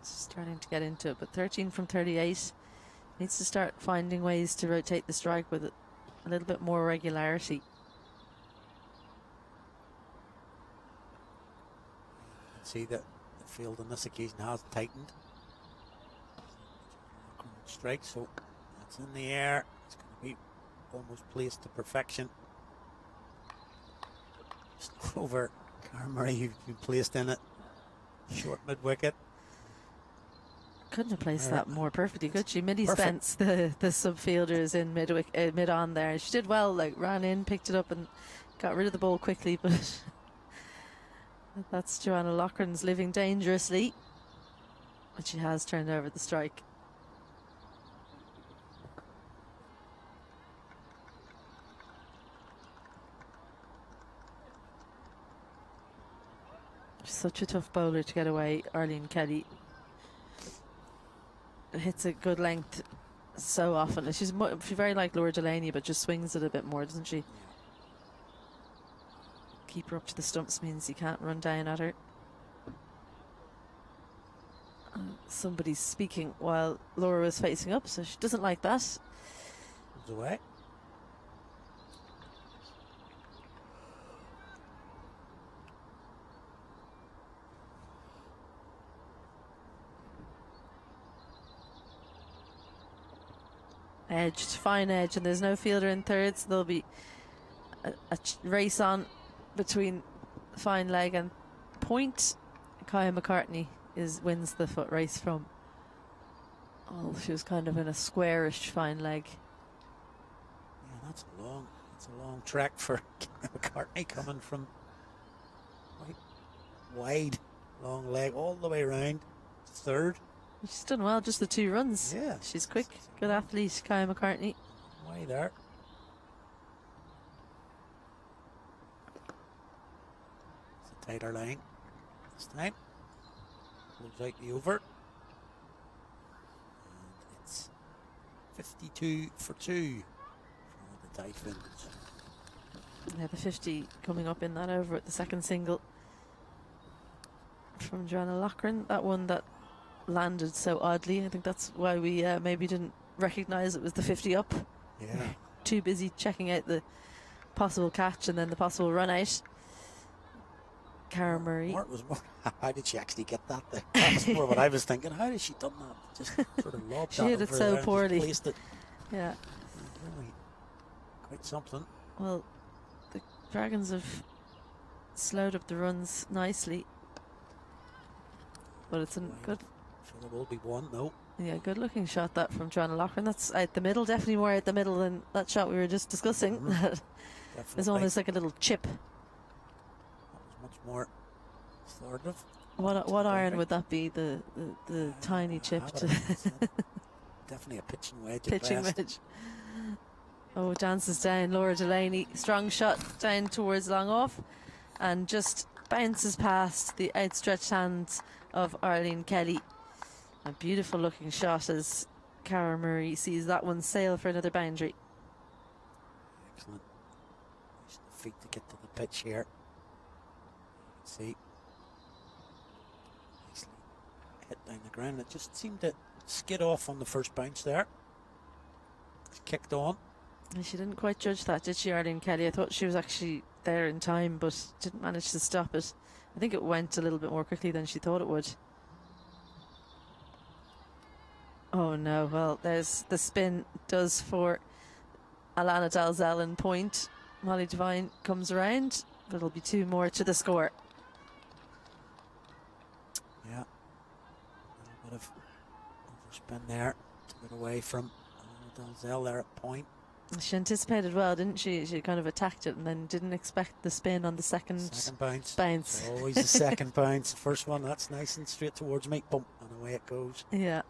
S3: Starting to get into it, but 13 from 38. Needs to start finding ways to rotate the strike with a little bit more regularity.
S2: You can see that the field on this occasion has tightened. Strike, so that's in the air. It's going to be almost placed to perfection. Just over Cara Murray, who's been placed in it. Short mid wicket.
S3: Couldn't have placed that more perfectly, could she? Millie
S2: Perfect.
S3: Spence, the sub-fielders in mid on there. She did well, like ran in, picked it up and got rid of the ball quickly, but that's Joanna Loughran's living dangerously. But she has turned over the strike. Such a tough bowler to get away, Arlene Kelly. Hits a good length so often. She's very like Laura Delaney, but just swings it a bit more, doesn't she? Keep her up to the stumps means you can't run down at her. Somebody's speaking while Laura was facing up, so she doesn't like that.
S2: Comes away.
S3: Edged, fine edge, and there's no fielder in third, so there'll be a race on between fine leg and point. Kaya McCartney wins the foot race from. Oh, she was kind of in a squarish fine leg.
S2: Yeah, that's a long trek for McCartney coming from quite wide, long leg all the way around third.
S3: She's done well, just the 2 runs.
S2: Yeah.
S3: She's quick, good athlete, Kaya McCartney.
S2: Way there. It's a tighter line this time. close out the over. And it's 52 for 2 for the Typhoons.
S3: Yeah, the 50 coming up in that over at the second single from Joanna Loughran. That one that landed so oddly. I think that's why we maybe didn't recognise it was the 50 up.
S2: Yeah.
S3: Too busy checking out the possible catch and then the possible run out. Cara Murray.
S2: How did she actually get that there? That's more what I was thinking. How did she done that? Just sort of lobbed
S3: She
S2: that
S3: hit it
S2: over
S3: so
S2: there and
S3: poorly.
S2: just placed it.
S3: Yeah.
S2: Really quite something.
S3: Well, the Dragons have slowed up the runs nicely. But it's a good...
S2: So there will be one, no.
S3: Yeah, good looking shot that from Joanna Loughran. That's out the middle, definitely more out the middle than that shot we were just discussing. It's almost like a little chip.
S2: That was much more authoritative.
S3: What iron would that be? The tiny chip.
S2: Definitely a pitching wedge.
S3: Pitching wedge. Oh, dances down. Laura Delaney, strong shot down towards long off, and just bounces past the outstretched hands of Arlene Kelly. A beautiful looking shot as Cara Murray sees that one sail for another boundary.
S2: Excellent. Use the feet to get to the pitch here. See. Nicely hit down the ground. It just seemed to skid off on the first bounce there. It's kicked on.
S3: And she didn't quite judge that, did she, Arlene Kelly? I thought she was actually there in time, but didn't manage to stop it. I think it went a little bit more quickly than she thought it would. Oh no, well, there's the spin does for Alana Dalzell in point. Molly Devine comes around, but it'll be 2 more to the score.
S2: Yeah. A little bit of overspin there. Took it away from Alana Dalzell there at point.
S3: She anticipated well, didn't she? She kind of attacked it and then didn't expect the spin on the second
S2: bounce.
S3: bounce.
S2: Always the second bounce. The first one, that's nice and straight towards me. Boom, and away it goes.
S3: Yeah.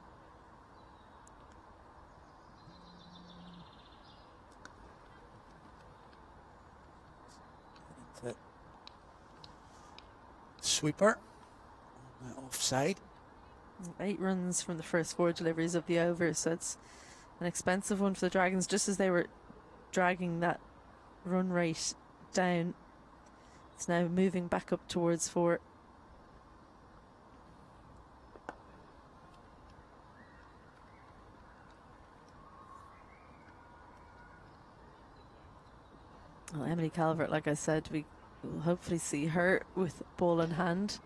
S2: Sweeper on the offside.
S3: 8 runs from the first 4 deliveries of the over, so it's an expensive one for the Dragons, just as they were dragging that run rate down. It's now moving back up towards 4. Well, Emily Calvert, like I said, we will hopefully see her with ball in hand.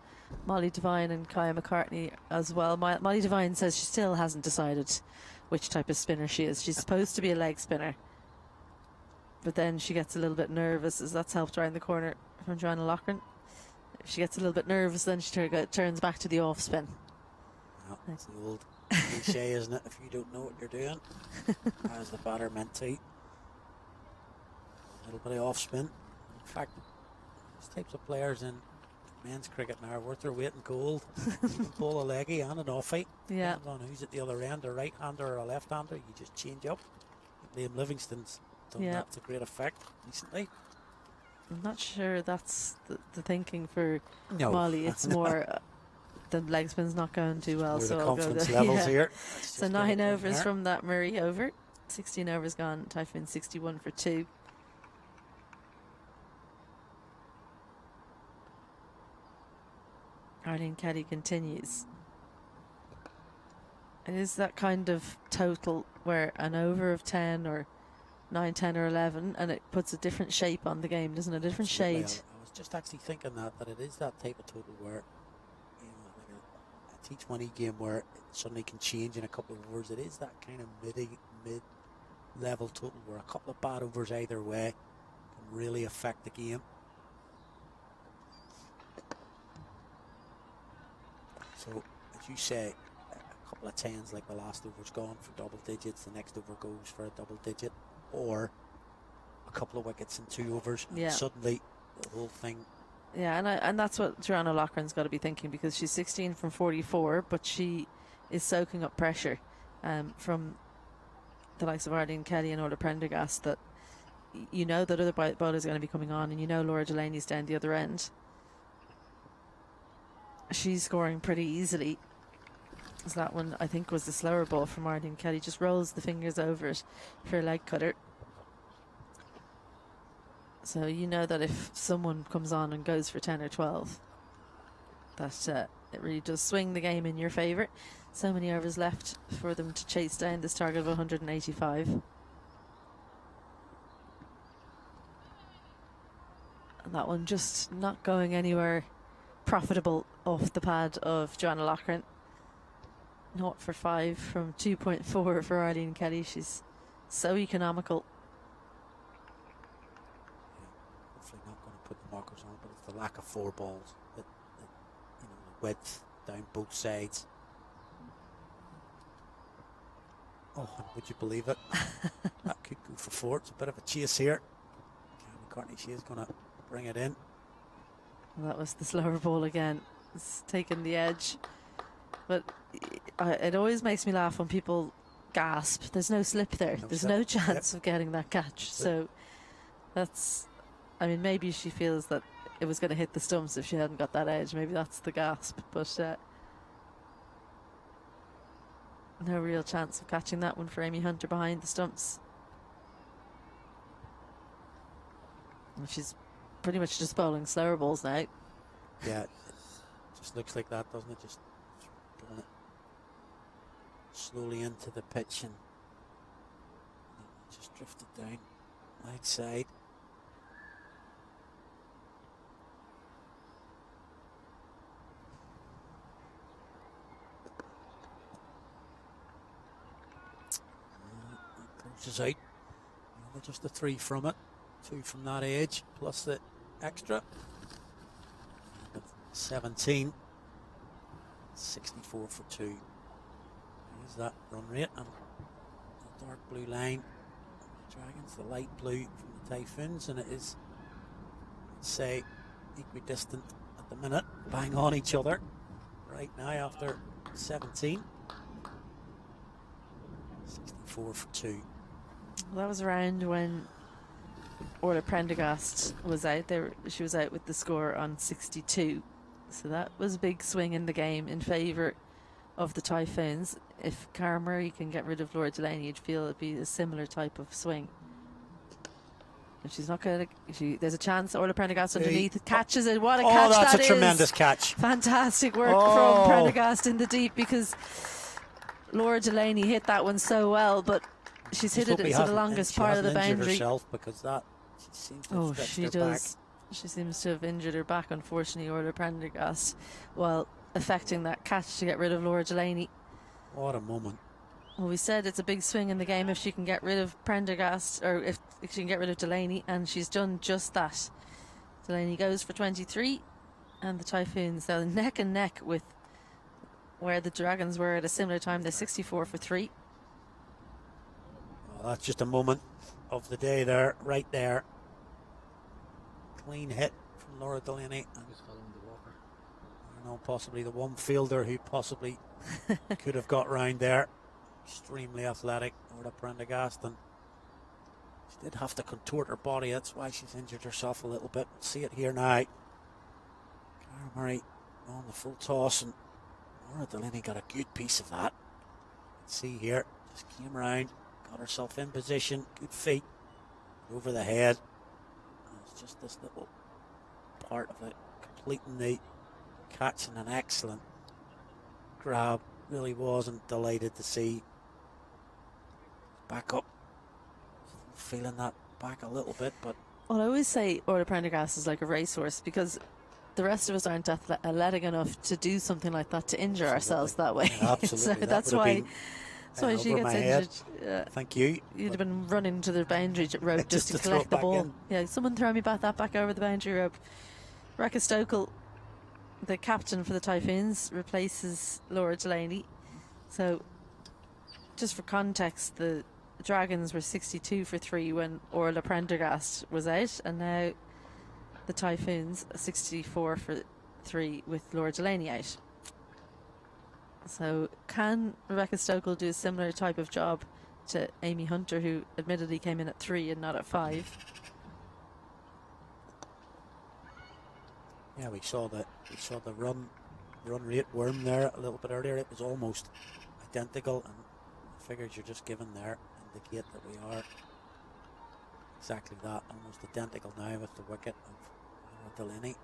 S3: Molly Devine and Kaya McCartney as well. Molly Devine says she still hasn't decided which type of spinner she is. She's supposed to be a leg spinner, but then she gets a little bit nervous, as that's helped around the corner from Joanna Loughran. If she gets a little bit nervous, then she turns back to the off spin.
S2: Well, it's the old cliche, isn't it? If you don't know what you're doing, how's the batter meant to? A little bit of off spin. In fact, these types of players in men's cricket now are worth their weight in gold. You can pull a leggy and an offie.
S3: Yeah.
S2: Depending on who's at the other end, a right hander or a left hander, you just change up. Liam Livingston's done that to great effect recently.
S3: I'm not sure that's the thinking for
S2: No.
S3: Molly. It's more the leg spin's not going too well.
S2: More
S3: So
S2: the
S3: I'll go
S2: confidence
S3: there.
S2: levels here.
S3: So 9 overs from that Murray over. 16 overs gone. Typhoon 61 for 2. Arlene Kelly continues. It is that kind of total where an over of 10 or 9, 10 or 11, and it puts a different shape on the game, doesn't it? A different shade.
S2: Well, I was just actually thinking that it is that type of total where, you know, like a T20 game where it suddenly can change in a couple of overs. It is that kind of mid-level total where a couple of bad overs either way can really affect the game. So, as you say, a couple of 10s, like the last over's gone for double digits, the next over goes for a double digit, or a couple of wickets in 2 overs, and suddenly the whole thing. Yeah,
S3: and that's what Joanna Loughran's got to be thinking, because she's 16 from 44, but she is soaking up pressure from the likes of Arlene Kelly and Orla Prendergast, that you know that other bowlers are going to be coming on, and you know Laura Delaney's down the other end. she's scoring pretty easily. So that one, I think, was the slower ball from Arlene Kelly. Just rolls the fingers over it for a leg cutter. So you know that if someone comes on and goes for 10 or 12, that it really does swing the game in your favour. So many overs left for them to chase down this target of 185. And that one just not going anywhere profitable off the pad of Joanna Loughran. 0 for 5 from 2.4 for Arlene Kelly. She's so economical.
S2: Hopefully not going to put the markers on, but it's the lack of 4 balls. The width down both sides. Oh, would you believe it? That could go for 4. It's a bit of a chase here. Cameron McCartney, she is going to bring it in.
S3: That was the slower ball again. It's taken the edge. But it always makes me laugh when people gasp. There's no slip there. There's no chance of getting that catch. So that's, I mean, maybe she feels that it was going to hit the stumps if she hadn't got that edge. Maybe that's the gasp. But no real chance of catching that one for Amy Hunter behind the stumps. And she's pretty much just bowling slower balls now.
S2: Yeah, it just looks like that, doesn't it? Just throwing it slowly into the pitch and just drifted down right side. Closes out. Just a 3 from it, 2 from that edge, plus the extra. 17, 64 for 2. There's that run rate, and the dark blue line. The Dragons, the light blue from the Typhoons, and it is, let's say, equidistant at the minute, bang on each other right now after 17. 64 for 2.
S3: That was around when Orla Prendergast was out there. She was out with the score on 62. So that was a big swing in the game in favour of the Typhoons. If Cara Murray can get rid of Laura Delaney, you'd feel it'd be a similar type of swing. If she's not going to, there's a chance Orla Prendergast underneath catches it. What a catch that is!
S2: Oh, that's a tremendous catch.
S3: Fantastic work from Prendergast in the deep, because Laura Delaney hit that one so well, but she's hit it to the longest part of the boundary.
S2: Herself because that she seems to have
S3: she does. Back. She seems to have injured her back, unfortunately, Orla Prendergast, while affecting that catch to get rid of Laura Delaney.
S2: What a moment.
S3: Well, we said it's a big swing in the game if she can get rid of Prendergast, or if she can get rid of Delaney, and she's done just that. Delaney goes for 23, and the Typhoons, they're neck and neck with where the Dragons were at a similar time. They're 64 for 3.
S2: Well, that's just a moment of the day there, right there. Clean hit from Laura Delaney.
S1: I'm just following the walker.
S2: I don't know, possibly the one fielder who possibly could have got round there. Extremely athletic, Orla Prendergast, and she did have to contort her body. That's why she's injured herself a little bit. We'll see it here now. Cara Murray on the full toss, and Laura Delaney got a good piece of that. Let's see here, just came around, got herself in position, good feet, over the head. It's just this little part of it, completing the catch, and an excellent grab. Really wasn't delighted to see. Back up, feeling that back a little bit, but.
S3: Well, I always say Orla Prendergast is like a racehorse, because the rest of us aren't athletic enough to do something like that, to injure ourselves that way.
S2: Yeah, absolutely.
S3: So that's why she gets injured.
S2: Thank you.
S3: You'd have been running to the boundary rope just to collect the ball. Yeah, someone throw me that back over the boundary rope. Rebecca Stokel, the captain for the Typhoons, replaces Laura Delaney. So, just for context, the Dragons were 62 for 3 when Orla Prendergast was out, and now the Typhoons 64 for 3 with Laura Delaney out. So can Rebecca Stokel do a similar type of job to Amy Hunter, who admittedly came in at 3 and not at 5?
S2: Yeah, we saw the run run rate worm there a little bit earlier. It was almost identical, and the figures you're just given there indicate that we are exactly that, almost identical now with the wicket of Delaney.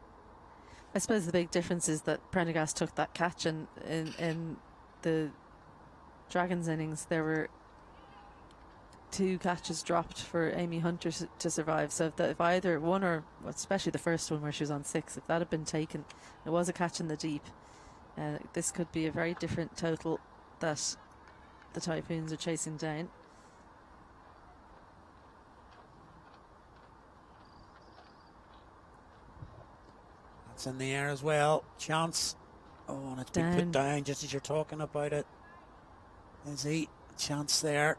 S3: I suppose the big difference is that Prendergast took that catch, and in the Dragons innings there were 2 catches dropped for Amy Hunter to survive. So if either one, or especially the first one where she was on 6, if that had been taken, it was a catch in the deep. This could be a very different total that the Typhoons are chasing down.
S2: That's in the air as well. Chance. Oh, and it's been put down just as you're talking about it. Is he? A chance there.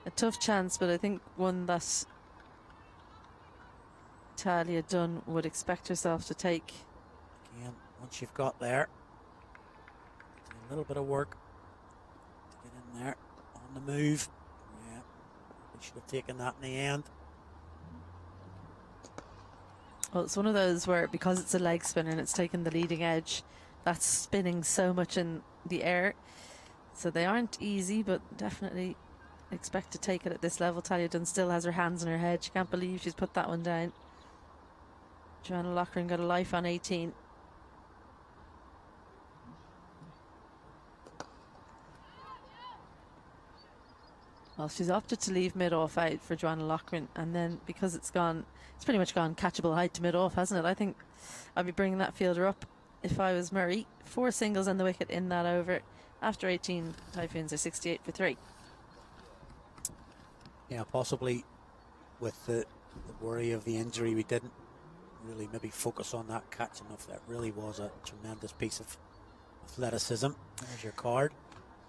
S3: A tough chance, but I think one that Talia Dunn would expect herself to take.
S2: Again, once you've got there, do a little bit of work to get in there on the move. Yeah, we should have taken that in the end.
S3: Well, it's one of those where, because it's a leg spinner and it's taken the leading edge, that's spinning so much in the air. So they aren't easy, but definitely expect to take it at this level. Talia Dunn still has her hands on her head. She can't believe she's put that one down. Joanna Loughran got a life on 18. Well, she's opted to leave mid-off out for Joanna Loughran, and then because it's pretty much gone catchable height to mid-off, hasn't it? I think I'd be bringing that fielder up if I was Murray. 4 singles on the wicket in that over. After 18, Typhoons are 68 for 3.
S2: Yeah, possibly with the worry of the injury, we didn't really maybe focus on that catch enough. That really was a tremendous piece of athleticism. There's your card.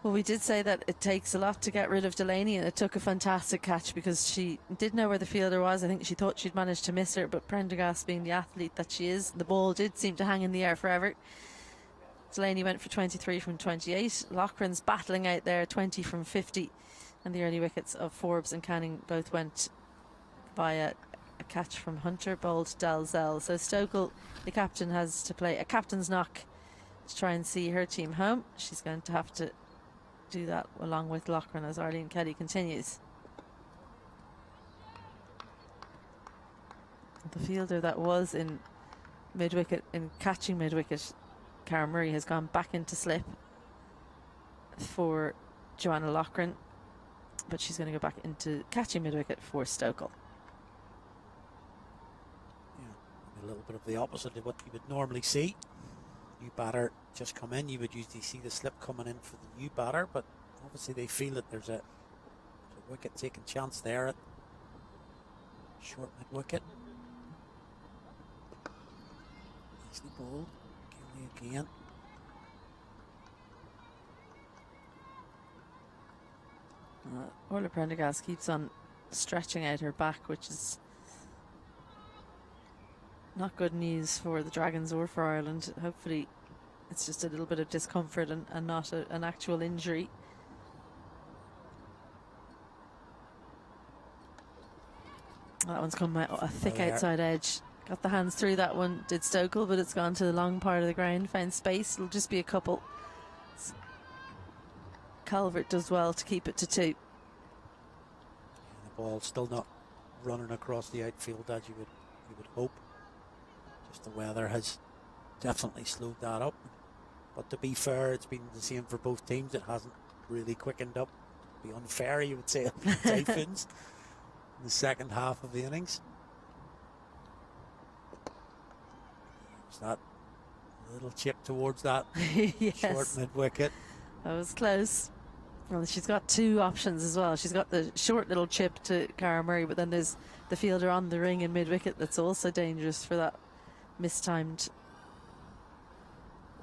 S3: Well, we did say that it takes a lot to get rid of Delaney, and it took a fantastic catch because she did know where the fielder was. I think she thought she'd managed to miss her, but Prendergast, being the athlete that she is, the ball did seem to hang in the air forever. Delaney went for 23 from 28. Loughran's battling out there, 20 from 50. And the early wickets of Forbes and Canning both went via a catch from Hunter, bowled Dalzell. So Stokel, the captain, has to play a captain's knock to try and see her team home. She's going to have to do that along with Loughran as Arlene Kelly continues. The fielder that was in mid-wicket, in catching mid-wicket, Cara Murray, has gone back into slip for Joanna Loughran, but she's going to go back into catching mid-wicket for Stokel.
S2: Yeah, a little bit of the opposite of what you would normally see. New batter just come in, you would usually see the slip coming in for the new batter, but obviously they feel that there's a wicket taking chance there at short mid-wicket. Nicely bowled. Kelly again.
S3: Orla Prendergast keeps on stretching out her back, which is not good news for the Dragons or for Ireland. Hopefully it's just a little bit of discomfort and not an actual injury. That one's come out a thick outside edge. Got the hands through that one, did Stokel, but it's gone to the long part of the ground, found space. It'll just be a couple. Calvert does well to keep it to 2.
S2: The ball still not running across the outfield as you would hope. Just the weather has definitely slowed that up. But to be fair, it's been the same for both teams. It hasn't really quickened up. It'd be unfair, you would say, of the Typhoons in the second half of the innings. There's that little chip towards that
S3: yes.
S2: Short mid-wicket.
S3: That was close. Well, she's got 2 options as well. She's got the short little chip to Cara Murray, but then there's the fielder on the ring in mid-wicket that's also dangerous for that mistimed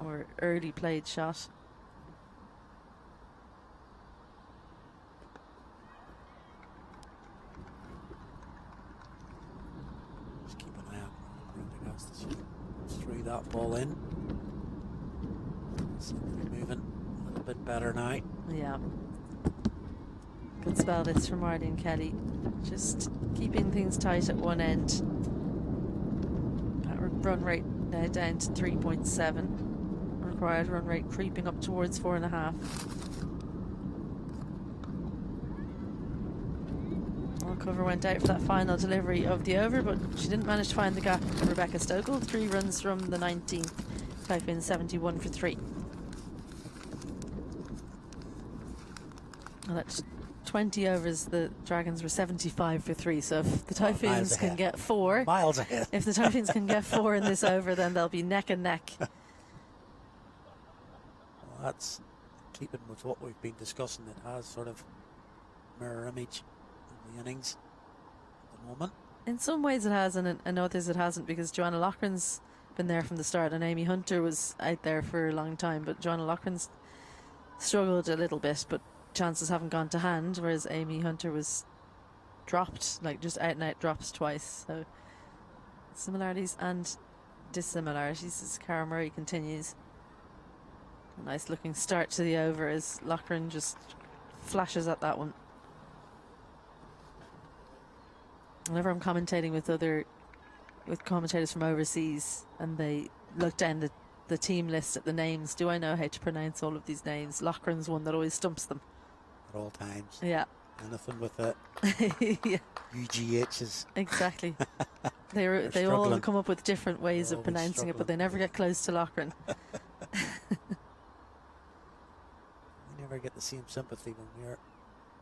S3: or early played shot.
S2: Just keep an eye out on Prendergast as she threw that ball in. Seems to be moving a little bit better now.
S3: Yeah. Good spell this from Arlene Kelly. Just keeping things tight at one end. That run rate now down to 3.7. required. Run rate creeping up towards 4.5. Well, cover went out for that final delivery of the over, but she didn't manage to find the gap. Rebecca Stokel, 3 runs from the 19th. Typhoons 71 for 3. Well, that's 20 overs. The Dragons were 75 for 3. So if the Typhoons can get 4,
S2: miles ahead.
S3: If the Typhoons can get 4 in this over, then they'll be neck and neck.
S2: Well, that's keeping with what we've been discussing. It has sort of mirror image in the innings at the moment.
S3: In some ways it has, and in others it hasn't, because Joanna Loughran's been there from the start, and Amy Hunter was out there for a long time, but Joanna Loughran's struggled a little bit, but chances haven't gone to hand, whereas Amy Hunter was dropped, like just out and out drops twice. So similarities and dissimilarities as Cara Murray continues. A nice looking start to the over as Loughran just flashes at that one. Whenever I'm commentating with commentators from overseas and they look down the team list at the names, do I know how to pronounce all of these names? Loughran's one that always stumps them.
S2: At all times.
S3: Yeah.
S2: Anything with the
S3: yeah.
S2: UGHs.
S3: They all
S2: struggling.
S3: come up with different ways
S2: They're
S3: of pronouncing
S2: struggling.
S3: it, but they never get close to Loughran.
S2: We never get the same sympathy when we're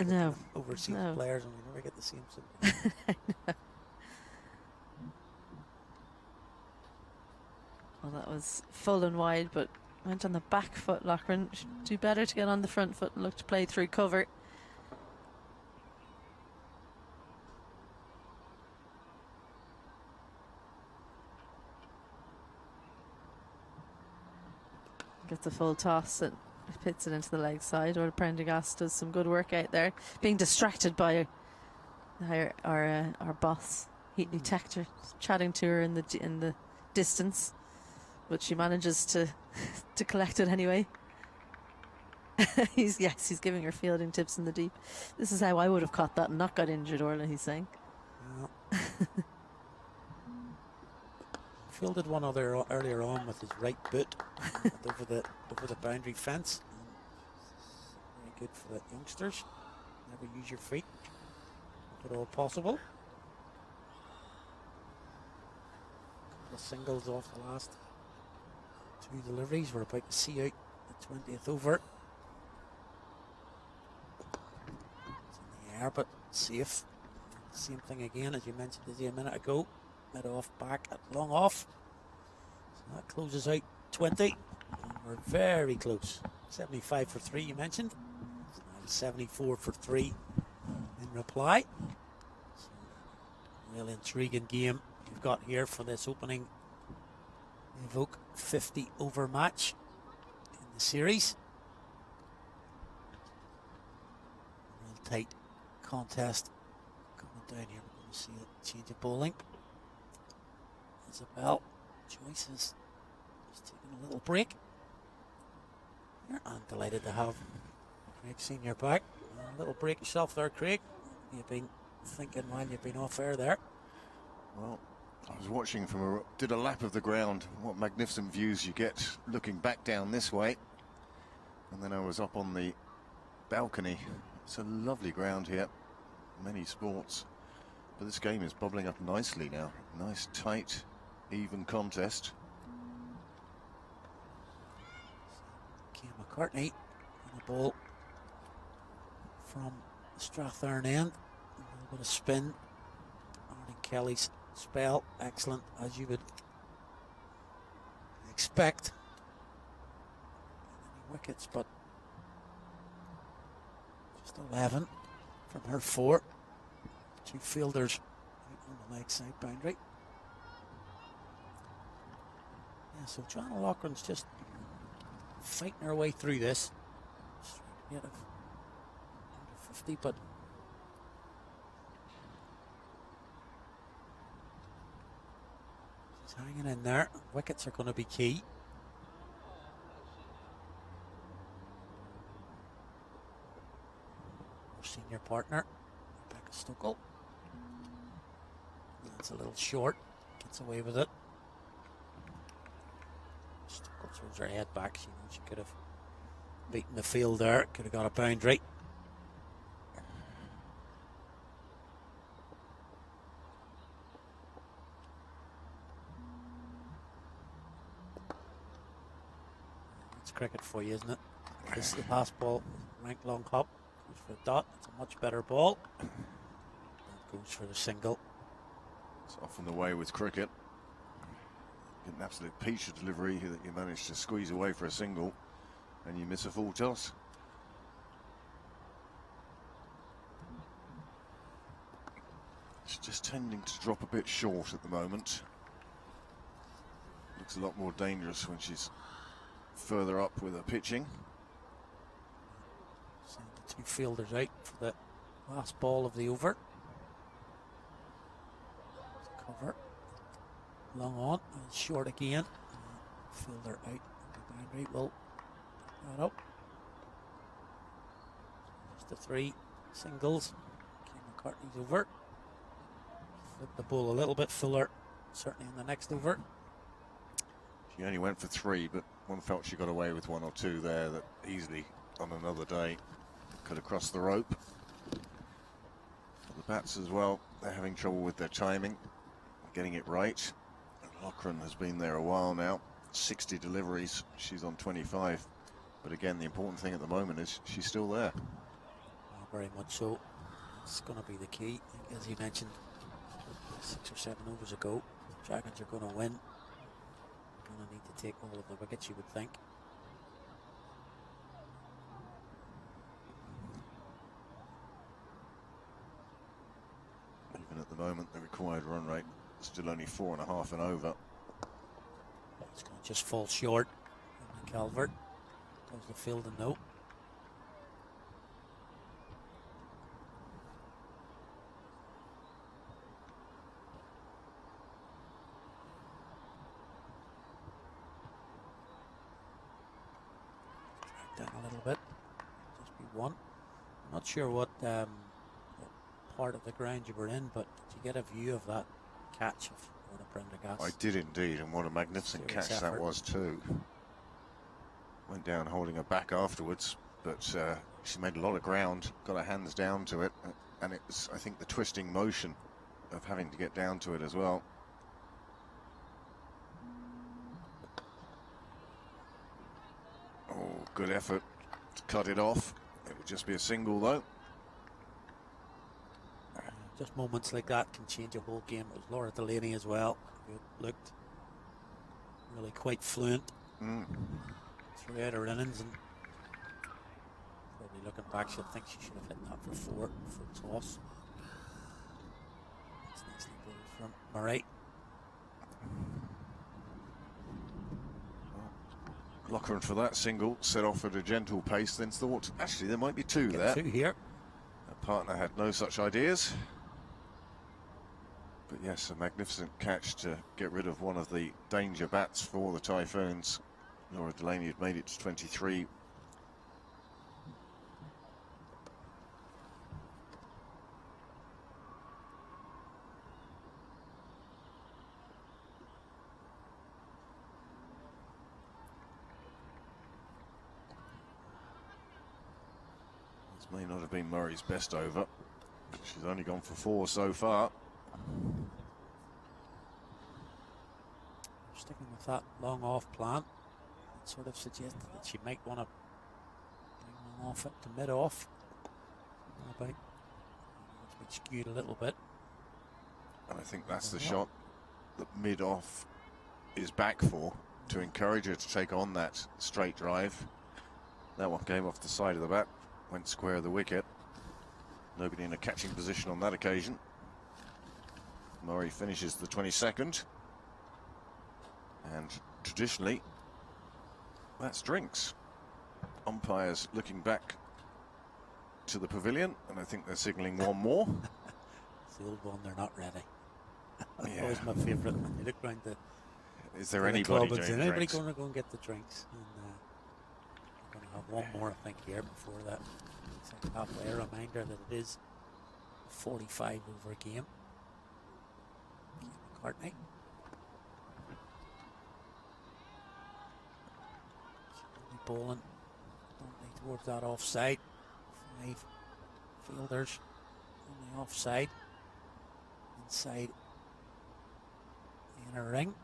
S3: No.
S2: overseas
S3: No.
S2: players, and we never get the same sympathy.
S3: I know. Well, that was full and wide, but went on the back foot. Loughran should do better to get on the front foot and look to play through cover. Gets a full toss and pits it into the leg side. Or Prendergast does some good work out there, being distracted by our boss, heat detector, chatting to her in the distance, but she manages to collect it anyway. he's giving her fielding tips in the deep. This is how I would have caught that and not got injured, Orla, he's saying.
S2: Yeah. Fielded one other earlier on with his right boot over the boundary fence. Very good for the youngsters. Never use your feet if at all possible. Couple of singles off the last 2 deliveries. We're about to see out the 20th over. It's in the air, but safe. Same thing again as you mentioned a minute ago. Mid off, back, long off. So that closes out 20. And we're very close. 75 for 3, you mentioned. So now 74 for 3 in reply. So, real intriguing game you've got here for this opening Evoke 50 over match in the series. Real tight contest coming down here. We're going to see a change of bowling. Isabel Joyce is just taking a little break. I'm delighted to have Craig Senior back. A little break yourself there, Craig. You've been thinking while you've been off air there.
S4: Well, I was watching did a lap of the ground. What magnificent views you get looking back down this way. And then I was up on the balcony. It's a lovely ground here. Many sports. But this game is bubbling up nicely now. Nice, tight, even contest.
S2: Kim McCartney on the ball from the Strathern end. A little bit of spin. Arlene Kelly's spell, excellent as you would expect. Any wickets, but just 11 from her 4. 2 fielders on the leg side boundary. Yeah, so Joanna Loughran's just fighting her way through this. Straight of 50, but she's hanging in there. Wickets are going to be key. Our senior partner, Rebecca Stokel. That's a little short. Gets away with it. Just throws her head back. She knows she could have beaten the field there, could have got a boundary. It's cricket for you, isn't it? This is the last ball. Rank long hop. Goes for a dot. It's a much better ball. That goes for the single.
S4: It's often the way with cricket. Get an absolute peach of delivery that you manage to squeeze away for a single, and you miss a full toss. She's just tending to drop a bit short at the moment. Looks a lot more dangerous when she's further up with her pitching.
S2: Send the two fielders out for the last ball of the over. Cover. Long on and short again. Fielder out. The boundary will pick that up. Just the three singles. Kim McCartney's over. Flip the ball a little bit fuller, certainly in the next over.
S4: She only went for three, but one felt she got away with one or two there that easily on another day could have crossed the rope. The bats as well, they're having trouble with their timing, getting it right. Loughran has been there a while now, 60 deliveries, she's on 25. But again, the important thing at the moment is she's still there.
S2: Very much so. It's going to be the key, as you mentioned 6 or 7 overs ago. Dragons are going to win. Going to need to take all of the wickets, you would think.
S4: Even at the moment, the required run rate is still only 4.5 and over.
S2: It's going to just fall short. And Calvert does the field a no. Down a little bit, just be one. I'm not sure what part of the ground you were in, but did you get a view of that catch of Prendergast?
S4: I did indeed, and what a magnificent
S2: Serious
S4: catch
S2: effort.
S4: that was too. Went down holding her back afterwards, but she made a lot of ground, got her hands down to it, and it was, I think, the twisting motion of having to get down to it as well. Oh, good effort to cut it off. It would just be a single though.
S2: Just moments like that can change a whole game. It was Laura Delaney as well, who looked really quite fluent throughout her innings, and probably looking back, she'll think she should have hit that for 4 for toss. That's nicely bowled from Murray.
S4: Loughran for that single set off at a gentle pace, then thought actually there might be two
S2: Get
S4: there.
S2: 2 here.
S4: Her partner had no such ideas. But yes, a magnificent catch to get rid of one of the danger bats for the Typhoons. Laura Delaney had made it to 23. This may not have been Murray's best over. She's only gone for 4 so far.
S2: Sticking with that long off plan, it sort of suggested that she might want to bring long off it to mid off. It's been skewed a little bit.
S4: And I think that's the shot that mid off is back for, to encourage her to take on that straight drive. That one came off the side of the bat, went square of the wicket. Nobody in a catching position on that occasion. Murray finishes the 22nd. And traditionally, that's drinks. Umpires looking back to the pavilion, and I think they're signalling one more.
S2: It's the old one, they're not ready. That's
S4: Yeah.
S2: always my favourite. When you look round the
S4: Is there
S2: the
S4: anybody
S2: club and
S4: doing
S2: say, anybody
S4: drinks?
S2: going to go and get the drinks? And we're going to have one more, I think, here before that second half. A reminder that it is a 45 over game. McCartney. bowling. Don't need towards that offside. 5 fielders on the offside. Inside the inner ring.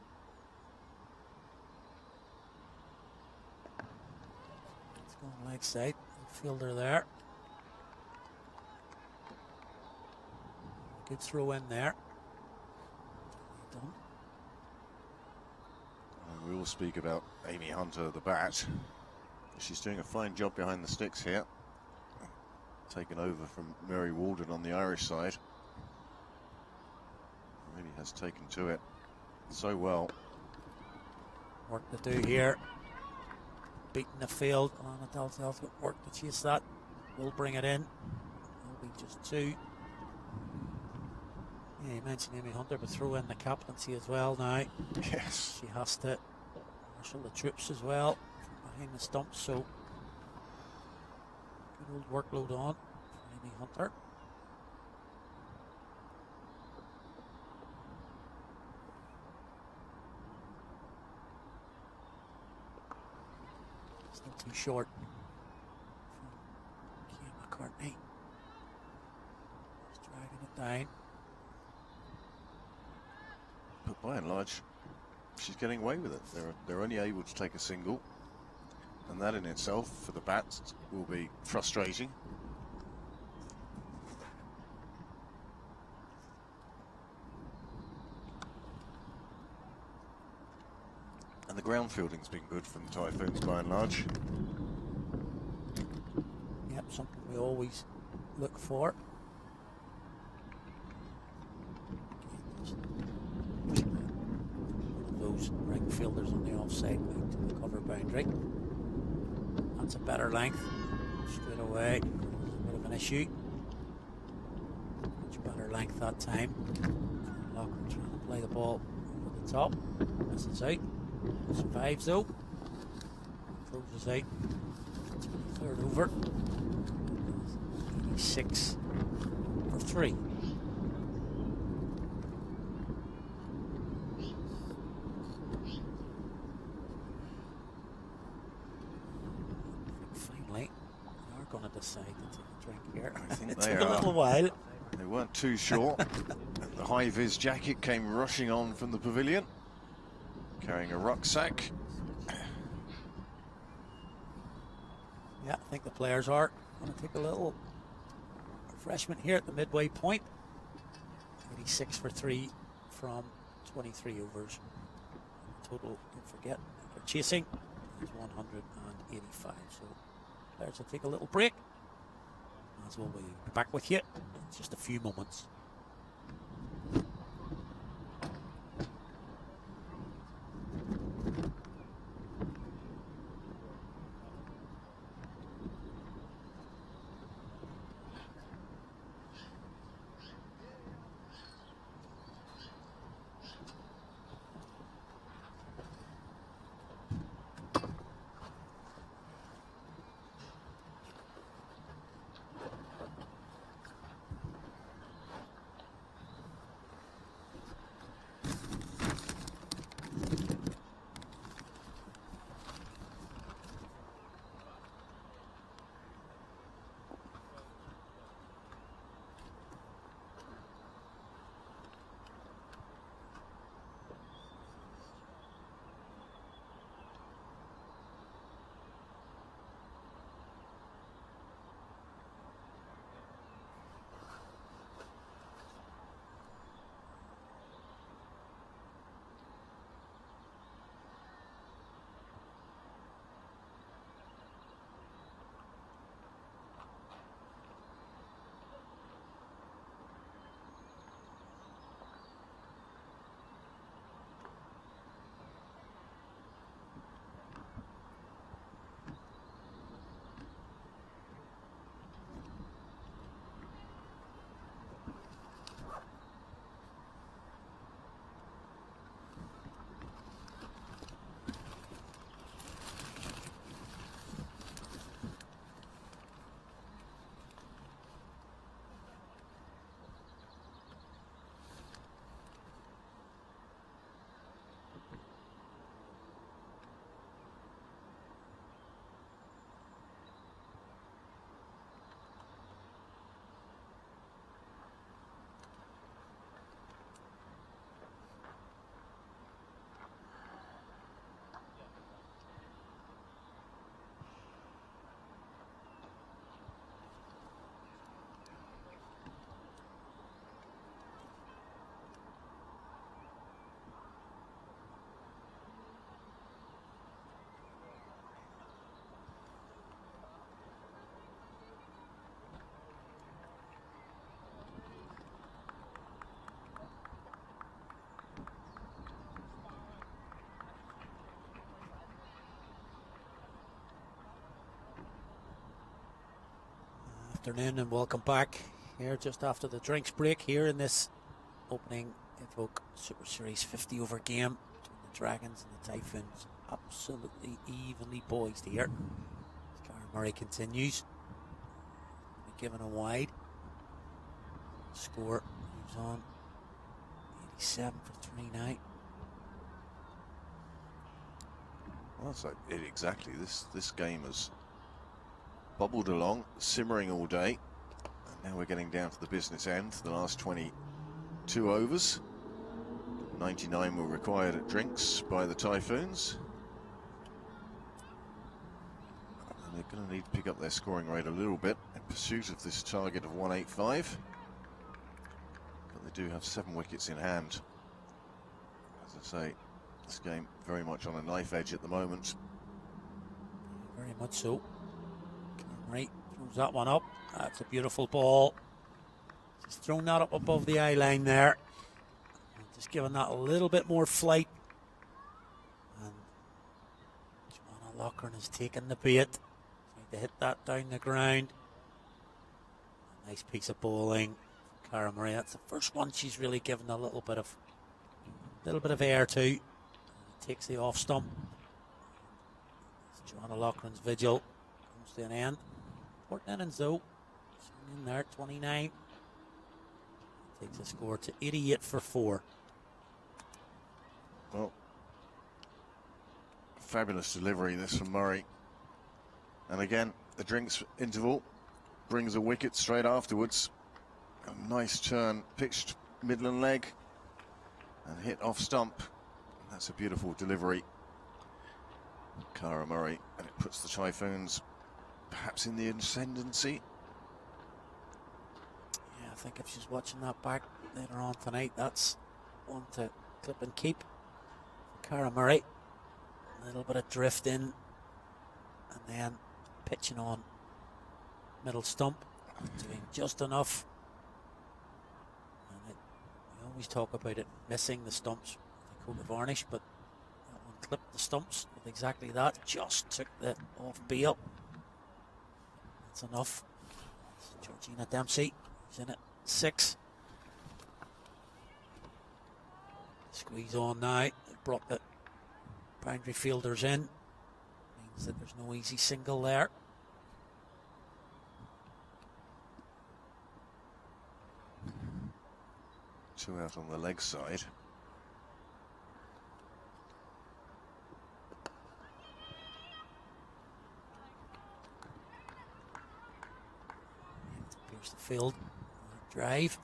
S2: It's going leg side. Fielder there. Good throw in there. Done.
S4: We will speak about Amy Hunter, the bat. She's doing a fine job behind the sticks here. Taken over from Mary Walden on the Irish side. Really has taken to it so well.
S2: Work to do here. Beating the field. Alana Dalzell's got work to chase that. We'll bring it in. It'll be just 2. Yeah, you mentioned Amy Hunter, but throw in the captaincy as well now.
S4: Yes.
S2: She has to marshal the troops as well from behind the stumps, so good old workload on for Amy Hunter. It's not too short from Kia McCartney. Just dragging it down.
S4: But by and large, she's getting away with it. They're only able to take a single, and that in itself for the bats will be frustrating. And the ground fielding's been good from the Typhoons by and large.
S2: Yep, something we always look for. Those ring fielders on the offside to the cover boundary. That's a better length. Straight away, a bit of an issue. Much better length that time. Locker trying to play the ball over the top. Misses out. Survives though. Closes out. Third over. 86 for 3. Going to decide to take a drink here.
S4: I think
S2: it
S4: they
S2: took
S4: are.
S2: a little while.
S4: They weren't too sure. The high-vis jacket came rushing on from the pavilion, carrying a rucksack.
S2: Yeah, I think the players are going to take a little refreshment here at the midway point. 86 for 3 from 23 overs. Total, don't forget, they're chasing is 185. So players will take a little break. As well, we'll be back with you in just a few moments. afternoon and welcome back here just after the drinks break here in this opening Evoke Super Series 50 over game between the Dragons and the Typhoons. Absolutely evenly poised here. Cara Murray continues. Given a wide. Score moves on. 87 for 3 now.
S4: Well, that's like it exactly. This game has bubbled along, simmering all day. And now we're getting down to the business end, the last 22 overs. 99 were required at drinks by the Typhoons. And they're going to need to pick up their scoring rate a little bit in pursuit of this target of 185. But they do have 7 wickets in hand. As I say, this game very much on a knife edge at the moment.
S2: Very much so. Right, throws that one up. That's a beautiful ball. Just thrown that up above the eye line there. Just giving that a little bit more flight. And Joanna Loughran has taken the bait. Trying to hit that down the ground. A nice piece of bowling. Cara Murray. That's the first one she's really given a little bit of air to. Takes the off stump. Joanna Loughran's vigil comes to an end. Important innings though. She's in there, 29. Takes a score to 88 for 4.
S4: Well, fabulous delivery this from Murray. And again, the drinks interval brings a wicket straight afterwards. A nice turn, pitched Midland leg and hit off stump. That's a beautiful delivery. Cara Murray, and it puts the Typhoons perhaps in the ascendancy.
S2: Yeah, I think if she's watching that back later on tonight, that's one to clip and keep. Cara Murray, a little bit of drift in, and then pitching on middle stump, doing just enough. And we always talk about it missing the stumps with a coat of varnish, but that one clipped the stumps with exactly that. Just took the off bail. That's enough. It's Georgina Dempsey is in at 6. Squeeze on now. Brought the boundary fielders in. Means that there's no easy single there.
S4: Two out on the leg side.
S2: Pierce the field. Drive.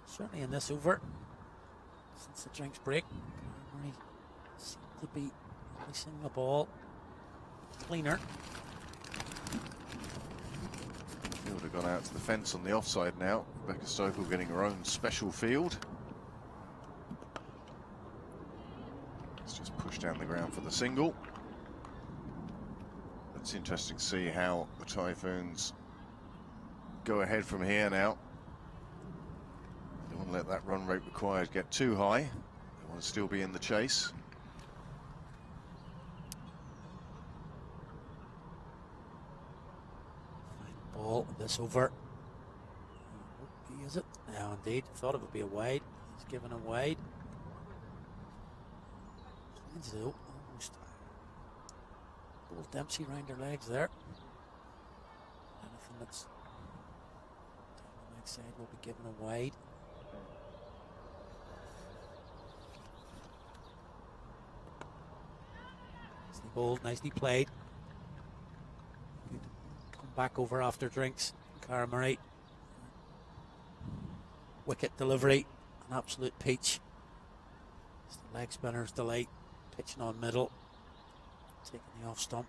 S2: Certainly in this over. Since the drinks break, Murray seemed to be releasing the ball cleaner.
S4: Fielder gone out to the fence on the offside now. Rebecca Stokel getting her own special field. It's just pushed down the ground for the single. It's interesting to see how the Typhoons go ahead from here now. They won't let that run rate required get too high. They want to still be in the chase.
S2: Fine ball, this over. Is it? Now indeed. Thought it would be a wide. He's given a wide. Though, almost. Little Dempsey round her legs there. Anything that's down the leg side will be given a wide. Nicely bowled, nicely played. Good. Come back over after drinks. Cara Murray. Wicket delivery, an absolute peach. It's the leg spinner's delight. Pitching on middle, taking the off stump.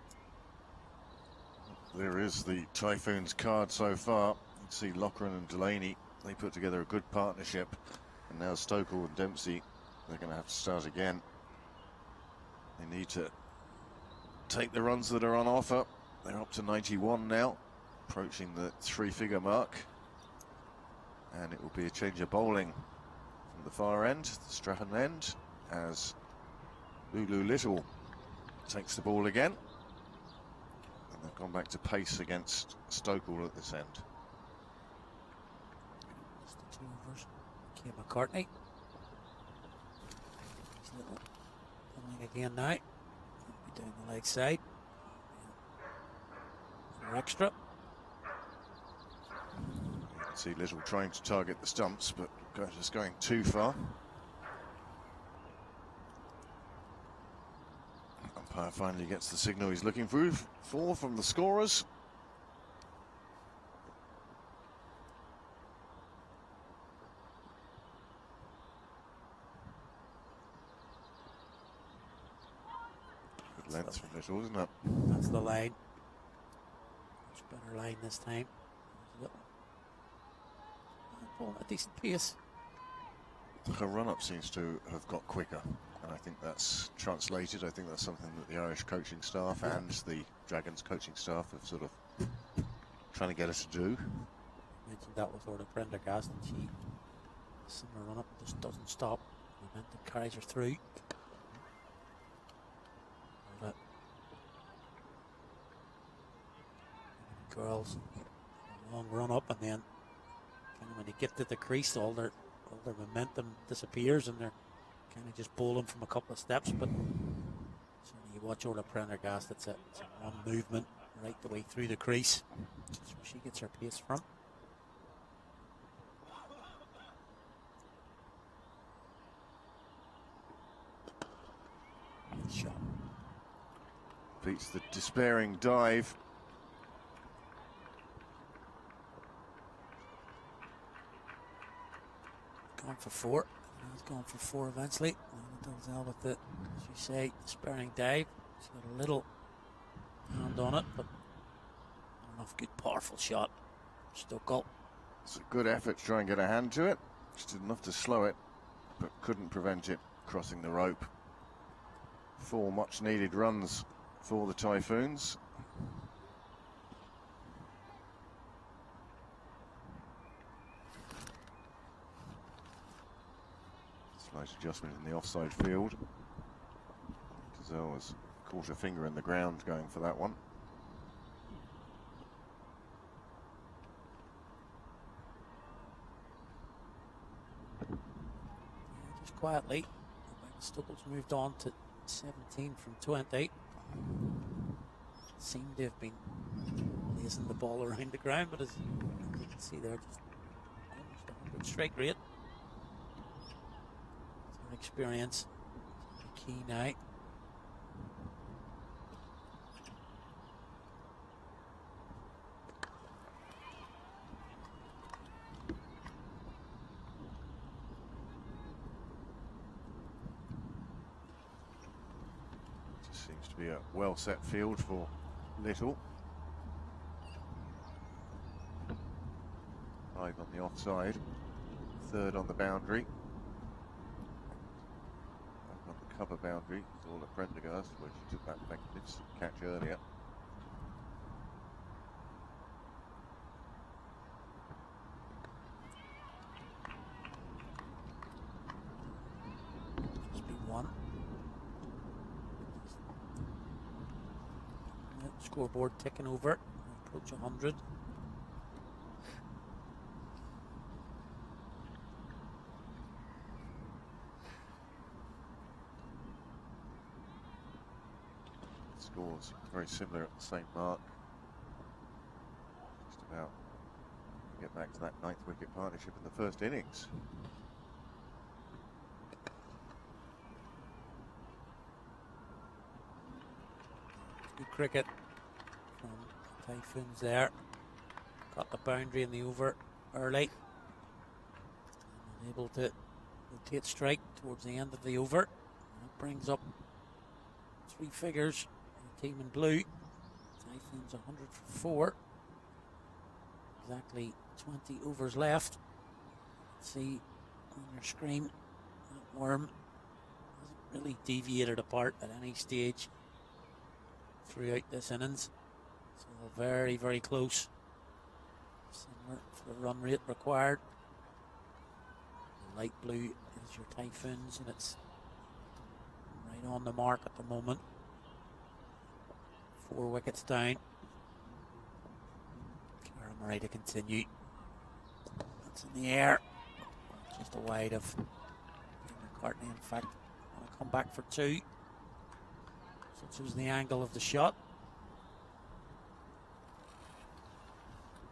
S4: There is the Typhoons card so far. You can see Loughran and Delaney, they put together a good partnership. And now Stokel and Dempsey, they're going to have to start again. They need to take the runs that are on offer. They're up to 91 now, approaching the 3-figure mark. And it will be a change of bowling from the far end, the Stratton end, as Lulu Little takes the ball again. And the gone back to pace against Stokel at this end.
S2: That's the 2 overs. Kay McCartney. He's a little coming again now. Be down the leg side. For extra.
S4: You can see Little trying to target the stumps, but just going too far. Umpire finally gets the signal he's looking for from the scorers. Good length from Little, isn't it?
S2: That's the line. Much better line this time. Ball at a decent pace.
S4: Her run-up seems to have got quicker, and I think that's translated. I think that's something that the Irish coaching staff and the Dragons coaching staff have sort of trying to get us to do.
S2: Mentioned that with Orla Prendergast, and she similar run-up just doesn't stop. Momentum carries her through. Girls, a long run-up, and then when they get to the crease, all their momentum disappears, and they're kind of just bowling from a couple of steps. But certainly, you watch Orla Prendergast, it's a one movement right the way through the crease. That's where she gets her pace from. Shot.
S4: Beats the despairing dive.
S2: Gone for 4. He's gone for 4 eventually. And Dalzell with the, as you say, despairing dive. He's got a little hand on it, but not enough. Good, powerful shot. Stokel.
S4: It's a good effort to try and get a hand to it. Just did enough to slow it, but couldn't prevent it crossing the rope. 4 much needed runs for the Typhoons. Slight adjustment in the offside field. Dalzell has caught a finger in the ground going for that one.
S2: Just quietly, Stokel's moved on to 17 from 20. Seemed to have been lazing the ball around the ground, but as you can see there, just almost 100 strike rate. It's an experience. Key now.
S4: Seems to be a well set field for Little. 5 on the offside, 3rd on the boundary. Back on the cover boundary is all at Prendergast, where she took that magnificent catch earlier.
S2: Must be 1. Scoreboard ticking over. Approach 100.
S4: Scores very similar at the same mark. Just about to get back to that 9th wicket partnership in the first innings.
S2: Good cricket from Typhoons there. Got the boundary in the over early. And able to rotate strike towards the end of the over. That brings up 3 figures. The team in blue. Typhoons 100 for 4. Exactly 20 overs left. See on your screen that worm hasn't really deviated apart at any stage throughout this innings. So very, very close. Similar for the run rate required. The light blue is your Typhoons, and it's right on the mark at the moment. 4 wickets down. Murray to continue. That's in the air. Just wide of McCartney. In fact, want to come back for 2. Such was the angle of the shot.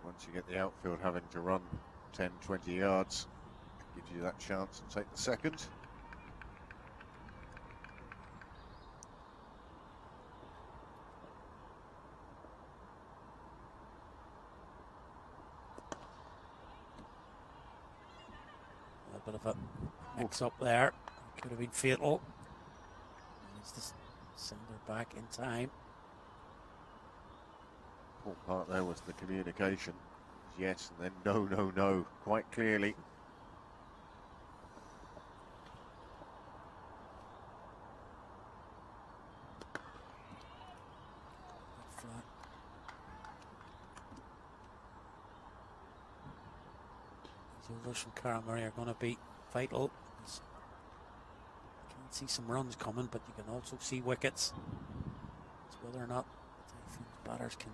S4: Once you get the outfield having to run 10, 20 yards, it gives you that chance to take the second.
S2: A bit of a mix up there. Could have been fatal. Needs to send her back in time.
S4: Important part there was the communication. Yes, and then no, no, no, quite clearly.
S2: Flat. These overs from Cara Murray are going to be vital. You can see some runs coming, but you can also see wickets. It's whether or not the Typhoons batters can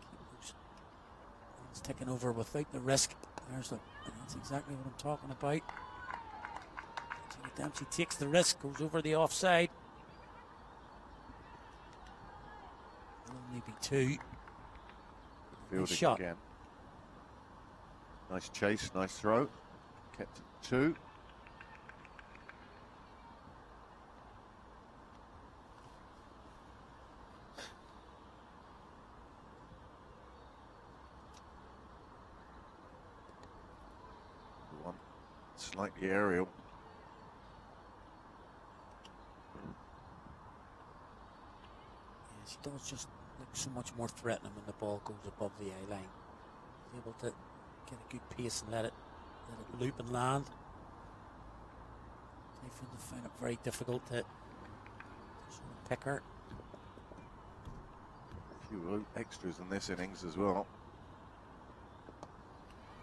S2: keep those runs taken over without the risk. That's exactly what I'm talking about. Dempsey takes the risk, goes over the offside. It'll only be 2.
S4: Fielding
S2: shot.
S4: Again. Nice chase, nice throw. Kept it 2. One slightly aerial.
S2: Yes, he does just look so much more threatening when the ball goes above the eye line. He's able to get a good pace and let it loop and land. Typhoons find it very difficult to sort of pick her.
S4: A few extras in this innings as well.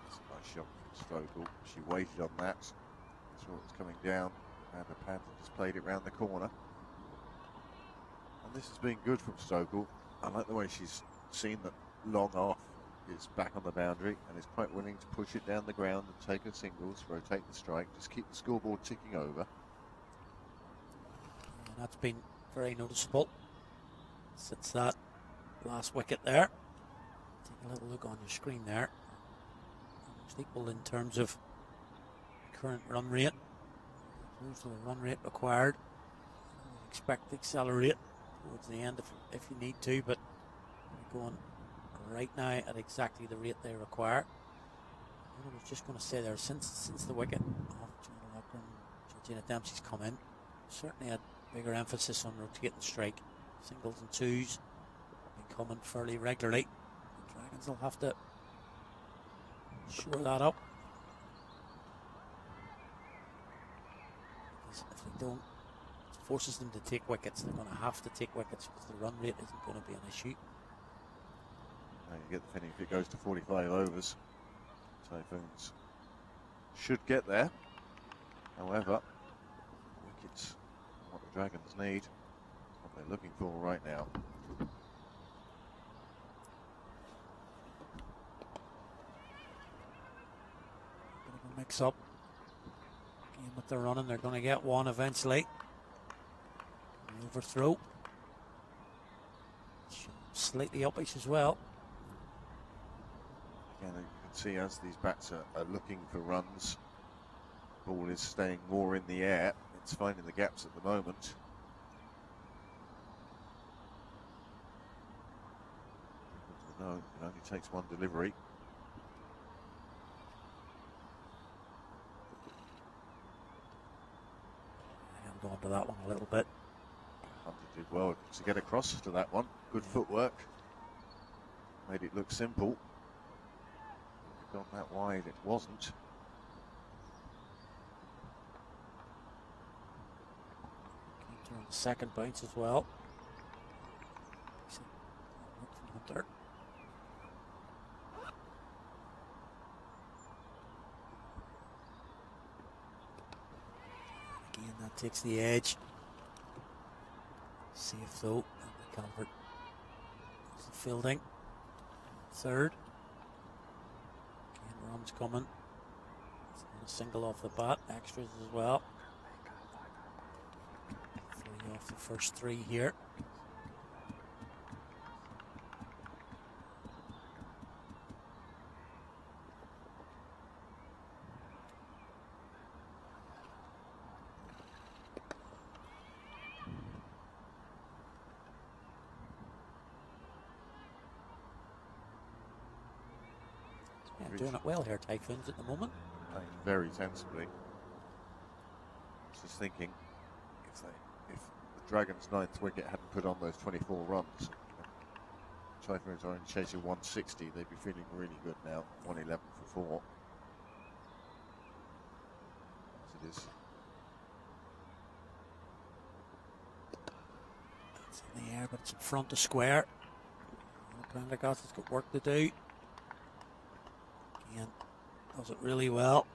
S4: That's a nice shot from Stokel. She waited on that. Saw it was coming down, and the pad just played it round the corner. And this has been good from Stokel. I like the way she's seen that long off is back on the boundary and is quite willing to push it down the ground and take her singles, rotate the strike, just keep the scoreboard ticking over.
S2: And that's been very noticeable since that last wicket there. Take a little look on your screen there. Almost equal in terms of current run rate. Opposed to the run rate required. You expect to accelerate towards the end if you need to, but you're going right now at exactly the rate they require. I was just going to say there, since the wicket off John Locker and Georgina Dempsey's come in, certainly had bigger emphasis on rotating strike. Singles and 2s been coming fairly regularly. The Dragons will have to shore that up. Because if they don't, it forces them to take wickets. They're going to have to take wickets because the run rate isn't going to be an issue.
S4: You get the feeling if it goes to 45 overs, Typhoons should get there. However, wickets are what the Dragons need, what they're looking for right now.
S2: Bit of a mix up. Game with the running, they're going to get one eventually. An overthrow. Slightly upish as well.
S4: Again, you can see as these bats are looking for runs, ball is staying more in the air. It's finding the gaps at the moment. No, it only takes one delivery.
S2: Held on to that one a little bit.
S4: Hunter did well to get across to that one. Good footwork. Made it look simple. If it gone that wide, it wasn't.
S2: Came to the second bounce as well. Hunter. Again, that takes the edge. Safe though, and the Calvert is the fielding. third. Again, runs coming. A single off the bat, extras as well. 3 off the first 3 here. Yeah, doing it well here, Typhoons, at the moment.
S4: Playing very sensibly. I was just thinking, if the Dragons' 9th wicket hadn't put on those 24 runs, Typhoons are only chasing 160, they'd be feeling really good now. 111 for 4. As it is.
S2: It's in the air, but it's in front of square. Prendergast has got work to do. Again, does it really well.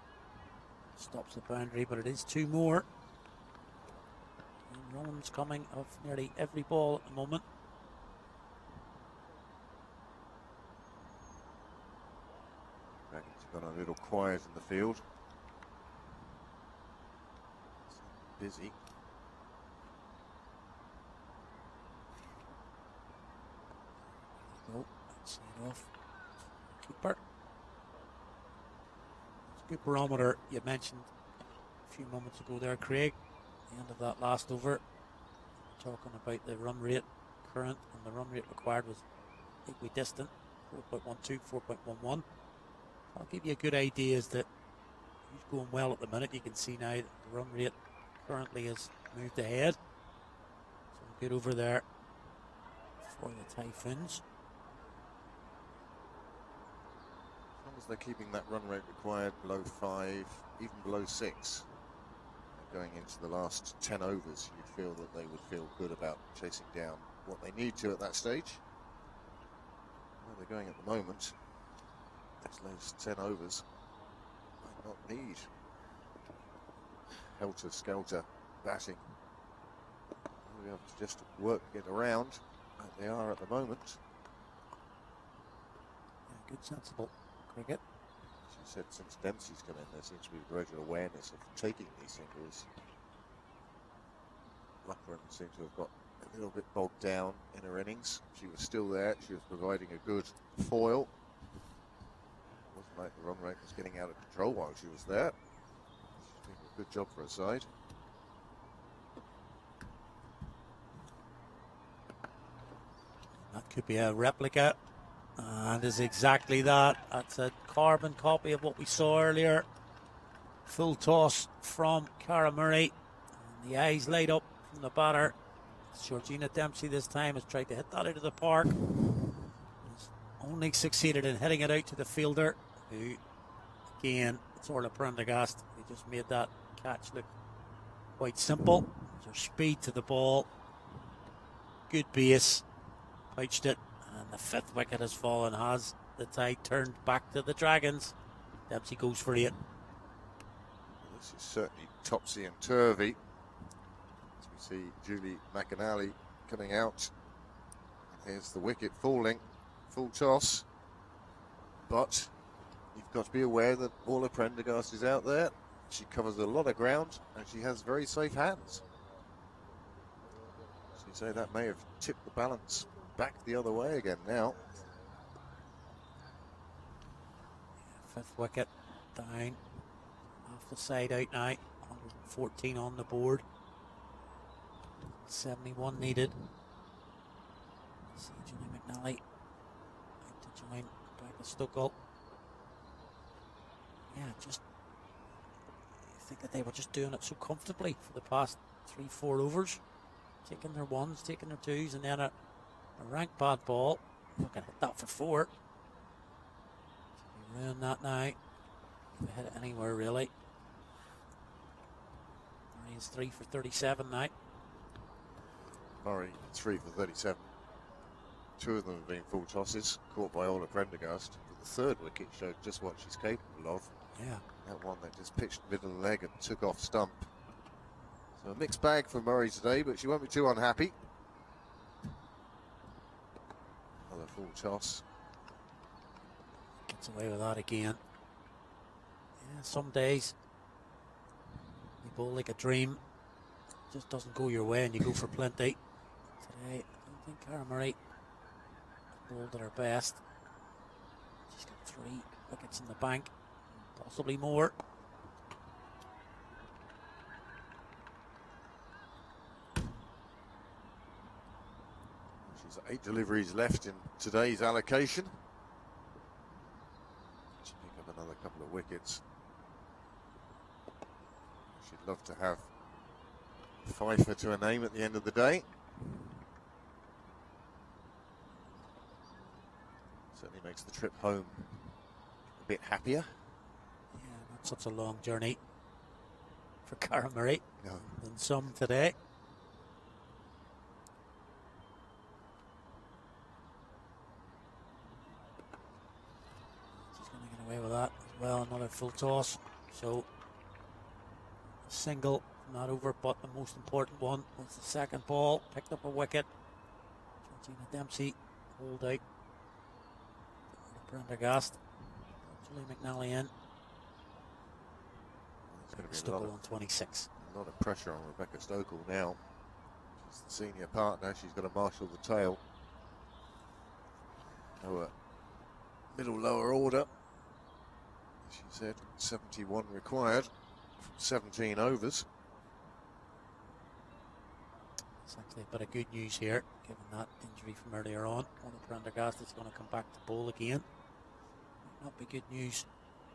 S2: Stops the boundary, but it is 2 more. And runs coming off nearly every ball at the moment.
S4: Dragons have gone a little quiet in the field. It's busy.
S2: Oh, that's it off. Keeper. Good barometer you mentioned a few moments ago there, Craig. The end of that last over, talking about the run rate current, and the run rate required was equidistant, 4.12, 4.11. I'll give you a good idea as that who's going well at the minute. You can see now that the run rate currently has moved ahead. So good over there for the Typhoons.
S4: As long as they're keeping that run rate required below 5, even below 6, going into the last 10 overs, you'd feel that they would feel good about chasing down what they need to at that stage. Where they're going at the moment, those 10 overs might not need helter-skelter batting. They'll be able to just work it around like they are at the moment.
S2: Yeah, good sensible cricket.
S4: As you said, since Dempsey's come in, there seems to be a greater awareness of taking these singles. Luckman seemed to have got a little bit bogged down in her innings. She was still there. She was providing a good foil. It wasn't like the run rate was getting out of control while she was there. She's doing a good job for her side.
S2: That could be a replica. And is exactly that. That's a carbon copy of what we saw earlier. Full toss from Cara Murray. And the eyes light up from the batter. Georgina Dempsey this time has tried to hit that out of the park. Has only succeeded in hitting it out to the fielder, who, again, it's Orla Prendergast. He just made that catch look quite simple. There's her speed to the ball. Good base. Pouched it. And the 5th wicket has fallen. Has the tide turned back to the Dragons? Dempsey goes for 8.
S4: This is certainly topsy and turvy. As we see Julie McAnally coming out. Here's the wicket falling. Full toss. But you've got to be aware that Orla Prendergast is out there. She covers a lot of ground and she has very safe hands. So you say that may have tipped the balance back the other way again now.
S2: 5th wicket down. Off the side out now. 114 on the board. 71 needed. See Julie McNally out to join back to Stokel. Yeah, just I think that they were just doing it so comfortably for the past 3-4 overs. Taking their 1s, taking their 2s, and then a rank bad ball. Look at hit that for 4. So ruin that now. If they hit it anywhere really. Murray is 3 for 37 now.
S4: Murray 3 for 37. 2 of them have been full tosses, caught by Orla Prendergast. But the 3rd wicket showed just what she's capable of.
S2: Yeah.
S4: That one that just pitched middle of the leg and took off stump. So a mixed bag for Murray today, but she won't be too unhappy. Another full toss.
S2: Gets away with that again. Yeah, some days you bowl like a dream. It just doesn't go your way and you go for plenty. Today, I don't think Cara Murray bowled at her best. She's got 3 wickets in the bank, possibly more.
S4: She's 8 deliveries left in today's allocation. She'll pick up another couple of wickets. She'd love to have Pfeiffer to her name at the end of the day. Certainly makes the trip home a bit happier.
S2: Yeah, not such a long journey for Cara Murray
S4: No.
S2: than some today. She's going to get away with that as well. Another full toss. So a single, not over, but the most important one was the second ball. Picked up a wicket. Georgina Dempsey hold out. Prendergast. Julie McNally in.
S4: There's going to be
S2: Stokel on 26.
S4: a lot of pressure on Rebecca Stokel now. She's the senior partner. She's got to marshal the tail. Middle lower order. As she said, 71 required from 17 overs.
S2: It's actually a bit of good news here, given that injury from earlier on. Prendergast is going to come back to bowl again. Might not be good news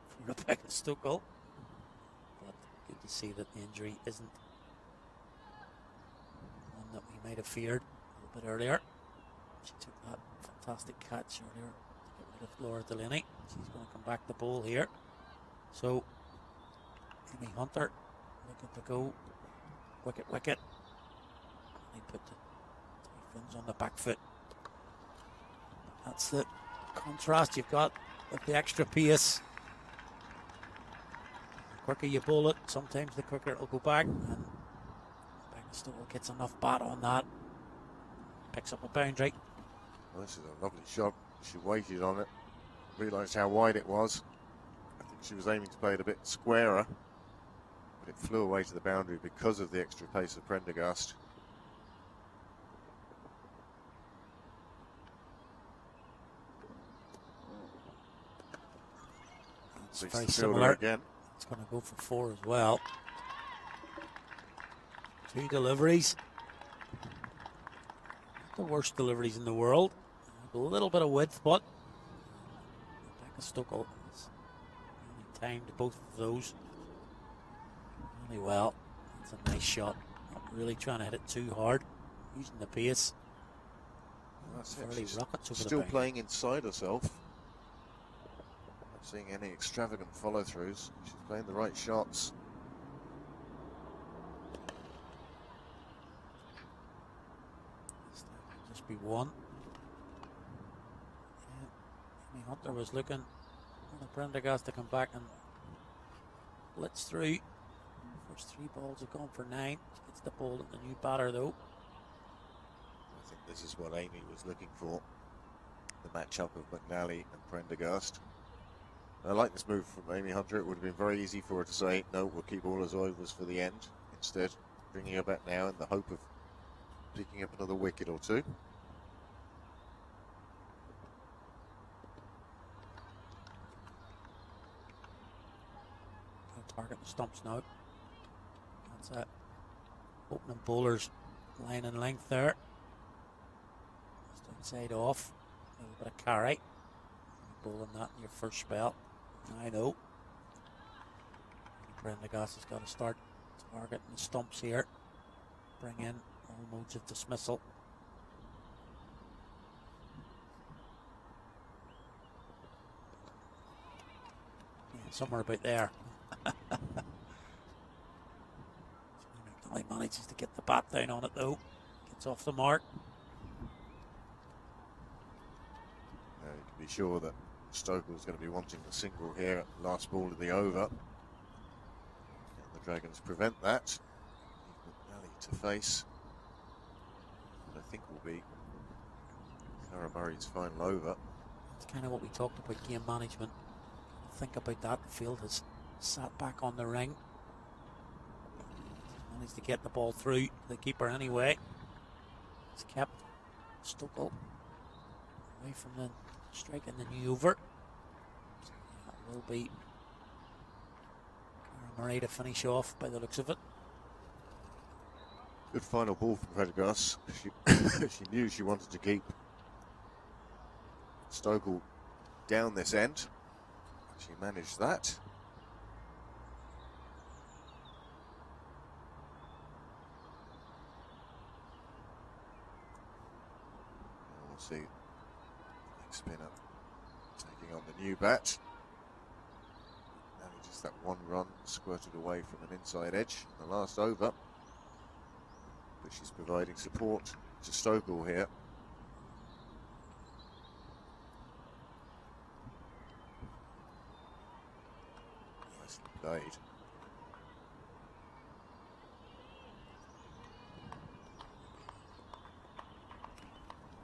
S2: for Rebecca Stokel, but good to see that the injury isn't one that we might have feared a little bit earlier. She took that fantastic catch earlier to get rid of Laura Delaney. She's going to come back to bowl here. So, Amy Hunter looking to go. Wicket, wicket. They put the Typhoons on the back foot. That's the contrast you've got with the extra pace. The quicker you bowl it, sometimes the quicker it'll go back. And Rebecca Stokel gets enough bat on that. Picks up a boundary.
S4: Well, this is a lovely shot. She waited on it, realised how wide it was. I think she was aiming to play it a bit squarer, but it flew away to the boundary because of the extra pace of Prendergast.
S2: It's very similar. Again. It's going to go for 4 as well. 2 deliveries. Not the worst deliveries in the world. A little bit of width, but Rebecca Stokel has really timed both of those really well. It's a nice shot. Not really trying to hit it too hard. Using the pace.
S4: That's
S2: it. She's
S4: rockets over still playing inside herself. Not seeing any extravagant follow-throughs. She's playing the right shots.
S2: Just be one. Amy Hunter was looking for Prendergast to come back and blitz through. First 3 balls have gone for 9. She gets the ball at the new batter though.
S4: I think this is what Amy was looking for. The matchup of McNally and Prendergast. I like this move from Amy Hunter. It would have been very easy for her to say, no, we'll keep all as overs for the end. Instead, bringing her back now in the hope of picking up another wicket or 2.
S2: Target the stumps now. That's it. Opening bowlers line and length there. Just outside off. A little bit of carry. Bowling that in your first spell. I know. Prendergast has got to start targeting the stumps here. Bring in all modes of dismissal. Yeah, somewhere about there. He manages to get the bat down on it though. Gets off the mark.
S4: You can be sure that Stokel's going to be wanting a single here at the last ball of the over. And the Dragons prevent that. McNally to face. What I think will be Cara Murray's final over.
S2: It's kind of what we talked about, game management. Think about that. The field has sat back on the ring. Managed to get the ball through the keeper anyway. It's kept Stokel away from the strike in the new over. So that will be Cara Murray to finish off by the looks of it.
S4: Good final ball from Prendergast. She knew she wanted to keep Stokel down this end. She managed that. We'll see. Next spinner taking on the new bat. Only just that one run squirted away from an inside edge in the last over. But she's providing support to Stokel here. Nicely played.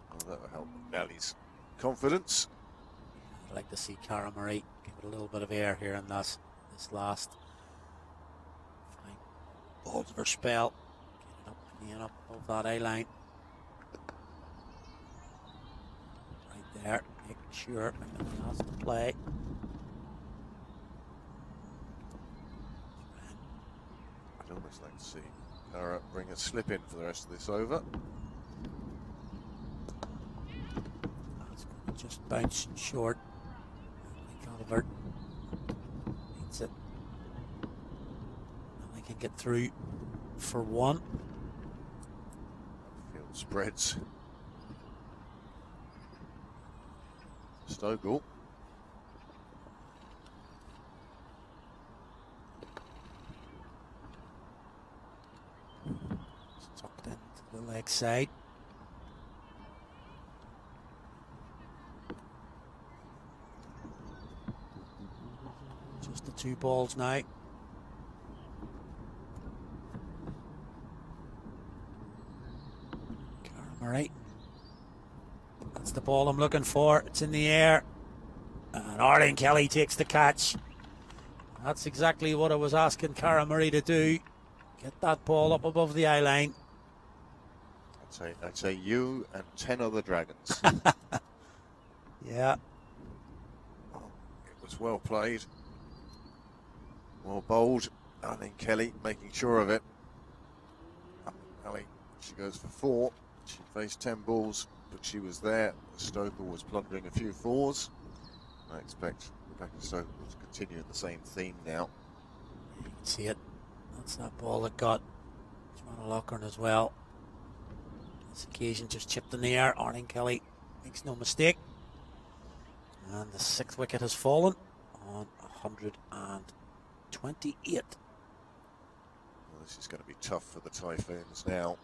S4: Well, that will help Nellie's confidence.
S2: I'd like to see Cara Murray give it a little bit of air here in this last fine balls of her spell. Get up above that eye line. Right there, making sure everything has to play.
S4: I'd almost like to see Cara bring a slip in for the rest of this over.
S2: That's going to just bounce short. Oliver needs it. And they can get through for one.
S4: Field spreads. Stokel.
S2: Tucked into the leg side. Just the two balls now. Cara Murray. That's the ball I'm looking for. It's in the air. And Arlene Kelly takes the catch. That's exactly what I was asking Cara Murray to do. Get that ball up above the eye line.
S4: I'd say you and 10 other Dragons.
S2: Yeah.
S4: It was well played. More bold. Arlene Kelly making sure of it. Kelly, she goes for 4. She faced 10 balls, but she was there. Stokel was plundering a few 4s. I expect Rebecca Stokel to continue the same theme now.
S2: You can see it. That's that ball that got Joanna Lochran as well. This occasion just chipped in the air. Arlene Kelly makes no mistake. And the 6th wicket has fallen on 128.
S4: Well, this is going to be tough for the Typhoons now.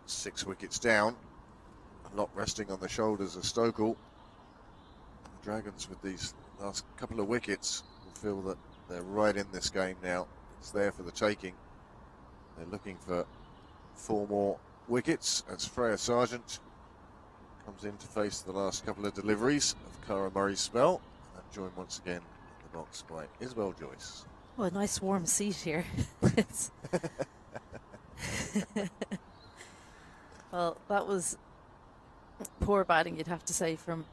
S4: 6 wickets down. A lot resting on the shoulders of Stokel. The Dragons, with these last couple of wickets, will feel that they're right in this game now. It's there for the taking. They're looking for 4 more wickets as Freya Sargent comes in to face the last couple of deliveries of Cara Murray's spell, and joined once again in the box by Isabel Joyce.
S3: Oh, a nice warm seat here. Well, that was poor batting, you'd have to say, from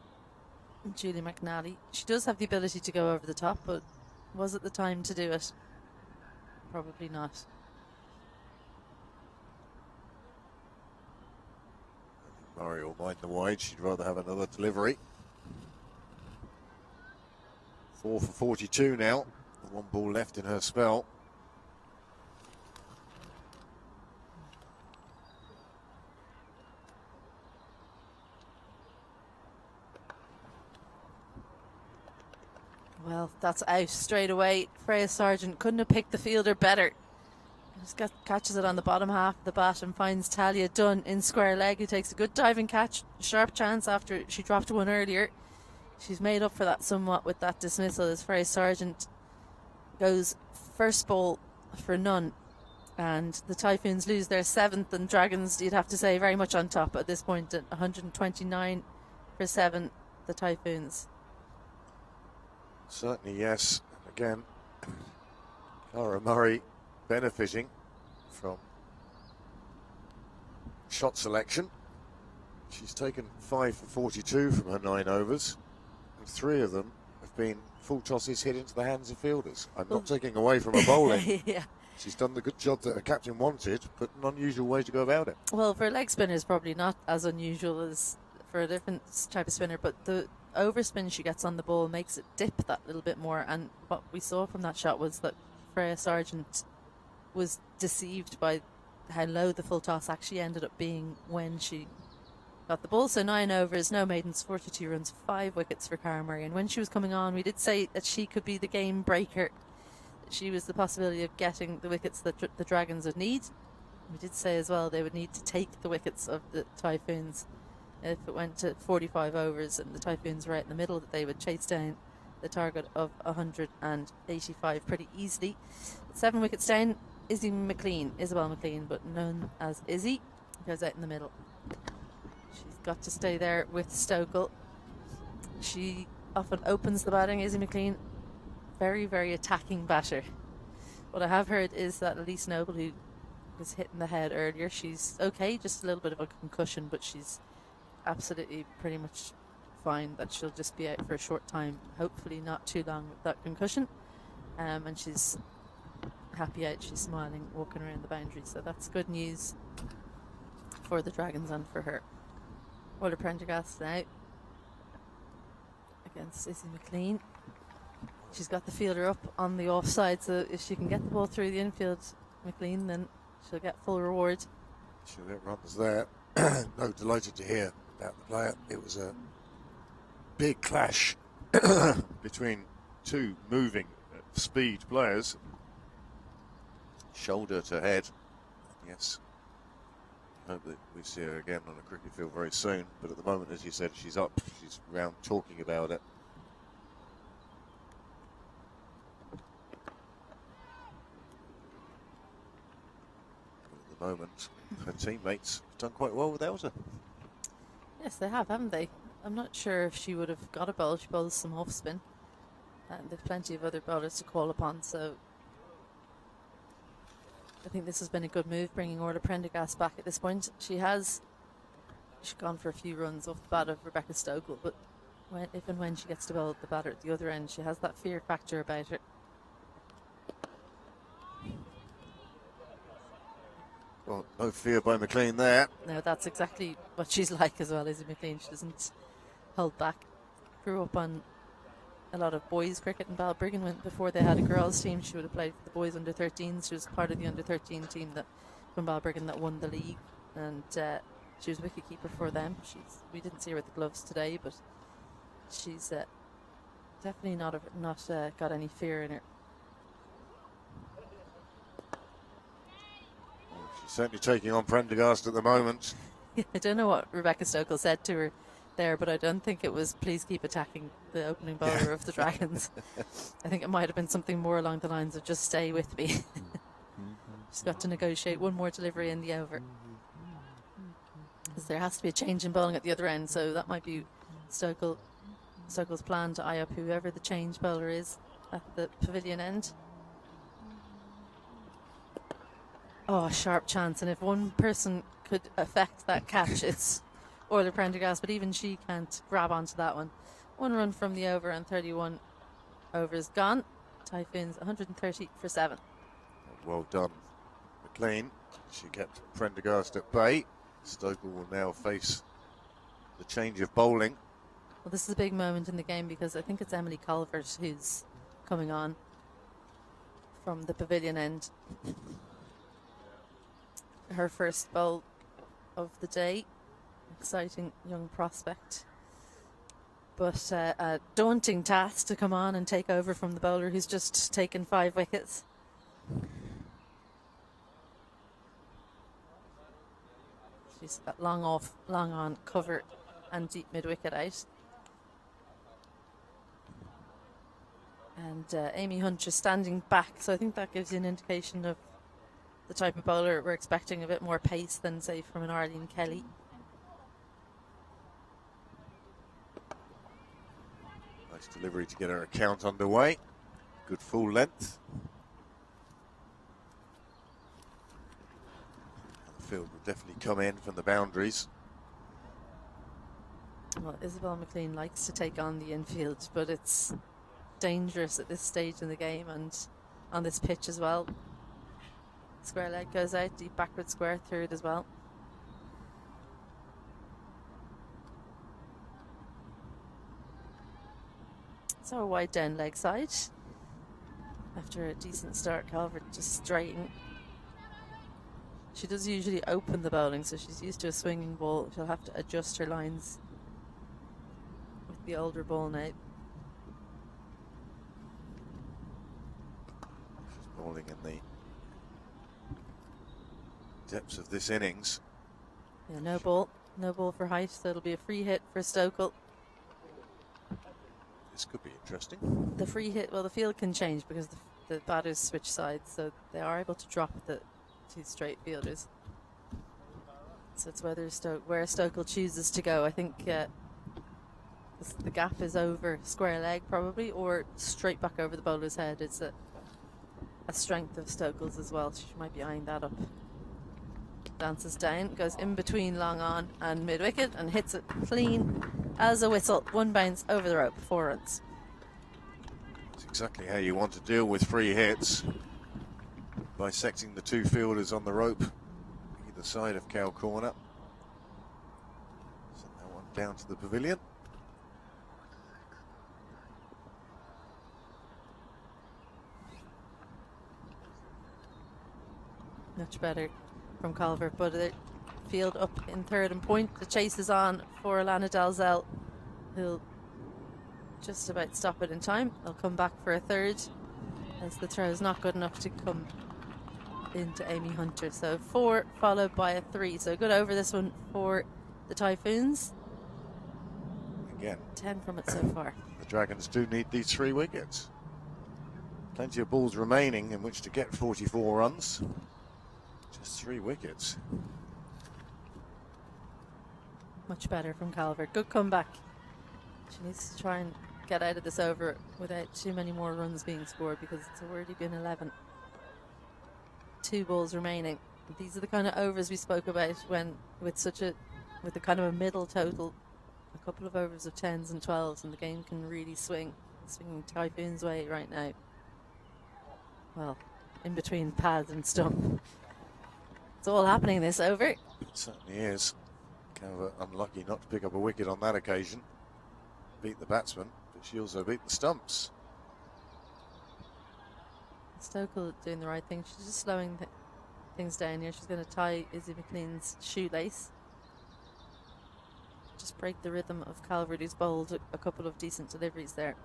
S3: Julie McNally. She does have the ability to go over the top, but was it the time to do it? Probably not.
S4: Murray will mind the wide. She'd rather have another delivery. 4 for 42 now. 1 ball left in her spell.
S3: Well, that's out straight away. Freya Sargent couldn't have picked the fielder better. Just catches it on the bottom half of the bat and finds Talia Dunn in square leg, who takes a good diving catch. Sharp chance after she dropped one earlier. She's made up for that somewhat with that dismissal as Freya Sargent goes first ball for none. And the Typhoons lose their 7th, and Dragons, you'd have to say, very much on top at this point at 129 for 7, the Typhoons.
S4: Certainly, yes. Again, Cara Murray benefiting from shot selection. She's taken 5 for 42 from her 9 overs, and 3 of them have been full tosses hit into the hands of fielders. I'm not taking away from her bowling.
S3: Yeah.
S4: She's done the good job that her captain wanted, but an unusual way to go about it.
S3: Well, for a leg spinner, it's probably not as unusual as for a different type of spinner, but the overspin she gets on the ball makes it dip that little bit more. And what we saw from that shot was that Freya Sargent was deceived by how low the full toss actually ended up being when she got the ball. So 9 overs, no maidens, 42 runs, 5 wickets for Cara Murray. And when she was coming on, we did say that she could be the game breaker. She was the possibility of getting the wickets that the Dragons would need. We did say as well they would need to take the wickets of the Typhoons. If it went to 45 overs and the Typhoons were right in the middle, that they would chase down the target of 185 pretty easily. 7 wickets down, Isabel McLean, but known as Izzy, goes out in the middle. She's got to stay there with Stokel. She often opens the batting, Izzy McLean. Very, very attacking batter. What I have heard is that Elise Noble, who was hit in the head earlier, she's okay, just a little bit of a concussion, but she's absolutely pretty much fine, that she'll just be out for a short time, hopefully not too long with that concussion. And she's happy out, she's smiling, walking around the boundary, so that's good news for the Dragons and for her. Orla Prendergast now against Izzy McLean. She's got the fielder up on the offside, so if she can get the ball through the infield, McLean, then she'll get full reward.
S4: She'll get runs there. No, delighted to hear about the player. It was a big clash between 2 moving speed players. Shoulder to head. Yes. Hope that we see her again on a cricket field very soon. But at the moment, as you said, she's up. She's round talking about it. Moment, her teammates have done quite well without her.
S3: Yes, they have, haven't they? I'm not sure if she would have got a bowl. She bowls some off spin, and there's plenty of other bowlers to call upon. So I think this has been a good move, bringing Orla Prendergast back at this point. She's gone for a few runs off the bat of Rebecca Stokel, but if and when she gets to bowl the batter at the other end, she has that fear factor about her.
S4: Well, no fear by McLean there.
S3: No, that's exactly what she's like as well, Izzy McLean. She doesn't hold back. Grew up on a lot of boys cricket in Balbriggan. Before they had a girls team, she would have played for the boys under 13s. She was part of the under 13 team from Balbriggan that won the league, and she was wicketkeeper for them. We didn't see her with the gloves today, but she's definitely not got any fear in her.
S4: She's certainly taking on Prendergast at the moment.
S3: I don't know what Rebecca Stokel said to her there, but I don't think it was please keep attacking the opening bowler of the Dragons. I think it might have been something more along the lines of just stay with me. She's got to negotiate one more delivery in the over, because there has to be a change in bowling at the other end, so that might be Stokel's plan to eye up whoever the change bowler is at the pavilion end. Oh, a sharp chance, and if one person could affect that catch, it's Orla Prendergast, but even she can't grab onto that one. 1 run from the over and 31 overs gone. Typhoons 130 for 7.
S4: Well done, McLean. She kept Prendergast at bay. Stokel will now face the change of bowling.
S3: Well, this is a big moment in the game, because I think it's Emily Calvert who's coming on from the pavilion end. Her first bowl of the day. Exciting young prospect, but a daunting task to come on and take over from the bowler who's just taken 5 wickets. She's got long on cover and deep mid-wicket out. And Amy Hunt is standing back, so I think that gives you an indication of the type of bowler we're expecting. A bit more pace than, say, from an Arlene Kelly.
S4: Nice delivery to get her account underway. Good full length. And the field will definitely come in from the boundaries.
S3: Well, Isabel McLean likes to take on the infield, but it's dangerous at this stage in the game and on this pitch as well. Square leg goes out, deep backward square, third as well. So a wide down leg side. After a decent start, Calvert just straighten. She does usually open the bowling, so she's used to a swinging ball. She'll have to adjust her lines with the older ball now.
S4: She's bowling in the depths of this innings.
S3: Yeah, no ball for height, so it'll be a free hit for Stokel.
S4: This could be interesting.
S3: The free hit, well, the field can change because the batters switch sides, so they are able to drop the two straight fielders. So it's where Stokel chooses to go. I think the gap is over square leg probably, or straight back over the bowler's head. It's a strength of Stokel's as well. She might be eyeing that up. Dances down, goes in between long on and mid wicket and hits it clean as a whistle. One bounce over the rope, 4 runs.
S4: That's exactly how you want to deal with free hits. Bisecting the two fielders on the rope, either side of cow corner. Send that one down to the pavilion.
S3: Much better from Calvert, but the field up in third and point. The chase is on for Alana Dalzell, who'll just about stop it in time. They'll come back for a third as the throw is not good enough to come into Amy Hunter. So 4 followed by a 3. So good over this one for the Typhoons.
S4: Again,
S3: 10 from it so far.
S4: The Dragons do need these 3 wickets. Plenty of balls remaining in which to get 44 runs. Just 3 wickets.
S3: Much better from Calvert. Good comeback. She needs to try and get out of this over without too many more runs being scored, because it's already been 11. 2 balls remaining. These are the kind of overs we spoke about when with the kind of a middle total, a couple of overs of 10s and 12s, and the game can really swinging Typhoon's way right now. Well, in between pad and stump. It's all happening this over.
S4: It certainly is. Kind of unlucky not to pick up a wicket on that occasion. Beat the batsman, but she also beat the stumps.
S3: Stokel doing the right thing. She's just slowing things down here. She's going to tie Izzy McLean's shoelace. Just break the rhythm of Calvert, who's bowled a couple of decent deliveries there.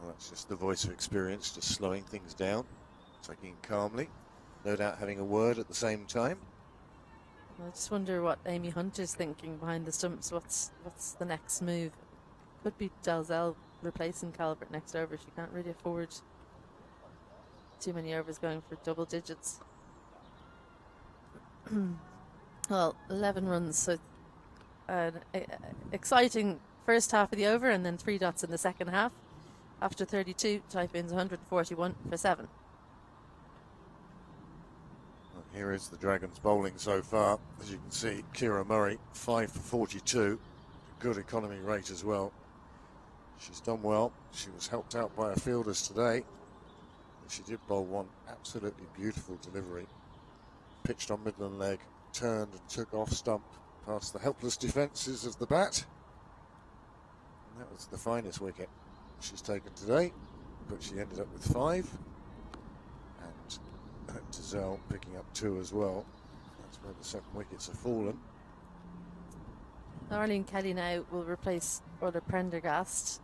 S4: Well, that's just the voice of experience, just slowing things down, taking it calmly, no doubt having a word at the same time.
S3: I just wonder what Amy Hunter's thinking behind the stumps. What's the next move? Could be Dalzell replacing Calvert next over. She can't really afford too many overs going for double digits. Well, 11 runs, so an exciting first half of the over, and then 3 dots in the second half. After 32, Typhoons 141 for 7.
S4: Well, here is the Dragons bowling so far. As you can see, Kira Murray 5 for 42. Good economy rate as well. She's done well. She was helped out by her fielders today. She did bowl one absolutely beautiful delivery. Pitched on Midland leg, turned and took off stump past the helpless defences of the bat. And that was the finest wicket she's taken today, but she ended up with 5. And Tazelle picking up 2 as well. That's where the 7 wickets have fallen.
S3: Arlene Kelly now will replace brother Prendergast.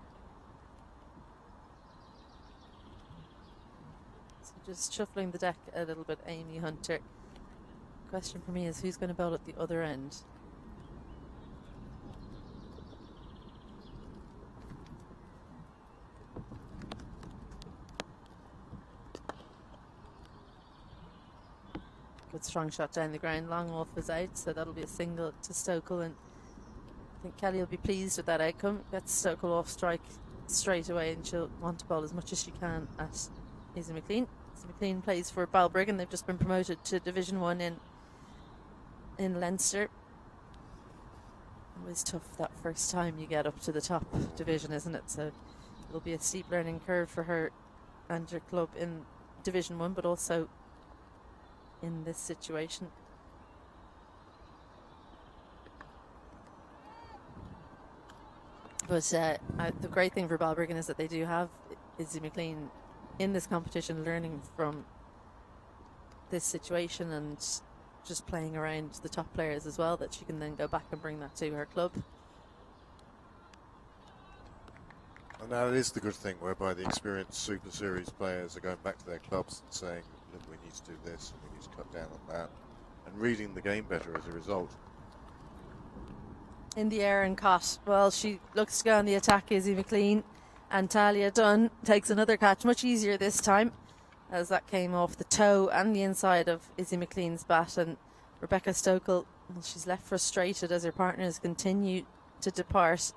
S3: So just shuffling the deck a little bit, Amy Hunter. Question for me is who's going to bowl at the other end? Good strong shot down the ground, long off was out, so that'll be a single to Stokel, and I think Kelly will be pleased with that outcome. Gets Stokel off strike straight away, and she'll want to bowl as much as she can at Izzy McLean. Izzy McLean plays for Balbriggan. They've just been promoted to Division 1 in Leinster. Always tough that first time you get up to the top division, isn't it? So it'll be a steep learning curve for her and her club in Division 1, but also in this situation. But the great thing for Balbriggan is that they do have Izzy McLean in this competition, learning from this situation and just playing around the top players as well, that she can then go back and bring that to her club.
S4: And now it is the good thing whereby the experienced Super Series players are going back to their clubs and saying, look, we need to do this and we need to cut down on that, and reading the game better as a result.
S3: In the air and caught. Well, she looks to go on the attack, Izzy McLean, and Talia Dunn takes another catch, much easier this time, as that came off the toe and the inside of Izzy McLean's bat. And Rebecca Stokel, well, she's left frustrated as her partners continue to depart.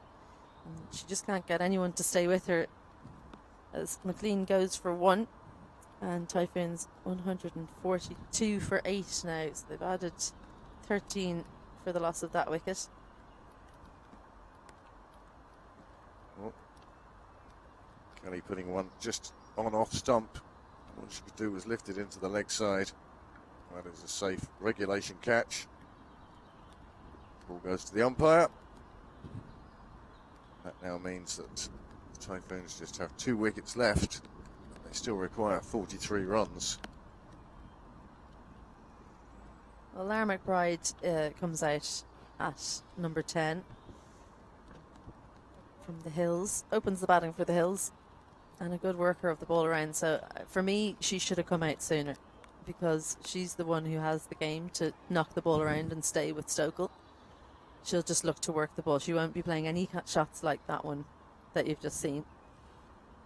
S3: And she just can't get anyone to stay with her, as McLean goes for 1 and Typhoons 142 for 8 now, so they've added 13 for the loss of that wicket.
S4: Well, Kelly putting one just on off stump. All she could do was lift it into the leg side. That is a safe regulation catch. Ball goes to the umpire. That now means that the Typhoons just have 2 wickets left. They still require 43 runs.
S3: Well, Lara McBride comes out at number 10 from the Hills, opens the batting for the Hills, and a good worker of the ball around. So for me, she should have come out sooner, because she's the one who has the game to knock the ball around and stay with Stokel. She'll just look to work the ball. She won't be playing any shots like that one that you've just seen.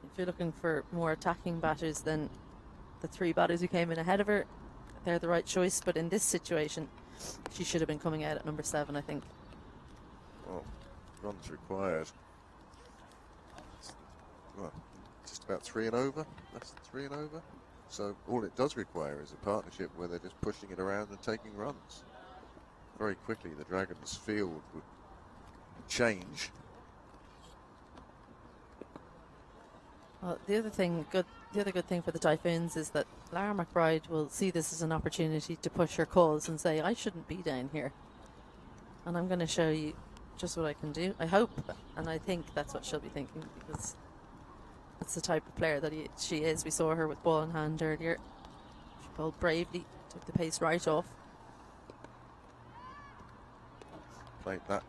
S3: If you're looking for more attacking batters, then the 3 batters who came in ahead of her, they're the right choice. But in this situation, she should have been coming out at number 7, I think.
S4: Well, runs required. Well, just about 3 and over, less than 3 and over. So all it does require is a partnership where they're just pushing it around and taking runs. Very quickly the Dragons' field would change.
S3: Well, the other good thing for the Typhoons is that Lara McBride will see this as an opportunity to push her cause and say, I shouldn't be down here, and I'm going to show you just what I can do. I hope, and I think that's what she'll be thinking, because that's the type of player that she is. We saw her with ball in hand earlier. She bowled bravely, took the pace right off.
S4: Played that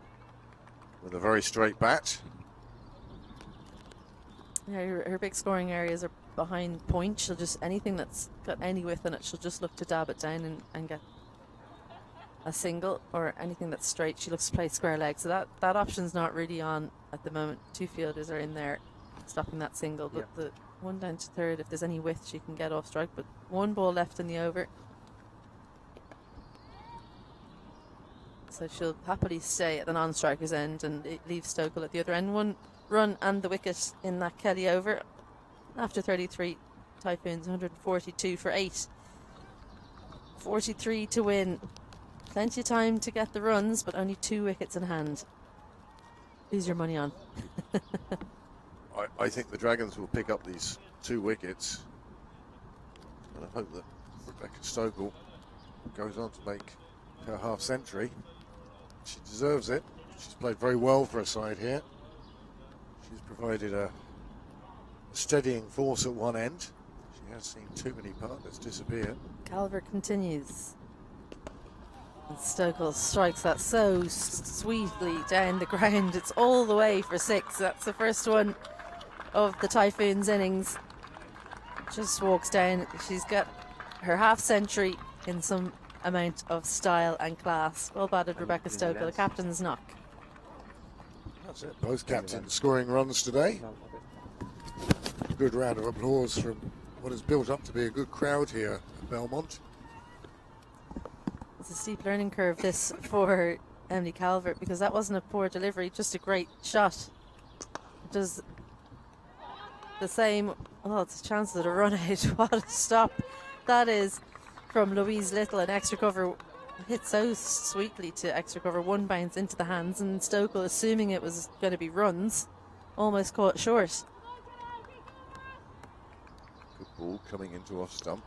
S4: with a very straight bat.
S3: Yeah, her big scoring areas are behind point. She'll just, anything that's got any width in it, she'll just look to dab it down and get a single, or anything that's straight, she looks to play square leg. So that option's not really on at the moment. 2 fielders are in there stopping that single, but the one down to third, if there's any width, she can get off strike. But 1 ball left in the over, so she'll happily stay at the non-striker's end and leave Stokel at the other end. 1 run and the wicket in that Kelly over. After 33, Typhoons 142 for 8. 43 to win. Plenty of time to get the runs, but only 2 wickets in hand. Who's your money on?
S4: I think the Dragons will pick up these 2 wickets. And I hope that Rebecca Stokel goes on to make her half century. She deserves it. She's played very well for her side here. She's provided a steadying force at one end. She has seen too many partners disappear.
S3: Calver continues. And Stokel strikes that so sweetly down the ground. It's all the way for 6. That's the first one of the Typhoons innings. Just walks down. She's got her half century in some amount of style and class. Well batted, Rebecca Stokel, captain's knock.
S4: That's it. Both captains scoring runs today. A good round of applause from what has built up to be a good crowd here at Belmont.
S3: It's a steep learning curve, this, for Emily Calvert, because that wasn't a poor delivery, just a great shot. It does the same. Oh, it's a chance at a run out. What a stop that is from Louise Little. An extra cover hit so sweetly to extra cover. One bounce into the hands, and Stokel, assuming it was going to be runs, almost caught short.
S4: Good ball coming into off stump.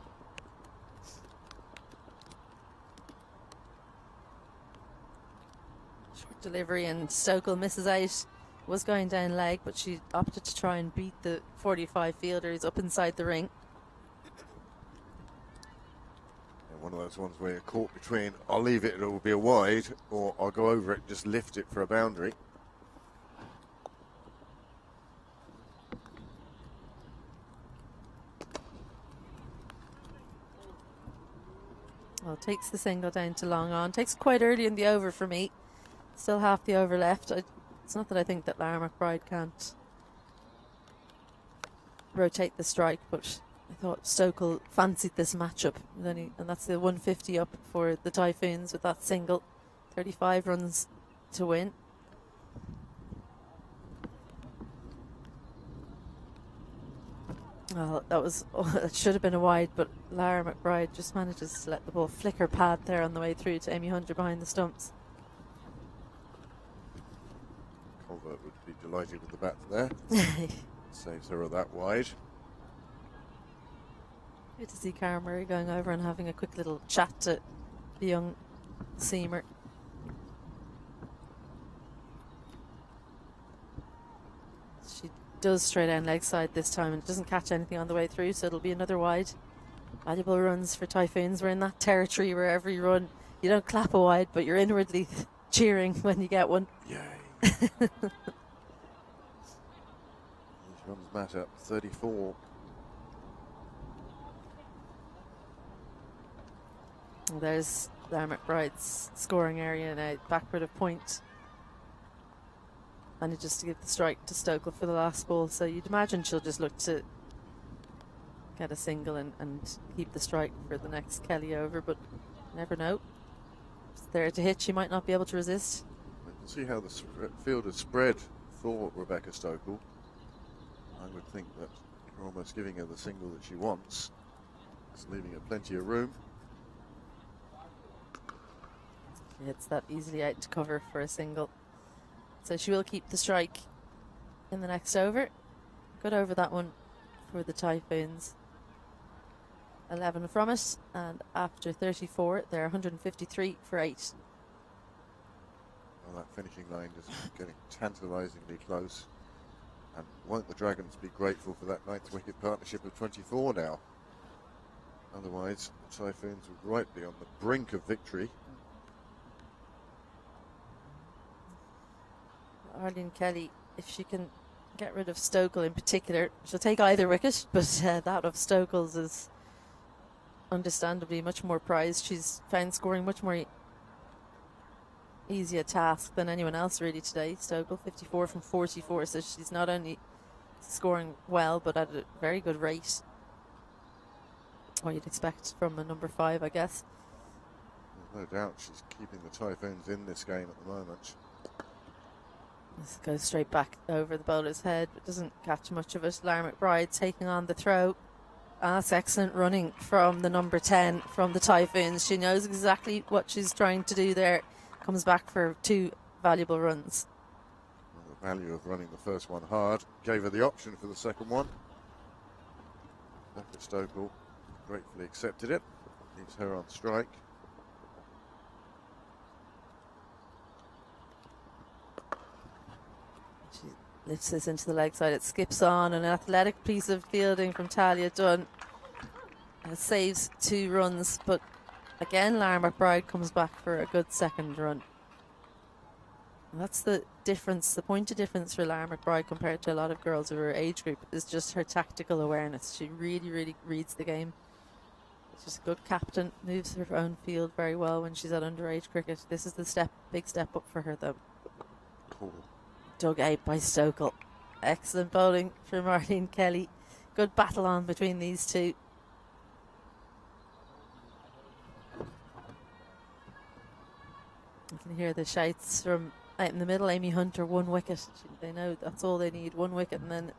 S3: Short delivery, and Stokel misses out. Was going down leg, but she opted to try and beat the 45 fielders up inside the ring.
S4: And one of those ones where you're caught between, I'll leave it, it'll be a wide, or I'll go over it, just lift it for a boundary.
S3: Well, takes the single down to long on. Takes quite early in the over for me. Still half the over left. It's not that I think that Lara McBride can't rotate the strike, but I thought Stokel fancied this matchup. And that's the 150 up for the Typhoons with that single. 35 runs to win. Well, that should have been a wide, but Lara McBride just manages to let the ball flicker pad there on the way through to Amy Hunter behind the stumps.
S4: Calvert would be delighted with the bat there. Saves her of that wide.
S3: Good to see Karen Murray going over and having a quick little chat to the young seamer. She does straight down leg side this time and doesn't catch anything on the way through, so it'll be another wide. Valuable runs for Typhoons. We're in that territory where every run, you don't clap a wide, but you're inwardly cheering when you get one.
S4: Yay. These runs matter. 34.
S3: There's Lara McBride's scoring area now, backward of point. Manages to give the strike to Stokel for the last ball, so you'd imagine she'll just look to get a single and keep the strike for the next Kelly over, but you never know. It's there to hit, she might not be able to resist.
S4: We can see how the field has spread for Rebecca Stokel. I would think that you're almost giving her the single that she wants. It's leaving her plenty of room.
S3: She hits that easily out to cover for a single. So she will keep the strike in the next over. Good over that one for the Typhoons. 11 from it, and after 34, they're 153 for 8.
S4: Well, that finishing line is getting tantalisingly close. And won't the Dragons be grateful for that 9th wicket partnership of 24 now? Otherwise, the Typhoons would rightly on the brink of victory.
S3: Arlene Kelly, if she can get rid of Stokel in particular, she'll take either wicket, but that of Stokel's is understandably much more prized. She's found scoring much more easy a task than anyone else really today. Stokel 54 from 44, so she's not only scoring well but at a very good rate. What you'd expect from a number 5, I guess.
S4: There's no doubt she's keeping the Typhoons in this game at the moment.
S3: This goes straight back over the bowler's head, but doesn't catch much of it. Lara McBride taking on the throw. That's excellent running from the number 10 from the Typhoons. She knows exactly what she's trying to do there. Comes back for 2 valuable runs.
S4: Well, the value of running the first one hard gave her the option for the second one. Rebecca Stokel gratefully accepted it. Leaves her on strike.
S3: She lifts this into the leg side. It skips on. An athletic piece of fielding from Talia Dunn. It saves 2 runs, but again, Lara McBride comes back for a good second run. And that's the difference, the point of difference for Lara McBride compared to a lot of girls of her age group is just her tactical awareness. She really, really reads the game. She's a good captain, moves her own field very well when she's at underage cricket. This is the big step up for her though.
S4: Cool.
S3: Dug out by Stokel. Excellent bowling from Arlene Kelly. Good battle on between these two. can hear the shouts from out in the middle. Amy Hunter, 1 wicket. They know that's all they need, 1 wicket, and then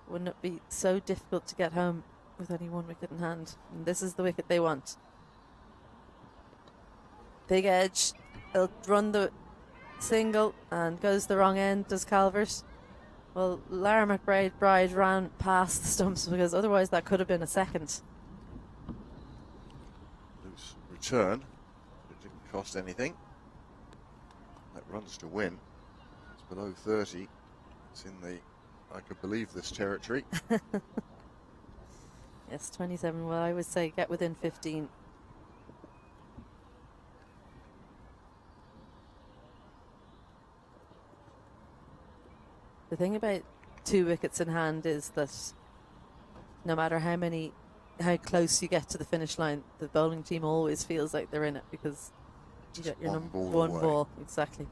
S3: wouldn't it be so difficult to get home with only 1 wicket in hand? And this is the wicket they want. Big edge. They'll run the single and goes the wrong end, does Calvert. Well, Lara McBride ran past the stumps because otherwise that could have been a second.
S4: Loose return. It didn't cost anything. That runs to win. It's below 30. It's in the I could believe this territory.
S3: Yes, 27. Well, I would say get within 15. The thing about 2 wickets in hand is that no matter how close you get to the finish line, the bowling team always feels like they're in it because you get your number one ball. Exactly.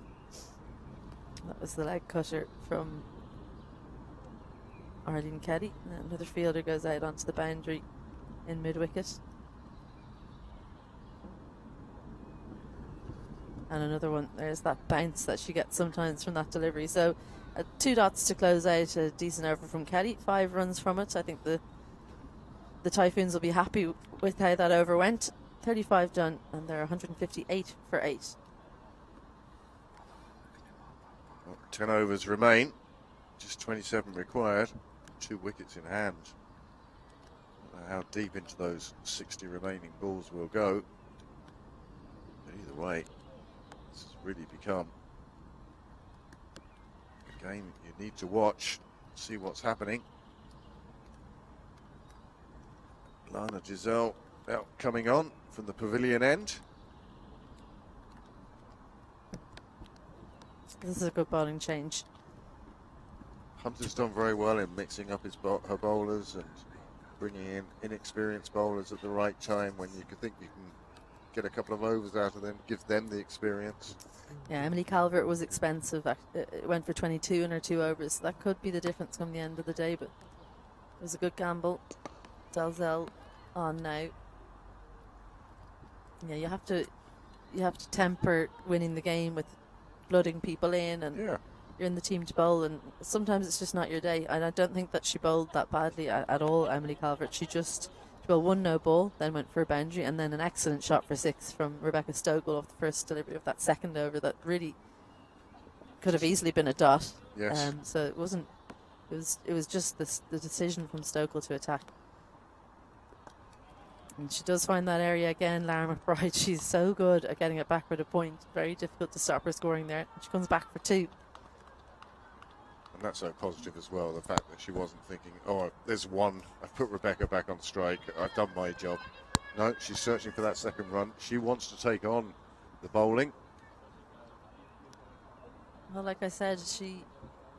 S3: That was the leg cutter from Arlene Keddy. And another fielder goes out onto the boundary in mid-wicket. And another one, there's that bounce that she gets sometimes from that delivery. So 2 dots to close out, a decent over from Keddy, 5 runs from it. I think the Typhoons will be happy with how that over went. 35 done, and they're 158 for 8.
S4: Well, 10 overs remain, just 27 required, 2 wickets in hand. Don't know how deep into those 60 remaining balls will go, but either way, this has really become a game you need to watch, see what's happening. Lana Giselle out coming on from the pavilion end.
S3: This is a good bowling change.
S4: Hunter's done very well in mixing up her bowlers and bringing in inexperienced bowlers at the right time when you could think you can get a couple of overs out of them, give them the experience.
S3: Yeah, Emily Calvert was expensive. It went for 22 in her 2 overs. That could be the difference come the end of the day, but it was a good gamble. Dalzell on now. Yeah, you have to temper winning the game with blooding people in, and you're in the team to bowl, and sometimes it's just not your day. And I don't think that she bowled that badly at all, Emily Calvert. She bowled 1 no ball, then went for a boundary, and then an excellent shot for 6 from Rebecca Stokel off the first delivery of that second over that really could have easily been a dot.
S4: Yes.
S3: So it wasn't. It was just the decision from Stokel to attack. And she does find that area again, Lara McBride. She's so good at getting it back for the point. Very difficult to stop her scoring there. She comes back for 2.
S4: And that's so positive as well, the fact that she wasn't thinking, oh, there's 1, I've put Rebecca back on strike, I've done my job. No, she's searching for that second run. She wants to take on the bowling.
S3: Well, like I said, she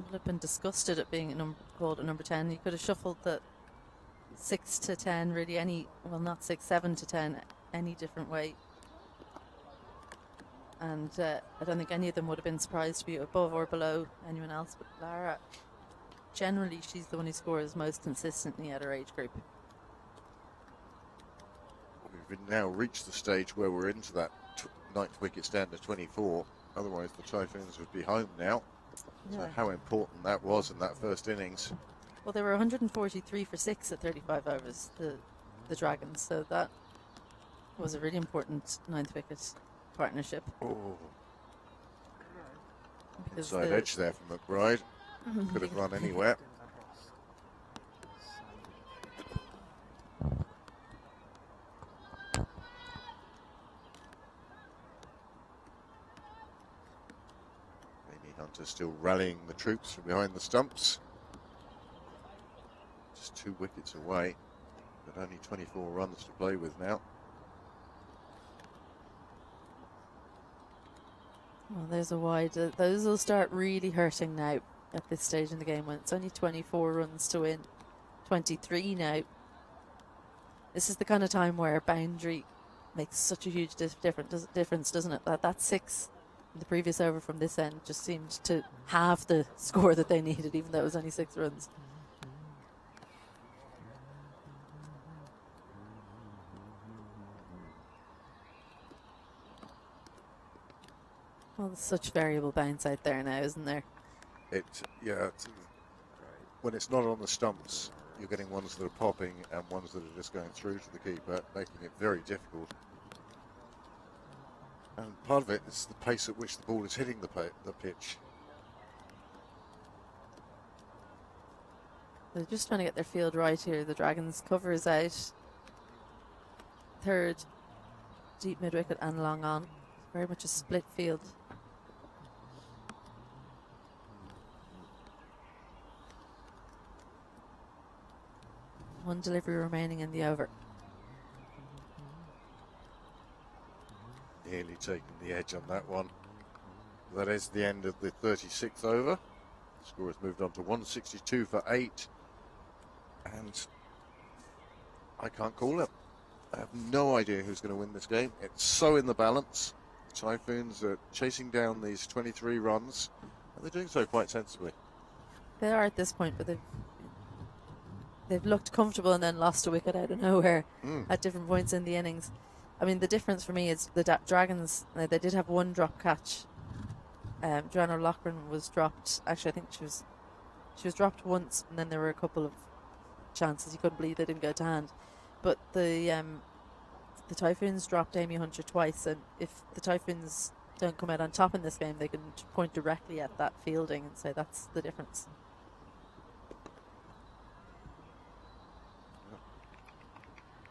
S3: would have been disgusted at being called at number 10. You could have shuffled the 6 to 10, really not 6, 7 to 10, any different way. And I don't think any of them would have been surprised to be above or below anyone else. But Lara, generally, she's the one who scores most consistently at her age group.
S4: We've now reached the stage where we're into that 9th wicket stand at 24. Otherwise, the Typhoons would be home now.
S3: Yeah.
S4: So how important that was in that first innings.
S3: Well, they were 143 for 6 at 35 overs, the Dragons. So that was a really important 9th wicket partnership.
S4: Oh.
S3: Because
S4: Inside edge there from McBride. Could have run anywhere. Amy Hunter still rallying the troops from behind the stumps. Just 2 wickets away, but only 24 runs to play with now.
S3: Well, there's a wide. Those will start really hurting now at this stage in the game when it's only 24 runs to win. 23 now. This is the kind of time where a boundary makes such a huge difference, doesn't it? That 6 in the previous over from this end just seemed to have the score that they needed, even though it was only 6 runs. Well, there's such variable bounce out there now, isn't there?
S4: When it's not on the stumps, you're getting ones that are popping and ones that are just going through to the keeper, making it very difficult. And part of it is the pace at which the ball is hitting the pitch.
S3: They're just trying to get their field right here. The Dragons cover is out. Third, deep mid-wicket and long on. Very much a split field. One delivery remaining in the over.
S4: Nearly taking the edge on that one. That is the end of the 36th over. The score has moved on to 162 for 8. And I can't call it. I have no idea who's going to win this game. It's so in the balance. The Typhoons are chasing down these 23 runs, and they're doing so quite sensibly.
S3: They are at this point, but they've looked comfortable and then lost a wicket out of nowhere at different points in the innings. I mean, the difference for me is the Dragons, they did have one drop catch. Joanna Loughran was dropped. Actually, I think she was dropped once, and then there were a couple of chances. You couldn't believe they didn't go to hand. But the Typhoons dropped Amy Hunter twice, and if the Typhoons don't come out on top in this game, they can point directly at that fielding and say that's the difference.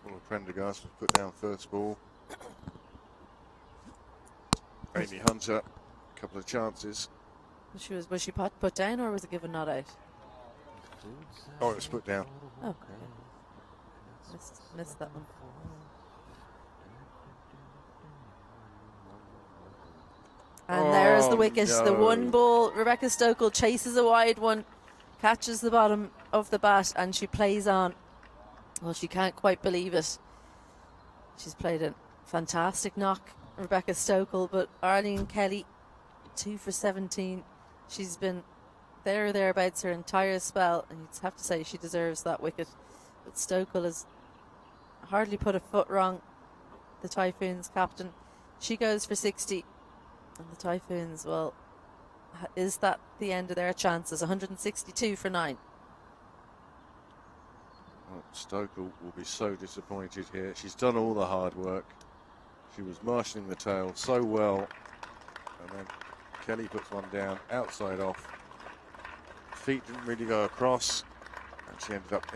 S4: Well, Prendergast was put down first ball. Amy Hunter, a couple of chances.
S3: Was she put down, or was it given not out?
S4: Oh, it was put down.
S3: Oh, okay. Missed that one. And there's the wicket.
S4: No.
S3: The one ball. Rebecca Stokel chases a wide one, catches the bottom of the bat, and she plays on. Well, she can't quite believe it. She's played a fantastic knock, Rebecca Stokel, but Arlene Kelly, 2 for 17. She's been there or thereabouts her entire spell, and you'd have to say she deserves that wicket. But Stokel has hardly put a foot wrong. The Typhoons captain, she goes for 60, and the Typhoons, well, is that the end of their chances? 162 for 9.
S4: Well, Stokel will be so disappointed here. She's done all the hard work. She was marshalling the tail so well, and then Kelly puts one down outside off. Feet didn't really go across, and she ended up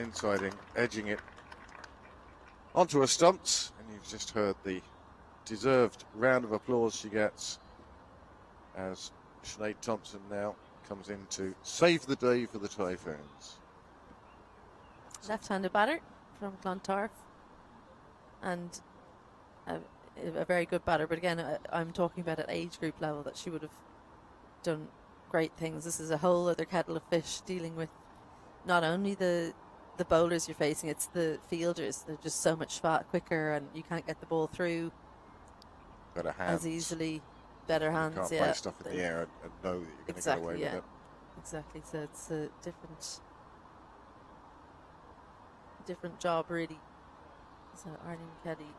S4: edging it onto her stumps, and you've just heard the deserved round of applause she gets as Sinead Thompson now comes in to save the day for the Typhoons.
S3: Left-handed batter from Clontarf, and a very good batter, but again, I'm talking about at age group level that she would have done great things. This is a whole other kettle of fish, dealing with not only the bowlers you're facing, it's the fielders. They're just so much quicker, and you can't get the ball through
S4: Better hands.
S3: as easily. Better hands,
S4: You can't
S3: yeah.
S4: play stuff in the air and know that you're going to get away with it.
S3: Exactly, so it's a different job, really. So Arlene Kelly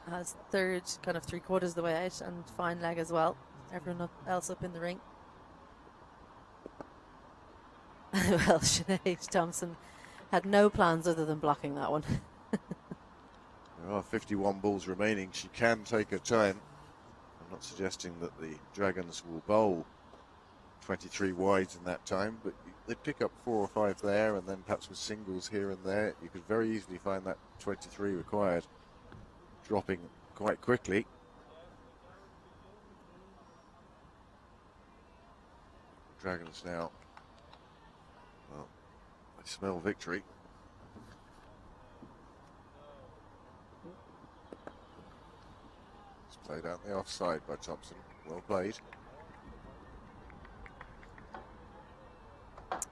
S3: has third, kind of 3/4 of the way out, and fine leg as well. Everyone else up in the ring. Well, Sinead Thompson had no plans other than blocking that one.
S4: There are 51 balls remaining. She can take her time. I'm not suggesting that the Dragons will bowl 23 wides in that time, but they'd pick up 4 or 5 there, and then perhaps with singles here and there, you could very easily find that 23 required dropping quite quickly. Dragons now, well, they smell victory. It's played out the offside by Thompson. Well played.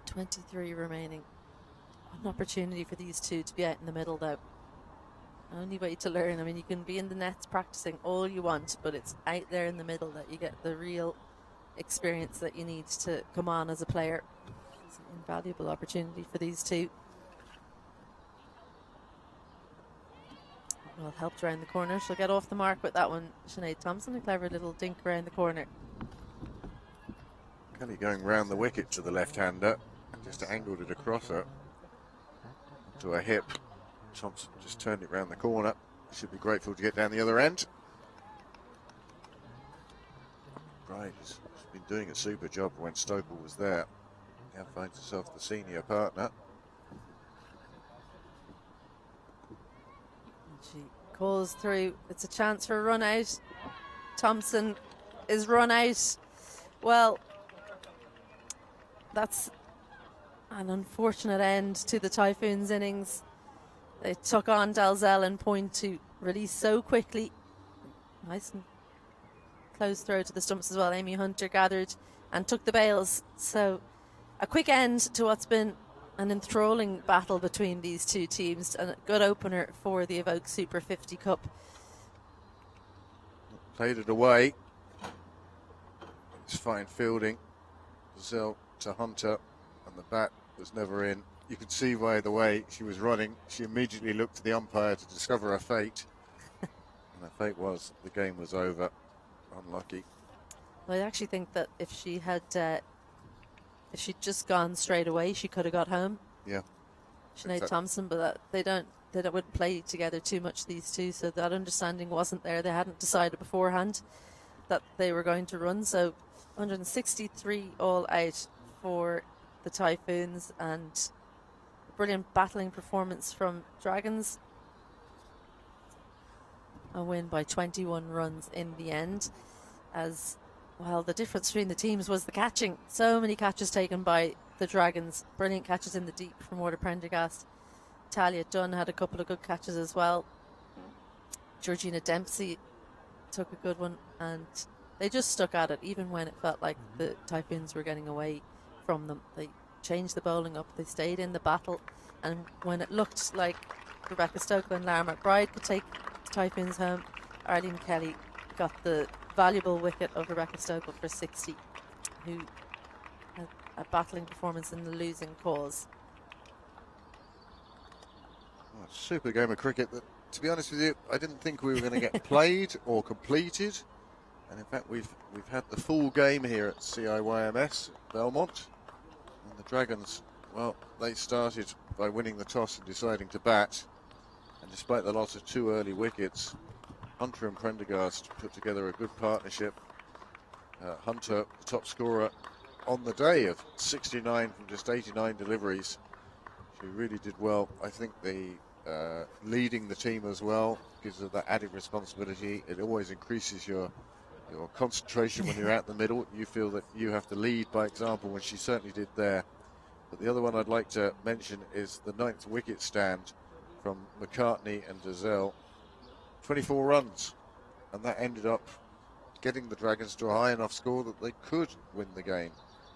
S3: 23 remaining. An opportunity for these two to be out in the middle, though. Only way to learn. I mean, you can be in the nets practicing all you want, but it's out there in the middle that you get the real experience that you need to come on as a player. It's an invaluable opportunity for these two. Well, helped around the corner. She'll get off the mark with that one. Sinead Thompson, a clever little dink around the corner.
S4: Kelly going round the wicket to the left-hander and just angled it across her to her hip. Thompson just turned it round the corner. Should be grateful to get down the other end. Right, she's been doing a super job when Stokel was there. Now finds herself the senior partner.
S3: She calls through. It's a chance for a run out. Thompson is run out. Well, that's an unfortunate end to the Typhoons innings. They took on Dalzell and point to release so quickly. Nice and close throw to the stumps as well. Amy Hunter gathered and took the bails. So a quick end to what's been an enthralling battle between these two teams, and a good opener for the Evoke Super 50 Cup.
S4: Played it away. It's fine fielding. Dalzell to Hunter, and the bat was never in. You could see by the way she was running, she immediately looked to the umpire to discover her fate. And her fate was the game was over. Unlucky.
S3: Well, I actually think that if she had, if she'd just gone straight away, she could have got home.
S4: Yeah.
S3: Sinead Thompson, but they wouldn't play together too much, these two, so that understanding wasn't there. They hadn't decided beforehand that they were going to run. So 163 all out for the Typhoons, and a brilliant battling performance from Dragons. A win by 21 runs in the end. As well, the difference between the teams was the catching. So many catches taken by the Dragons. Brilliant catches in the deep from Prendergast. Talia Dunn had a couple of good catches as well. Georgina Dempsey took a good one, and they just stuck at it even when it felt like the Typhoons were getting away from them. They changed the bowling up, they stayed in the battle, and when it looked like Rebecca Stokel and Lara McBride could take the Typhoons home, Arlene Kelly got the valuable wicket of Rebecca Stokel for 60, who had a battling performance in the losing cause.
S4: Oh, super game of cricket that, to be honest with you, I didn't think we were going to get played or completed. And in fact, we've had the full game here at CIYMS Belmont. And the Dragons, well, they started by winning the toss and deciding to bat. And despite the loss of 2 early wickets, Hunter and Prendergast put together a good partnership. Hunter, the top scorer on the day of 69 from just 89 deliveries. She really did well. I think the leading the team as well gives her that added responsibility. It always increases your concentration when you're out the middle. You feel that you have to lead by example, when she certainly did there. But the other one I'd like to mention is the 9th wicket stand from McCartney and Dalzell. 24 runs, and that ended up getting the Dragons to a high enough score that they could win the game.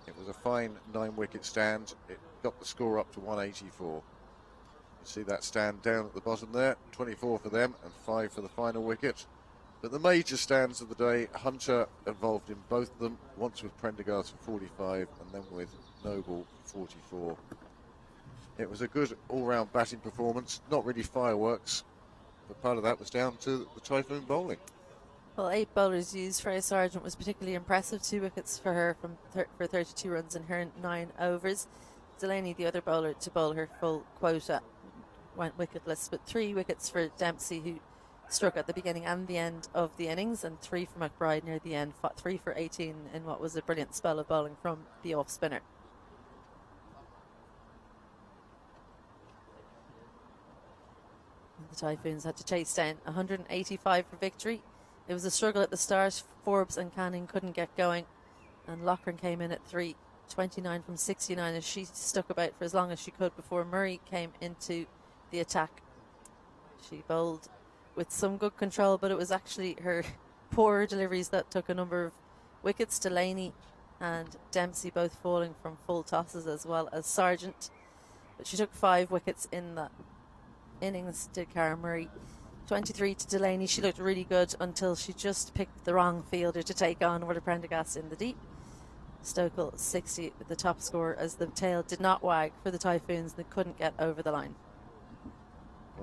S4: It was a fine 9-wicket stand. It got the score up to 184. You see that stand down at the bottom there, 24 for them and 5 for the final wicket. But the major stands of the day, Hunter involved in both of them, once with Prendergast for 45 and then with Noble for 44. It was a good all-round batting performance, not really fireworks, but part of that was down to the Typhoon bowling.
S3: Well, 8 bowlers used. Freya Sargent was particularly impressive. 2 wickets for her for 32 runs in her 9 overs. Delaney, the other bowler to bowl her full quota, went wicketless, but 3 wickets for Dempsey, who struck at the beginning and the end of the innings, and 3 for McBride near the end, 3 for 18 in what was a brilliant spell of bowling from the off-spinner. The Typhoons had to chase down 185 for victory. It was a struggle at the start. Forbes and Canning couldn't get going, and Loughran came in at 329 from 69 as she stuck about for as long as she could before Murray came into the attack. She bowled with some good control, but it was actually her poor deliveries that took a number of wickets. Delaney and Dempsey both falling from full tosses, as well as Sargent, but she took 5 wickets in that innings, did Cara Murray. 23 to Delaney. She looked really good until she just picked the wrong fielder to take on Prendergast in the deep. Stokel 60 with the top score, as the tail did not wag for the Typhoons. They couldn't get over the line.